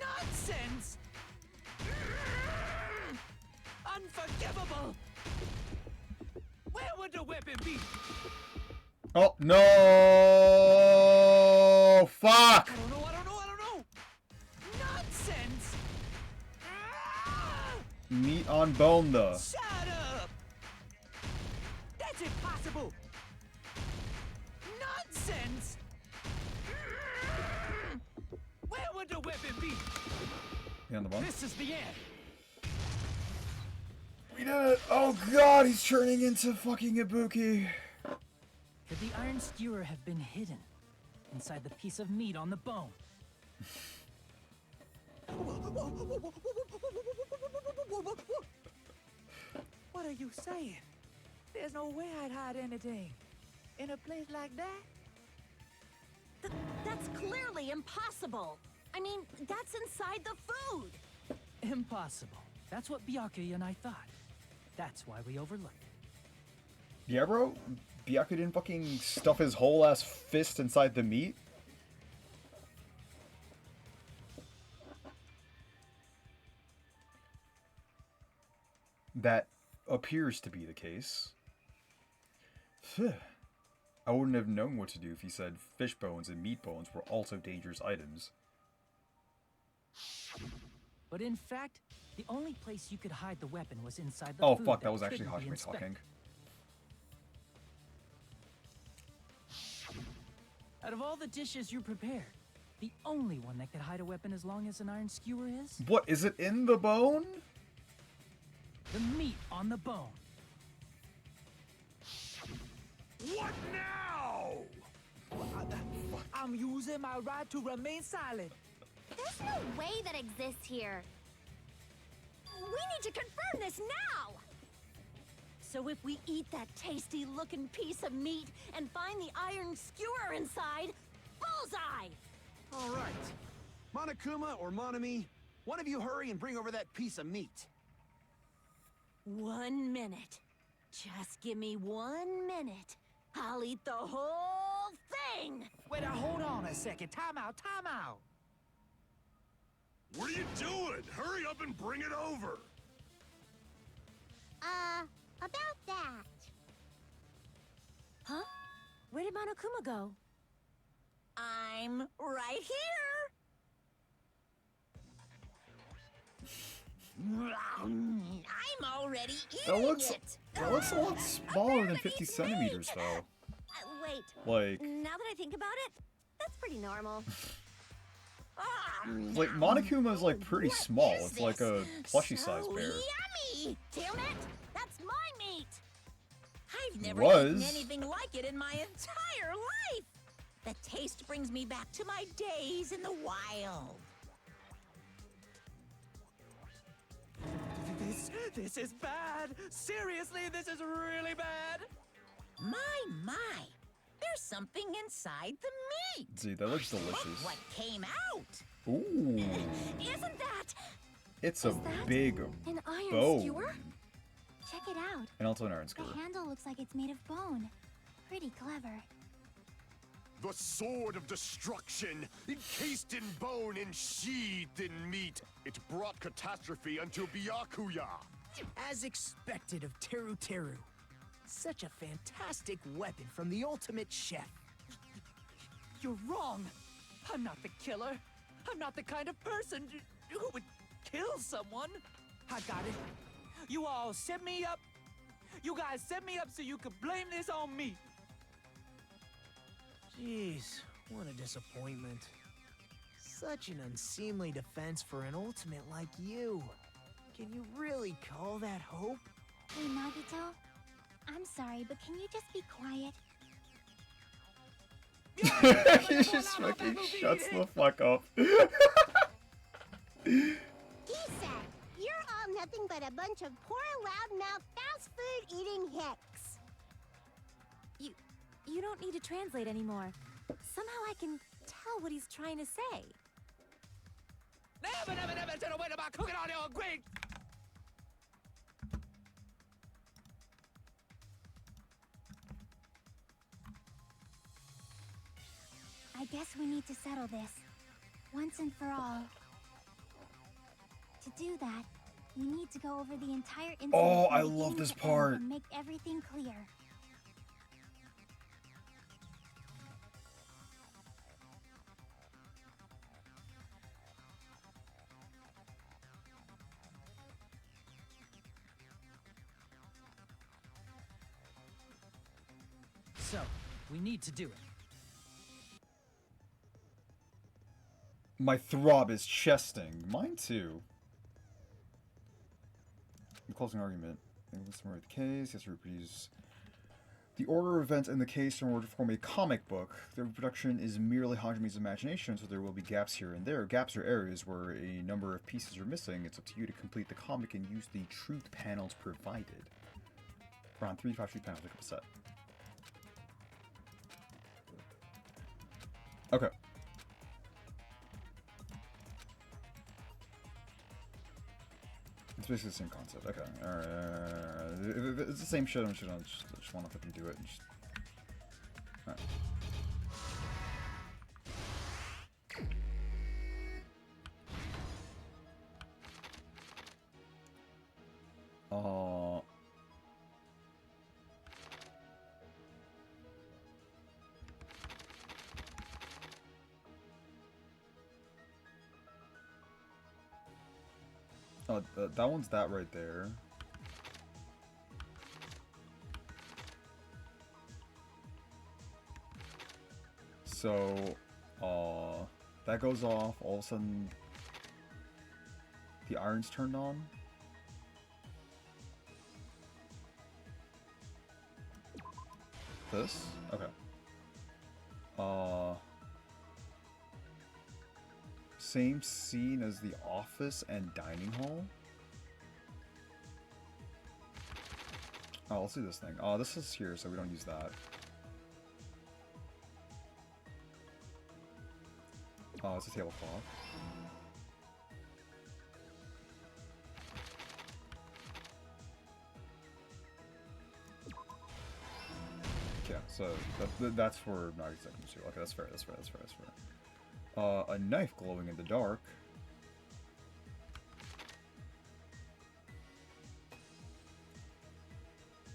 Nonsense! Unforgivable! Where would the weapon be? Oh, no! Fuck! I don't know! Nonsense! Meat on bone, though. Shut up! That's impossible! Nonsense! on the bone. This is the end. We did it! Oh god, he's turning into fucking Ibuki. Could the iron skewer have been hidden inside the piece of meat on the bone? What are you saying? There's no way I'd hide anything in a place like that. That's clearly impossible. I mean, that's inside the food. Impossible. That's what Byakuya and I thought. That's why we overlooked it. Yeah, bro? Byaku didn't fucking stuff his whole ass fist inside the meat? That appears to be the case. I wouldn't have known what to do if he said fish bones and meat bones were also dangerous items. But in fact, the only place you could hide the weapon was inside the Oh food fuck, that was actually couldn't be Hajime inspected. talking. Out of all the dishes you prepared, the only one that could hide a weapon as long as an iron skewer is What, is it in the bone? the meat on the bone. What now? I'm using my right to remain silent. There's no way that exists here. We need to confirm this now! So if we eat that tasty-looking piece of meat and find the iron skewer inside, bullseye! All right. Monokuma or Monami, one of you hurry and bring over that piece of meat. 1 minute. Just give me 1 minute. I'll eat the whole thing! Wait, now hold on a second. Time out, time out. What are you doing? Hurry up and bring it over. About that. Huh? Where did Monokuma go? I'm right here! I'm already eating it! That looks a lot smaller than 50 centimeters, though. Wait. Like, Now that I think about it, that's pretty normal. like Monokuma's like pretty small. It's like a plushy-sized bear. Yummy! Damn it! That's my meat! I've never Was. eaten anything like it in my entire life! The taste brings me back to my days in the wild. This is bad. Seriously, this is really bad. My! There's something inside the meat! Dude, that looks delicious. Look what came out! Ooh. Isn't that... It's a big An iron bone. skewer? Check it out. And also an iron skewer. The handle looks like it's made of bone. Pretty clever. The sword of destruction, encased in bone and sheathed in meat. It brought catastrophe unto Byakuya. As expected of Teru Teru. Such a fantastic weapon from the ultimate chef. You're wrong. I'm not the killer. I'm not the kind of person who would kill someone. I got it. You all set me up. You guys set me up so you could blame this on me. Jeez, what a disappointment. Such an unseemly defense for an ultimate like you. Can you really call that hope? Hey, Nagito. I'm sorry, but can you just be quiet? He just fucking shuts the fuck up. He said, you're all nothing but a bunch of poor, loudmouth, fast food eating hicks. You don't need to translate anymore. Somehow I can tell what he's trying to say. Never said a word about cooking on your grate. I guess we need to settle this, once and for all. To do that, we need to go over the entire incident. Oh, from I love beginning this to end part. and make everything clear. So, we need to do it. My throb is chesting. Mine too. The closing argument. Let's remember the case. Yes, reproduce the order of events in the case in order to form a comic book. The reproduction is merely Hajimi's imagination, so there will be gaps here and there. Gaps are areas where a number of pieces are missing. It's up to you to complete the comic and use the truth panels provided. Around 3 to 5 truth panels make up a set. Okay. It's basically the same concept. Okay. Alright. It's the same shit. I just want to fucking do it. Alright. That one's that right there. So, that goes off. All of a sudden, the iron's turned on. This? Okay. Same scene as the office and dining hall. Oh, let's do this thing. Oh, this is here, so we don't use that. Oh, it's a tablecloth. Yeah, so that's for not exactly material. Okay, that's fair. That's fair. That's fair. That's fair. A knife glowing in the dark.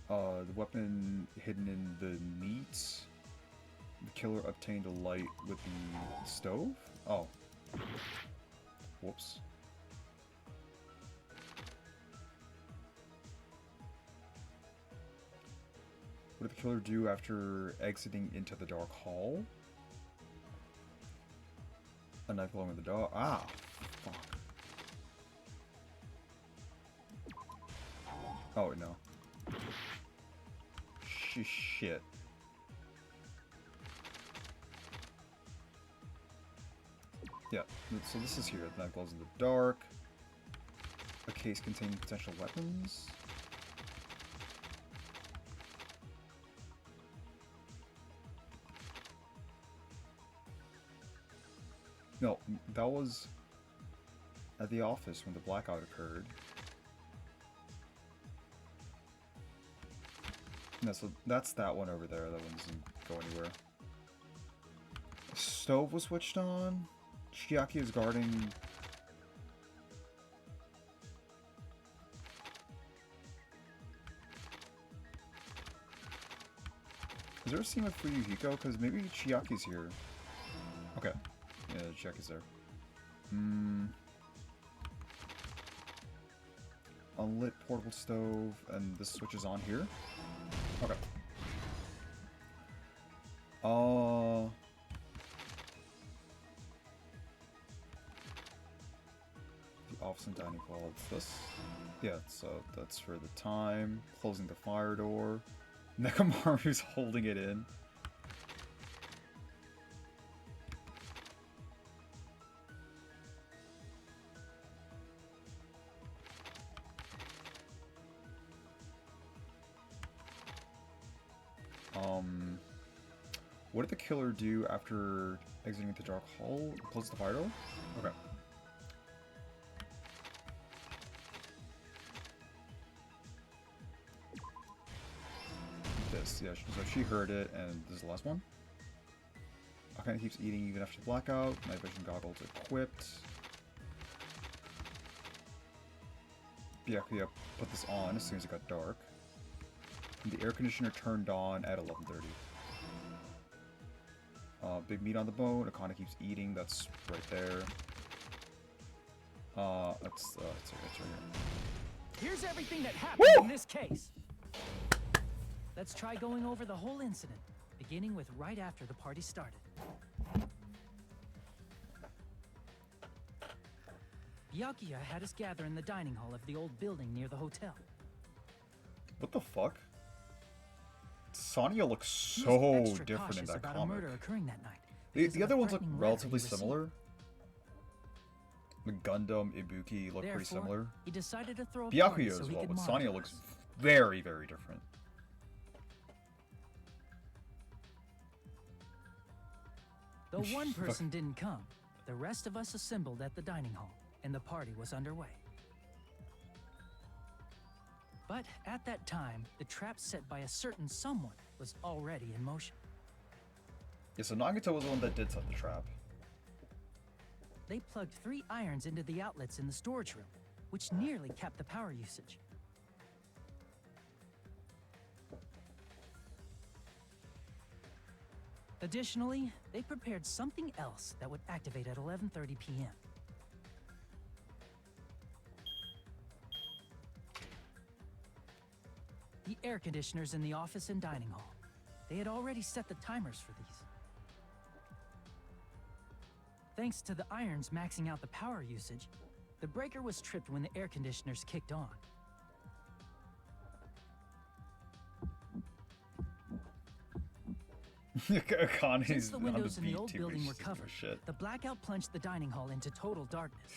The weapon hidden in the meat. The killer obtained a light with the stove? Oh. Whoops. What did the killer do after exiting into the dark hall? A knife glowing in the dark. Ah! Fuck. Oh, no. Shit. Yeah, so this is here. The knife glows in the dark. A case containing potential weapons. No, that was at the office when the blackout occurred. No, so that's that one over there. That one doesn't go anywhere. The stove was switched on. Chiaki is guarding. Is there a scene with Fuyuhiko? Because maybe Chiaki's here. Okay. Yeah, Chiaki's there. Unlit portable stove, and this switch is on here? Okay. The office and dining hall, it's this. Yeah, so that's for the time. Closing the fire door. Nekomaru's holding it in. What did the killer do after exiting the dark hall? Close the fire door? Okay. This, yeah, so she heard it, and this is the last one. Akane keeps eating even after the blackout. Night vision goggles equipped. Byakuya put this on as soon as it got dark. And the air conditioner turned on at 11:30. Big meat on the bone. Akane keeps eating. That's right there. It's right here. Here's everything that happened in this case. Let's try going over the whole incident, beginning with right after the party started. Byakuya had us gather in the dining hall of the old building near the hotel. What the fuck? Sonya looks He was so extra different in cautious that about comic. a murder occurring that night. The because of other a ones look threatening letter relatively he received. similar. The Gundam, Ibuki look pretty Therefore, similar. he decided to throw a party Byakuya so as he well, could but monitor Sonya us. looks very, very different. Though one person didn't come, the rest of us assembled at the dining hall, and the party was underway. But at that time, the trap set by a certain someone was already in motion. Yeah, so Nagito was the one that did set the trap. They plugged 3 irons into the outlets in the storage room, which nearly capped the power usage. Additionally, they prepared something else that would activate at 11:30 p.m. The air conditioners in the office and dining hall. They had already set the timers for these. Thanks to the irons maxing out the power usage, the breaker was tripped when the air conditioners kicked on. Connie's Since the on the windows in the beat old too, building but were she doesn't give a covered, shit. the blackout plunged the dining hall into total darkness.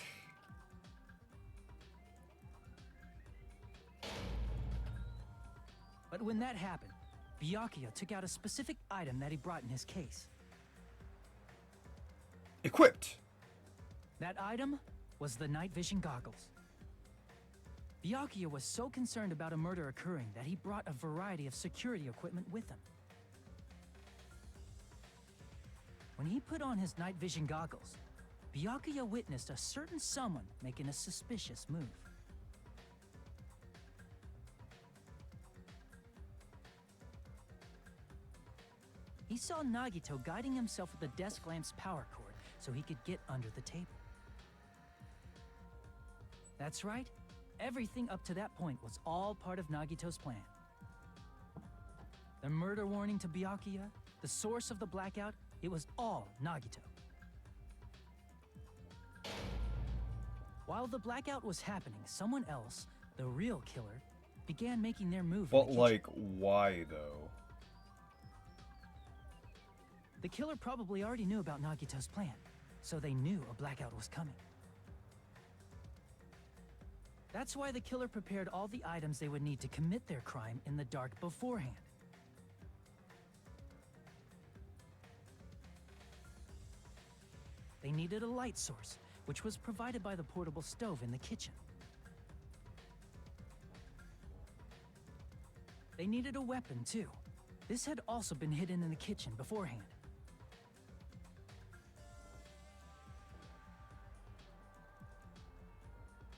But when that happened, Byakuya took out a specific item that he brought in his case. Equipped! That item was the night vision goggles. Byakuya was so concerned about a murder occurring that he brought a variety of security equipment with him. When he put on his night vision goggles, Byakuya witnessed a certain someone making a suspicious move. He saw Nagito guiding himself with the desk lamp's power cord so he could get under the table. That's right. Everything up to that point was all part of Nagito's plan. The murder warning to Byakuya, the source of the blackout, it was all Nagito. While the blackout was happening, someone else, the real killer, began making their move in the But kitchen. like, why though? The killer probably already knew about Nagito's plan, so they knew a blackout was coming. That's why the killer prepared all the items they would need to commit their crime in the dark beforehand. They needed a light source, which was provided by the portable stove in the kitchen. They needed a weapon, too. This had also been hidden in the kitchen beforehand.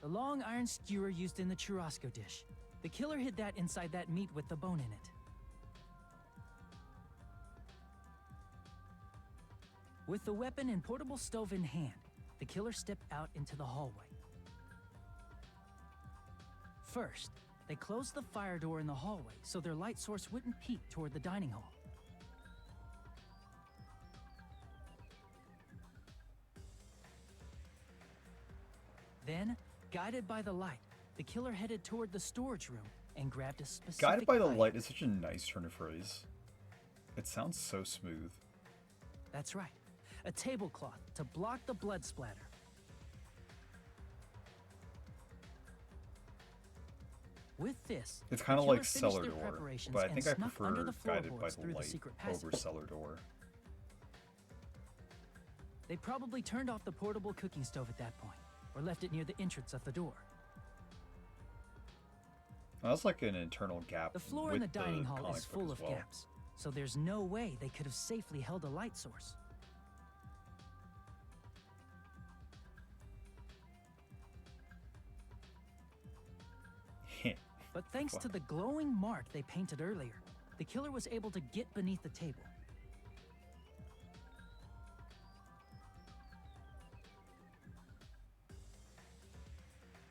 The long iron skewer used in the churrasco dish. The killer hid that inside that meat with the bone in it. With the weapon and portable stove in hand, the killer stepped out into the hallway. First, they closed the fire door in the hallway so their light source wouldn't peek toward the dining hall. Then, guided by the light, the killer headed toward the storage room and grabbed a specific Guided by the item. light is such a nice turn of phrase. It sounds so smooth. That's right, a tablecloth to block the blood splatter. With this, It's the kind of killer like finished cellar their door, preparations but I and think I snuck under prefer the guided by floorboards the through the light secret passage. over cellar door. They probably turned off the portable cooking stove at that point, or left it near the entrance of the door. That's like an internal gap. The floor with in the dining hall comic is book full as of well. gaps, so there's no way they could have safely held a light source. But thanks to the glowing mark they painted earlier, the killer was able to get beneath the table.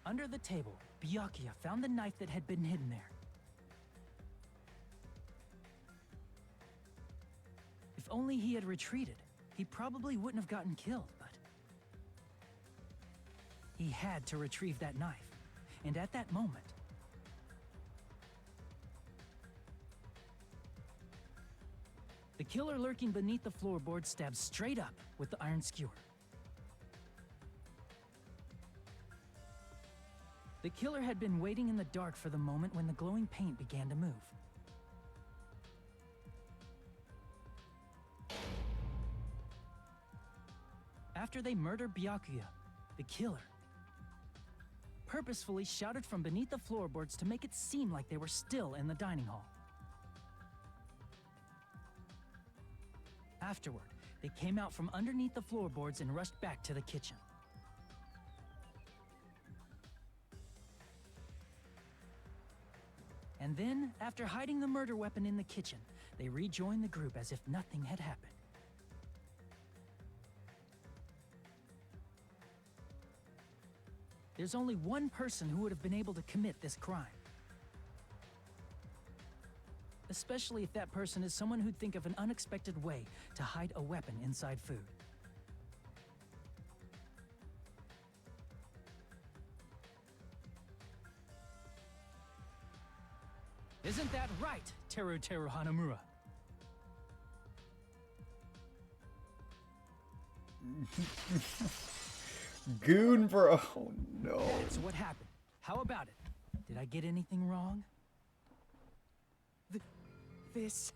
Under the table, Byakuya found the knife that had been hidden there. If only he had retreated, he probably wouldn't have gotten killed, but... He had to retrieve that knife. And at that moment, the killer lurking beneath the floorboard stabbed straight up with the iron skewer. The killer had been waiting in the dark for the moment when the glowing paint began to move. After they murdered Byakuya, the killer purposefully shouted from beneath the floorboards to make it seem like they were still in the dining hall. Afterward, they came out from underneath the floorboards and rushed back to the kitchen. And then, after hiding the murder weapon in the kitchen, they rejoined the group as if nothing had happened. There's only one person who would have been able to commit this crime. Especially if that person is someone who'd think of an unexpected way to hide a weapon inside food. Isn't that right, Teru Hanamura? Goon, bro. Oh, no. So what happened? How about it? Did I get anything wrong? This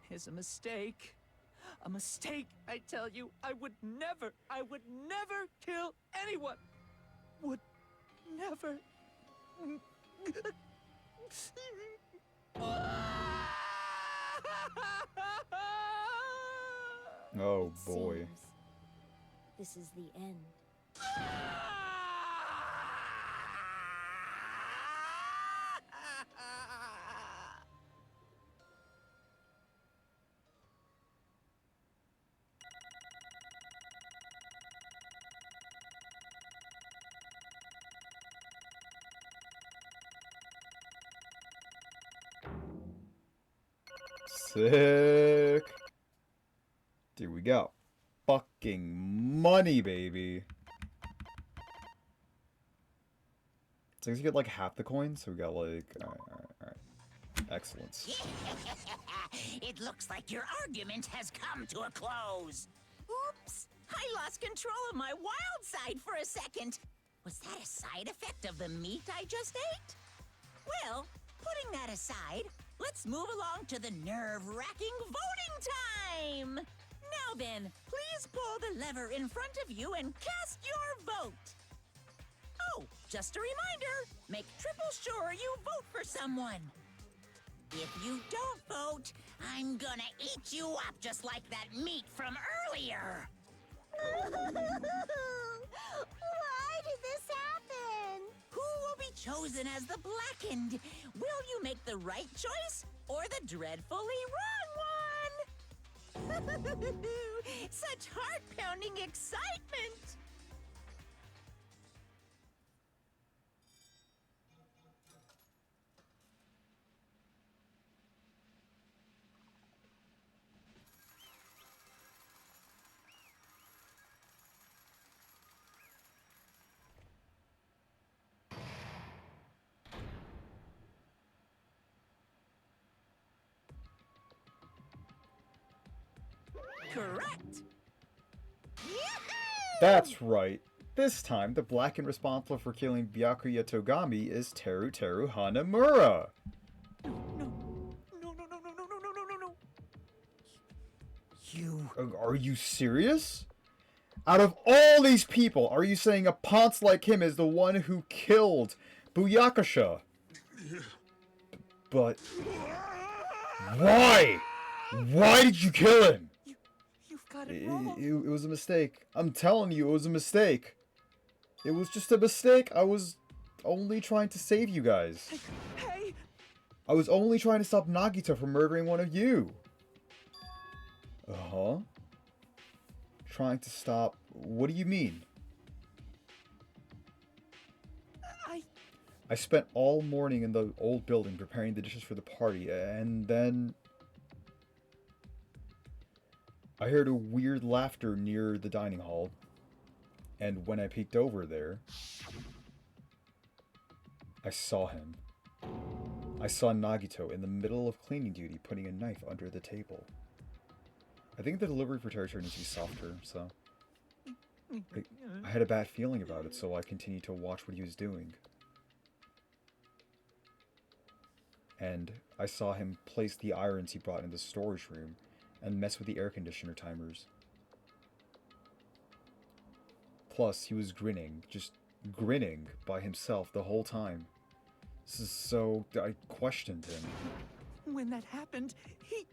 is a mistake. A mistake, I tell you. I would never kill anyone. Would never. Oh, boy. Seems this is the end. Sick. Dude, we got fucking money, baby. So I guess you get like half the coins, so we got like... Alright. Excellent. It looks like your argument has come to a close. Oops! I lost control of my wild side for a second. Was that a side effect of the meat I just ate? Well, putting that aside, let's move along to the nerve-wracking voting time! Now then, please pull the lever in front of you and cast your vote. Oh, just a reminder, make triple sure you vote for someone. If you don't vote, I'm gonna eat you up just like that meat from earlier. Why did this happen? Who will be chosen as the blackened? Will you make the right choice or the dreadfully wrong one? Such heart-pounding excitement! Correct! That's right. This time, the blackened responsible for killing Byakuya Togami is Teru Hanamura. No. You... Are you serious? Out of all these people, are you saying a ponce like him is the one who killed Buyakasha? But... why? Why did you kill him? You've got it wrong. It was a mistake. I'm telling you, it was a mistake. It was just a mistake. I was only trying to save you guys. Hey! I was only trying to stop Nagita from murdering one of you. Uh-huh. Trying to stop... What do you mean? I spent all morning in the old building preparing the dishes for the party, and then... I heard a weird laughter near the dining hall. And when I peeked over there, I saw him. I saw Nagito in the middle of cleaning duty putting a knife under the table. I think the delivery for territory needs to be softer, so... I had a bad feeling about it, so I continued to watch what he was doing. And I saw him place the irons he brought in the storage room and mess with the air conditioner timers. Plus, he was grinning, just grinning by himself the whole time. So I questioned him. When that happened, he...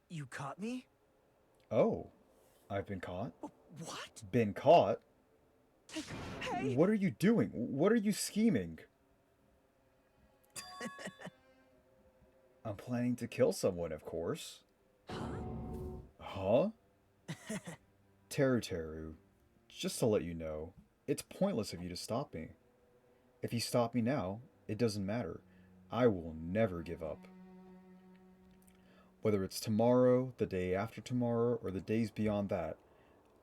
You caught me? Oh, I've been caught? What? Been caught? Hey! What are you doing? What are you scheming? I'm planning to kill someone, of course. Huh? Teru, just to let you know, it's pointless of you to stop me. If you stop me now, it doesn't matter. I will never give up. Whether it's tomorrow, the day after tomorrow, or the days beyond that,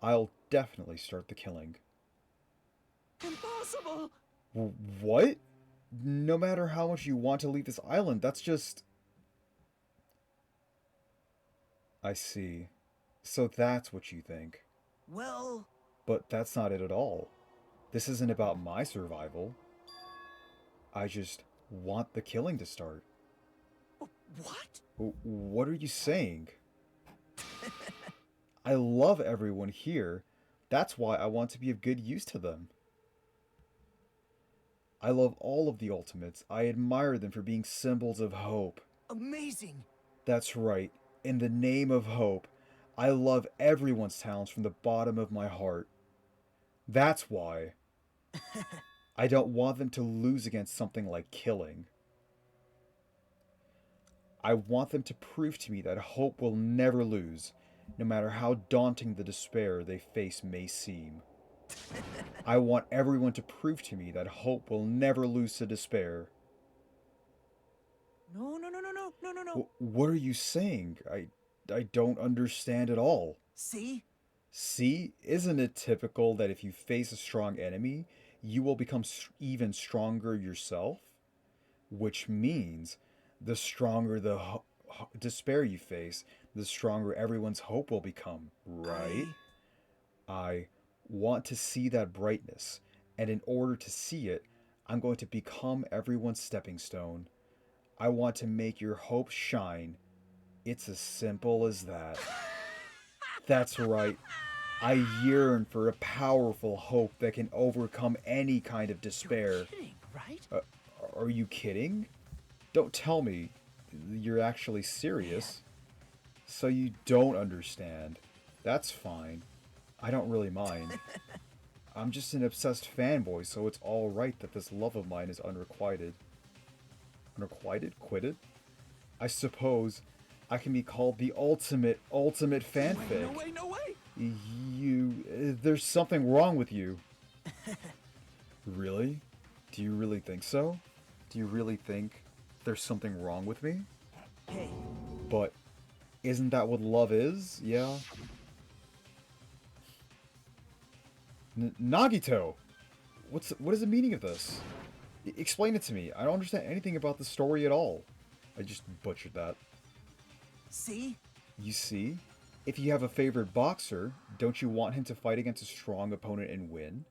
I'll definitely start the killing. Impossible! What? No matter how much you want to leave this island, that's just... I see. So that's what you think. Well... But that's not it at all. This isn't about my survival. I just want the killing to start. What? What are you saying? I love everyone here. That's why I want to be of good use to them. I love all of the Ultimates. I admire them for being symbols of hope. Amazing! That's right. In the name of hope, I love everyone's talents from the bottom of my heart. That's why. I don't want them to lose against something like killing. I want them to prove to me that hope will never lose, no matter how daunting the despair they face may seem. I want everyone to prove to me that hope will never lose to despair. No. What are you saying? I don't understand at all. See? See? Isn't it typical that if you face a strong enemy, you will become even stronger yourself? Which means, the stronger the despair you face, the stronger everyone's hope will become, right? I want to see that brightness, and in order to see it, I'm going to become everyone's stepping stone. I want to make your hope shine. It's as simple as that. That's right. I yearn for a powerful hope that can overcome any kind of despair. You're kidding, right? Are you kidding? Don't tell me you're actually serious. So you don't understand. That's fine. I don't really mind. I'm just an obsessed fanboy, so it's alright that this love of mine is unrequited. Unrequited? Quitted? I suppose I can be called the ultimate fanfic. No way! There's something wrong with you. Really? Do you really think so? Do you really think there's something wrong with me? Hey. But isn't that what love is? Yeah. Nagito! What is the meaning of this? Explain it to me. I don't understand anything about the story at all. I just butchered that. See? You see? If you have a favorite boxer, don't you want him to fight against a strong opponent and win?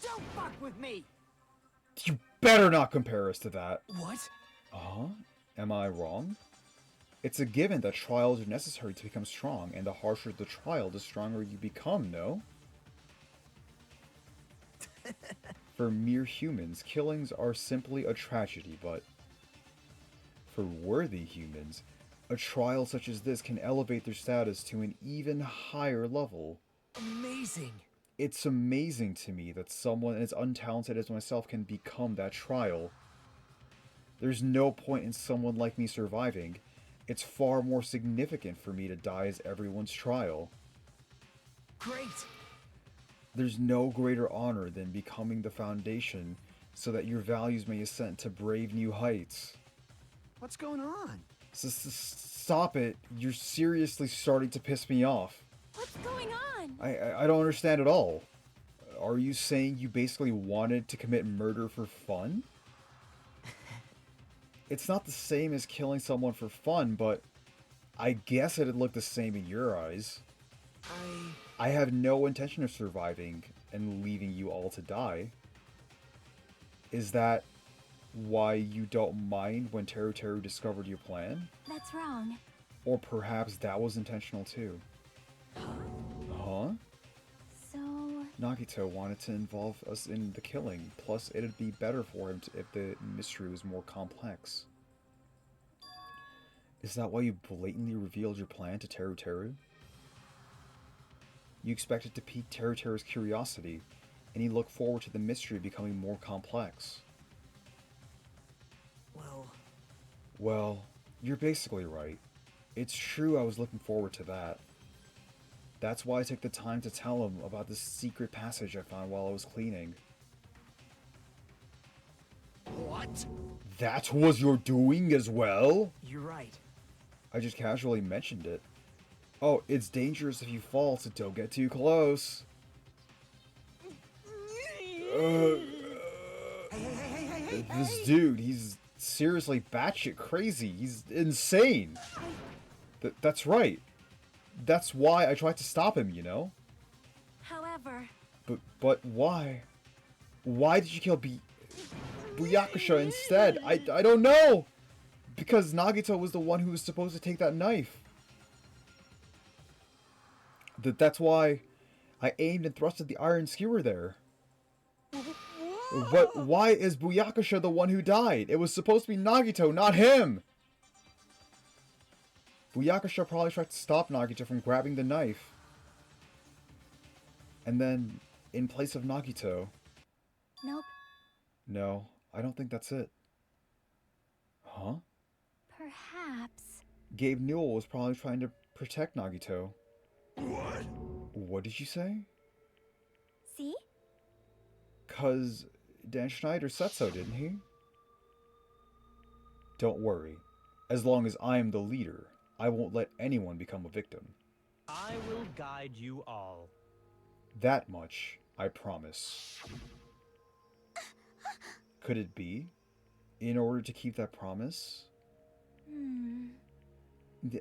Don't fuck with me! You better not compare us to that. What? Am I wrong? It's a given that trials are necessary to become strong, and the harsher the trial, the stronger you become, no? For mere humans, killings are simply a tragedy, but for worthy humans, a trial such as this can elevate their status to an even higher level. Amazing! It's amazing to me that someone as untalented as myself can become that trial. There's no point in someone like me surviving. It's far more significant for me to die as everyone's trial. Great! There's no greater honor than becoming the foundation so that your values may ascend to brave new heights. What's going on? Stop it. You're seriously starting to piss me off. What's going on? I don't understand at all. Are you saying you basically wanted to commit murder for fun? It's not the same as killing someone for fun, but I guess it'd look the same in your eyes. I have no intention of surviving and leaving you all to die. Is that why you don't mind when Teru Teru discovered your plan? That's wrong. Or perhaps that was intentional too. Huh? So... Nagito wanted to involve us in the killing, plus it'd be better for him if the mystery was more complex. Is that why you blatantly revealed your plan to Teru Teru? You expected to pique Teru Teru's curiosity, and he looked forward to the mystery becoming more complex. Well, you're basically right. It's true I was looking forward to that. That's why I took the time to tell him about this secret passage I found while I was cleaning. What? That was your doing as well? You're right. I just casually mentioned it. Oh, it's dangerous if you fall, so don't get too close. This dude, he's seriously batshit crazy. He's insane. That's right. That's why I tried to stop him, you know? However... But why? Why did you kill Byakusha instead? I don't know! Because Nagito was the one who was supposed to take that knife. That's why I aimed and thrusted the iron skewer there. But why is Byakusha the one who died? It was supposed to be Nagito, not him! Byakusha probably tried to stop Nagito from grabbing the knife. And then, in place of Nagito... Nope. No, I don't think that's it. Huh? Perhaps... Gabe Newell was probably trying to protect Nagito. What? What did you say? See? 'Cause Dan Schneider said so, didn't he? Don't worry. As long as I am the leader, I won't let anyone become a victim. I will guide you all. That much, I promise. Could it be? In order to keep that promise?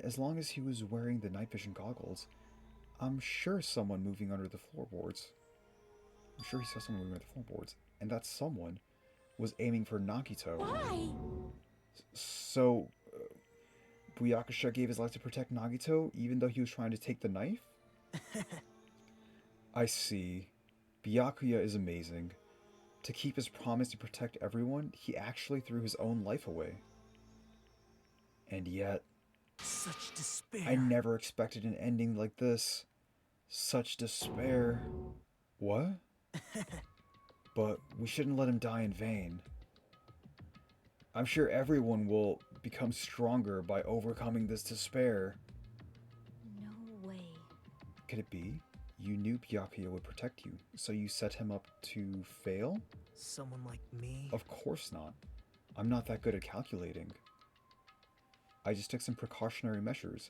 As long as he was wearing the night vision goggles, I'm sure someone moving under the floorboards. I'm sure he saw someone moving under the floorboards. And that someone was aiming for Nagito. Why? So, Byakusha gave his life to protect Nagito, even though he was trying to take the knife? I see. Byakuya is amazing. To keep his promise to protect everyone, he actually threw his own life away. And yet... Such despair. I never expected an ending like this. Such despair. What? But we shouldn't let him die in vain. I'm sure everyone will become stronger by overcoming this despair. No way. Could it be? You knew Byakuya would protect you, so you set him up to fail? Someone like me? Of course not. I'm not that good at calculating. I just took some precautionary measures.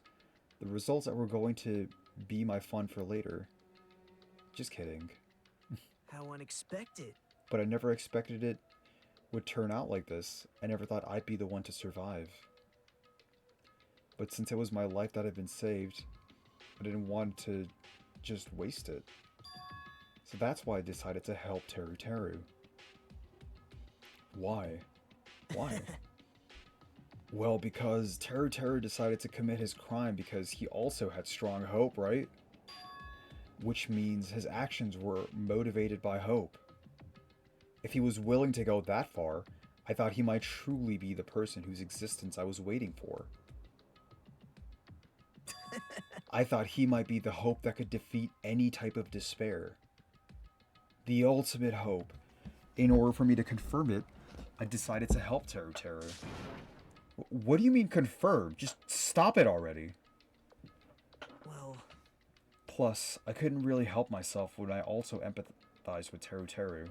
The results that were going to be my fun for later. Just kidding. How unexpected. But I never expected it would turn out like this. I never thought I'd be the one to survive. But since it was my life that had been saved, I didn't want to just waste it. So that's why I decided to help Teru Teru. Why? Why? Well, because Teru Teru decided to commit his crime because he also had strong hope, right? Which means his actions were motivated by hope. If he was willing to go that far, I thought he might truly be the person whose existence I was waiting for. I thought he might be the hope that could defeat any type of despair. The ultimate hope. In order for me to confirm it, I decided to help Teru Teru. What do you mean confirm? Just stop it already. Well... Plus, I couldn't really help myself when I also empathized with Teru Teru.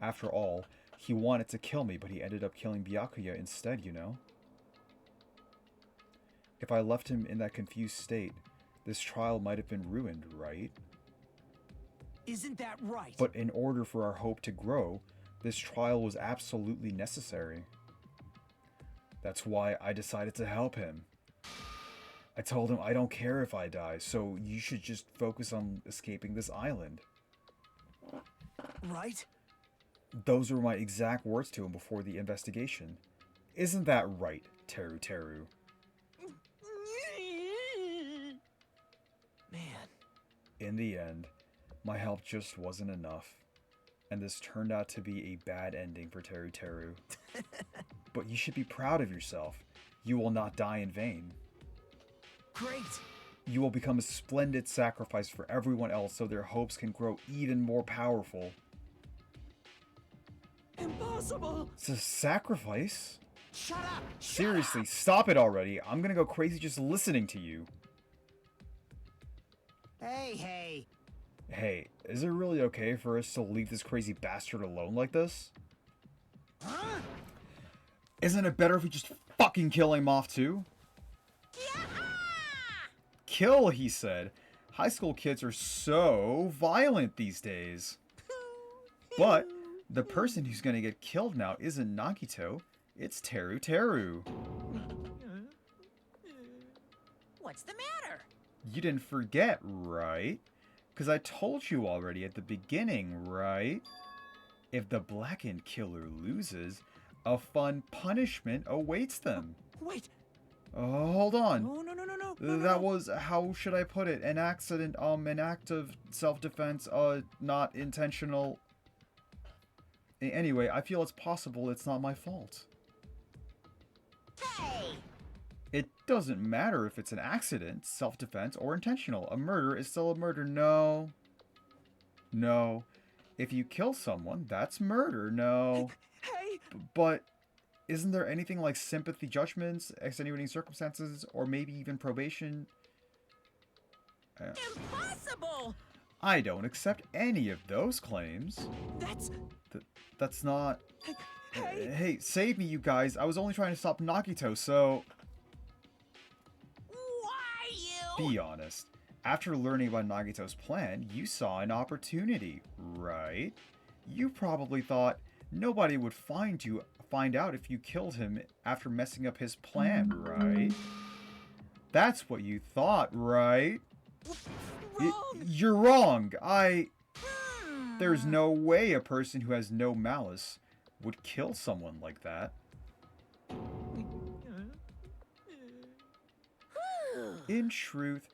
After all, he wanted to kill me, but he ended up killing Byakuya instead, you know? If I left him in that confused state, this trial might have been ruined, right? Isn't that right? But in order for our hope to grow, this trial was absolutely necessary. That's why I decided to help him. I told him I don't care if I die, so you should just focus on escaping this island. Right? Those were my exact words to him before the investigation. Isn't that right, Teru Teru? Man. In the end, my help just wasn't enough, and this turned out to be a bad ending for Teru Teru. But you should be proud of yourself. You will not die in vain. Great! You will become a splendid sacrifice for everyone else so their hopes can grow even more powerful. Impossible! It's a sacrifice? Shut up! Seriously, stop it already. I'm gonna go crazy just listening to you. Hey. Hey, is it really okay for us to leave this crazy bastard alone like this? Huh? Isn't it better if we just fucking kill him off too? Kill, he said. High school kids are so violent these days. But the person who's gonna get killed now isn't Nagito, it's Teru Teru. What's the matter? You didn't forget, right? Because I told you already at the beginning, right? If the blackened killer loses, a fun punishment awaits them. Wait. Hold on. No. That was, how should I put it? An accident, an act of self-defense, not intentional. Anyway, I feel it's possible it's not my fault. Hey! It doesn't matter if it's an accident, self-defense, or intentional. A murder is still a murder. No. If you kill someone, that's murder. No. Hey! But isn't there anything like sympathy judgments, extenuating circumstances, or maybe even probation? Impossible! I don't accept any of those claims. That's not... Hey, save me, you guys. I was only trying to stop Nagito, so... Why you? Be honest. After learning about Nagito's plan, you saw an opportunity, right? You probably thought nobody would find out if you killed him after messing up his plan, right? That's what you thought, right? You're wrong. There's no way a person who has no malice would kill someone like that. In truth,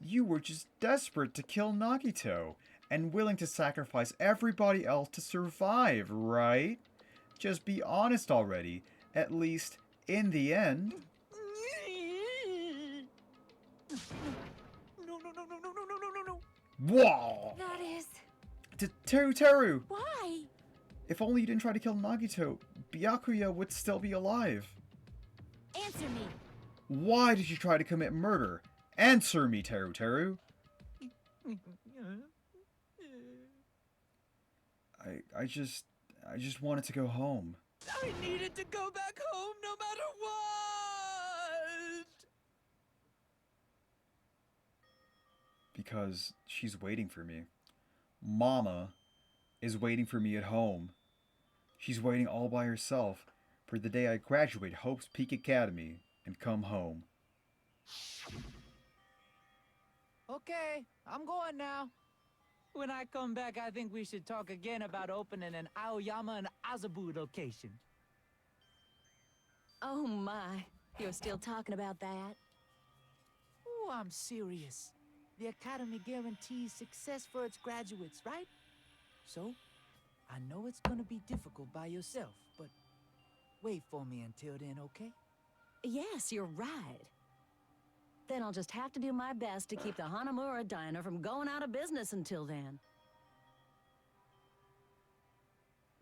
you were just desperate to kill Nagito and willing to sacrifice everybody else to survive, right? Just be honest already, at least in the end. No. Whoa! That is... Teru! Why? If only you didn't try to kill Nagito, Byakuya would still be alive. Answer me. Why did you try to commit murder? Answer me, Teru. I just wanted to go home. I needed to go back home no matter what! Because she's waiting for me. Mama is waiting for me at home. She's waiting all by herself for the day I graduate Hope's Peak Academy and come home. Okay, I'm going now. When I come back, I think we should talk again about opening an Aoyama and Azabu location. Oh my, you're still talking about that? Oh, I'm serious. The Academy guarantees success for its graduates, right? So, I know it's gonna be difficult by yourself, but wait for me until then, okay? Yes, you're right. Then I'll just have to do my best to keep the Hanamura Diner from going out of business until then.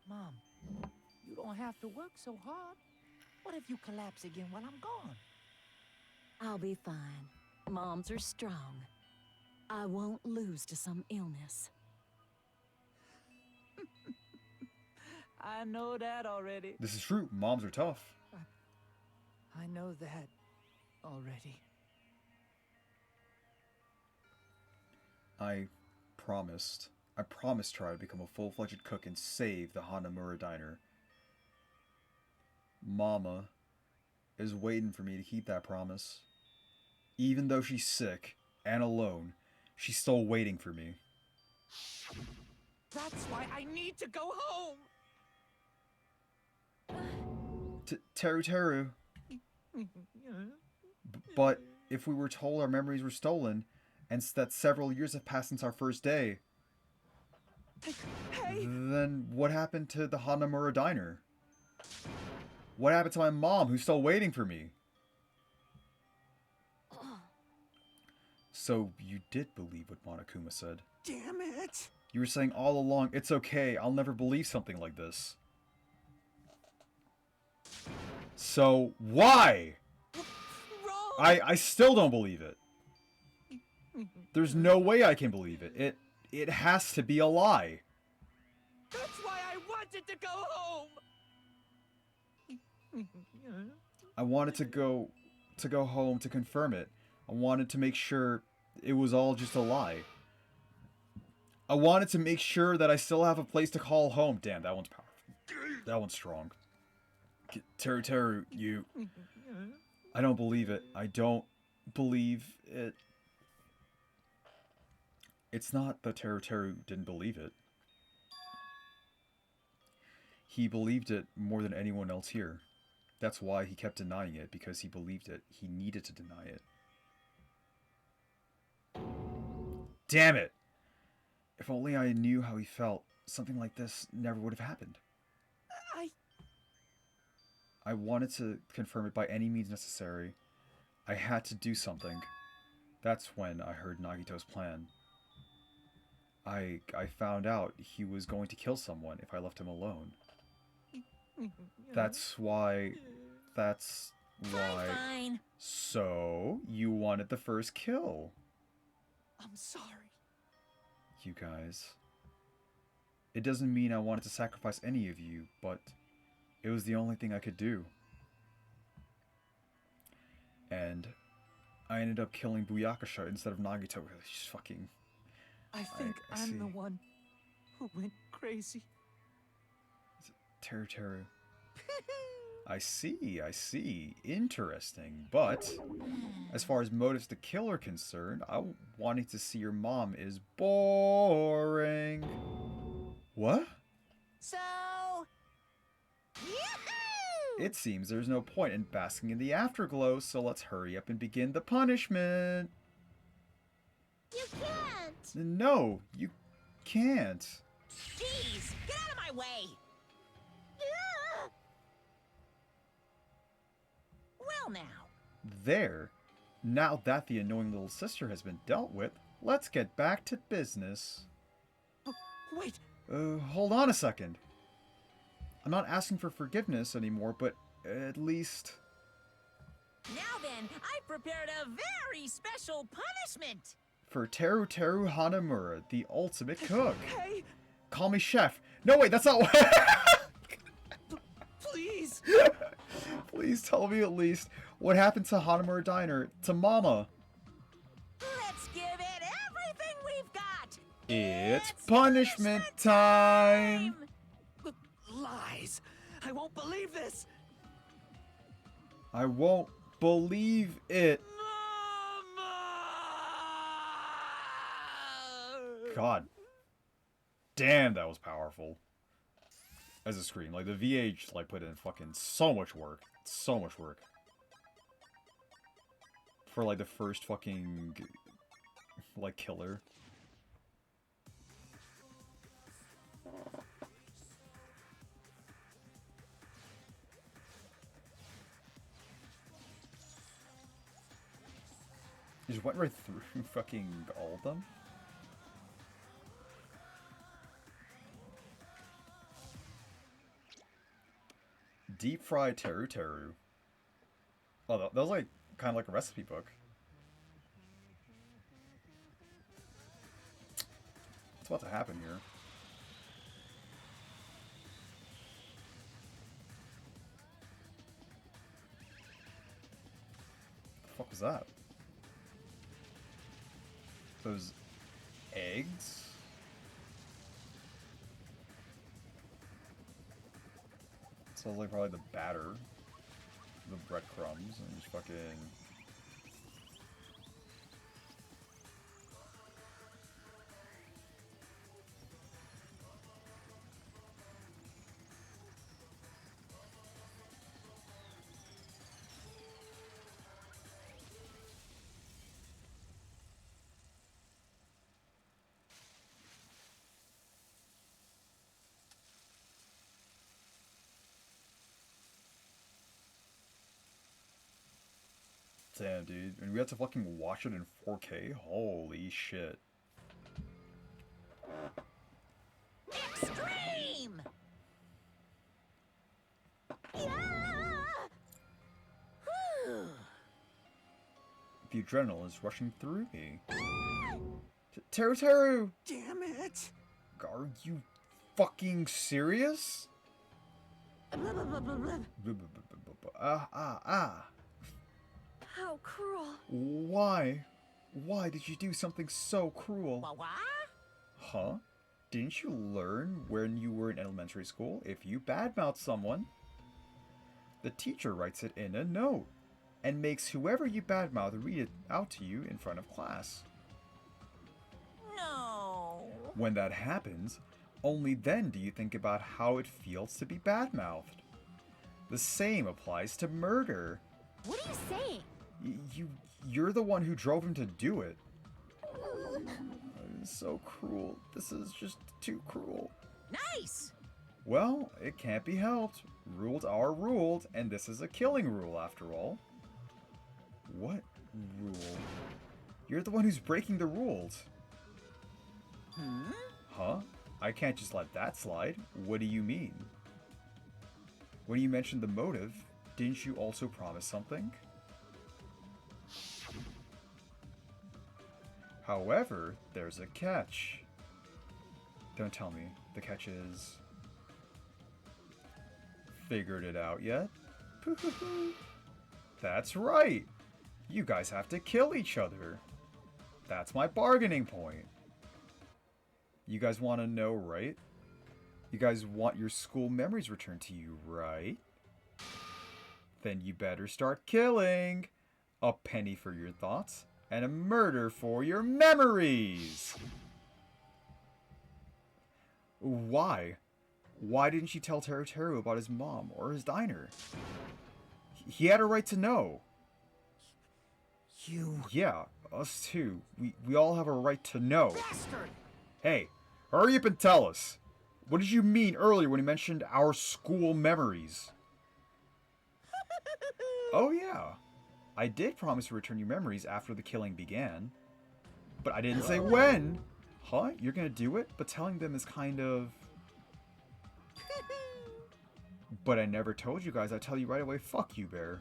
Mom, you don't have to work so hard. What if you collapse again while I'm gone? I'll be fine. Moms are strong. I won't lose to some illness. I know that already. This is true. Moms are tough. I know that already. I promised. I promised to try to become a full-fledged cook and save the Hanamura diner. Mama is waiting for me to keep that promise. Even though she's sick and alone, she's still waiting for me. That's why I need to go home. Teru Teru. But if we were told our memories were stolen, and that several years have passed since our first day, then what happened to the Hanamura diner? What happened to my mom, who's still waiting for me? So you did believe what Monokuma said. Damn it! You were saying all along, it's okay, I'll never believe something like this. So why? I still don't believe it. There's no way I can believe it. It has to be a lie. That's why I wanted to go home. I wanted to go home to confirm it. I wanted to make sure it was all just a lie. I wanted to make sure that I still have a place to call home. Damn, that one's powerful. That one's strong. Teru Teru, you... I don't believe it. I don't believe it. It's not that Teru Teru didn't believe it. He believed it more than anyone else here. That's why he kept denying it, because he believed it. He needed to deny it. Damn it! If only I knew how he felt, something like this never would have happened. I wanted to confirm it by any means necessary. I had to do something. That's when I heard Nagito's plan. I found out he was going to kill someone if I left him alone. That's why... Fine. So, you wanted the first kill. I'm sorry. You guys. It doesn't mean I wanted to sacrifice any of you, but it was the only thing I could do. And I ended up killing Buyakasha instead of Nagito. She's fucking... I think I'm the one who went crazy. Teru Teru. I see. Interesting. But, as far as motives to kill are concerned, wanting to see your mom is boring. What? So... It seems there's no point in basking in the afterglow, so let's hurry up and begin the punishment. You can't! No, you can't. Jeez, get out of my way! Well now. There. Now that the annoying little sister has been dealt with, let's get back to business. Wait. Hold on a second. I'm not asking for forgiveness anymore, but at least... Now then, I prepared a very special punishment. For Teru Teru Hanamura, the ultimate cook. Hey! Call me chef. No, wait, that's not what... Please! Please tell me at least what happened to Hanamura Diner, to Mama. Let's give it everything we've got. It's punishment time! Lies! I won't believe this! I won't believe it. God. Damn, that was powerful. As a scream. Like, the VH, like, put in fucking so much work. So much work. For, like, the first fucking, like, killer. You just went right through fucking all of them? Deep fried Teru Teru. Oh, that was like kind of like a recipe book. What's about to happen here? What the fuck was that? Those eggs? Sounds like probably the batter. The breadcrumbs and just fucking... Damn, dude. And we had to fucking watch it in 4K? Holy shit. Extreme! Yeah! The adrenaline is rushing through me. Teru! Damn it! Are you fucking serious? How cruel. Why? Why did you do something so cruel? What? Huh? Didn't you learn when you were in elementary school? If you badmouth someone, the teacher writes it in a note and makes whoever you badmouth read it out to you in front of class. No. When that happens, only then do you think about how it feels to be badmouthed. The same applies to murder. What are you saying? You're the one who drove him to do it. It's so cruel. This is just too cruel. Nice! Well, it can't be helped. Rules are ruled, and this is a killing rule after all. What rule? You're the one who's breaking the rules. Huh? I can't just let that slide. What do you mean? When you mentioned the motive, didn't you also promise something? However, there's a catch. Don't tell me. The catch is... Figured it out yet? That's right! You guys have to kill each other. That's my bargaining point. You guys want to know, right? You guys want your school memories returned to you, right? Then you better start killing. A penny for your thoughts, and a murder for your memories! Why? Why didn't you tell Teru about his mom or his diner? He had a right to know. You... Yeah, us too. We all have a right to know. Bastard! Hey, hurry up and tell us. What did you mean earlier when you mentioned our school memories? Oh yeah. I did promise to return your memories after the killing began. But I didn't say when. Huh? You're gonna do it? But telling them is kind of... But I never told you guys. I tell you right away, fuck you, Bear.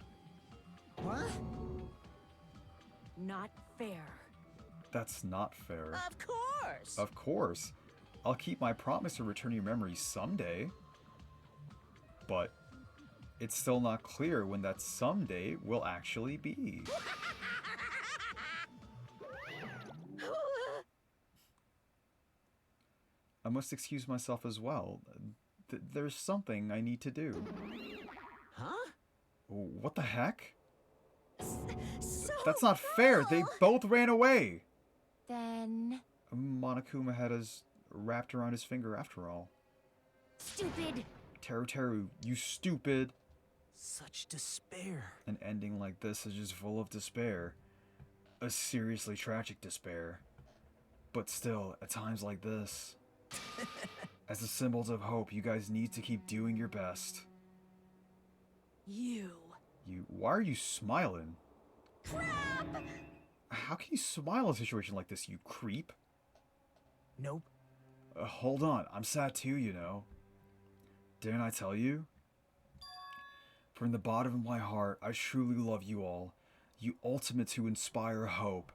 What? Not fair. That's not fair. Of course. Of course. I'll keep my promise to return your memories someday. But it's still not clear when that someday will actually be. I must excuse myself as well. There's something I need to do. Huh? What the heck? So That's not fair. They both ran away. Then... Monokuma had us wrapped around his finger after all. Stupid! Teru, you stupid. Such despair. An ending like this is just full of despair. A seriously tragic despair. But still, at times like this, as the symbols of hope, you guys need to keep doing your best. Why are you smiling? Crap! How can you smile in a situation like this, you creep? Nope. Hold on, I'm sad too, you know. Didn't I tell you? From the bottom of my heart, I truly love you all. You ultimates who inspire hope,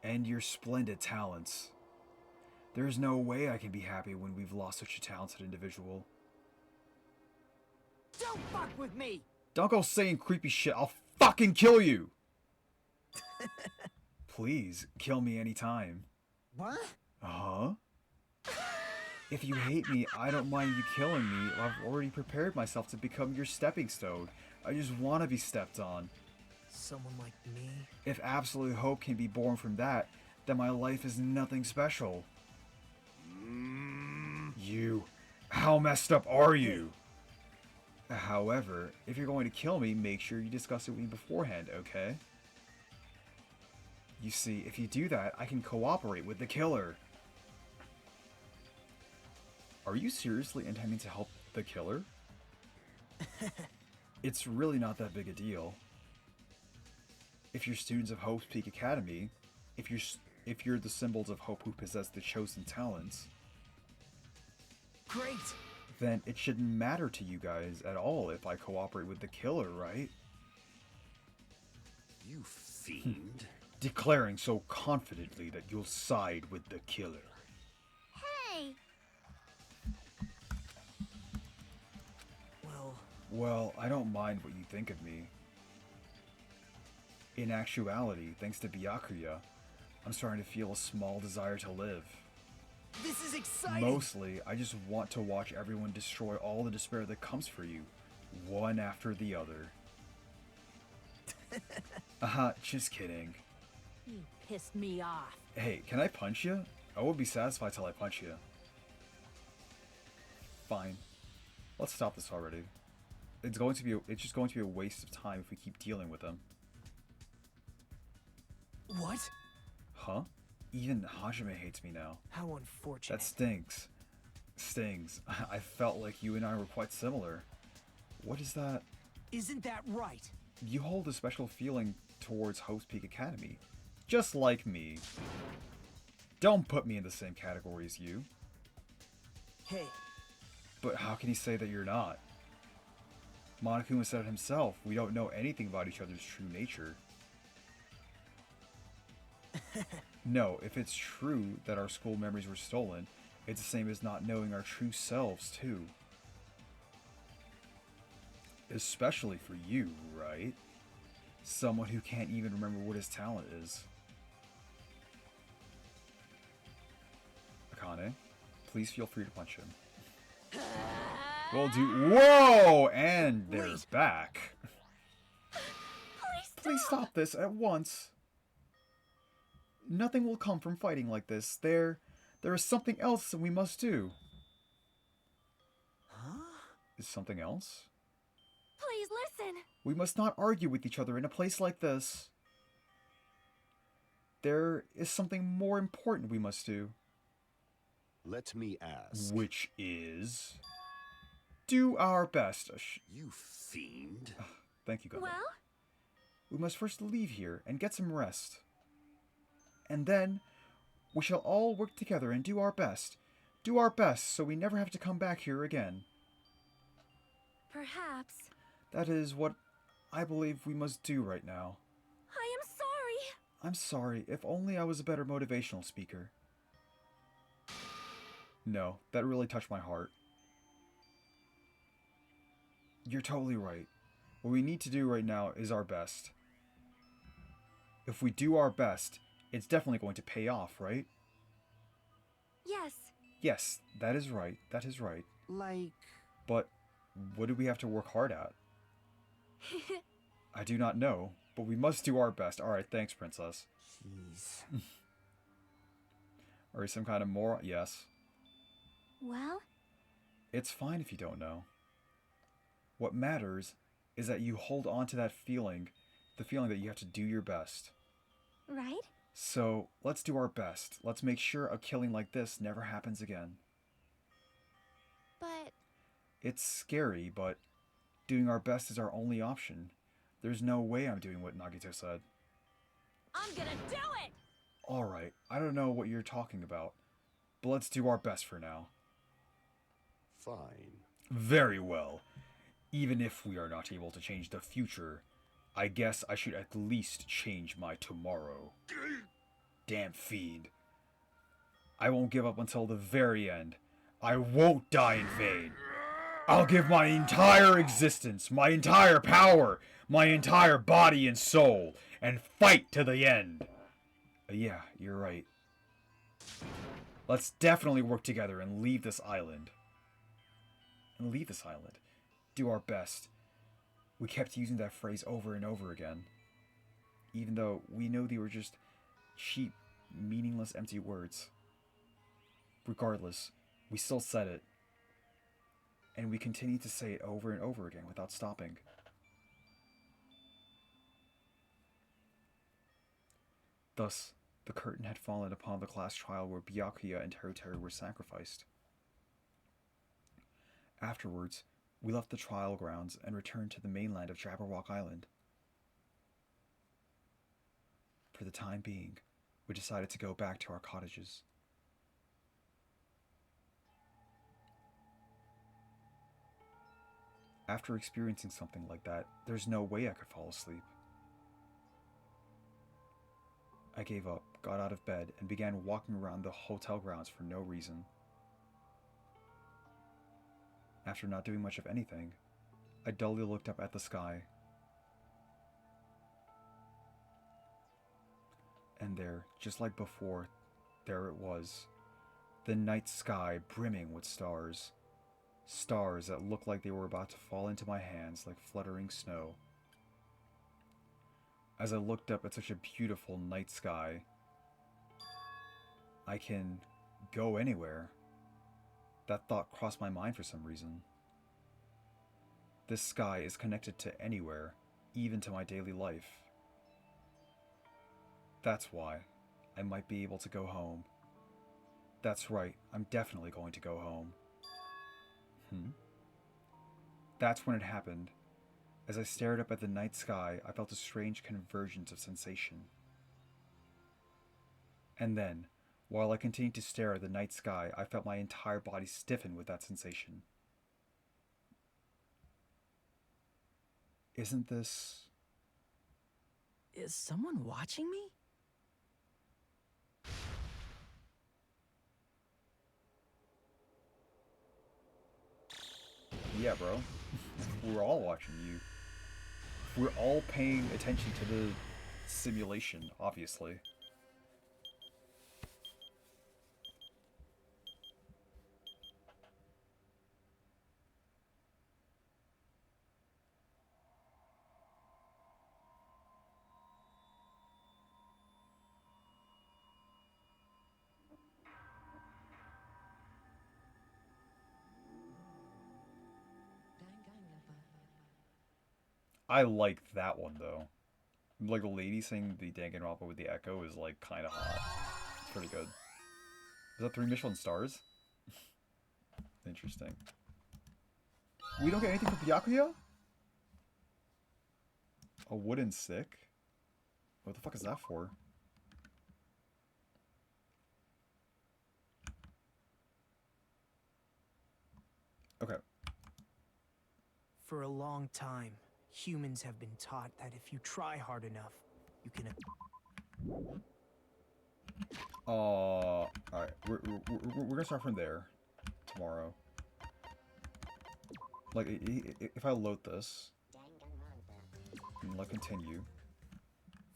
and your splendid talents. There is no way I can be happy when we've lost such a talented individual. Don't fuck with me! Don't go saying creepy shit, I'll fucking kill you! Please, kill me anytime. What? Huh? If you hate me, I don't mind you killing me. I've already prepared myself to become your stepping stone. I just want to be stepped on. Someone like me? If absolute hope can be born from that, then my life is nothing special. You. How messed up are you? However, if you're going to kill me, make sure you discuss it with me beforehand, okay? You see, if you do that, I can cooperate with the killer. Are you seriously intending to help the killer? It's really not that big a deal. If you're students of Hope's Peak Academy, if you're the symbols of Hope who possess the chosen talents, great! Then it shouldn't matter to you guys at all if I cooperate with the killer, right? You fiend. Declaring so confidently that you'll side with the killer. Hey! Well, I don't mind what you think of me. In actuality, thanks to Byakuya, I'm starting to feel a small desire to live. This is exciting! Mostly, I just want to watch everyone destroy all the despair that comes for you, one after the other. Just kidding. You pissed me off. Hey, can I punch you? I won't be satisfied till I punch you. Fine. Let's stop this already. It's just going to be a waste of time if we keep dealing with them. What? Huh? Even Hajime hates me now. How unfortunate. That stinks. Stings. I felt like you and I were quite similar. What is that? Isn't that right? You hold a special feeling towards Hope's Peak Academy. Just like me. Don't put me in the same category as you. Hey. But how can he say that you're not? Monokuma said it himself. We don't know anything about each other's true nature. No, if it's true that our school memories were stolen, it's the same as not knowing our true selves, too. Especially for you, right? Someone who can't even remember what his talent is. Akane, please feel free to punch him. Well, dude. Whoa! And they're back. Please stop this at once. Nothing will come from fighting like this. There is something else that we must do. Huh? Is something else? Please listen. We must not argue with each other in a place like this. There is something more important we must do. Let me ask. Which is... do our best. You fiend. Thank you, Gundam. Well? We must first leave here and get some rest. And then, we shall all work together and do our best. Do our best so we never have to come back here again. Perhaps. That is what I believe we must do right now. I am sorry. I'm sorry. If only I was a better motivational speaker. No, that really touched my heart. You're totally right. What we need to do right now is our best. If we do our best, it's definitely going to pay off, right? Yes. Yes, that is right. That is right. Like... But what do we have to work hard at? I do not know, but we must do our best. Alright, thanks, Princess. Jeez. Are you some kind of moron? Yes. Well? It's fine if you don't know. What matters is that you hold on to that feeling, the feeling that you have to do your best. Right? So, let's do our best. Let's make sure a killing like this never happens again. But... It's scary, but doing our best is our only option. There's no way I'm doing what Nagito said. I'm gonna do it! Alright, I don't know what you're talking about, but let's do our best for now. Fine. Very well. Even if we are not able to change the future, I guess I should at least change my tomorrow. Damn fiend. I won't give up until the very end. I won't die in vain. I'll give my entire existence, my entire power, my entire body and soul, and fight to the end. Yeah, you're right. Let's definitely work together and leave this island. Do our best. We kept using that phrase over and over again. Even though we know they were just cheap, meaningless, empty words. Regardless, we still said it. And we continued to say it over and over again without stopping. Thus, the curtain had fallen upon the class trial where Byakuya and Teru were sacrificed. Afterwards, we left the trial grounds and returned to the mainland of Jabberwock Island. For the time being, we decided to go back to our cottages. After experiencing something like that, there's no way I could fall asleep. I gave up, got out of bed, and began walking around the hotel grounds for no reason. After not doing much of anything, I dully looked up at the sky. And there, just like before, there it was. The night sky brimming with stars. Stars that looked like they were about to fall into my hands like fluttering snow. As I looked up at such a beautiful night sky, I can go anywhere. That thought crossed my mind for some reason. This sky is connected to anywhere, even to my daily life. That's why I might be able to go home. That's right, I'm definitely going to go home. That's when it happened. As I stared up at the night sky, I felt a strange convergence of sensation. And then, while I continued to stare at the night sky, I felt my entire body stiffen with that sensation. Isn't this... Is someone watching me? Yeah, bro. We're all watching you. We're all paying attention to the simulation, obviously. I like that one, though. Like, the lady saying the Danganronpa with the echo is, like, kind of hot. It's pretty good. Is that 3 Michelin stars? Interesting. We don't get anything for Byakuya? A wooden stick? What the fuck is that for? Okay. For a long time, humans have been taught that if you try hard enough, you can... Alright. We're gonna start from there. Tomorrow. Like, if I load this... and let continue.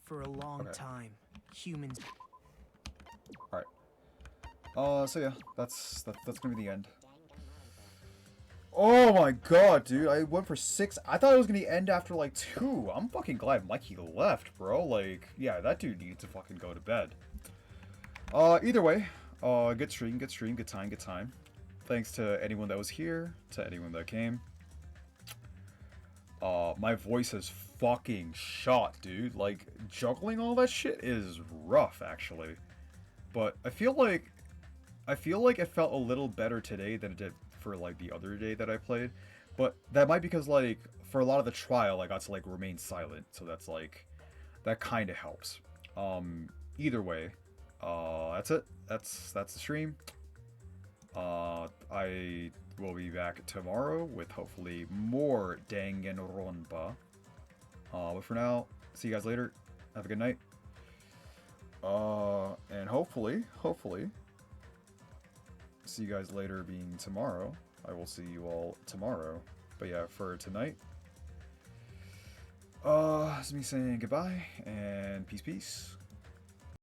For a long time, humans... Alright. So yeah, that's gonna be the end. Oh my god, dude. I went for 6. I thought it was gonna end after, like, 2. I'm fucking glad Mikey left, bro. Like, yeah, that dude needs to fucking go to bed. Either way, good stream, good time. Thanks to anyone that was here, to anyone that came. My voice is fucking shot, dude. Like, juggling all that shit is rough, actually. But I feel like it felt a little better today than it did for, like, the other day that I played. But that might be because, like, for a lot of the trial, I got to, like, remain silent. So that's, like, that kind of helps. Either way, that's it. That's the stream. I will be back tomorrow with hopefully more Danganronpa. But for now, see you guys later. Have a good night. And hopefully, see you guys later being tomorrow. I will see you all tomorrow. But yeah, for tonight, it's me saying goodbye and peace.